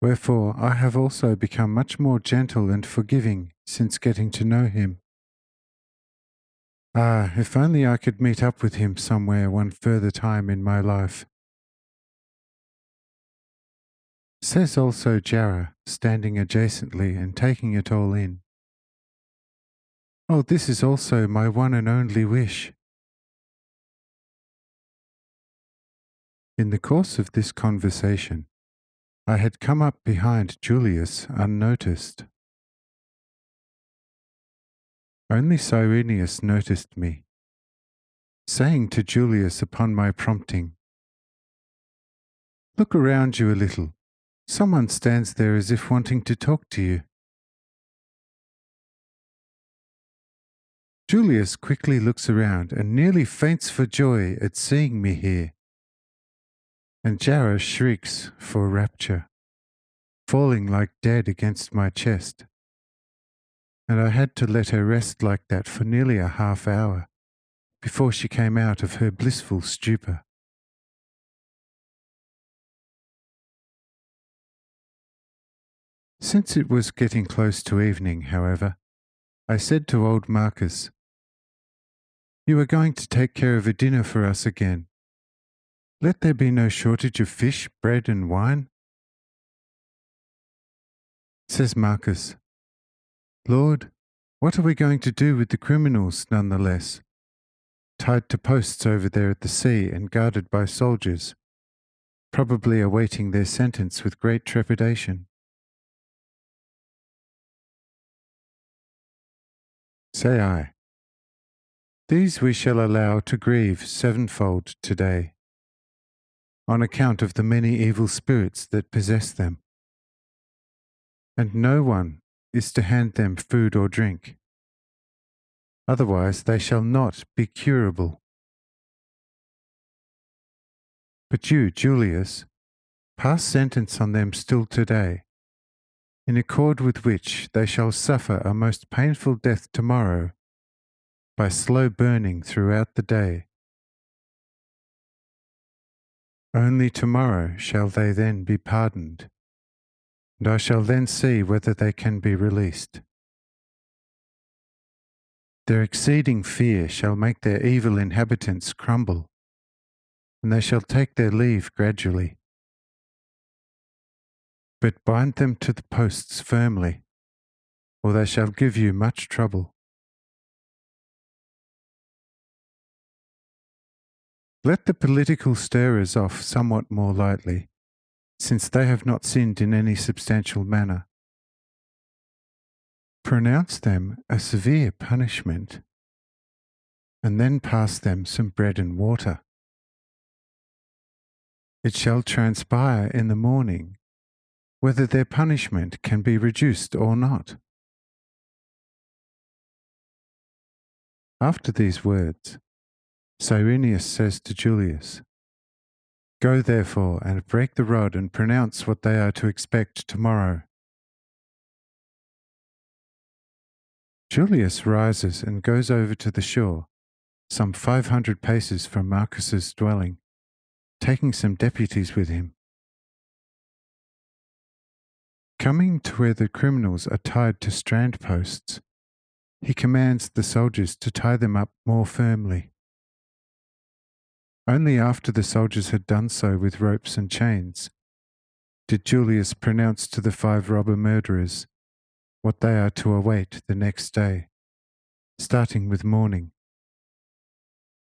Wherefore I have also become much more gentle and forgiving since getting to know him. If only I could meet up with him somewhere one further time in my life." Says also Jarrah, standing adjacently and taking it all in, "Oh, this is also my one and only wish." In the course of this conversation, I had come up behind Julius unnoticed. Only Cyrenius noticed me, saying to Julius upon my prompting, "Look around you a little. Someone stands there as if wanting to talk to you." Julius quickly looks around and nearly faints for joy at seeing me here. And Jara shrieks for rapture, falling like dead against my chest. And I had to let her rest like that for nearly a half hour before she came out of her blissful stupor. Since it was getting close to evening, however, I said to old Marcus, "You are going to take care of a dinner for us again. Let there be no shortage of fish, bread, and wine." Says Marcus, "Lord, what are we going to do with the criminals nonetheless, tied to posts over there at the sea and guarded by soldiers, probably awaiting their sentence with great trepidation?" Say I, "These we shall allow to grieve sevenfold today, on account of the many evil spirits that possess them. And no one is to hand them food or drink, otherwise they shall not be curable. But you, Julius, pass sentence on them still today, in accord with which they shall suffer a most painful death tomorrow by slow burning throughout the day. Only tomorrow shall they then be pardoned, and I shall then see whether they can be released. Their exceeding fear shall make their evil inhabitants crumble, and they shall take their leave gradually. But bind them to the posts firmly, or they shall give you much trouble. Let the political stirrers off somewhat more lightly, since they have not sinned in any substantial manner. Pronounce them a severe punishment, and then pass them some bread and water. It shall transpire in the morning whether their punishment can be reduced or not." After these words, Cyrenius says to Julius, "Go therefore and break the rod and pronounce what they are to expect tomorrow." Julius rises and goes over to the shore, some 500 paces from Marcus's dwelling, taking some deputies with him. Coming to where the criminals are tied to strand posts, he commands the soldiers to tie them up more firmly. Only after the soldiers had done so with ropes and chains did Julius pronounce to the 5 robber murderers what they are to await the next day, starting with morning,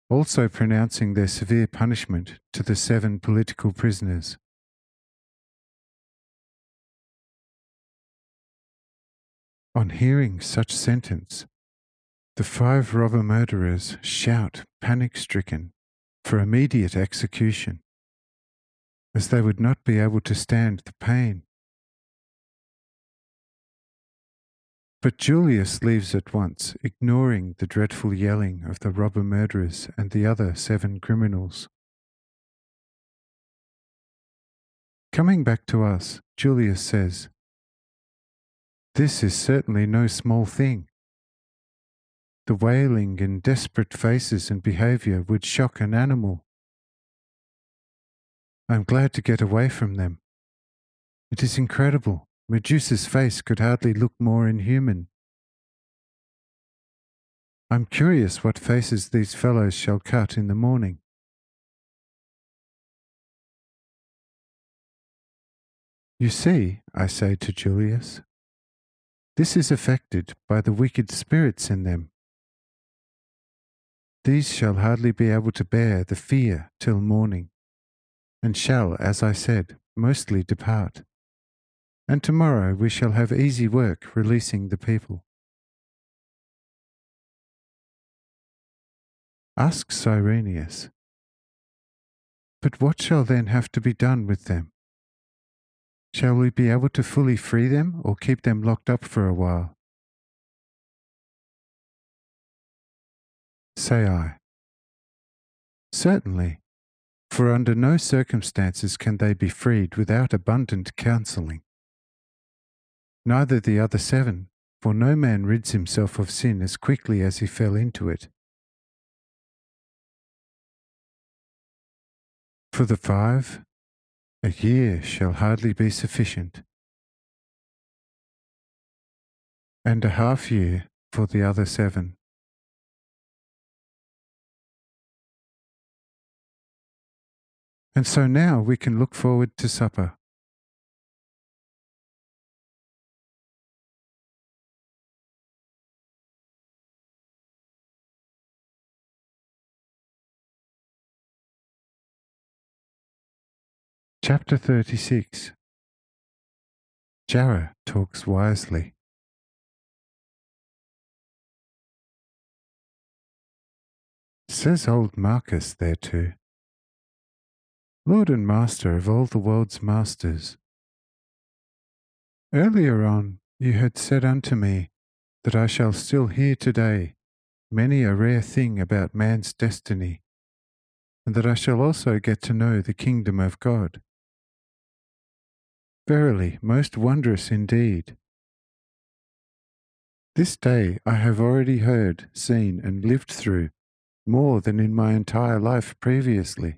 also pronouncing their severe punishment to the 7 political prisoners. On hearing such sentence, the 5 robber murderers shout, panic-stricken, for immediate execution, as they would not be able to stand the pain. But Julius leaves at once, ignoring the dreadful yelling of the robber murderers and the other 7 criminals. Coming back to us, Julius says, "This is certainly no small thing. The wailing and desperate faces and behaviour would shock an animal. I am glad to get away from them. It is incredible. Medusa's face could hardly look more inhuman. I'm curious what faces these fellows shall cut in the morning." "You see," I say to Julius, "this is effected by the wicked spirits in them. These shall hardly be able to bear the fear till morning, and shall, as I said, mostly depart. And tomorrow we shall have easy work releasing the people." Ask Cyrenius, "But what shall then have to be done with them? Shall we be able to fully free them or keep them locked up for a while?" Say I. Certainly, for under no circumstances can they be freed without abundant counselling. Neither the other 7, for no man rids himself of sin as quickly as he fell into it. For the 5, a year shall hardly be sufficient, and a half year for the other 7. And so now we can look forward to supper. Chapter 36. Jarrah talks wisely. Says old Marcus thereto, Lord and Master of all the world's masters, earlier on you had said unto me that I shall still hear today many a rare thing about man's destiny, and that I shall also get to know the kingdom of God. Verily, most wondrous indeed. This day I have already heard, seen, and lived through more than in my entire life previously.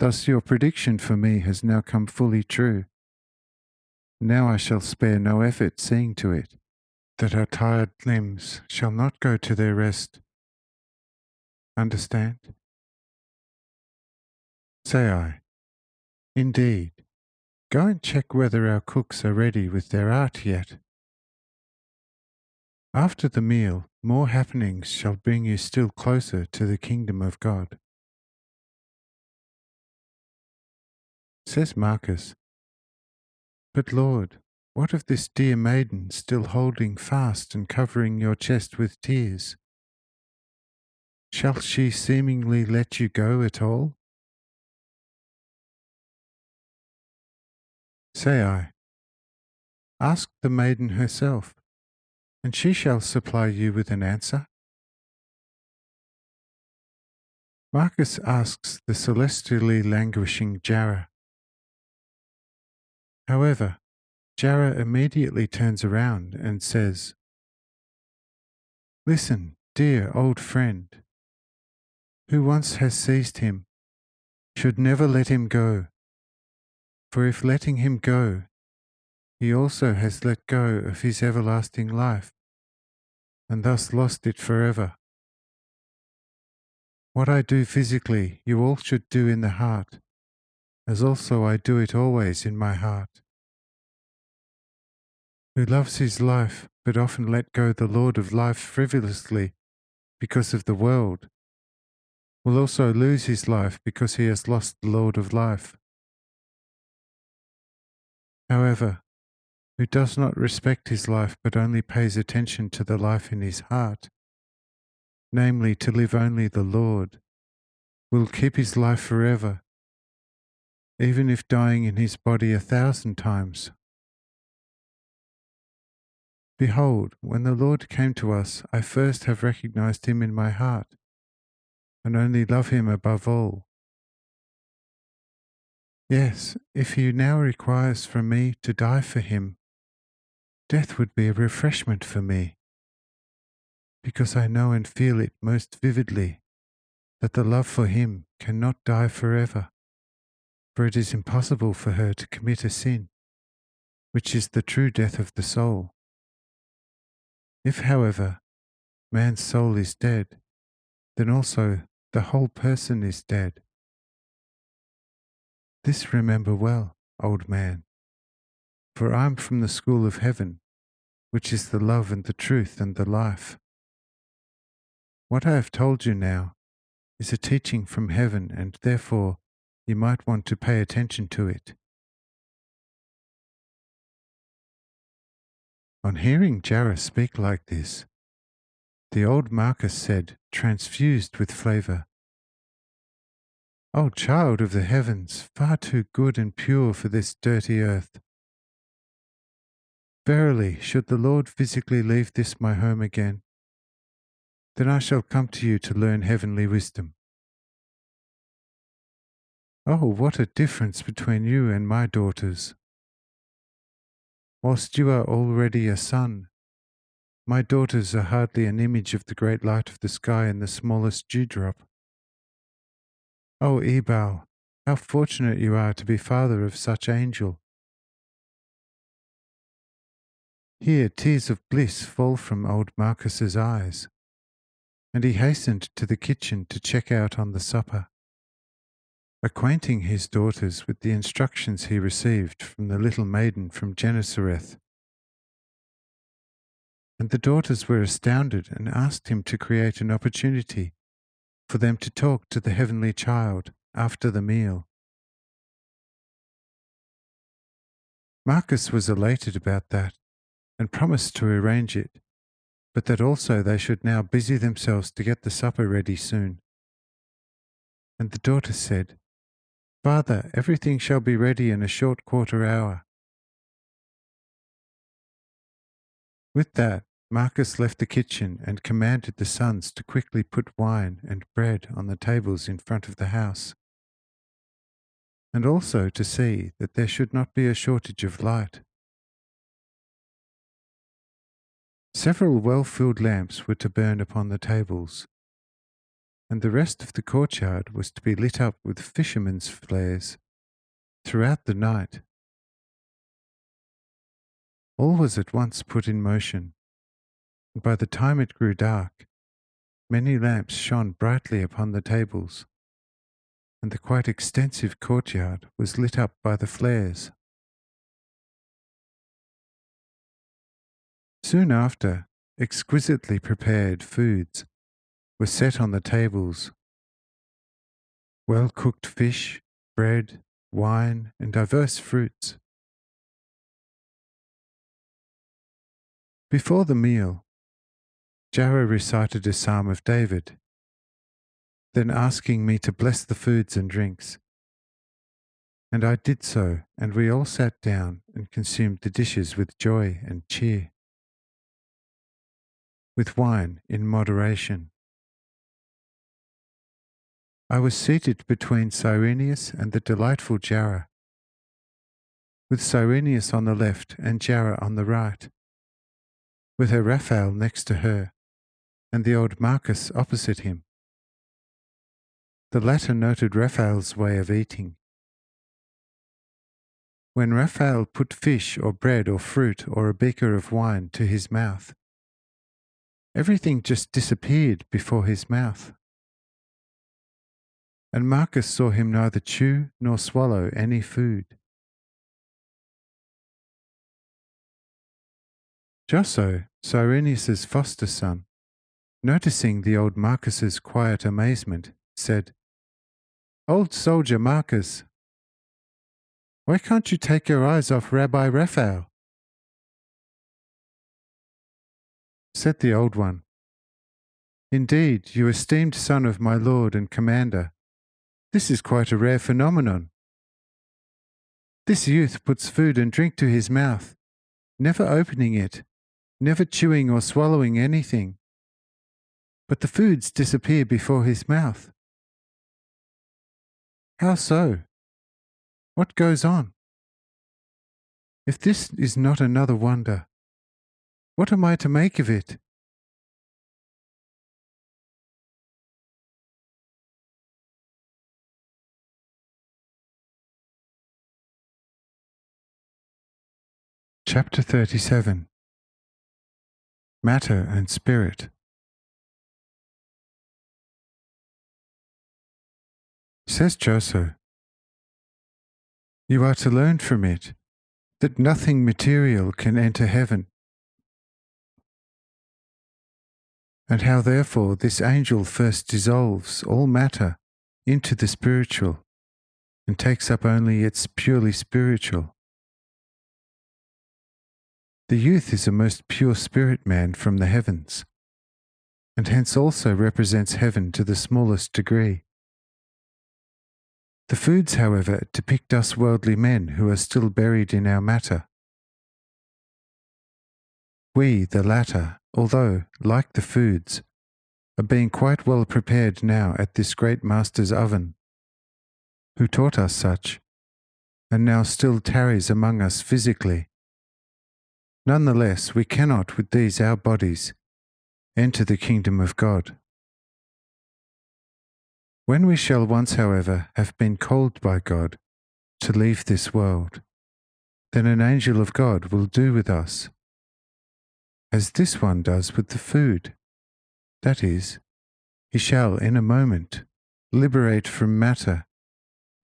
Thus your prediction for me has now come fully true. Now I shall spare no effort seeing to it, that our tired limbs shall not go to their rest. Understand? Say I. Indeed. Go and check whether our cooks are ready with their art yet. After the meal, more happenings shall bring you still closer to the kingdom of God. Says Marcus, But Lord, what of this dear maiden still holding fast and covering your chest with tears? Shall she seemingly let you go at all? Say I, ask the maiden herself, and she shall supply you with an answer. Marcus asks the celestially languishing Jarrah. However, Jarrah immediately turns around and says, Listen, dear old friend, who once has seized him, should never let him go, for if letting him go, he also has let go of his everlasting life, and thus lost it forever. What I do physically, you all should do in the heart, as also I do it always in my heart. Who loves his life, but often let go the Lord of life frivolously because of the world, will also lose his life because he has lost the Lord of life. However, who does not respect his life but only pays attention to the life in his heart, namely to live only the Lord, will keep his life forever, even if dying in his body 1,000 times. Behold, when the Lord came to us, I first have recognized him in my heart, and only love him above all. Yes, if he now requires from me to die for him, death would be a refreshment for me, because I know and feel it most vividly that the love for him cannot die forever, for it is impossible for her to commit a sin, which is the true death of the soul. If, however, man's soul is dead, then also the whole person is dead. This remember well, old man, for I am from the school of heaven, which is the love and the truth and the life. What I have told you now is a teaching from heaven, and therefore you might want to pay attention to it. On hearing Jarrah speak like this, the old Marcus said, transfused with flavour, O child of the heavens, far too good and pure for this dirty earth. Verily, should the Lord physically leave this my home again, then I shall come to you to learn heavenly wisdom. Oh, what a difference between you and my daughters! Whilst you are already a sun, my daughters are hardly an image of the great light of the sky and the smallest dewdrop. Oh, Ebal, how fortunate you are to be father of such angel! Here tears of bliss fall from old Marcus's eyes, and he hastened to the kitchen to check out on the supper, acquainting his daughters with the instructions he received from the little maiden from Gennesareth. And the daughters were astounded and asked him to create an opportunity for them to talk to the heavenly child after the meal. Marcus was elated about that and promised to arrange it, but that also they should now busy themselves to get the supper ready soon. And the daughter said, "Father, everything shall be ready in a short quarter hour." With that, Marcus left the kitchen and commanded the sons to quickly put wine and bread on the tables in front of the house, and also to see that there should not be a shortage of light. Several well-filled lamps were to burn upon the tables, and the rest of the courtyard was to be lit up with fishermen's flares throughout the night. All was at once put in motion, and by the time it grew dark, many lamps shone brightly upon the tables, and the quite extensive courtyard was lit up by the flares. Soon after, exquisitely prepared foods were set on the tables. Well-cooked fish, bread, wine, and diverse fruits. Before the meal, Jarrah recited a psalm of David, then asking me to bless the foods and drinks. And I did so, and we all sat down and consumed the dishes with joy and cheer, with wine in moderation. I was seated between Cyrenius and the delightful Jarrah, with Cyrenius on the left and Jarrah on the right, with her Raphael next to her, and the old Marcus opposite him. The latter noted Raphael's way of eating. When Raphael put fish or bread or fruit or a beaker of wine to his mouth, everything just disappeared before his mouth. And Marcus saw him neither chew nor swallow any food. Josso, Cyrenius's foster son, noticing the old Marcus's quiet amazement, said, "Old soldier Marcus, why can't you take your eyes off Rabbi Raphael?" Said the old one, "Indeed, you esteemed son of my lord and commander, this is quite a rare phenomenon. This youth puts food and drink to his mouth, never opening it, never chewing or swallowing anything, but the foods disappear before his mouth. How so? What goes on? If this is not another wonder, what am I to make of it?" Chapter 37. Matter and Spirit. Says Josso, "You are to learn from it that nothing material can enter heaven, and how therefore this angel first dissolves all matter into the spiritual and takes up only its purely spiritual. The youth is a most pure spirit man from the heavens, and hence also represents heaven to the smallest degree. The foods, however, depict us worldly men who are still buried in our matter. We, the latter, although, like the foods, are being quite well prepared now at this great Master's oven, who taught us such, and now still tarries among us physically. Nonetheless, we cannot, with these our bodies, enter the kingdom of God. When we shall once, however, have been called by God to leave this world, then an angel of God will do with us, as this one does with the food. That is, he shall in a moment liberate from matter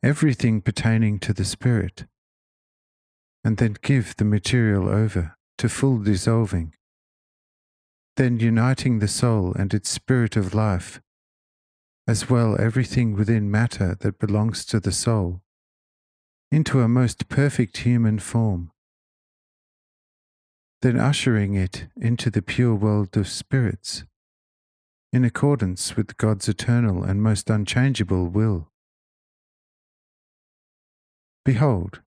everything pertaining to the spirit, and then give the material over to full dissolving, then uniting the soul and its spirit of life, as well everything within matter that belongs to the soul, into a most perfect human form, then ushering it into the pure world of spirits, in accordance with God's eternal and most unchangeable will. Behold,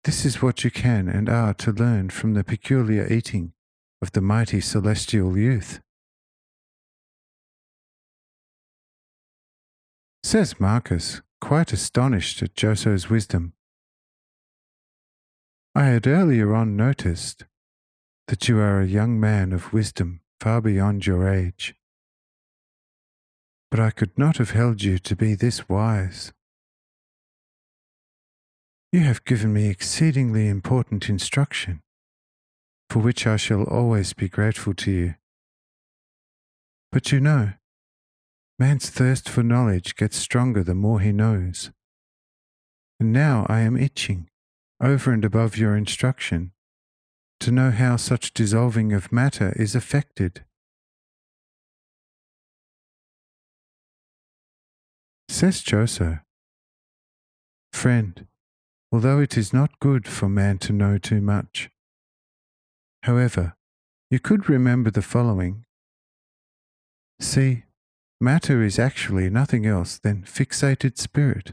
this is what you can and are to learn from the peculiar eating of the mighty celestial youth. Says Marcus, quite astonished at Joso's wisdom, I had earlier on noticed that you are a young man of wisdom far beyond your age, but I could not have held you to be this wise. You have given me exceedingly important instruction, for which I shall always be grateful to you. But you know, man's thirst for knowledge gets stronger the more he knows. And now I am itching, over and above your instruction, to know how such dissolving of matter is effected. Says Joso, Friend, although it is not good for man to know too much, however, you could remember the following. See, matter is actually nothing else than fixated spirit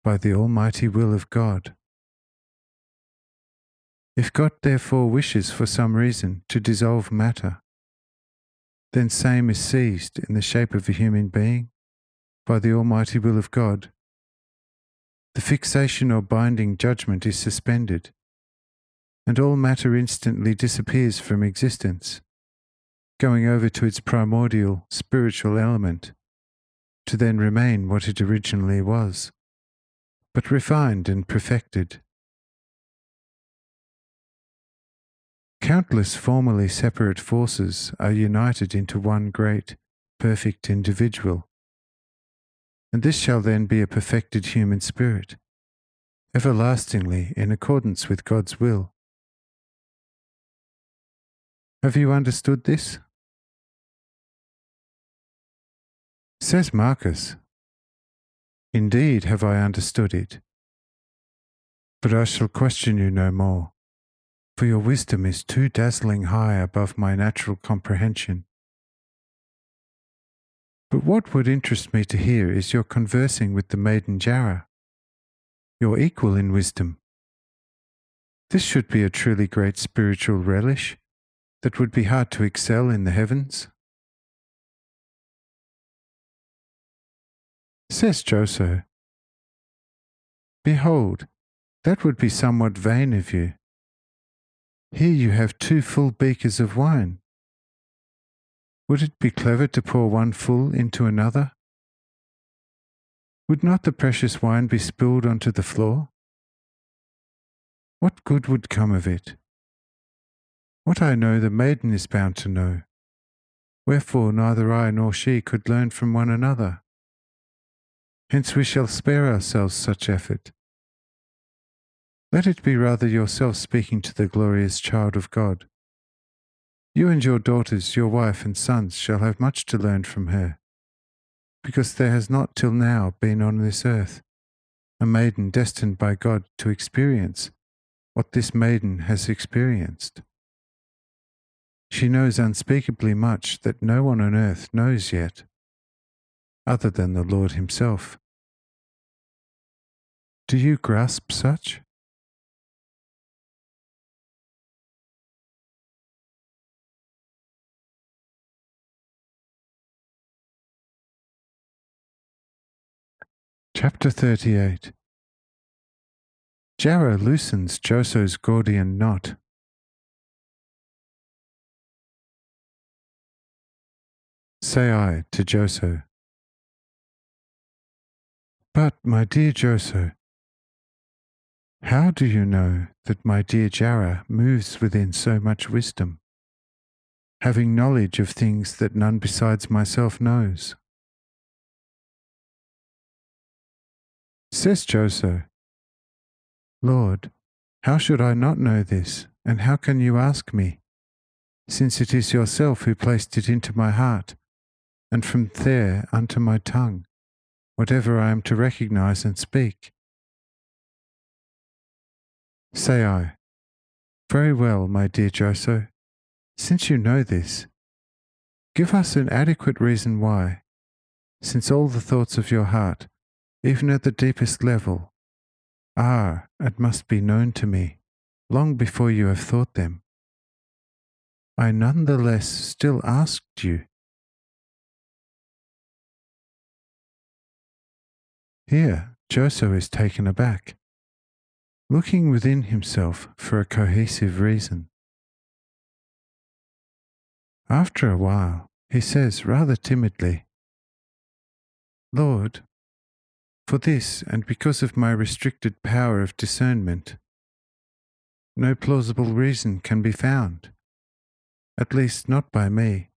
by the almighty will of God. If God therefore wishes for some reason to dissolve matter, then same is seized in the shape of a human being by the almighty will of God. The fixation or binding judgment is suspended, and all matter instantly disappears from existence, going over to its primordial spiritual element, to then remain what it originally was, but refined and perfected. Countless formerly separate forces are united into one great, perfect individual, and this shall then be a perfected human spirit, everlastingly in accordance with God's will. Have you understood this? Says Marcus, Indeed have I understood it, but I shall question you no more, for your wisdom is too dazzling high above my natural comprehension. But what would interest me to hear is your conversing with the maiden Jara, your equal in wisdom. This should be a truly great spiritual relish that would be hard to excel in the heavens. Says Joso, Behold, that would be somewhat vain of you. Here you have 2 full beakers of wine. Would it be clever to pour one full into another? Would not the precious wine be spilled onto the floor? What good would come of it? What I know the maiden is bound to know, wherefore neither I nor she could learn from one another. Hence we shall spare ourselves such effort. Let it be rather yourself speaking to the glorious child of God. You and your daughters, your wife and sons shall have much to learn from her, because there has not till now been on this earth a maiden destined by God to experience what this maiden has experienced. She knows unspeakably much that no one on earth knows yet, other than the Lord himself. Do you grasp such? Chapter 38. Jarrah loosens Joso's Gordian knot. Say I to Joso. But, my dear Joso, how do you know that my dear Jarrah moves within so much wisdom, having knowledge of things that none besides myself knows? Says Joso, Lord, how should I not know this, and how can you ask me, since it is yourself who placed it into my heart, and from there unto my tongue, whatever I am to recognize and speak? Say I, very well, my dear Joso, since you know this, give us an adequate reason why, since all the thoughts of your heart, even at the deepest level, are and must be known to me long before you have thought them, I none the less still asked you. Here Joso is taken aback, looking within himself for a cohesive reason. After a while, he says rather timidly, Lord, for this and because of my restricted power of discernment, no plausible reason can be found, at least not by me,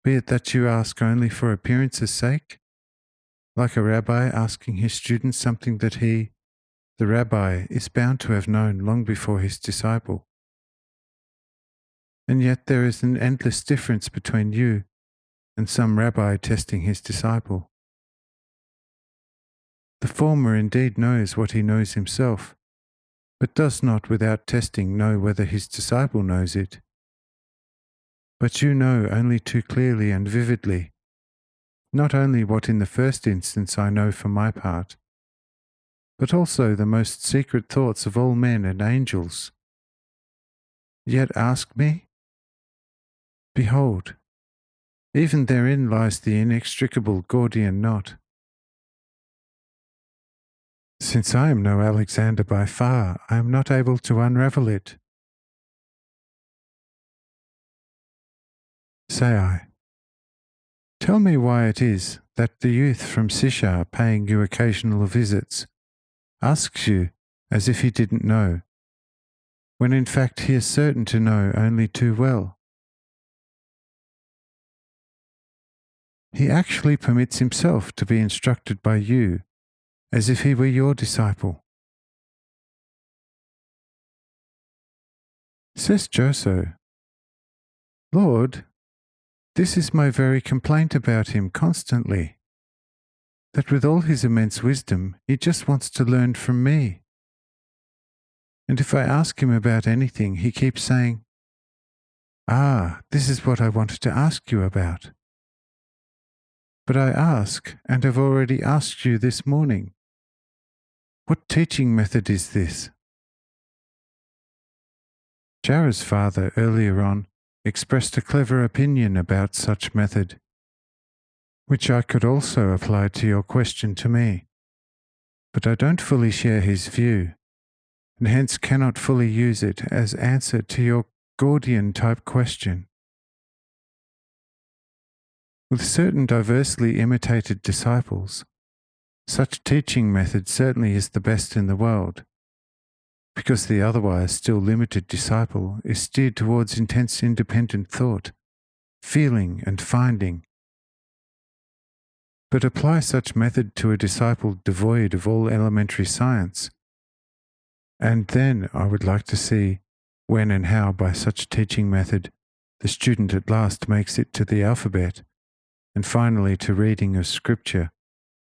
be it that you ask only for appearance's sake, like a rabbi asking his student something that he, the rabbi, is bound to have known long before his disciple. And yet there is an endless difference between you and some rabbi testing his disciple. The former indeed knows what he knows himself, but does not without testing know whether his disciple knows it. But you know only too clearly and vividly, not only what in the first instance I know for my part, but also the most secret thoughts of all men and angels. Yet ask me? Behold, even therein lies the inextricable Gordian knot. Since I am no Alexander by far, I am not able to unravel it. Say I, tell me why it is that the youth from Sishar paying you occasional visits asks you as if he didn't know, when in fact he is certain to know only too well. He actually permits himself to be instructed by you as if he were your disciple. Says Joso, Lord, this is my very complaint about him constantly, that with all his immense wisdom, he just wants to learn from me. And if I ask him about anything, he keeps saying, this is what I wanted to ask you about. But I ask, and have already asked you this morning. What teaching method is this? Jarrah's father earlier on expressed a clever opinion about such method, which I could also apply to your question to me, but I don't fully share his view, and hence cannot fully use it as answer to your Gordian-type question. With certain diversely imitated disciples, such teaching method certainly is the best in the world, because the otherwise still limited disciple is steered towards intense independent thought, feeling and finding. But apply such method to a disciple devoid of all elementary science, and then I would like to see when and how by such teaching method the student at last makes it to the alphabet, and finally to reading of Scripture,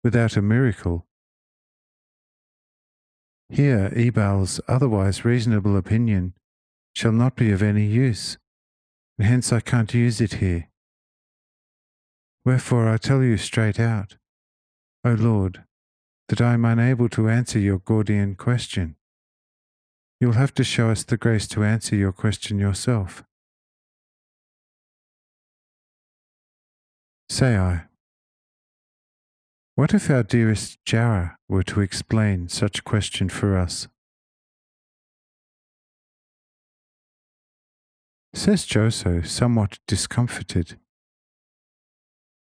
without a miracle. Here Ebal's otherwise reasonable opinion shall not be of any use, and hence I can't use it here. Wherefore I tell you straight out, O Lord, that I am unable to answer your Gordian question. You'll have to show us the grace to answer your question yourself. Say I, What if our dearest Jara were to explain such a question for us? Says Joso, somewhat discomfited.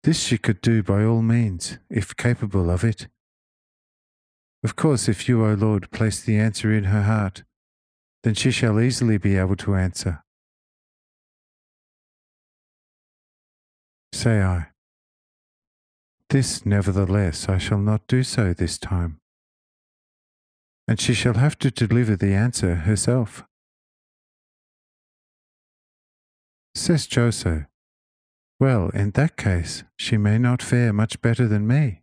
This she could do by all means, if capable of it. Of course, if you, O Lord, place the answer in her heart, then she shall easily be able to answer. Say I. This, nevertheless, I shall not do so this time. And she shall have to deliver the answer herself. Says Joso, well, in that case, she may not fare much better than me.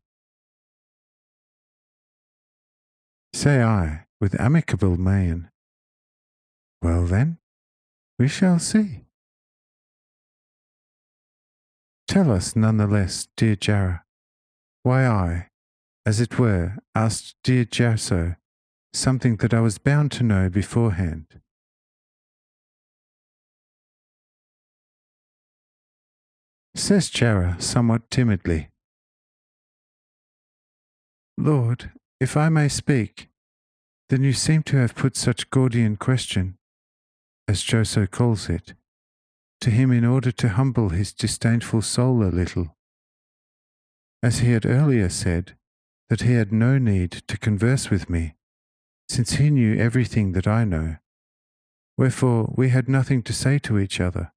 Say I, with amicable mien, well then, we shall see. Tell us nonetheless, dear Jara, why I, as it were, asked dear Joso something that I was bound to know beforehand. Says Jara somewhat timidly, Lord, if I may speak, then you seem to have put such Gordian question, as Joso calls it, to him in order to humble his disdainful soul a little, as he had earlier said that he had no need to converse with me, since he knew everything that I know, wherefore we had nothing to say to each other.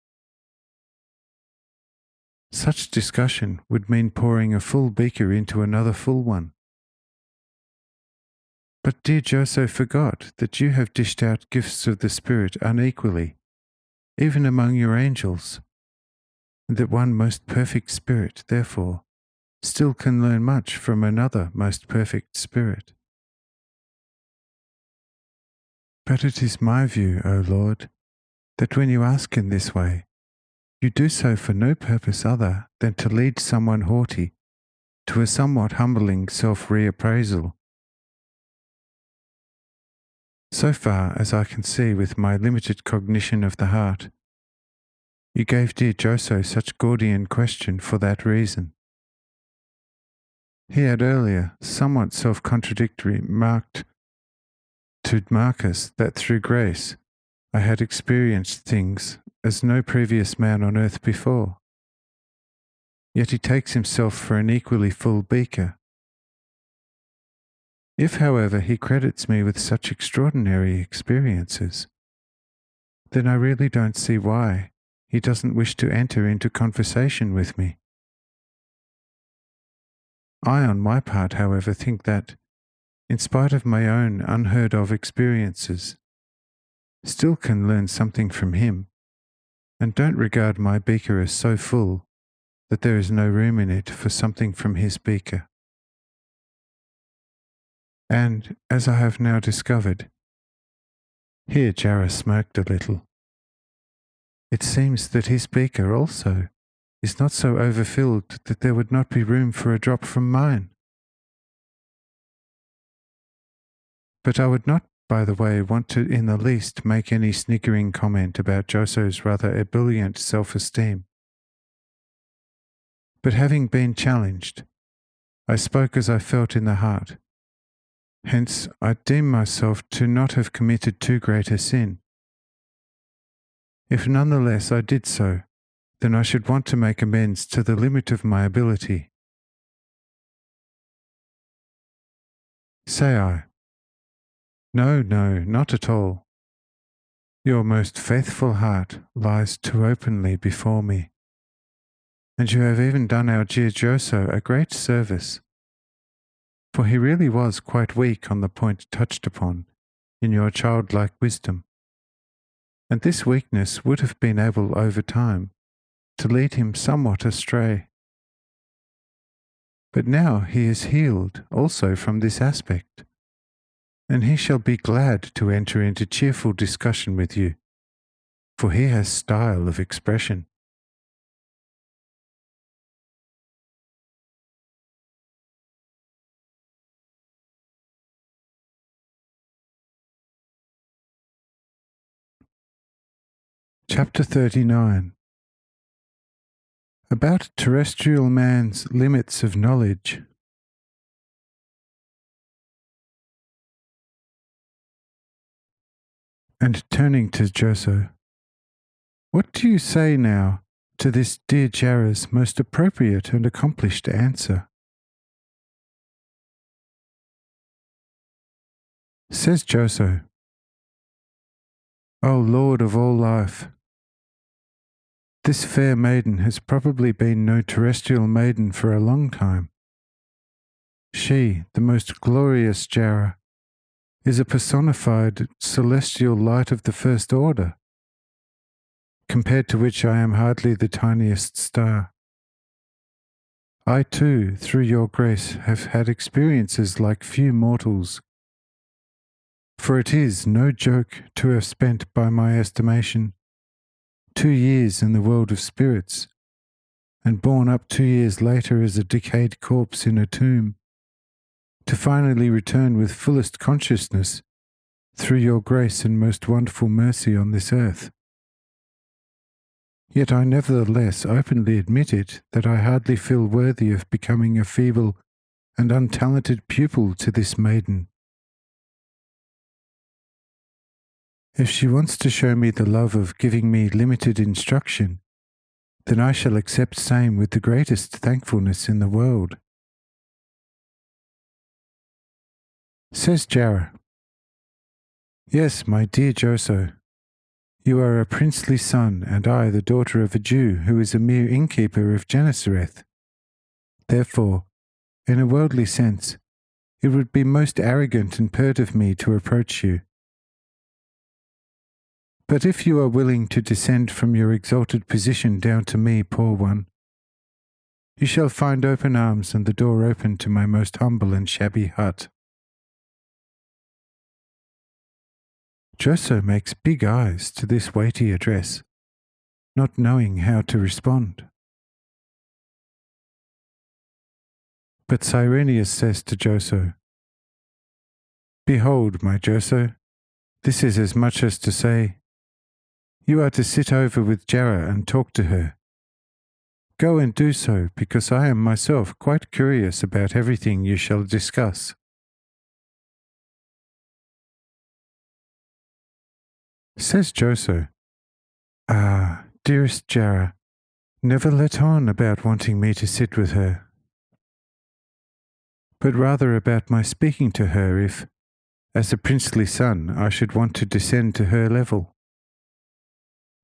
Such discussion would mean pouring a full beaker into another full one. But dear Joso forgot that you have dished out gifts of the Spirit unequally, even among your angels, and that one most perfect spirit, therefore, still can learn much from another most perfect spirit. But it is my view, O Lord, that when you ask in this way, you do so for no purpose other than to lead someone haughty to a somewhat humbling self-reappraisal. So far as I can see with my limited cognition of the heart, you gave dear Joso such Gordian question for that reason. He had earlier, somewhat self-contradictory, marked to Marcus that through grace I had experienced things as no previous man on earth before. Yet he takes himself for an equally full beaker. If, however, he credits me with such extraordinary experiences, then I really don't see why he doesn't wish to enter into conversation with me. I, on my part, however, think that, in spite of my own unheard-of experiences, still can learn something from him, and don't regard my beaker as so full that there is no room in it for something from his beaker. And, as I have now discovered, here Jara smirked a little, it seems that his beaker also is not so overfilled that there would not be room for a drop from mine. But I would not, by the way, want to in the least make any sniggering comment about Joso's rather ebullient self-esteem. But having been challenged, I spoke as I felt in the heart. Hence, I deem myself to not have committed too great a sin. If nonetheless I did so, then I should want to make amends to the limit of my ability. Say I, no, not at all. Your most faithful heart lies too openly before me, and you have even done our dear Joso a great service, for he really was quite weak on the point touched upon in your childlike wisdom, and this weakness would have been able over time to lead him somewhat astray. But now he is healed also from this aspect, and he shall be glad to enter into cheerful discussion with you, for he has style of expression. Chapter 39. About terrestrial man's limits of knowledge. And turning to Joso, what do you say now to this dear Jara's most appropriate and accomplished answer? Says Joso, O Lord of all life, this fair maiden has probably been no terrestrial maiden for a long time. She, the most glorious Jara, is a personified celestial light of the first order, compared to which I am hardly the tiniest star. I too, through your grace, have had experiences like few mortals, for it is no joke to have spent, by my estimation, 2 years in the world of spirits, and borne up 2 years later as a decayed corpse in a tomb, to finally return with fullest consciousness through your grace and most wonderful mercy on this earth. Yet I nevertheless openly admit it that I hardly feel worthy of becoming a feeble and untalented pupil to this maiden. If she wants to show me the love of giving me limited instruction, then I shall accept same with the greatest thankfulness in the world. Says Jara, Yes, my dear Joso, you are a princely son, and I the daughter of a Jew who is a mere innkeeper of Gennesareth. Therefore, in a worldly sense, it would be most arrogant and pert of me to approach you. But if you are willing to descend from your exalted position down to me, poor one, you shall find open arms and the door open to my most humble and shabby hut. Joso makes big eyes to this weighty address, not knowing how to respond. But Cyrenius says to Joso, Behold, my Joso, this is as much as to say, you are to sit over with Jara and talk to her. Go and do so, because I am myself quite curious about everything you shall discuss. Says Joso, Ah, dearest Jara, never let on about wanting me to sit with her, but rather about my speaking to her if, as a princely son, I should want to descend to her level.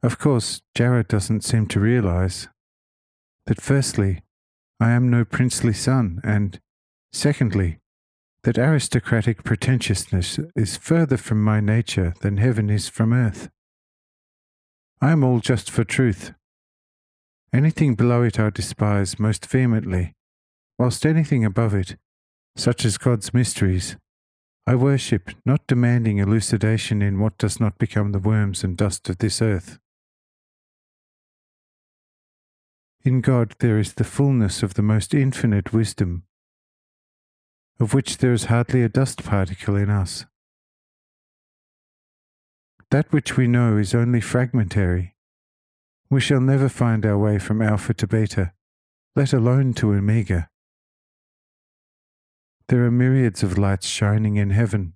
Of course, Jara doesn't seem to realize that firstly, I am no princely son, and secondly, that aristocratic pretentiousness is further from my nature than heaven is from earth. I am all just for truth. Anything below it I despise most vehemently, whilst anything above it, such as God's mysteries, I worship, not demanding elucidation in what does not become the worms and dust of this earth. In God there is the fullness of the most infinite wisdom, of which there is hardly a dust particle in us. That which we know is only fragmentary. We shall never find our way from alpha to beta, let alone to omega. There are myriads of lights shining in heaven.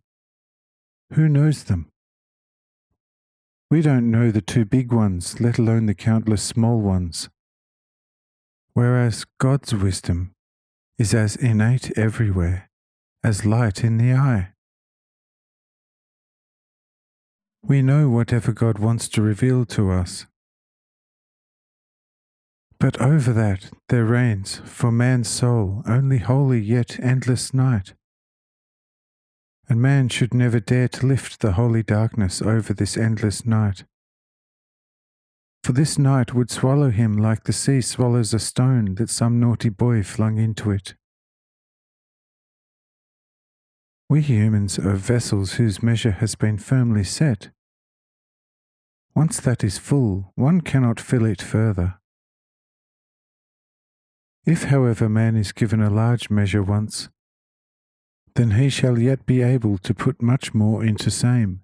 Who knows them? We don't know the 2 big ones, let alone the countless small ones. Whereas God's wisdom is as innate everywhere as light in the eye. We know whatever God wants to reveal to us. But over that there reigns, for man's soul, only holy yet endless night. And man should never dare to lift the holy darkness over this endless night. For this night would swallow him like the sea swallows a stone that some naughty boy flung into it. We humans are vessels whose measure has been firmly set. Once that is full, one cannot fill it further. If, however, man is given a large measure once, then he shall yet be able to put much more into same,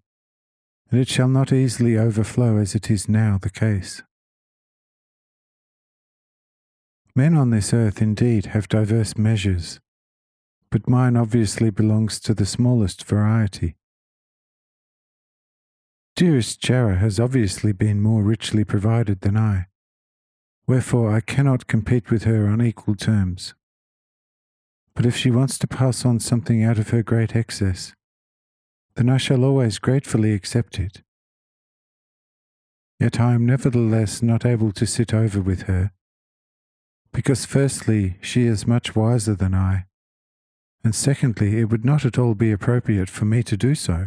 and it shall not easily overflow as it is now the case. Men on this earth indeed have diverse measures, but mine obviously belongs to the smallest variety. dearest Jara has obviously been more richly provided than I, wherefore I cannot compete with her on equal terms. But if she wants to pass on something out of her great excess, then I shall always gratefully accept it. Yet I am nevertheless not able to sit over with her, because firstly, she is much wiser than I, and secondly, it would not at all be appropriate for me to do so.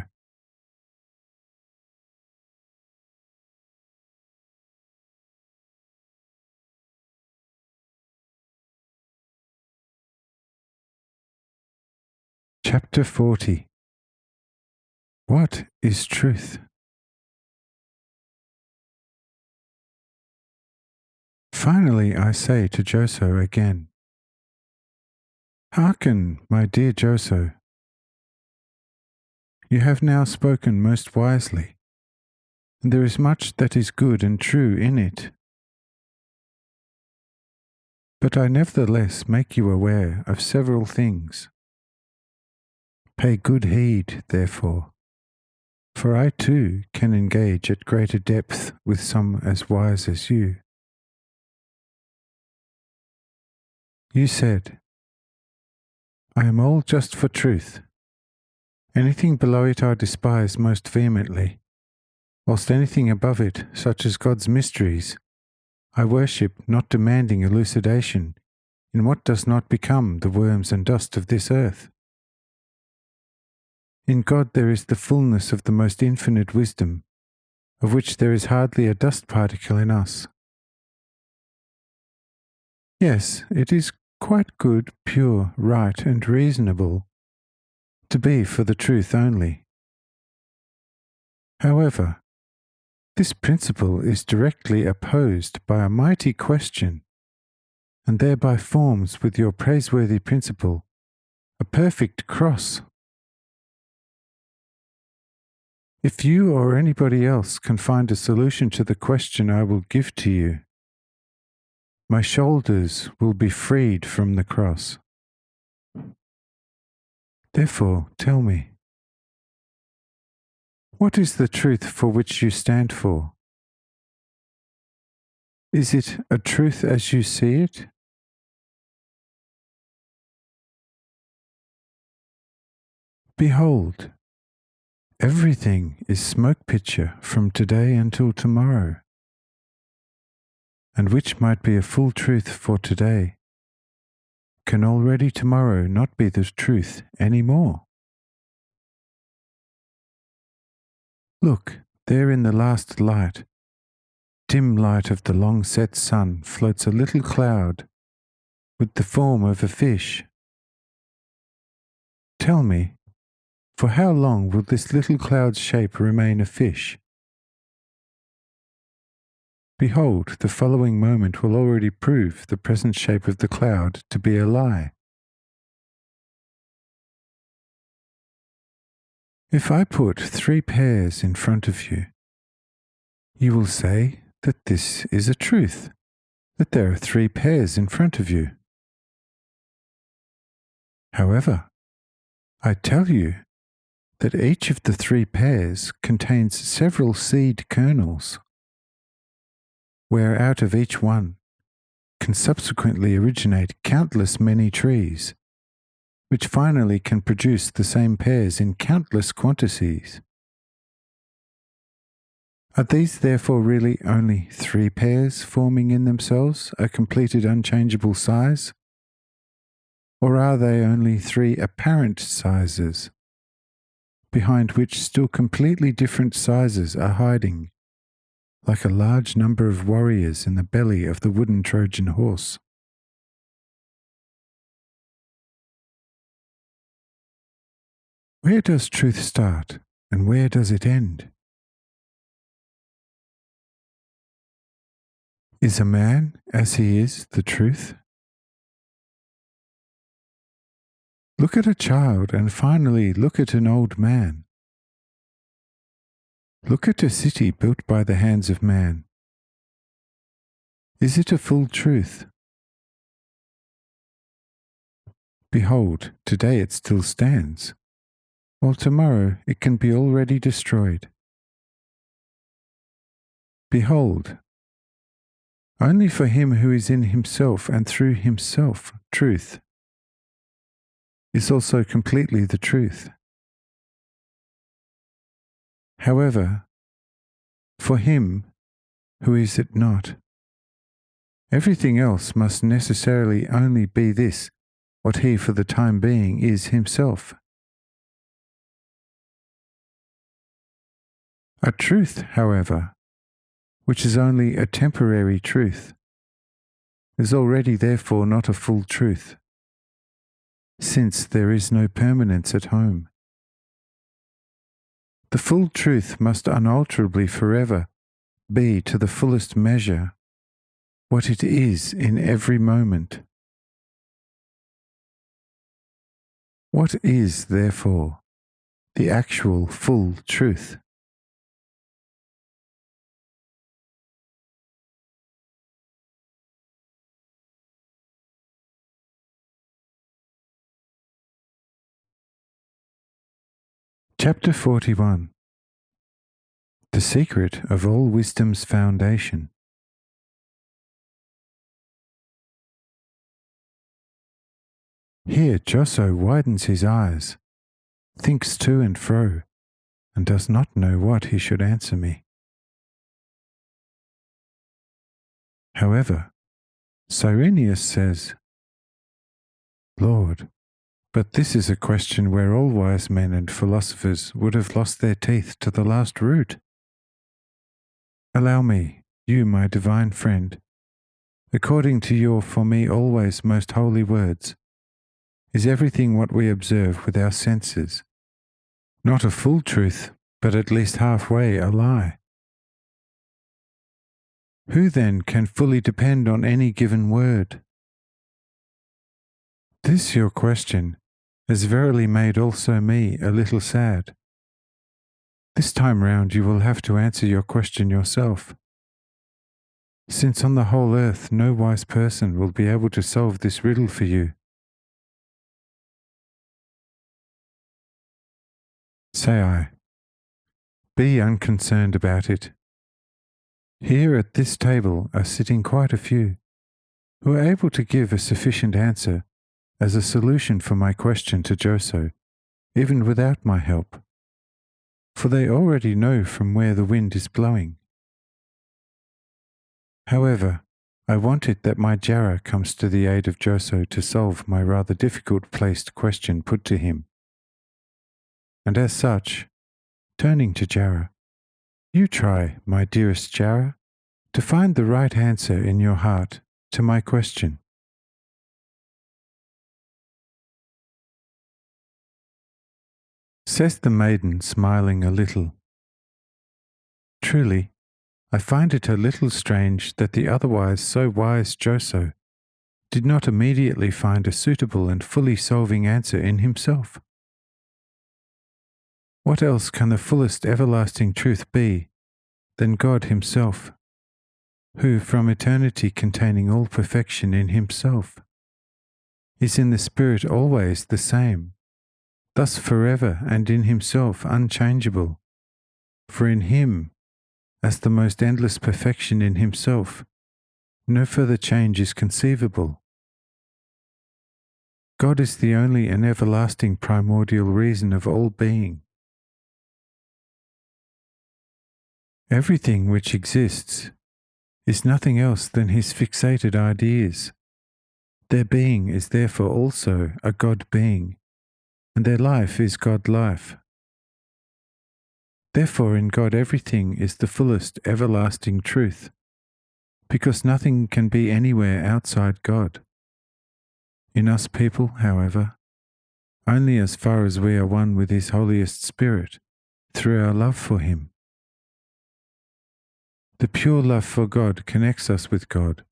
Chapter 40. What is truth? Finally I say to Joso again, hearken, my dear Joso. You have now spoken most wisely, and there is much that is good and true in it. But I nevertheless make you aware of several things. Pay good heed, therefore, for I too can engage at greater depth with some as wise as you. You said, I am all just for truth. Anything below it I despise most vehemently, whilst anything above it, such as God's mysteries, I worship, not demanding elucidation in what does not become the worms and dust of this earth. In God there is the fullness of the most infinite wisdom, of which there is hardly a dust particle in us. Yes, it is quite good, pure, right, and reasonable to be for the truth only. However, this principle is directly opposed by a mighty question, and thereby forms with your praiseworthy principle a perfect cross. If you or anybody else can find a solution to the question I will give to you, my shoulders will be freed from the cross. Therefore, tell me, what is the truth for which you stand for? Is it a truth as you see it? Behold, everything is smoke picture from today until tomorrow, and which might be a full truth for today, can already tomorrow not be the truth any more. Look, there in the last light, dim light of the long set sun, floats a little cloud with the form of a fish. Tell me, for how long will this little cloud's shape remain a fish? Behold, the following moment will already prove the present shape of the cloud to be a lie. If I put 3 pears in front of you, you will say that this is a truth, that there are 3 pears in front of you. However, I tell you that each of the 3 pears contains several seed kernels, where out of each one can subsequently originate countless many trees, which finally can produce the same pears in countless quantities. Are these therefore really only 3 pears forming in themselves a completed unchangeable size? Or are they only 3 apparent sizes, behind which still completely different sizes are hiding, like a large number of warriors in the belly of the wooden Trojan horse? Where does truth start, and where does it end? Is a man, as he is, the truth? Look at a child, and finally look at an old man. Look at a city built by the hands of man. Is it a full truth? Behold, today it still stands, while tomorrow it can be already destroyed. Behold, only for him who is in himself and through himself truth is also completely the truth. However, for him who is it not, everything else must necessarily only be this, what he for the time being is himself. A truth, however, which is only a temporary truth, is already therefore not a full truth, since there is no permanence at home. The full truth must unalterably forever be to the fullest measure what it is in every moment. What is, therefore, the actual full truth? Chapter 41. The secret of all wisdom's foundation. Here Joso widens his eyes, thinks to and fro, and does not know what he should answer me. However, Cyrenius says, Lord, but this is a question where all wise men and philosophers would have lost their teeth to the last root. Allow me, you my divine friend, according to your for me always most holy words, is everything what we observe with our senses, not a full truth, but at least halfway a lie? Who then can fully depend on any given word? This your question has verily made also me a little sad. This time round you will have to answer your question yourself, since on the whole earth no wise person will be able to solve this riddle for you. Say I, be unconcerned about it. Here at this table are sitting quite a few, who are able to give a sufficient answer as a solution for my question to Joso, even without my help, for they already know from where the wind is blowing. However, I want it that my Jara comes to the aid of Joso to solve my rather difficult placed question put to him. And as such, turning to Jara, you try, my dearest Jara, to find the right answer in your heart to my question. Says the maiden, smiling a little, Truly, I find it a little strange that the otherwise so wise Joso did not immediately find a suitable and fully solving answer in himself. What else can the fullest everlasting truth be than God himself, who from eternity containing all perfection in himself, is in the spirit always the same, thus forever and in himself unchangeable, for in him, as the most endless perfection in himself, no further change is conceivable. God is the only and everlasting primordial reason of all being. Everything which exists is nothing else than his fixated ideas. Their being is therefore also a God being, and their life is God life. Therefore in God everything is the fullest everlasting truth, because nothing can be anywhere outside God. In us people, however, only as far as we are one with his holiest Spirit, through our love for him. The pure love for God connects us with God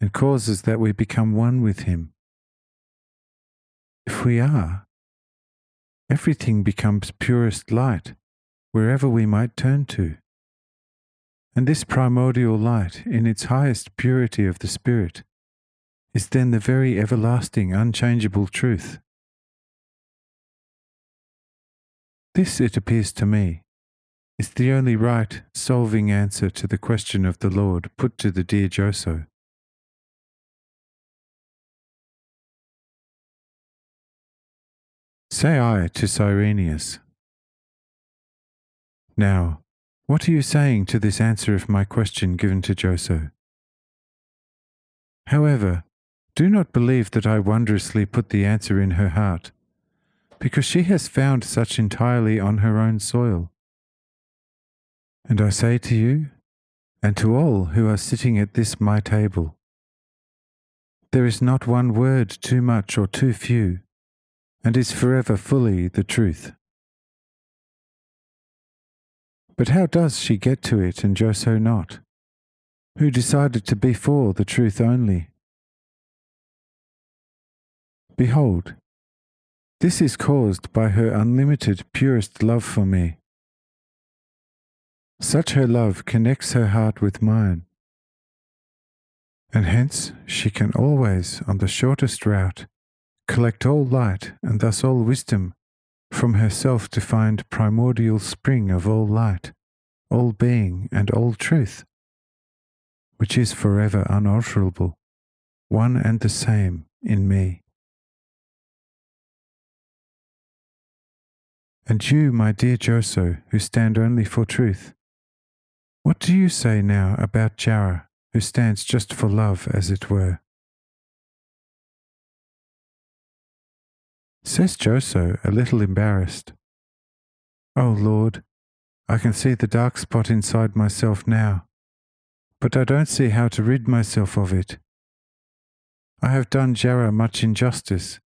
and causes that we become one with him. If we are, everything becomes purest light wherever we might turn to. And this primordial light, in its highest purity of the Spirit, is then the very everlasting, unchangeable truth. This, it appears to me, is the only right, solving answer to the question of the Lord put to the dear Joso. Say I to Cyrenius, now, what are you saying to this answer of my question given to Joso? However, do not believe that I wondrously put the answer in her heart, because she has found such entirely on her own soil. And I say to you, and to all who are sitting at this my table, there is not one word too much or too few, and is forever fully the truth. But how does she get to it and Joso not, who decided to be for the truth only? Behold, this is caused by her unlimited purest love for me. Such her love connects her heart with mine, and hence she can always, on the shortest route, collect all light and thus all wisdom from herself to find primordial spring of all light, all being and all truth, which is forever unalterable, one and the same in me. And you, my dear Joso, who stand only for truth, what do you say now about Jara, who stands just for love, as it were? Says Joso, a little embarrassed, "Oh Lord, I can see the dark spot inside myself now, but I don't see how to rid myself of it. I have done Jara much injustice,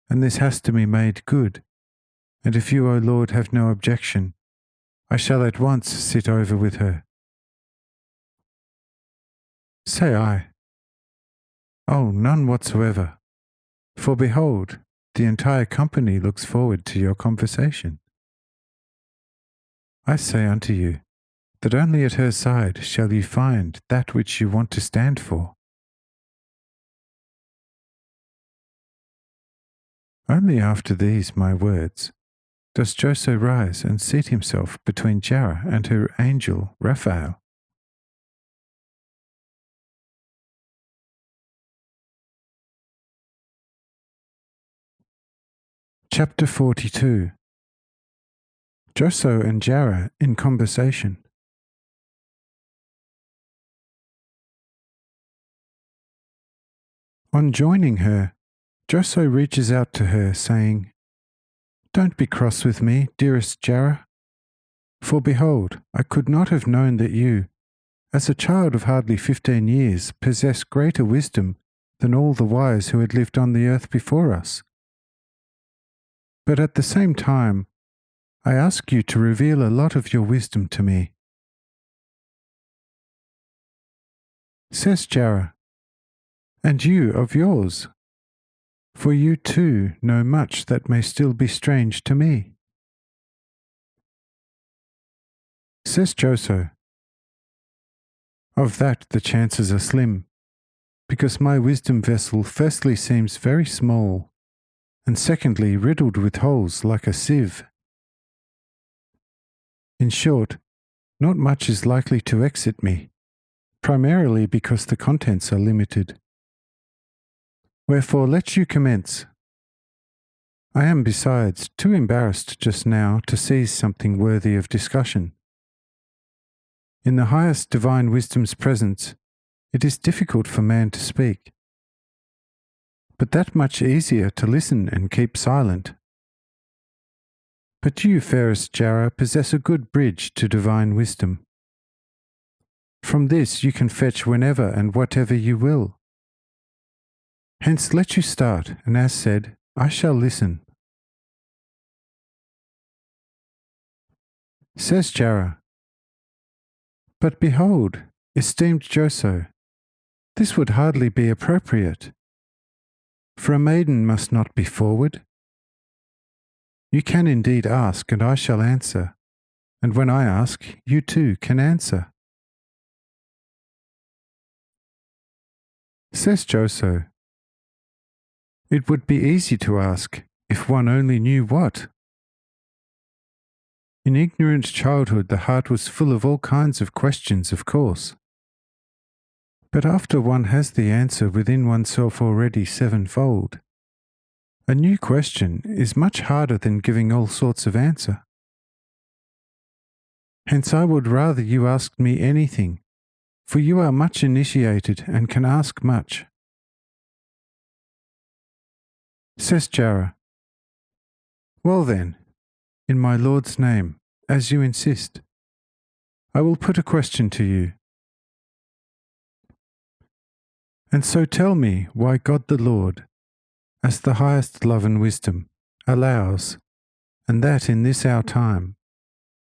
and this has to be made good, and if you, O Lord, have no objection, I shall at once sit over with her." Say I, "Oh, none whatsoever, for behold, the entire company looks forward to your conversation. I say unto you, that only at her side shall you find that which you want to stand for." Only after these my words does Joso rise and seat himself between Jara and her angel Raphael. Chapter 42. Joso and Jara in conversation. On joining her, Joso reaches out to her, saying, "Don't be cross with me, dearest Jara, for behold, I could not have known that you, as a child of hardly 15 years, possess greater wisdom than all the wise who had lived on the earth before us. But at the same time, I ask you to reveal a lot of your wisdom to me." Says Jara, "And you of yours, for you too know much that may still be strange to me." Says Joso, "Of that the chances are slim, because my wisdom vessel firstly seems very small, and secondly riddled with holes like a sieve. In short, not much is likely to exit me, primarily because the contents are limited. Wherefore let you commence. I am besides too embarrassed just now to seize something worthy of discussion. In the highest divine wisdom's presence, it is difficult for man to speak, but that much easier to listen and keep silent. But you, fairest Jara, possess a good bridge to divine wisdom. From this you can fetch whenever and whatever you will. Hence let you start, and as said, I shall listen." Says Jara, "But behold, esteemed Joso, this would hardly be appropriate, for a maiden must not be forward. You can indeed ask, and I shall answer, and when I ask, you too can answer." Says Joso, "It would be easy to ask if one only knew what." In ignorant childhood, the heart was full of all kinds of questions, of course. But after one has the answer within oneself already sevenfold, a new question is much harder than giving all sorts of answer. Hence I would rather you asked me anything, for you are much initiated and can ask much. Says Jara, well then, in my Lord's name, as you insist, I will put a question to you. And so tell me why God the Lord, as the highest love and wisdom, allows, and that in this our time,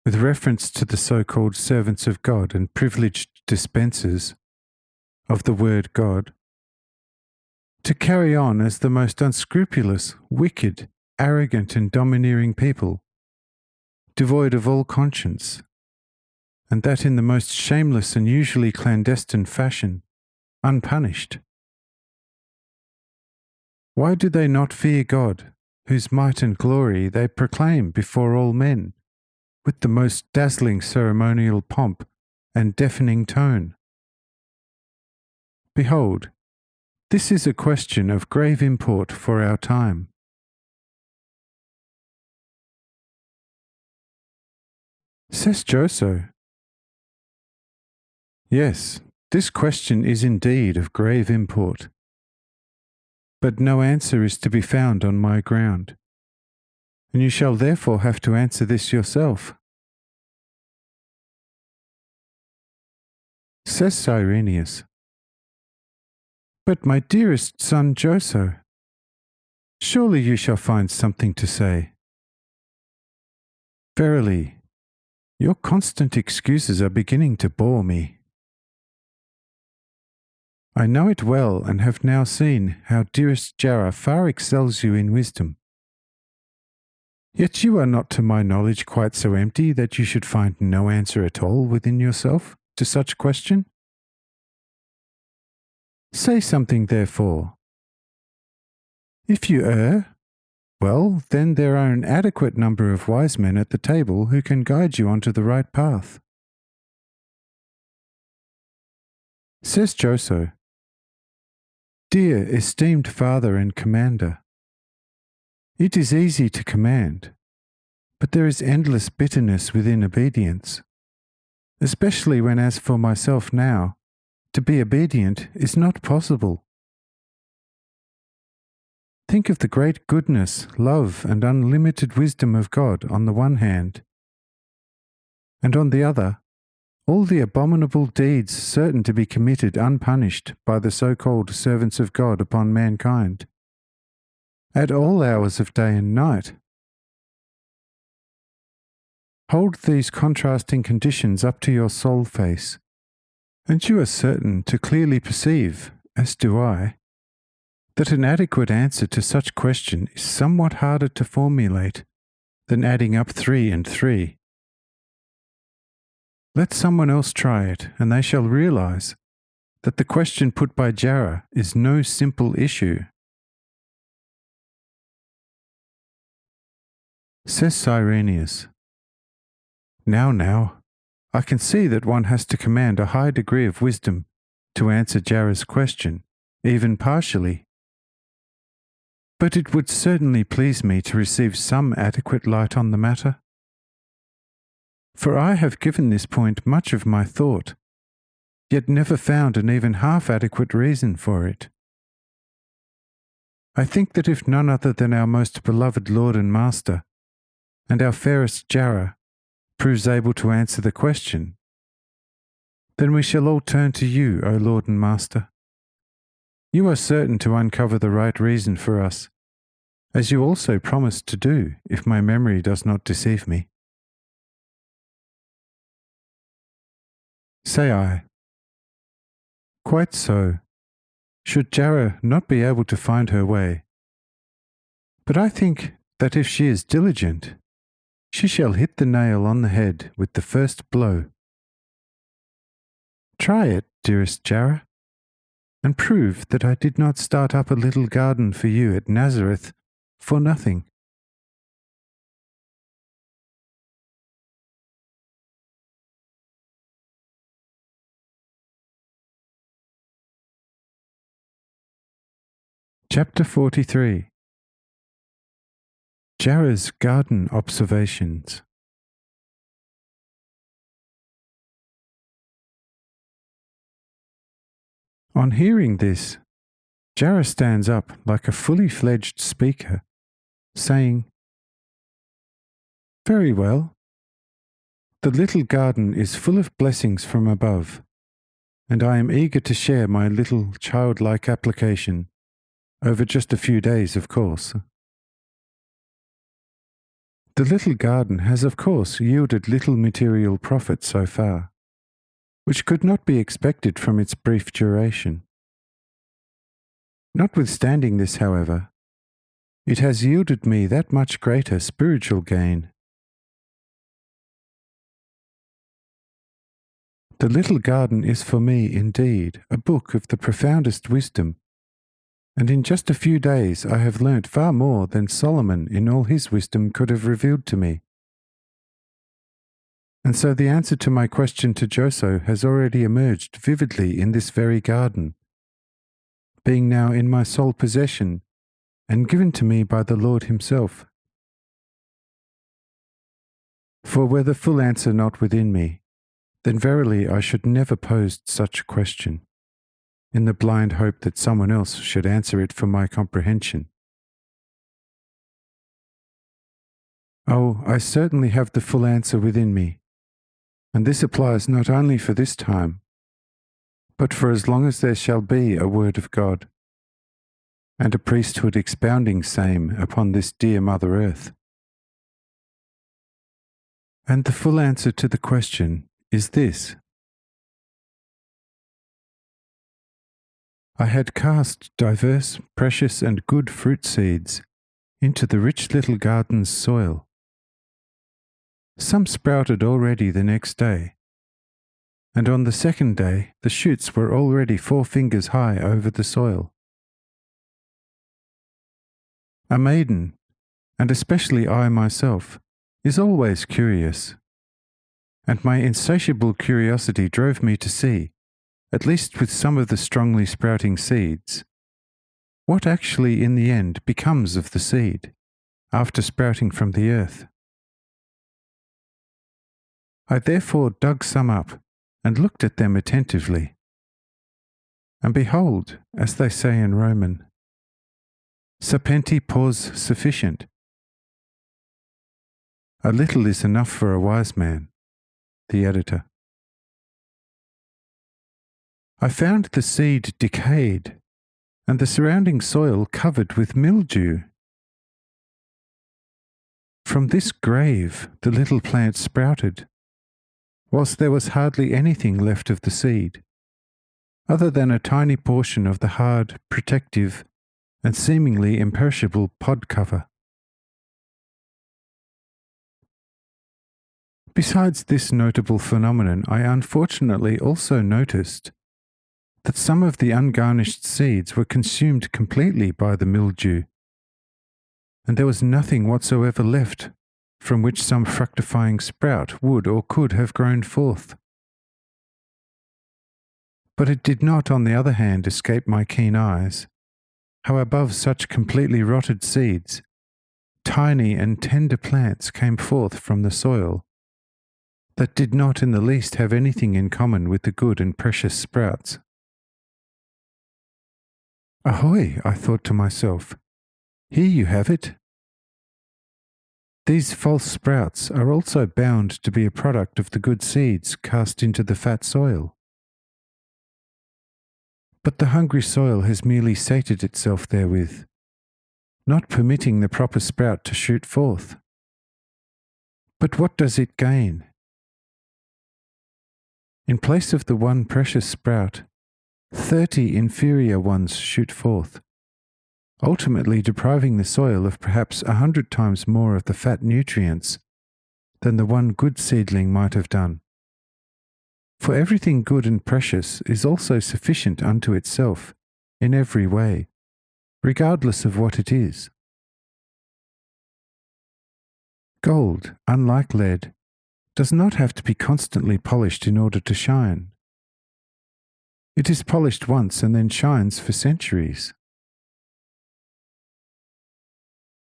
with reference to the so-called servants of God and privileged dispensers of the word God, to carry on as the most unscrupulous, wicked, arrogant and domineering people, devoid of all conscience, and that in the most shameless and usually clandestine fashion, unpunished. Why do they not fear God, whose might and glory they proclaim before all men, with the most dazzling ceremonial pomp and deafening tone? Behold, this is a question of grave import for our time. Says Joso, yes, this question is indeed of grave import, but no answer is to be found on my ground, and you shall therefore have to answer this yourself. Says Cyrenius, but my dearest son Joso, surely you shall find something to say. Verily, your constant excuses are beginning to bore me. I know it well and have now seen how dearest Jara far excels you in wisdom. Yet you are not to my knowledge quite so empty that you should find no answer at all within yourself to such question. Say something therefore. If you err, well, then there are an adequate number of wise men at the table who can guide you onto the right path. Says Joso, dear esteemed father and commander, it is easy to command, but there is endless bitterness within obedience, especially when, as for myself now, to be obedient is not possible. Think of the great goodness, love, and unlimited wisdom of God on the one hand, and on the other, all the abominable deeds certain to be committed unpunished by the so-called servants of God upon mankind, at all hours of day and night. Hold these contrasting conditions up to your soul face, and you are certain to clearly perceive, as do I, that an adequate answer to such question is somewhat harder to formulate than adding up 3 and 3. Let someone else try it, and they shall realize that the question put by Jara is no simple issue. Says Cyrenius, Now, I can see that one has to command a high degree of wisdom to answer Jara's question, even partially. But it would certainly please me to receive some adequate light on the matter. For I have given this point much of my thought, yet never found an even half adequate reason for it. I think that if none other than our most beloved Lord and Master, and our fairest Jara, proves able to answer the question, then we shall all turn to you, O Lord and Master. You are certain to uncover the right reason for us, as you also promised to do, if my memory does not deceive me. Say I, quite so, should Jara not be able to find her way. But I think that if she is diligent, she shall hit the nail on the head with the first blow. Try it, dearest Jara, and prove that I did not start up a little garden for you at Nazareth for nothing. Chapter 43. Jarrah's Garden Observations. On hearing this, Jarrah stands up like a fully fledged speaker, saying, "Very well. The little garden is full of blessings from above, and I am eager to share my little childlike application, over just a few days, of course. The little garden has, of course, yielded little material profit so far, which could not be expected from its brief duration. Notwithstanding this, however, it has yielded me that much greater spiritual gain. The little garden is for me, indeed, a book of the profoundest wisdom, and in just a few days I have learnt far more than Solomon in all his wisdom could have revealed to me. And so the answer to my question to Joso has already emerged vividly in this very garden, being now in my sole possession and given to me by the Lord himself. For were the full answer not within me, then verily I should never pose such a question, in the blind hope that someone else should answer it for my comprehension. Oh, I certainly have the full answer within me, and this applies not only for this time, but for as long as there shall be a word of God, and a priesthood expounding same upon this dear Mother Earth. And the full answer to the question is this: I had cast diverse, precious and good fruit seeds into the rich little garden's soil. Some sprouted already the next day, and on the second day the shoots were already 4 fingers high over the soil. A maiden, and especially I myself, is always curious, and my insatiable curiosity drove me to see, at least with some of the strongly sprouting seeds, what actually in the end becomes of the seed after sprouting from the earth. I therefore dug some up and looked at them attentively. And behold, as they say in Roman, sapenti pos sufficient. A little is enough for a wise man. The Editor. I found the seed decayed, and the surrounding soil covered with mildew. From this grave the little plant sprouted, whilst there was hardly anything left of the seed, other than a tiny portion of the hard, protective, and seemingly imperishable pod cover. Besides this notable phenomenon, I unfortunately also noticed that some of the ungarnished seeds were consumed completely by the mildew, and there was nothing whatsoever left from which some fructifying sprout would or could have grown forth. But it did not, on the other hand, escape my keen eyes how above such completely rotted seeds, tiny and tender plants came forth from the soil that did not in the least have anything in common with the good and precious sprouts. Ahoy, I thought to myself, here you have it. These false sprouts are also bound to be a product of the good seeds cast into the fat soil. But the hungry soil has merely sated itself therewith, not permitting the proper sprout to shoot forth. But what does it gain? In place of the one precious sprout, 30 inferior ones shoot forth, ultimately depriving the soil of perhaps 100 times more of the fat nutrients than the one good seedling might have done. For everything good and precious is also sufficient unto itself in every way, regardless of what it is. Gold, unlike lead, does not have to be constantly polished in order to shine. It is polished once and then shines for centuries.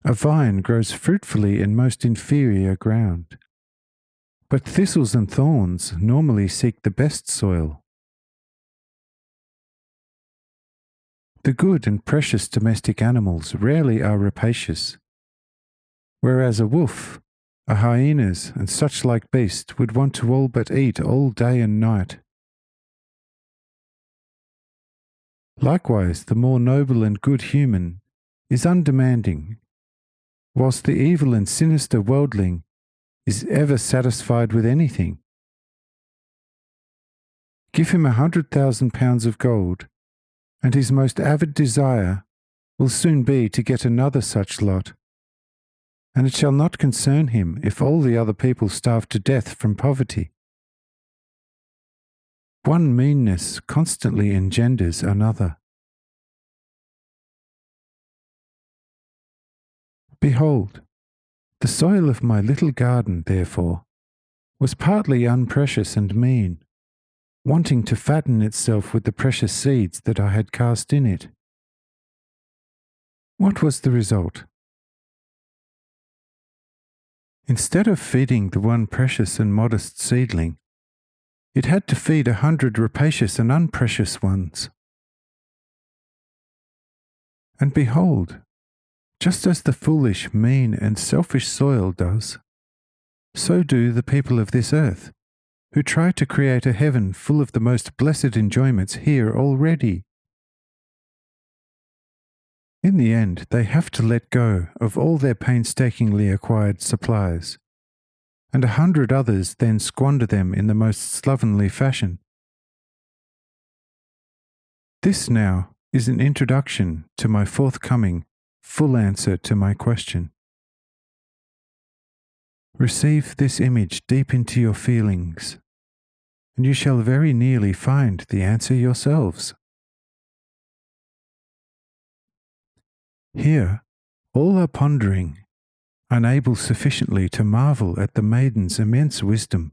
A vine grows fruitfully in most inferior ground, but thistles and thorns normally seek the best soil. The good and precious domestic animals rarely are rapacious, whereas a wolf, a hyenas, and such like beast would want to all but eat all day and night. Likewise, the more noble and good human is undemanding, whilst the evil and sinister worldling is ever satisfied with anything. Give him 100,000 pounds of gold, and his most avid desire will soon be to get another such lot, and it shall not concern him if all the other people starve to death from poverty. One meanness constantly engenders another. Behold, the soil of my little garden, therefore, was partly unprecious and mean, wanting to fatten itself with the precious seeds that I had cast in it. What was the result? Instead of feeding the one precious and modest seedling, it had to feed 100 rapacious and unprecious ones. And behold, just as the foolish, mean, and selfish soil does, so do the people of this earth, who try to create a heaven full of the most blessed enjoyments here already. In the end, they have to let go of all their painstakingly acquired supplies, and 100 others then squander them in the most slovenly fashion. This now is an introduction to my forthcoming full answer to my question. Receive this image deep into your feelings, and you shall very nearly find the answer yourselves. Here, all are pondering, unable sufficiently to marvel at the maiden's immense wisdom.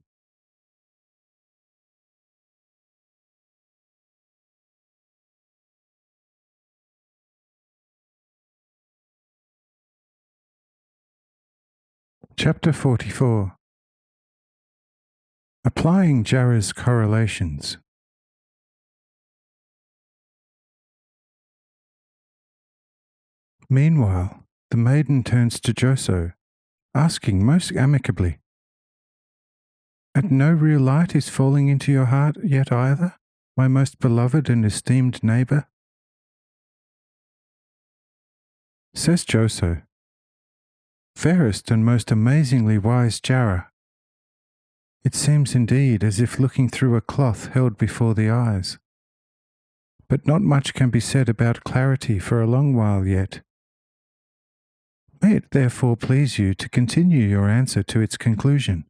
Chapter 44. Applying Jarrah's correlations. Meanwhile, the maiden turns to Joso, asking most amicably, "And no real light is falling into your heart yet either, my most beloved and esteemed neighbour?" Says Joso, "Fairest and most amazingly wise Jarrah, it seems indeed as if looking through a cloth held before the eyes. But not much can be said about clarity for a long while yet. May it therefore please you to continue your answer to its conclusion."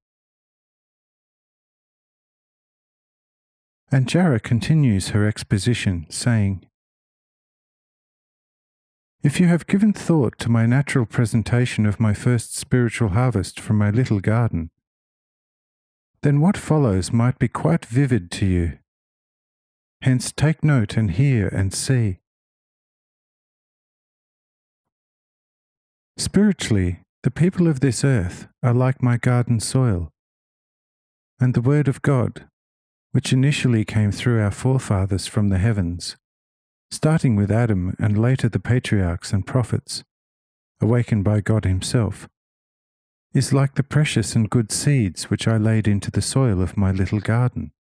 And Jarrah continues her exposition, saying, "If you have given thought to my natural presentation of my first spiritual harvest from my little garden, then what follows might be quite vivid to you. Hence take note and hear and see. Spiritually, the people of this earth are like my garden soil, and the word of God, which initially came through our forefathers from the heavens, starting with Adam and later the patriarchs and prophets, awakened by God Himself, is like the precious and good seeds which I laid into the soil of my little garden.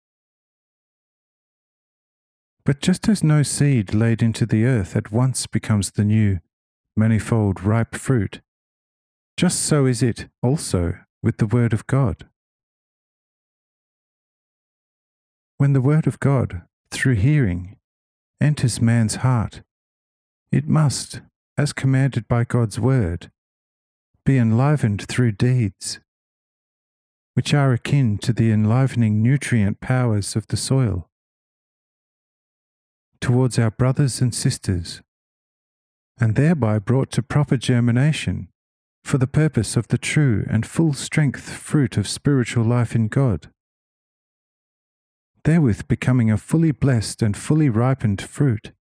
But just as no seed laid into the earth at once becomes the new, manifold, ripe fruit, just so is it also with the Word of God. When the Word of God, through hearing, enters man's heart, it must, as commanded by God's Word, be enlivened through deeds, which are akin to the enlivening nutrient powers of the soil, towards our brothers and sisters, and thereby brought to proper germination for the purpose of the true and full strength fruit of spiritual life in God, therewith becoming a fully blessed and fully ripened fruit.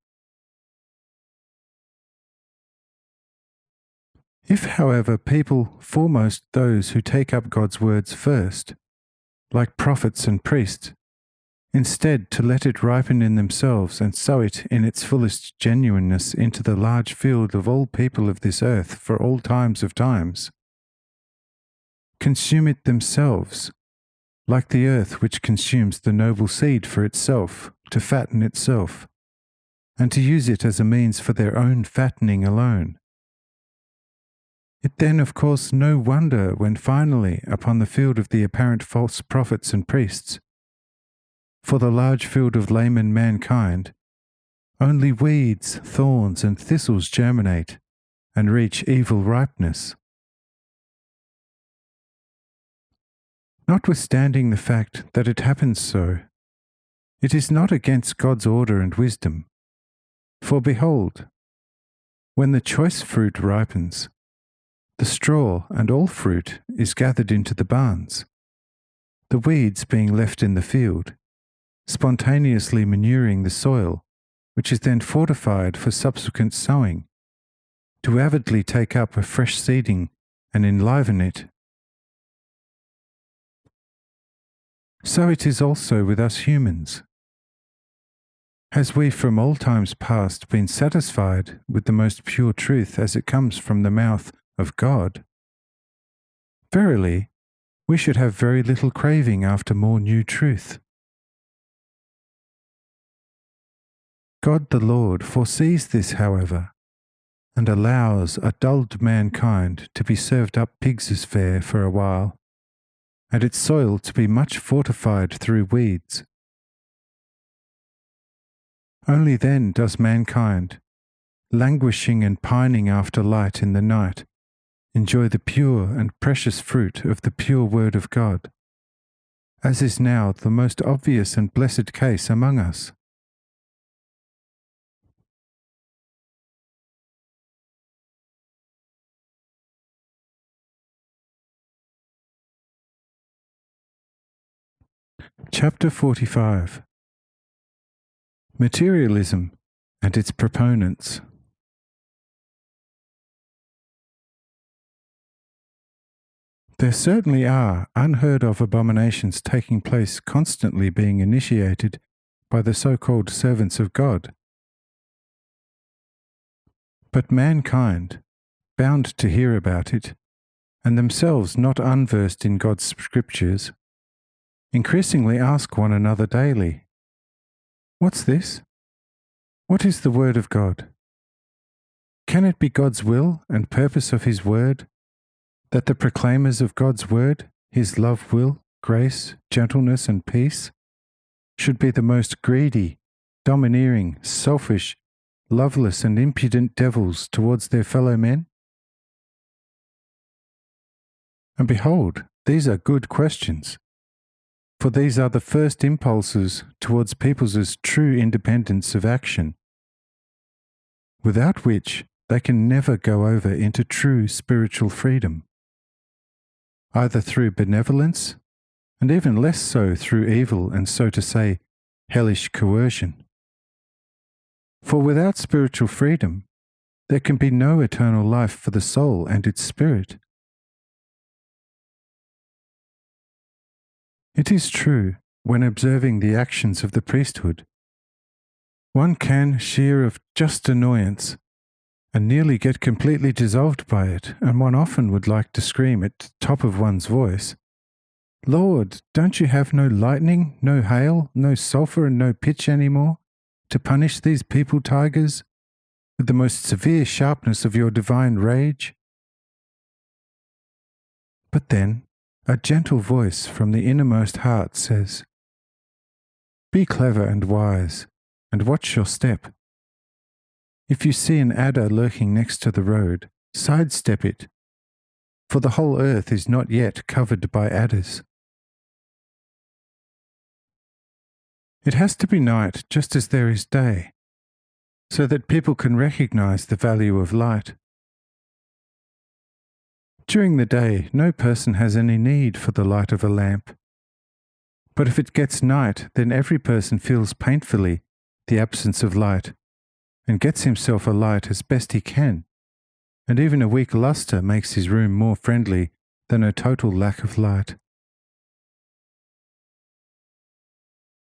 If, however, people, foremost those who take up God's words first, like prophets and priests, instead to let it ripen in themselves and sow it in its fullest genuineness into the large field of all people of this earth for all times of times, consume it themselves, like the earth which consumes the noble seed for itself, to fatten itself, and to use it as a means for their own fattening alone. It then, of course, no wonder when finally, upon the field of the apparent false prophets and priests, for the large field of layman mankind, only weeds, thorns, and thistles germinate and reach evil ripeness. Notwithstanding the fact that it happens so, it is not against God's order and wisdom. For behold, when the choice fruit ripens, the straw and all fruit is gathered into the barns, the weeds being left in the field, spontaneously manuring the soil, which is then fortified for subsequent sowing, to avidly take up a fresh seeding and enliven it. So it is also with us humans. As we from all times past been satisfied with the most pure truth as it comes from the mouth of God, verily, we should have very little craving after more new truth. God the Lord foresees this, however, and allows a dulled mankind to be served up pigs' fare for a while, and its soil to be much fortified through weeds. Only then does mankind, languishing and pining after light in the night, enjoy the pure and precious fruit of the pure word of God, as is now the most obvious and blessed case among us. Chapter 45. Materialism and its proponents. There certainly are unheard of abominations taking place constantly being initiated by the so-called servants of God. But mankind, bound to hear about it, and themselves not unversed in God's scriptures, increasingly ask one another daily, "What's this? What is the word of God? Can it be God's will and purpose of His word that the proclaimers of God's word, His love, will, grace, gentleness, and peace, should be the most greedy, domineering, selfish, loveless, and impudent devils towards their fellow men?" And behold, these are good questions, for these are the first impulses towards people's true independence of action, without which they can never go over into true spiritual freedom, either through benevolence, and even less so through evil and, so to say, hellish coercion. For without spiritual freedom, there can be no eternal life for the soul and its spirit. It is true, when observing the actions of the priesthood, one can shear of just annoyance and nearly get completely dissolved by it, and one often would like to scream at the top of one's voice, "Lord, don't you have no lightning, no hail, no sulphur, and no pitch any more, to punish these people tigers with the most severe sharpness of your divine rage?" But then, a gentle voice from the innermost heart says, "Be clever and wise, and watch your step. If you see an adder lurking next to the road, sidestep it, for the whole earth is not yet covered by adders." It has to be night just as there is day, so that people can recognize the value of light. During the day, no person has any need for the light of a lamp. But if it gets night, then every person feels painfully the absence of light, and gets himself a light as best he can, and even a weak lustre makes his room more friendly than a total lack of light.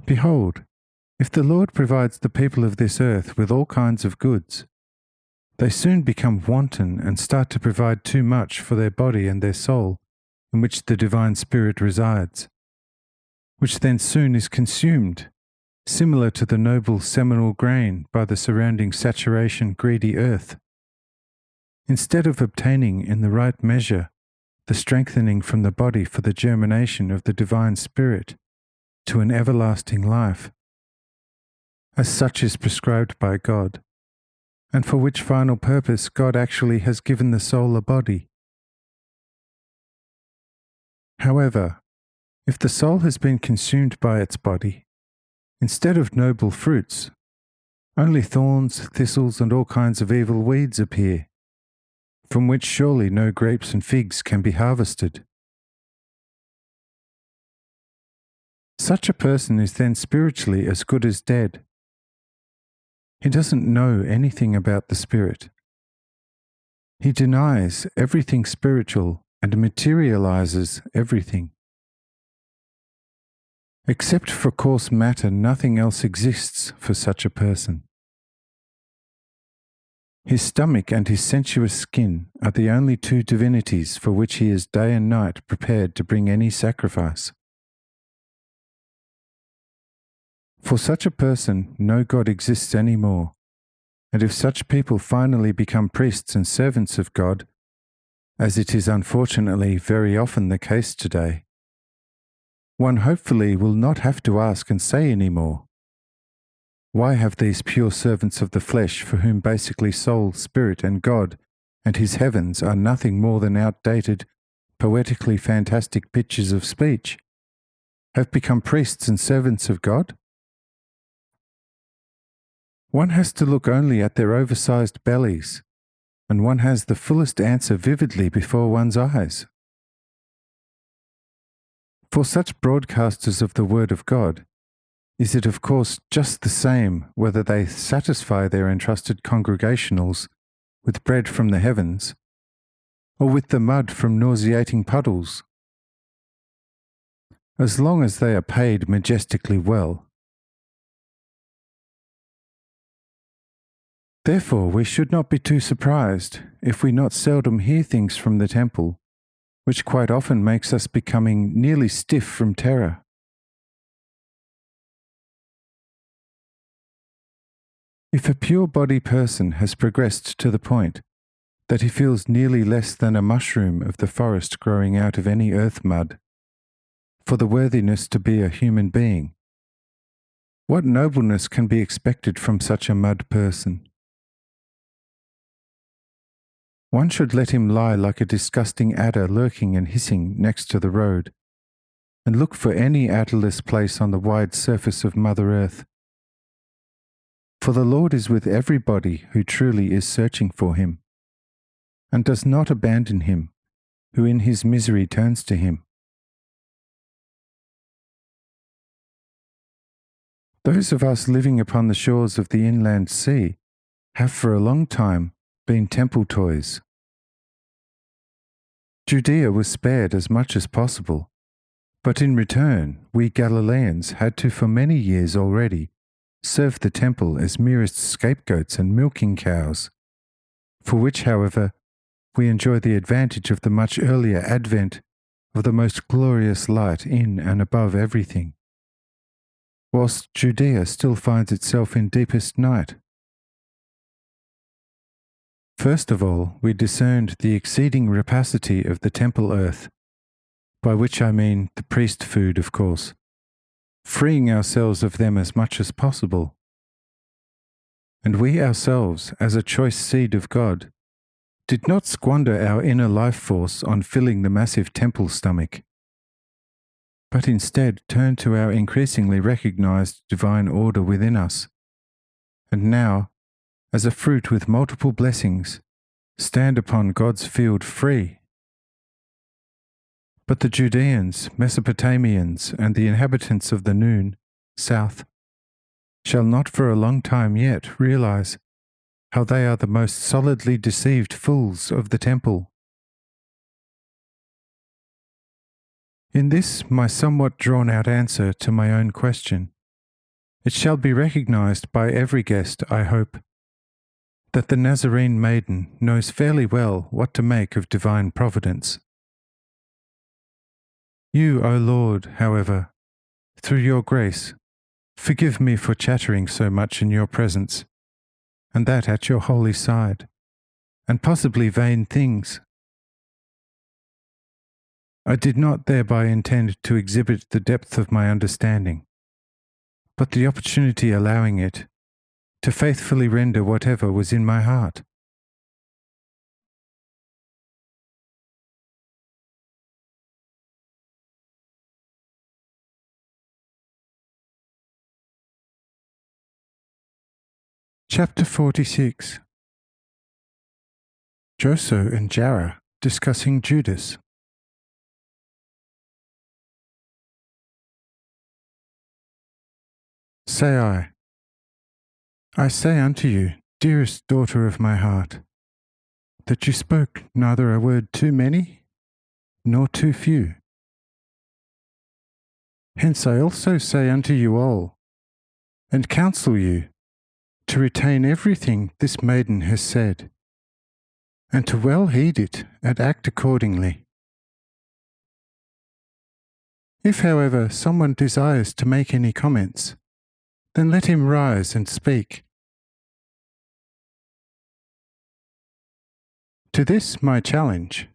Behold, if the Lord provides the people of this earth with all kinds of goods, they soon become wanton and start to provide too much for their body and their soul, in which the divine Spirit resides, which then soon is consumed, similar to the noble seminal grain by the surrounding saturation greedy earth. Instead of obtaining in the right measure the strengthening from the body for the germination of the divine Spirit to an everlasting life, as such is prescribed by God, and for which final purpose God actually has given the soul a body. However, if the soul has been consumed by its body, instead of noble fruits, only thorns, thistles, and all kinds of evil weeds appear, from which surely no grapes and figs can be harvested. Such a person is then spiritually as good as dead. He doesn't know anything about the Spirit. He denies everything spiritual and materializes everything. Except for coarse matter, nothing else exists for such a person. His stomach and his sensuous skin are the only two divinities for which he is day and night prepared to bring any sacrifice. For such a person, no God exists any more, and if such people finally become priests and servants of God, as it is unfortunately very often the case today, one hopefully will not have to ask and say any more, why have these pure servants of the flesh, for whom basically soul, spirit, and God and his heavens are nothing more than outdated, poetically fantastic pictures of speech, have become priests and servants of God? One has to look only at their oversized bellies, and one has the fullest answer vividly before one's eyes. For such broadcasters of the Word of God, is it of course just the same whether they satisfy their entrusted congregationals with bread from the heavens, or with the mud from nauseating puddles? As long as they are paid majestically well. Therefore, we should not be too surprised if we not seldom hear things from the temple, which quite often makes us becoming nearly stiff from terror. If a pure-body person has progressed to the point that he feels nearly less than a mushroom of the forest growing out of any earth mud, for the worthiness to be a human being, what nobleness can be expected from such a mud person? One should let him lie like a disgusting adder lurking and hissing next to the road, and look for any adderless place on the wide surface of Mother Earth. For the Lord is with everybody who truly is searching for him, and does not abandon him, who in his misery turns to him. Those of us living upon the shores of the inland sea have for a long time been temple toys. Judea was spared as much as possible, but in return we Galileans had to for many years already serve the temple as merest scapegoats and milking cows, for which, however, we enjoy the advantage of the much earlier advent of the most glorious light in and above everything, whilst Judea still finds itself in deepest night. First of all, we discerned the exceeding rapacity of the temple earth, by which I mean the priest food, of course, freeing ourselves of them as much as possible. And we ourselves, as a choice seed of God, did not squander our inner life force on filling the massive temple stomach, but instead turned to our increasingly recognized divine order within us, and now, as a fruit with multiple blessings, stand upon God's field free. But the Judeans, Mesopotamians, and the inhabitants of the noon, south, shall not for a long time yet realize how they are the most solidly deceived fools of the temple. In this my somewhat drawn-out answer to my own question, it shall be recognized by every guest, I hope, that the Nazarene maiden knows fairly well what to make of divine providence. You, O Lord, however, through your grace, forgive me for chattering so much in your presence, and that at your holy side, and possibly vain things. I did not thereby intend to exhibit the depth of my understanding, but the opportunity allowing it, to faithfully render whatever was in my heart. Chapter 46. Joso and Jara discussing Judas. Say I say unto you, dearest daughter of my heart, that you spoke neither a word too many, nor too few. Hence I also say unto you all, and counsel you, to retain everything this maiden has said, and to well heed it and act accordingly. If, however, someone desires to make any comments, then let him rise and speak. To this my challenge,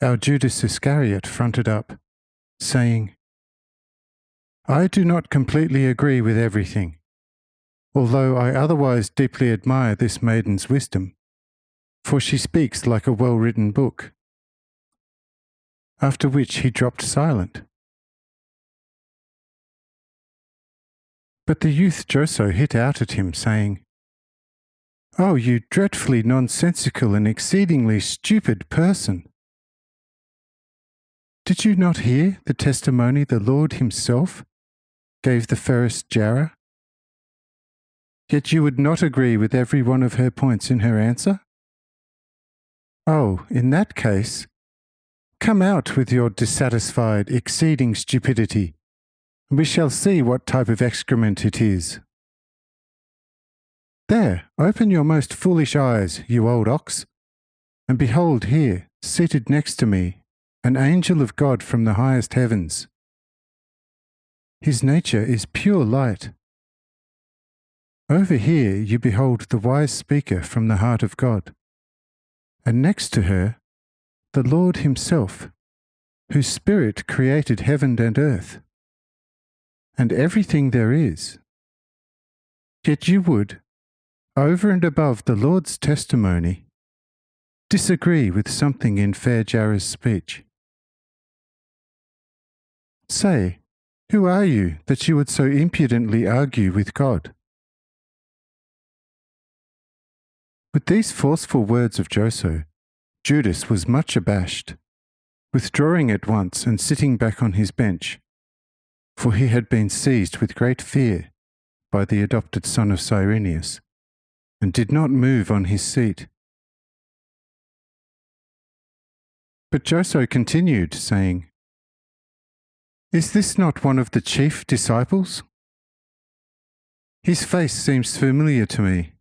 our Judas Iscariot fronted up, saying, I do not completely agree with everything, although I otherwise deeply admire this maiden's wisdom, for she speaks like a well-written book. After which he dropped silent. But the youth Joso hit out at him, saying, Oh, you dreadfully nonsensical and exceedingly stupid person! Did you not hear the testimony the Lord himself gave the fairest Jara? Yet you would not agree with every one of her points in her answer? Oh, in that case, come out with your dissatisfied, exceeding stupidity, and we shall see what type of excrement it is. There, open your most foolish eyes, you old ox, and behold here, seated next to me, an angel of God from the highest heavens. His nature is pure light. Over here you behold the wise speaker from the heart of God, and next to her, the Lord himself, whose spirit created heaven and earth, and everything there is. Yet you would, over and above the Lord's testimony, disagree with something in fair Jara's speech. Say, who are you that you would so impudently argue with God? With these forceful words of Joso, Judas was much abashed, withdrawing at once and sitting back on his bench, for he had been seized with great fear by the adopted son of Cyrenius, and did not move on his seat. But Joso continued, saying, Is this not one of the chief disciples? His face seems familiar to me.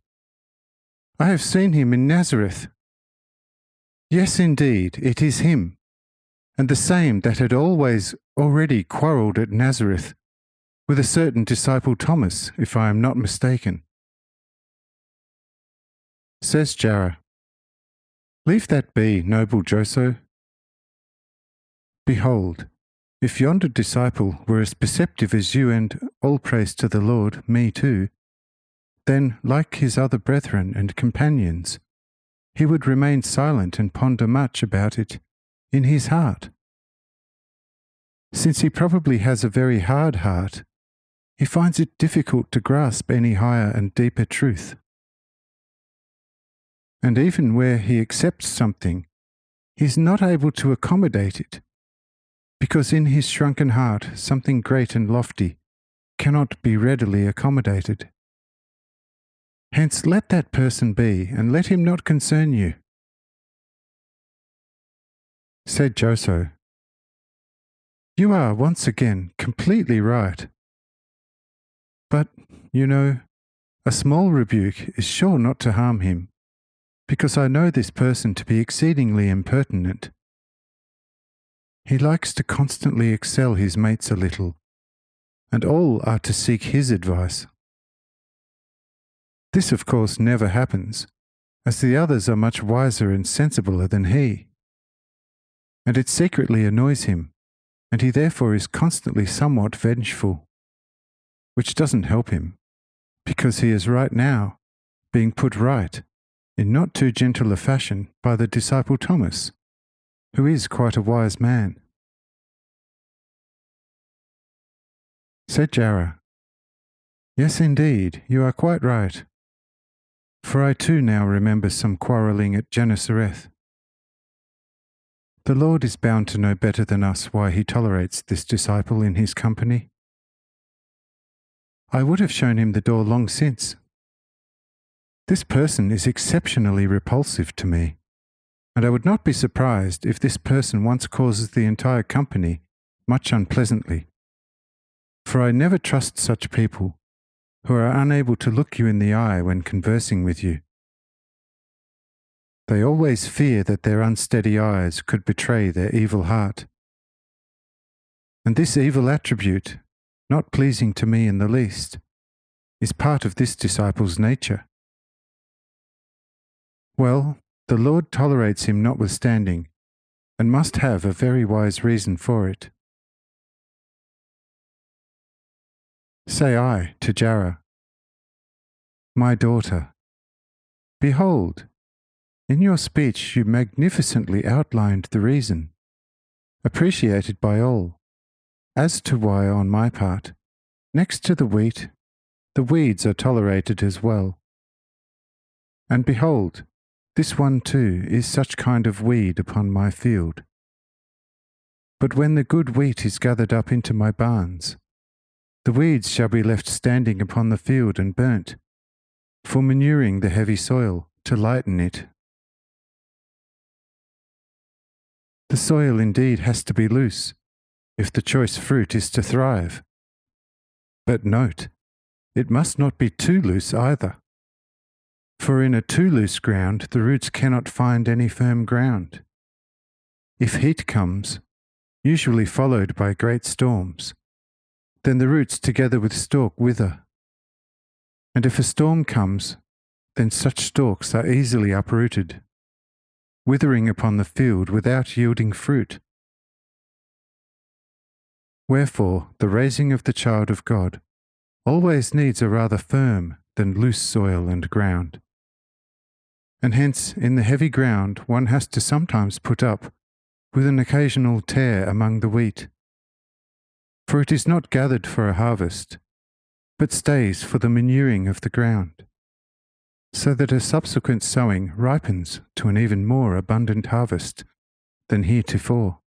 I have seen him in Nazareth. Yes, indeed, it is him, and the same that had already quarrelled at Nazareth with a certain disciple Thomas, if I am not mistaken. Says Jara, Leave that be, noble Joso. Behold, if yonder disciple were as perceptive as you, and all praise to the Lord, me too, then, like his other brethren and companions, he would remain silent and ponder much about it in his heart. Since he probably has a very hard heart, he finds it difficult to grasp any higher and deeper truth. And even where he accepts something, he is not able to accommodate it, because in his shrunken heart something great and lofty cannot be readily accommodated. Hence let that person be, and let him not concern you. Said Joso, You are once again completely right. But, you know, a small rebuke is sure not to harm him, because I know this person to be exceedingly impertinent. He likes to constantly excel his mates a little, and all are to seek his advice. This, of course, never happens, as the others are much wiser and sensibler than he. And it secretly annoys him, and he therefore is constantly somewhat vengeful, which doesn't help him, because he is right now being put right in not too gentle a fashion by the disciple Thomas, who is quite a wise man. Said Jarrah, Yes, indeed, you are quite right, for I too now remember some quarrelling at Gennesareth. The Lord is bound to know better than us why he tolerates this disciple in his company. I would have shown him the door long since. This person is exceptionally repulsive to me, and I would not be surprised if this person once causes the entire company much unpleasantly. For I never trust such people who are unable to look you in the eye when conversing with you. They always fear that their unsteady eyes could betray their evil heart. And this evil attribute, not pleasing to me in the least, is part of this disciple's nature. Well, the Lord tolerates him notwithstanding, and must have a very wise reason for it. Say I to Jarrah, My daughter, behold, in your speech you magnificently outlined the reason, appreciated by all, as to why on my part, next to the wheat, the weeds are tolerated as well. And behold, this one too is such kind of weed upon my field. But when the good wheat is gathered up into my barns, the weeds shall be left standing upon the field and burnt, for manuring the heavy soil to lighten it. The soil indeed has to be loose, if the choice fruit is to thrive. But note, it must not be too loose either, for in a too loose ground the roots cannot find any firm ground. If heat comes, usually followed by great storms, then the roots together with stalk wither. And if a storm comes, then such stalks are easily uprooted, withering upon the field without yielding fruit. Wherefore the raising of the child of God always needs a rather firm than loose soil and ground. And hence in the heavy ground one has to sometimes put up with an occasional tear among the wheat. For it is not gathered for a harvest, but stays for the manuring of the ground, so that a subsequent sowing ripens to an even more abundant harvest than heretofore.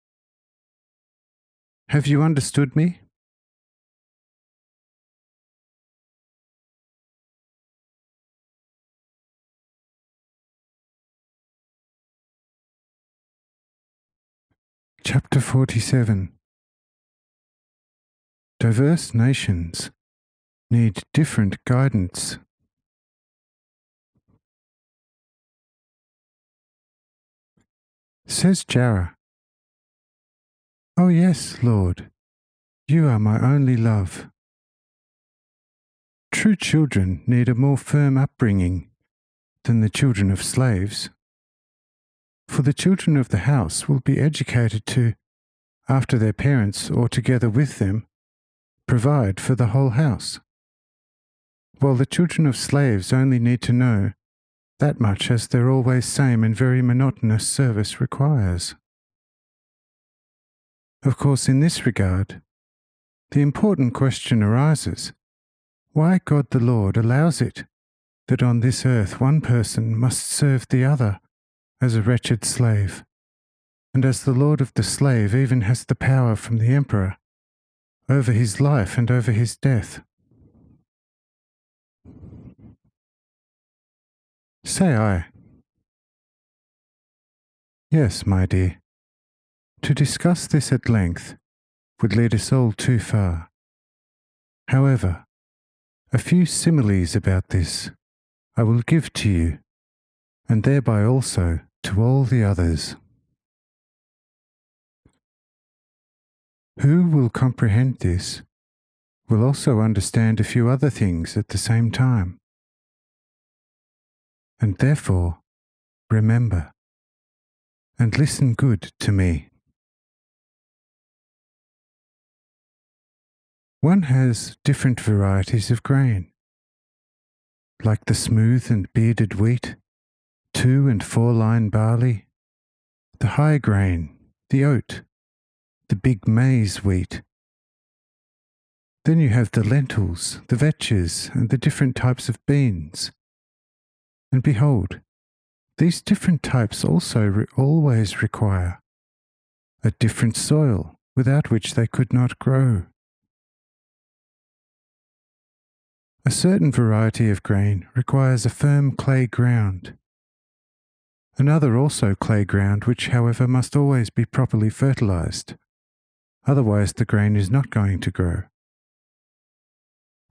Have you understood me? Chapter 47. Diverse nations need different guidance. Says Jarrah, Oh yes, Lord, you are my only love. True children need a more firm upbringing than the children of slaves, for the children of the house will be educated to, after their parents or together with them, provide for the whole house, while the children of slaves only need to know that much as their always same and very monotonous service requires. Of course, in this regard, the important question arises, why God the Lord allows it that on this earth one person must serve the other as a wretched slave, and as the lord of the slave even has the power from the emperor over his life and over his death. Say I. Yes, my dear. To discuss this at length would lead us all too far. However, a few similes about this I will give to you, and thereby also to all the others. Who will comprehend this will also understand a few other things at the same time. And therefore, remember, and listen good to me. One has different varieties of grain, like the smooth and bearded wheat, 2- and 4-line barley, the high grain, the oat, the big maize wheat. Then you have the lentils, the vetches, and the different types of beans. And behold, these different types also always require a different soil without which they could not grow. A certain variety of grain requires a firm clay ground. Another also clay ground, which, however, must always be properly fertilized. Otherwise the grain is not going to grow.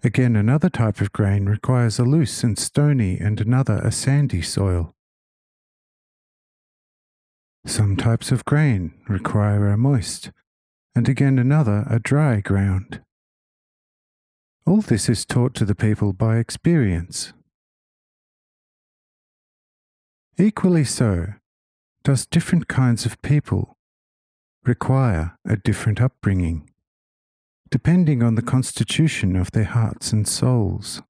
Again, another type of grain requires a loose and stony, and another a sandy soil. Some types of grain require a moist, and again another a dry ground. All this is taught to the people by experience. Equally so, does different kinds of people require a different upbringing, depending on the constitution of their hearts and souls.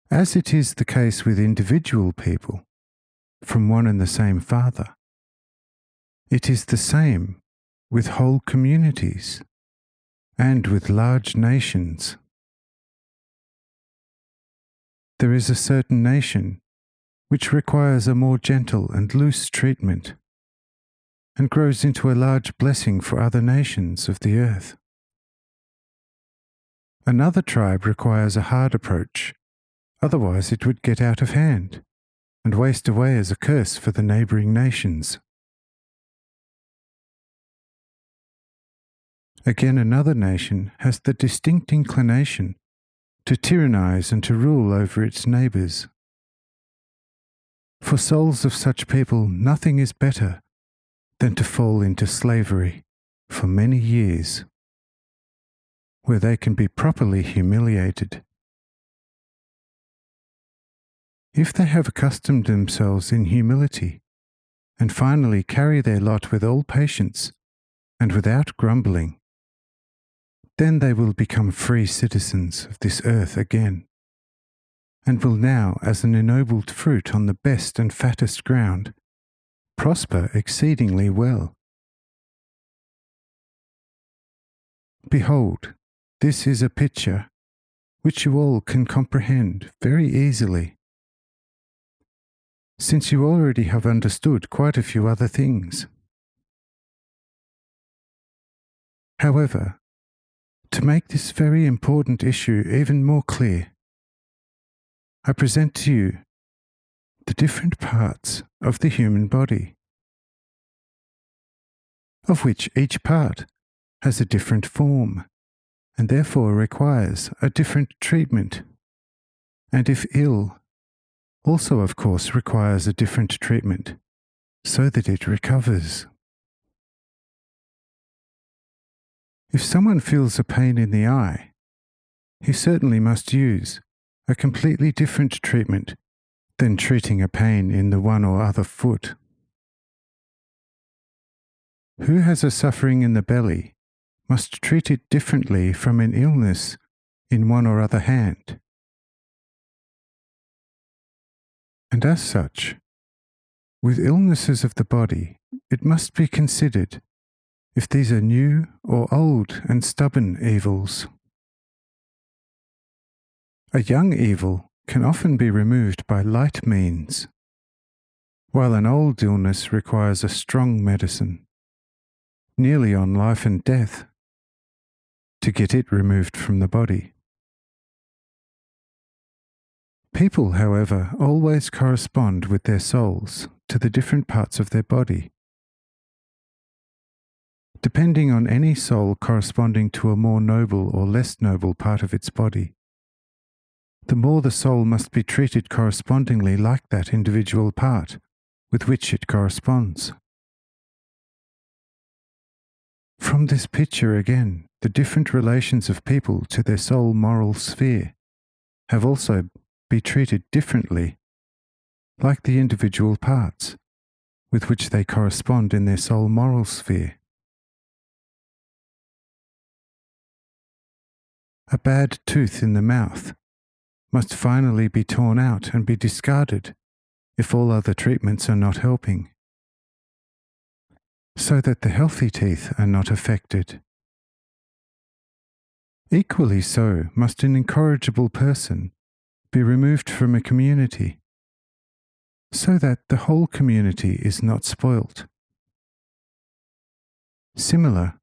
As it is the case with individual people, from one and the same father, it is the same with whole communities and with large nations. There is a certain nation which requires a more gentle and loose treatment, and grows into a large blessing for other nations of the earth. Another tribe requires a hard approach, otherwise it would get out of hand and waste away as a curse for the neighbouring nations. Again, another nation has the distinct inclination to tyrannize and to rule over its neighbours. For souls of such people, nothing is better than to fall into slavery for many years, where they can be properly humiliated. If they have accustomed themselves in humility, and finally carry their lot with all patience and without grumbling, then they will become free citizens of this earth again, and will now, as an ennobled fruit on the best and fattest ground, prosper exceedingly well. Behold, this is a picture which you all can comprehend very easily, since you already have understood quite a few other things. However, to make this very important issue even more clear, I present to you the different parts of the human body, of which each part has a different form, and therefore requires a different treatment, and if ill, also of course requires a different treatment, so that it recovers. If someone feels a pain in the eye, he certainly must use a completely different treatment than treating a pain in the one or other foot. Who has a suffering in the belly must treat it differently from an illness in one or other hand. And as such, with illnesses of the body, it must be considered if these are new or old and stubborn evils. A young evil can often be removed by light means, while an old illness requires a strong medicine, nearly on life and death, to get it removed from the body. People, however, always correspond with their souls to the different parts of their body. Depending on any soul corresponding to a more noble or less noble part of its body, the more the soul must be treated correspondingly like that individual part with which it corresponds. From this picture again, the different relations of people to their soul moral sphere have also been treated differently, like the individual parts with which they correspond in their soul moral sphere. A bad tooth in the mouth must finally be torn out and be discarded if all other treatments are not helping, so that the healthy teeth are not affected. Equally so must an incorrigible person be removed from a community, so that the whole community is not spoilt. Similar,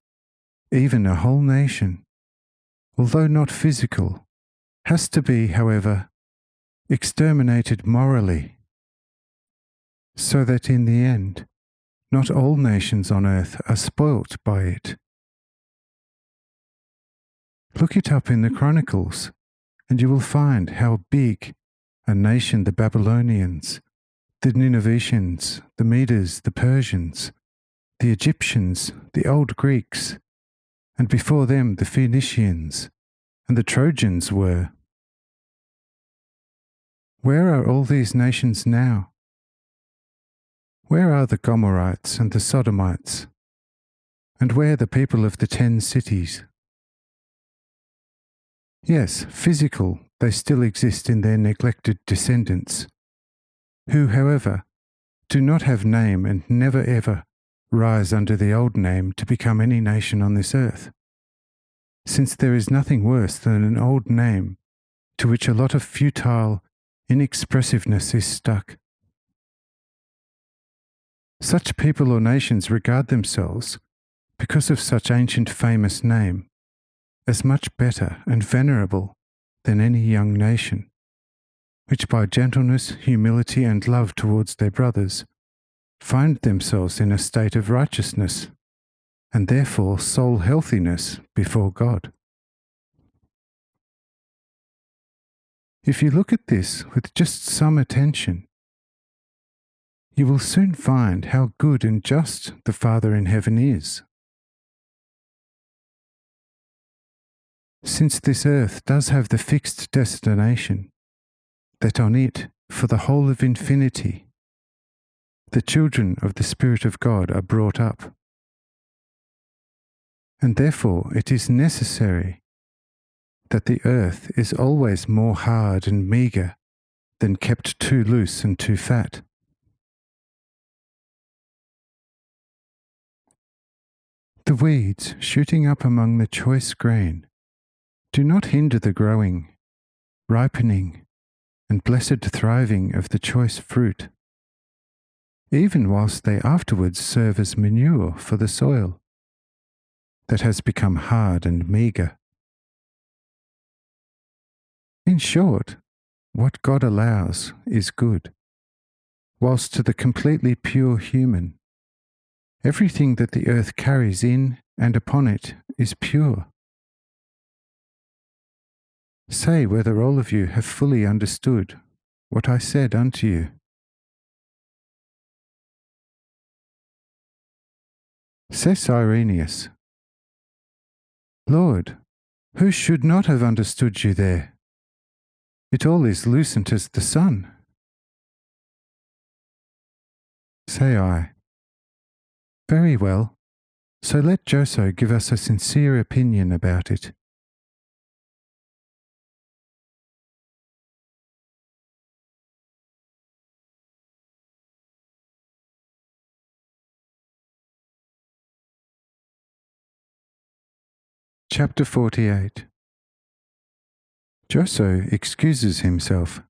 even a whole nation, although not physical, has to be, however, exterminated morally, so that in the end, not all nations on earth are spoilt by it. Look it up in the Chronicles, and you will find how big a nation the Babylonians, the Ninevians, the Medes, the Persians, the Egyptians, the old Greeks, and before them the Phoenicians and the Trojans were. Where are all these nations now? Where are the Gomorrites and the Sodomites? And where the people of the 10 cities? Yes, physical, they still exist in their neglected descendants, who, however, do not have name and never ever rise under the old name to become any nation on this earth, since there is nothing worse than an old name to which a lot of futile inexpressiveness is stuck. Such people or nations regard themselves, because of such ancient famous name, as much better and venerable than any young nation, which by gentleness, humility, and love towards their brothers find themselves in a state of righteousness, and therefore soul healthiness before God. If you look at this with just some attention, you will soon find how good and just the Father in heaven is. Since this earth does have the fixed destination, that on it, for the whole of infinity, the children of the Spirit of God are brought up. And therefore it is necessary that the earth is always more hard and meagre than kept too loose and too fat. The weeds shooting up among the choice grain do not hinder the growing, ripening, and blessed thriving of the choice fruit, even whilst they afterwards serve as manure for the soil that has become hard and meagre. In short, what God allows is good, whilst to the completely pure human, everything that the earth carries in and upon it is pure. Say whether all of you have fully understood what I said unto you. Says Irenaeus, Lord, who should not have understood you there? It all is lucent as the sun. Say I, very well, so let Joso give us a sincere opinion about it. Chapter 48. Joso excuses himself.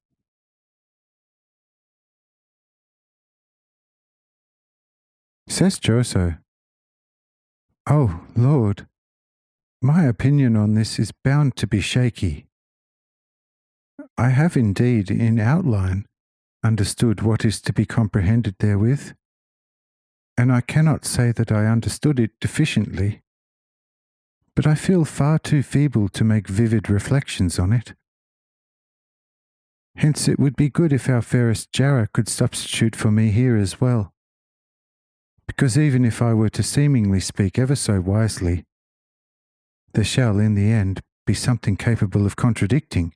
Says Joso, Oh, Lord, my opinion on this is bound to be shaky. I have indeed, in outline, understood what is to be comprehended therewith, and I cannot say that I understood it deficiently, but I feel far too feeble to make vivid reflections on it. Hence it would be good if our fairest Jara could substitute for me here as well, because even if I were to seemingly speak ever so wisely, there shall in the end be something capable of contradicting,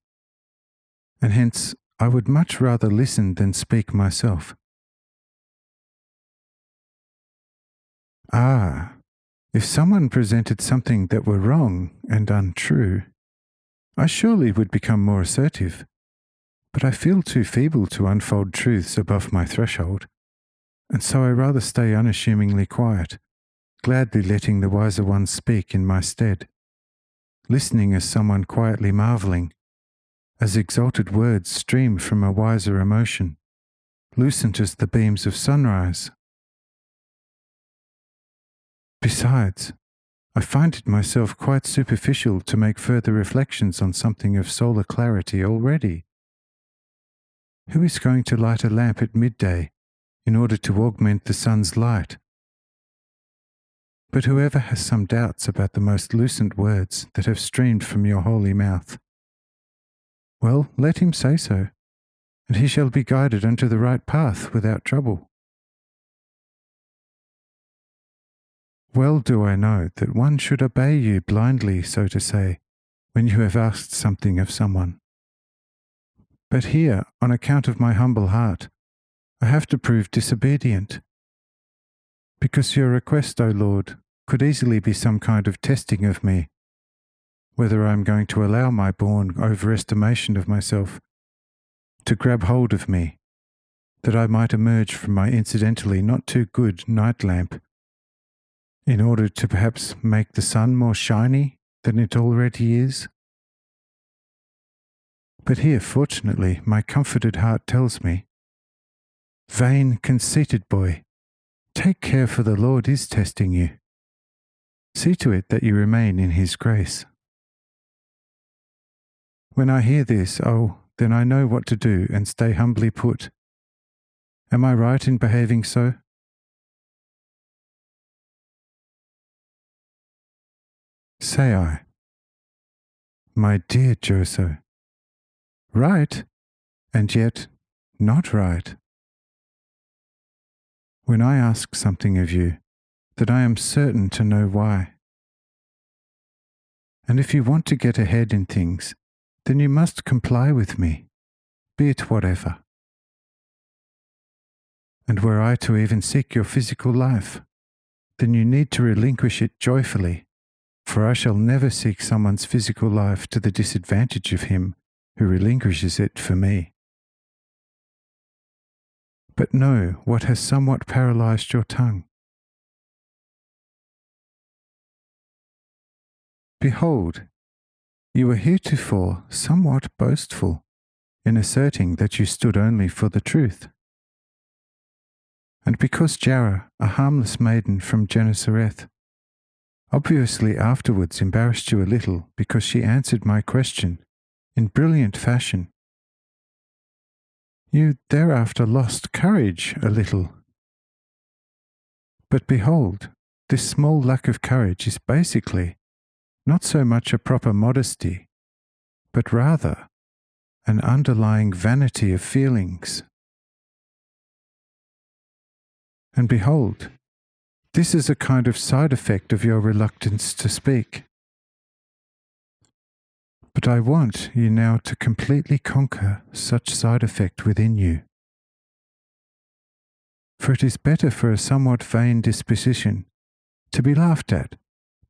and hence I would much rather listen than speak myself. Ah, if someone presented something that were wrong and untrue, I surely would become more assertive, but I feel too feeble to unfold truths above my threshold, and so I rather stay unassumingly quiet, gladly letting the wiser ones speak in my stead, listening as someone quietly marvelling, as exalted words stream from a wiser emotion, lucent as the beams of sunrise. Besides, I find it myself quite superficial to make further reflections on something of solar clarity already. Who is going to light a lamp at midday in order to augment the sun's light? But whoever has some doubts about the most lucent words that have streamed from your holy mouth, well, let him say so, and he shall be guided unto the right path without trouble. Well do I know that one should obey you blindly, so to say, when you have asked something of someone. But here, on account of my humble heart, I have to prove disobedient, because your request, O Lord, could easily be some kind of testing of me, whether I am going to allow my born overestimation of myself to grab hold of me, that I might emerge from my incidentally not too good night lamp, in order to perhaps make the sun more shiny than it already is. But here, fortunately, my comforted heart tells me, vain, conceited boy, take care, for the Lord is testing you. See to it that you remain in his grace. When I hear this, oh, then I know what to do and stay humbly put. Am I right in behaving so? Say I. My dear Joso, right, and yet not right. When I ask something of you, that I am certain to know why. And if you want to get ahead in things, then you must comply with me, be it whatever. And were I to even seek your physical life, then you need to relinquish it joyfully, for I shall never seek someone's physical life to the disadvantage of him who relinquishes it for me. But know what has somewhat paralyzed your tongue. Behold, you were heretofore somewhat boastful in asserting that you stood only for the truth. And because Jara, a harmless maiden from Gennesareth, obviously afterwards embarrassed you a little because she answered my question in brilliant fashion, you thereafter lost courage a little. But behold, this small lack of courage is basically not so much a proper modesty, but rather an underlying vanity of feelings. And behold, this is a kind of side effect of your reluctance to speak. But I want you now to completely conquer such side effect within you. For it is better for a somewhat vain disposition to be laughed at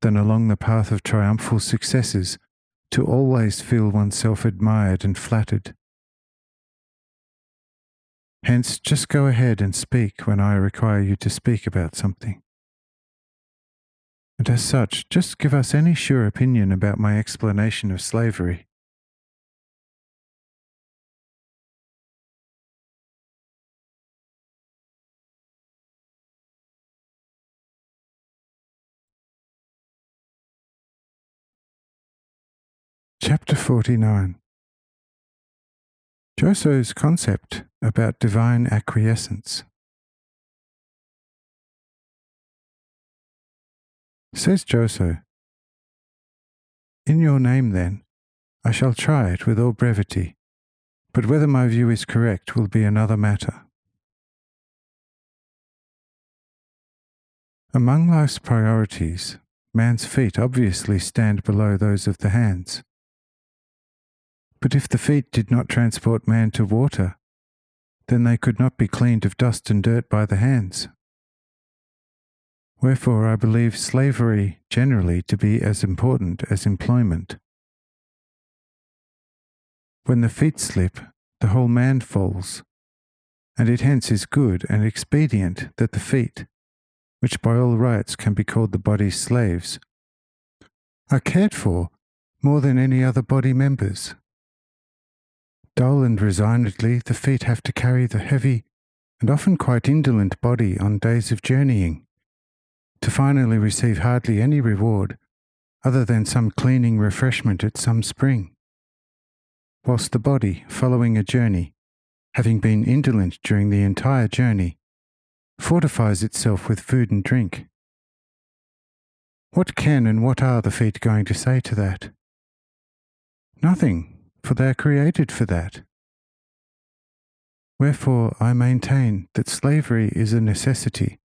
than along the path of triumphal successes to always feel oneself admired and flattered. Hence, just go ahead and speak when I require you to speak about something. And as such, just give us any sure opinion about my explanation of slavery. Chapter 49. Joso's concept about divine acquiescence. Says Joso, "In your name, then, I shall try it with all brevity, but whether my view is correct will be another matter. Among life's priorities, man's feet obviously stand below those of the hands. But if the feet did not transport man to water, then they could not be cleaned of dust and dirt by the hands. Wherefore I believe slavery generally to be as important as employment. When the feet slip, the whole man falls, and it hence is good and expedient that the feet, which by all rights can be called the body's slaves, are cared for more than any other body members. Dull and resignedly the feet have to carry the heavy and often quite indolent body on days of journeying, to finally receive hardly any reward other than some cleaning refreshment at some spring, whilst the body, following a journey, having been indolent during the entire journey, fortifies itself with food and drink. What can and what are the feet going to say to that? Nothing, for they are created for that. Wherefore I maintain that slavery is a necessity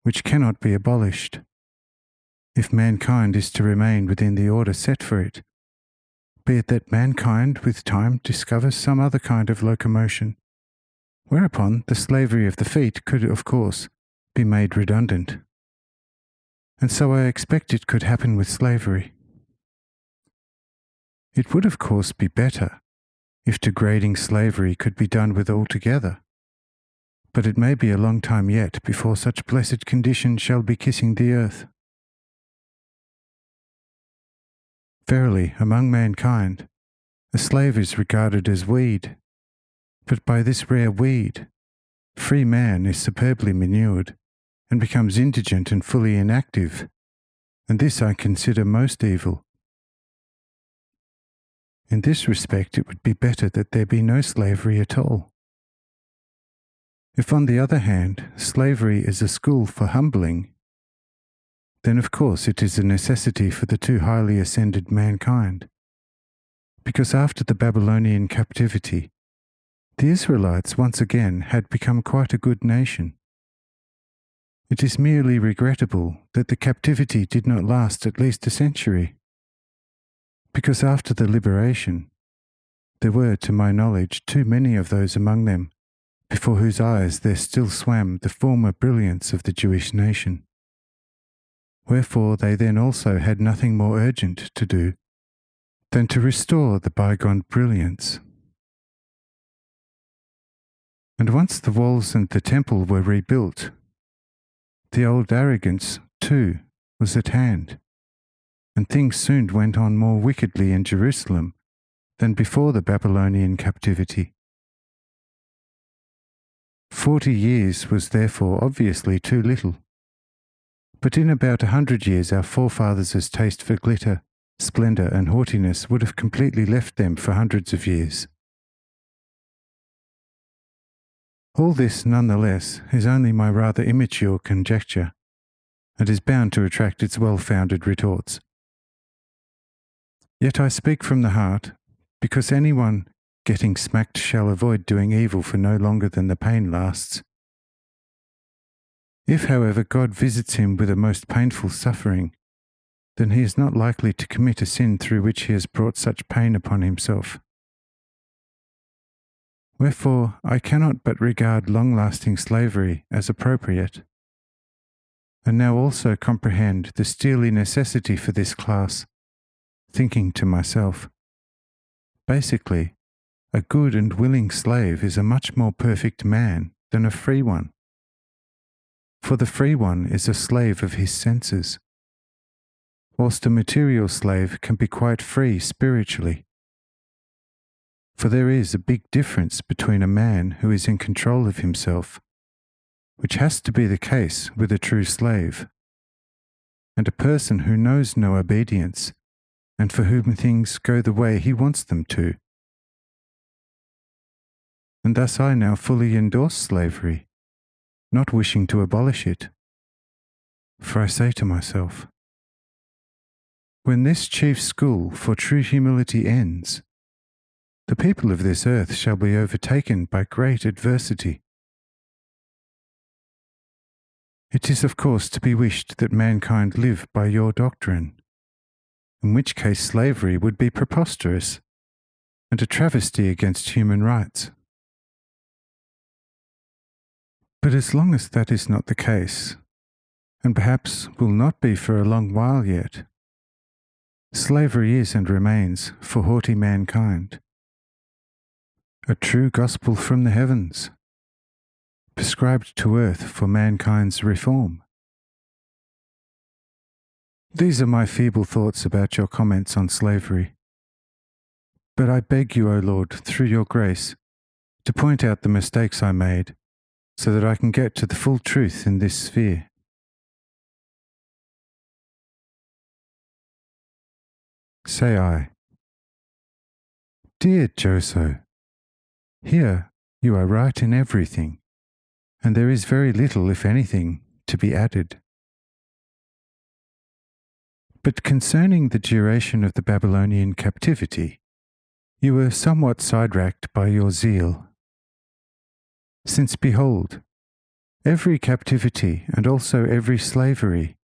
which cannot be abolished, if mankind is to remain within the order set for it, be it that mankind with time discovers some other kind of locomotion, whereupon the slavery of the feet could, of course, be made redundant. And so I expect it could happen with slavery. It would, of course, be better if degrading slavery could be done with altogether, but it may be a long time yet before such blessed condition shall be kissing the earth. Verily, among mankind, a slave is regarded as weed, but by this rare weed, free man is superbly manured, and becomes indigent and fully inactive, and this I consider most evil. In this respect it would be better that there be no slavery at all. If, on the other hand, slavery is a school for humbling, then of course it is a necessity for the too highly ascended mankind, because after the Babylonian captivity, the Israelites once again had become quite a good nation. It is merely regrettable that the captivity did not last at least a century, because after the liberation, there were, to my knowledge, too many of those among them before whose eyes there still swam the former brilliance of the Jewish nation. Wherefore they then also had nothing more urgent to do than to restore the bygone brilliance. And once the walls and the temple were rebuilt, the old arrogance, too, was at hand, and things soon went on more wickedly in Jerusalem than before the Babylonian captivity. 40 years was therefore obviously too little, but in about 100 years our forefathers' taste for glitter, splendour and haughtiness would have completely left them for hundreds of years. All this, nonetheless, is only my rather immature conjecture, and is bound to attract its well-founded retorts. Yet I speak from the heart, because anyone getting smacked shall avoid doing evil for no longer than the pain lasts. If, however, God visits him with a most painful suffering, then he is not likely to commit a sin through which he has brought such pain upon himself. Wherefore I cannot but regard long-lasting slavery as appropriate, and now also comprehend the steely necessity for this class, thinking to myself, basically, a good and willing slave is a much more perfect man than a free one. For the free one is a slave of his senses, whilst a material slave can be quite free spiritually. For there is a big difference between a man who is in control of himself, which has to be the case with a true slave, and a person who knows no obedience, and for whom things go the way he wants them to. and thus I now fully endorse slavery, not wishing to abolish it. For I say to myself, when this chief school for true humility ends, the people of this earth shall be overtaken by great adversity. It is of course to be wished that mankind live by your doctrine, in which case slavery would be preposterous and a travesty against human rights. But as long as that is not the case, and perhaps will not be for a long while yet, slavery is and remains for haughty mankind a true gospel from the heavens, prescribed to earth for mankind's reform. These are my feeble thoughts about your comments on slavery. But I beg you, O Lord, through your grace, to point out the mistakes I made, so that I can get to the full truth in this sphere. Say I. Dear Joso, here you are right in everything, and there is very little, if anything, to be added. But concerning the duration of the Babylonian captivity, you were somewhat sidetracked by your zeal. Since behold, every captivity and also every slavery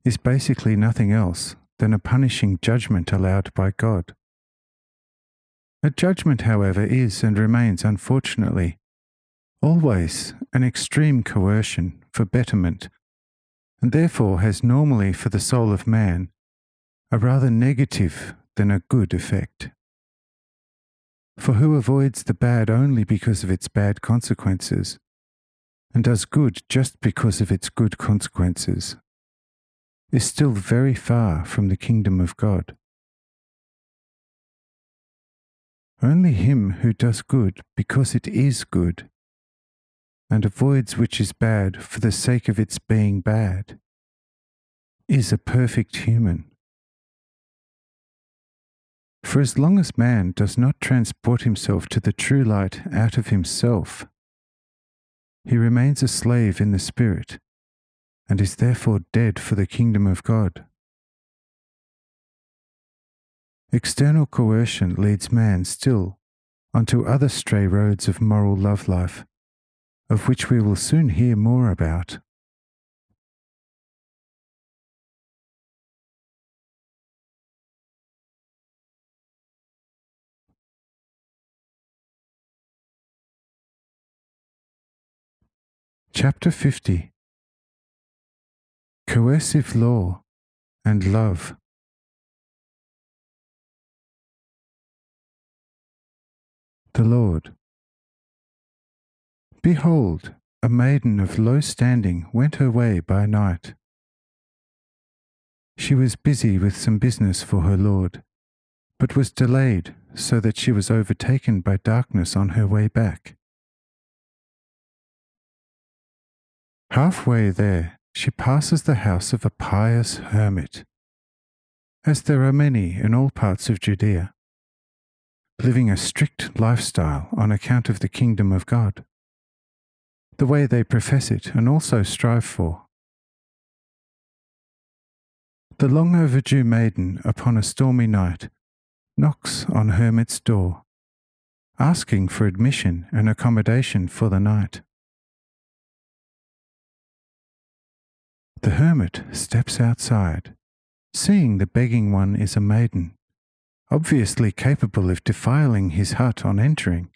is basically nothing else than a punishing judgment allowed by God. A judgment, however, is and remains, unfortunately, always an extreme coercion for betterment, and therefore has normally for the soul of man a rather negative than a good effect. For who avoids the bad only because of its bad consequences, and does good just because of its good consequences, is still very far from the kingdom of God. Only him who does good because it is good, and avoids which is bad for the sake of its being bad, is a perfect human. For as long as man does not transport himself to the true light out of himself, he remains a slave in the spirit, and is therefore dead for the kingdom of God. External coercion leads man still onto other stray roads of moral love life, of which we will soon hear more about. Chapter 50. Coercive Law and Love. The Lord. Behold, a maiden of low standing went her way by night. She was busy with some business for her lord, but was delayed so that she was overtaken by darkness on her way back. Halfway there, she passes the house of a pious hermit, as there are many in all parts of Judea, living a strict lifestyle on account of the kingdom of God, the way they profess it and also strive for. The long overdue maiden upon a stormy night knocks on hermit's door, asking for admission and accommodation for the night. The hermit steps outside, seeing the begging one is a maiden, obviously capable of defiling his hut on entering.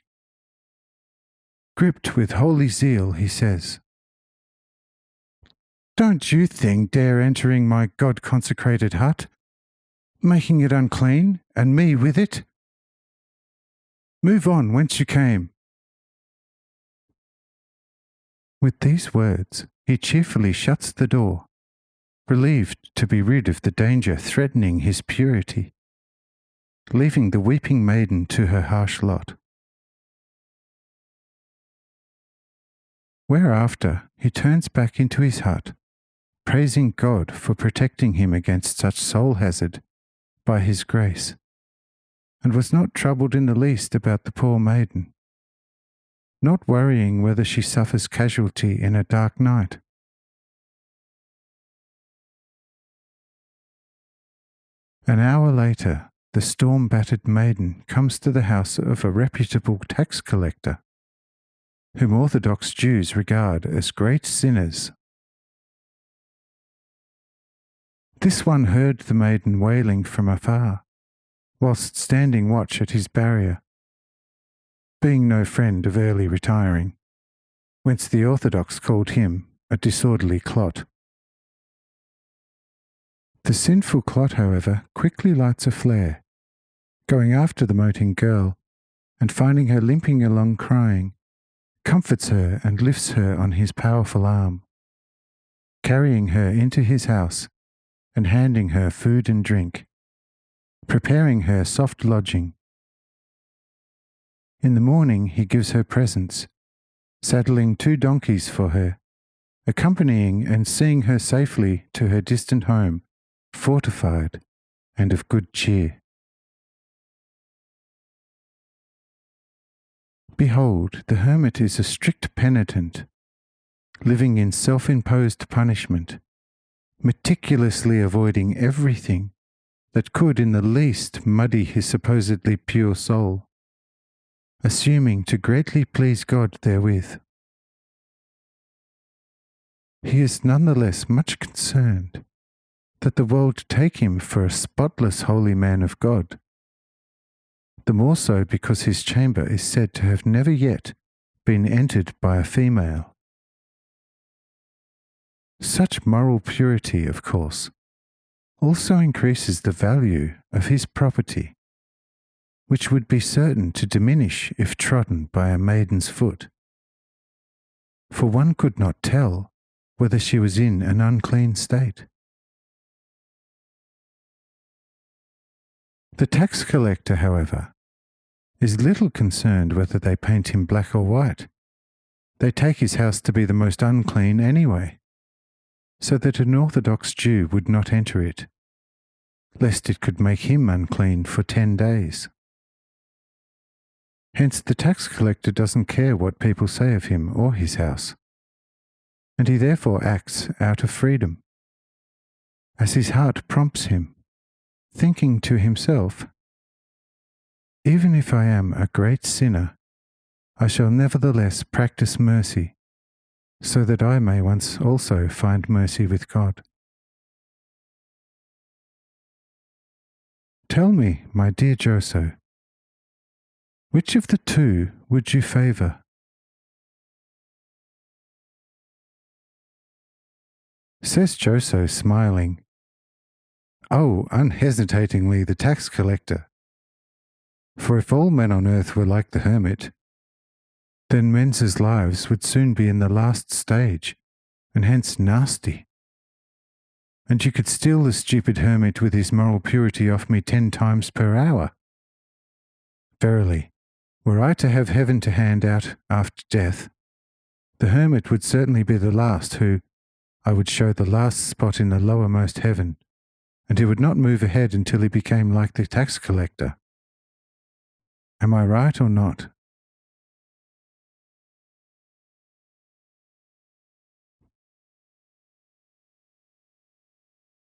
Gripped with holy zeal, he says, "Don't you think dare entering my God-consecrated hut, making it unclean, and me with it? Move on whence you came." With these words, he cheerfully shuts the door, relieved to be rid of the danger threatening his purity, leaving the weeping maiden to her harsh lot. Whereafter he turns back into his hut, praising God for protecting him against such soul hazard by his grace, and was not troubled in the least about the poor maiden. not worrying whether she suffers casualty in a dark night. An hour later, the storm-battered maiden comes to the house of a reputable tax collector, whom Orthodox Jews regard as great sinners. This one heard the maiden wailing from afar, whilst standing watch at his barrier, being no friend of early retiring, whence the Orthodox called him a disorderly clot. The sinful clot, however, quickly lights a flare, going after the moating girl, and finding her limping along crying, comforts her and lifts her on his powerful arm, carrying her into his house and handing her food and drink, preparing her soft lodging. In the morning he gives her presents, saddling 2 donkeys for her, accompanying and seeing her safely to her distant home, fortified and of good cheer. Behold, the hermit is a strict penitent, living in self-imposed punishment, meticulously avoiding everything that could in the least muddy his supposedly pure soul, assuming to greatly please God therewith. He is nonetheless much concerned that the world take him for a spotless holy man of God, the more so because his chamber is said to have never yet been entered by a female. Such moral purity, of course, also increases the value of his property, which would be certain to diminish if trodden by a maiden's foot, for one could not tell whether she was in an unclean state. The tax collector, however, is little concerned whether they paint him black or white. They take his house to be the most unclean anyway, so that an Orthodox Jew would not enter it, lest it could make him unclean for 10 days. Hence the tax collector doesn't care what people say of him or his house, and he therefore acts out of freedom, as his heart prompts him, thinking to himself, "Even if I am a great sinner, I shall nevertheless practice mercy, so that I may once also find mercy with God." Tell me, my dear Joso, which of the 2 would you favour? Says Joso, smiling, "Oh, unhesitatingly the tax collector. For if all men on earth were like the hermit, then men's lives would soon be in the last stage, and hence nasty. And you could steal the stupid hermit with his moral purity off me 10 times per hour. Verily, were I to have heaven to hand out after death, the hermit would certainly be the last who I would show the last spot in the lowermost heaven, and he would not move ahead until he became like the tax collector. Am I right or not?"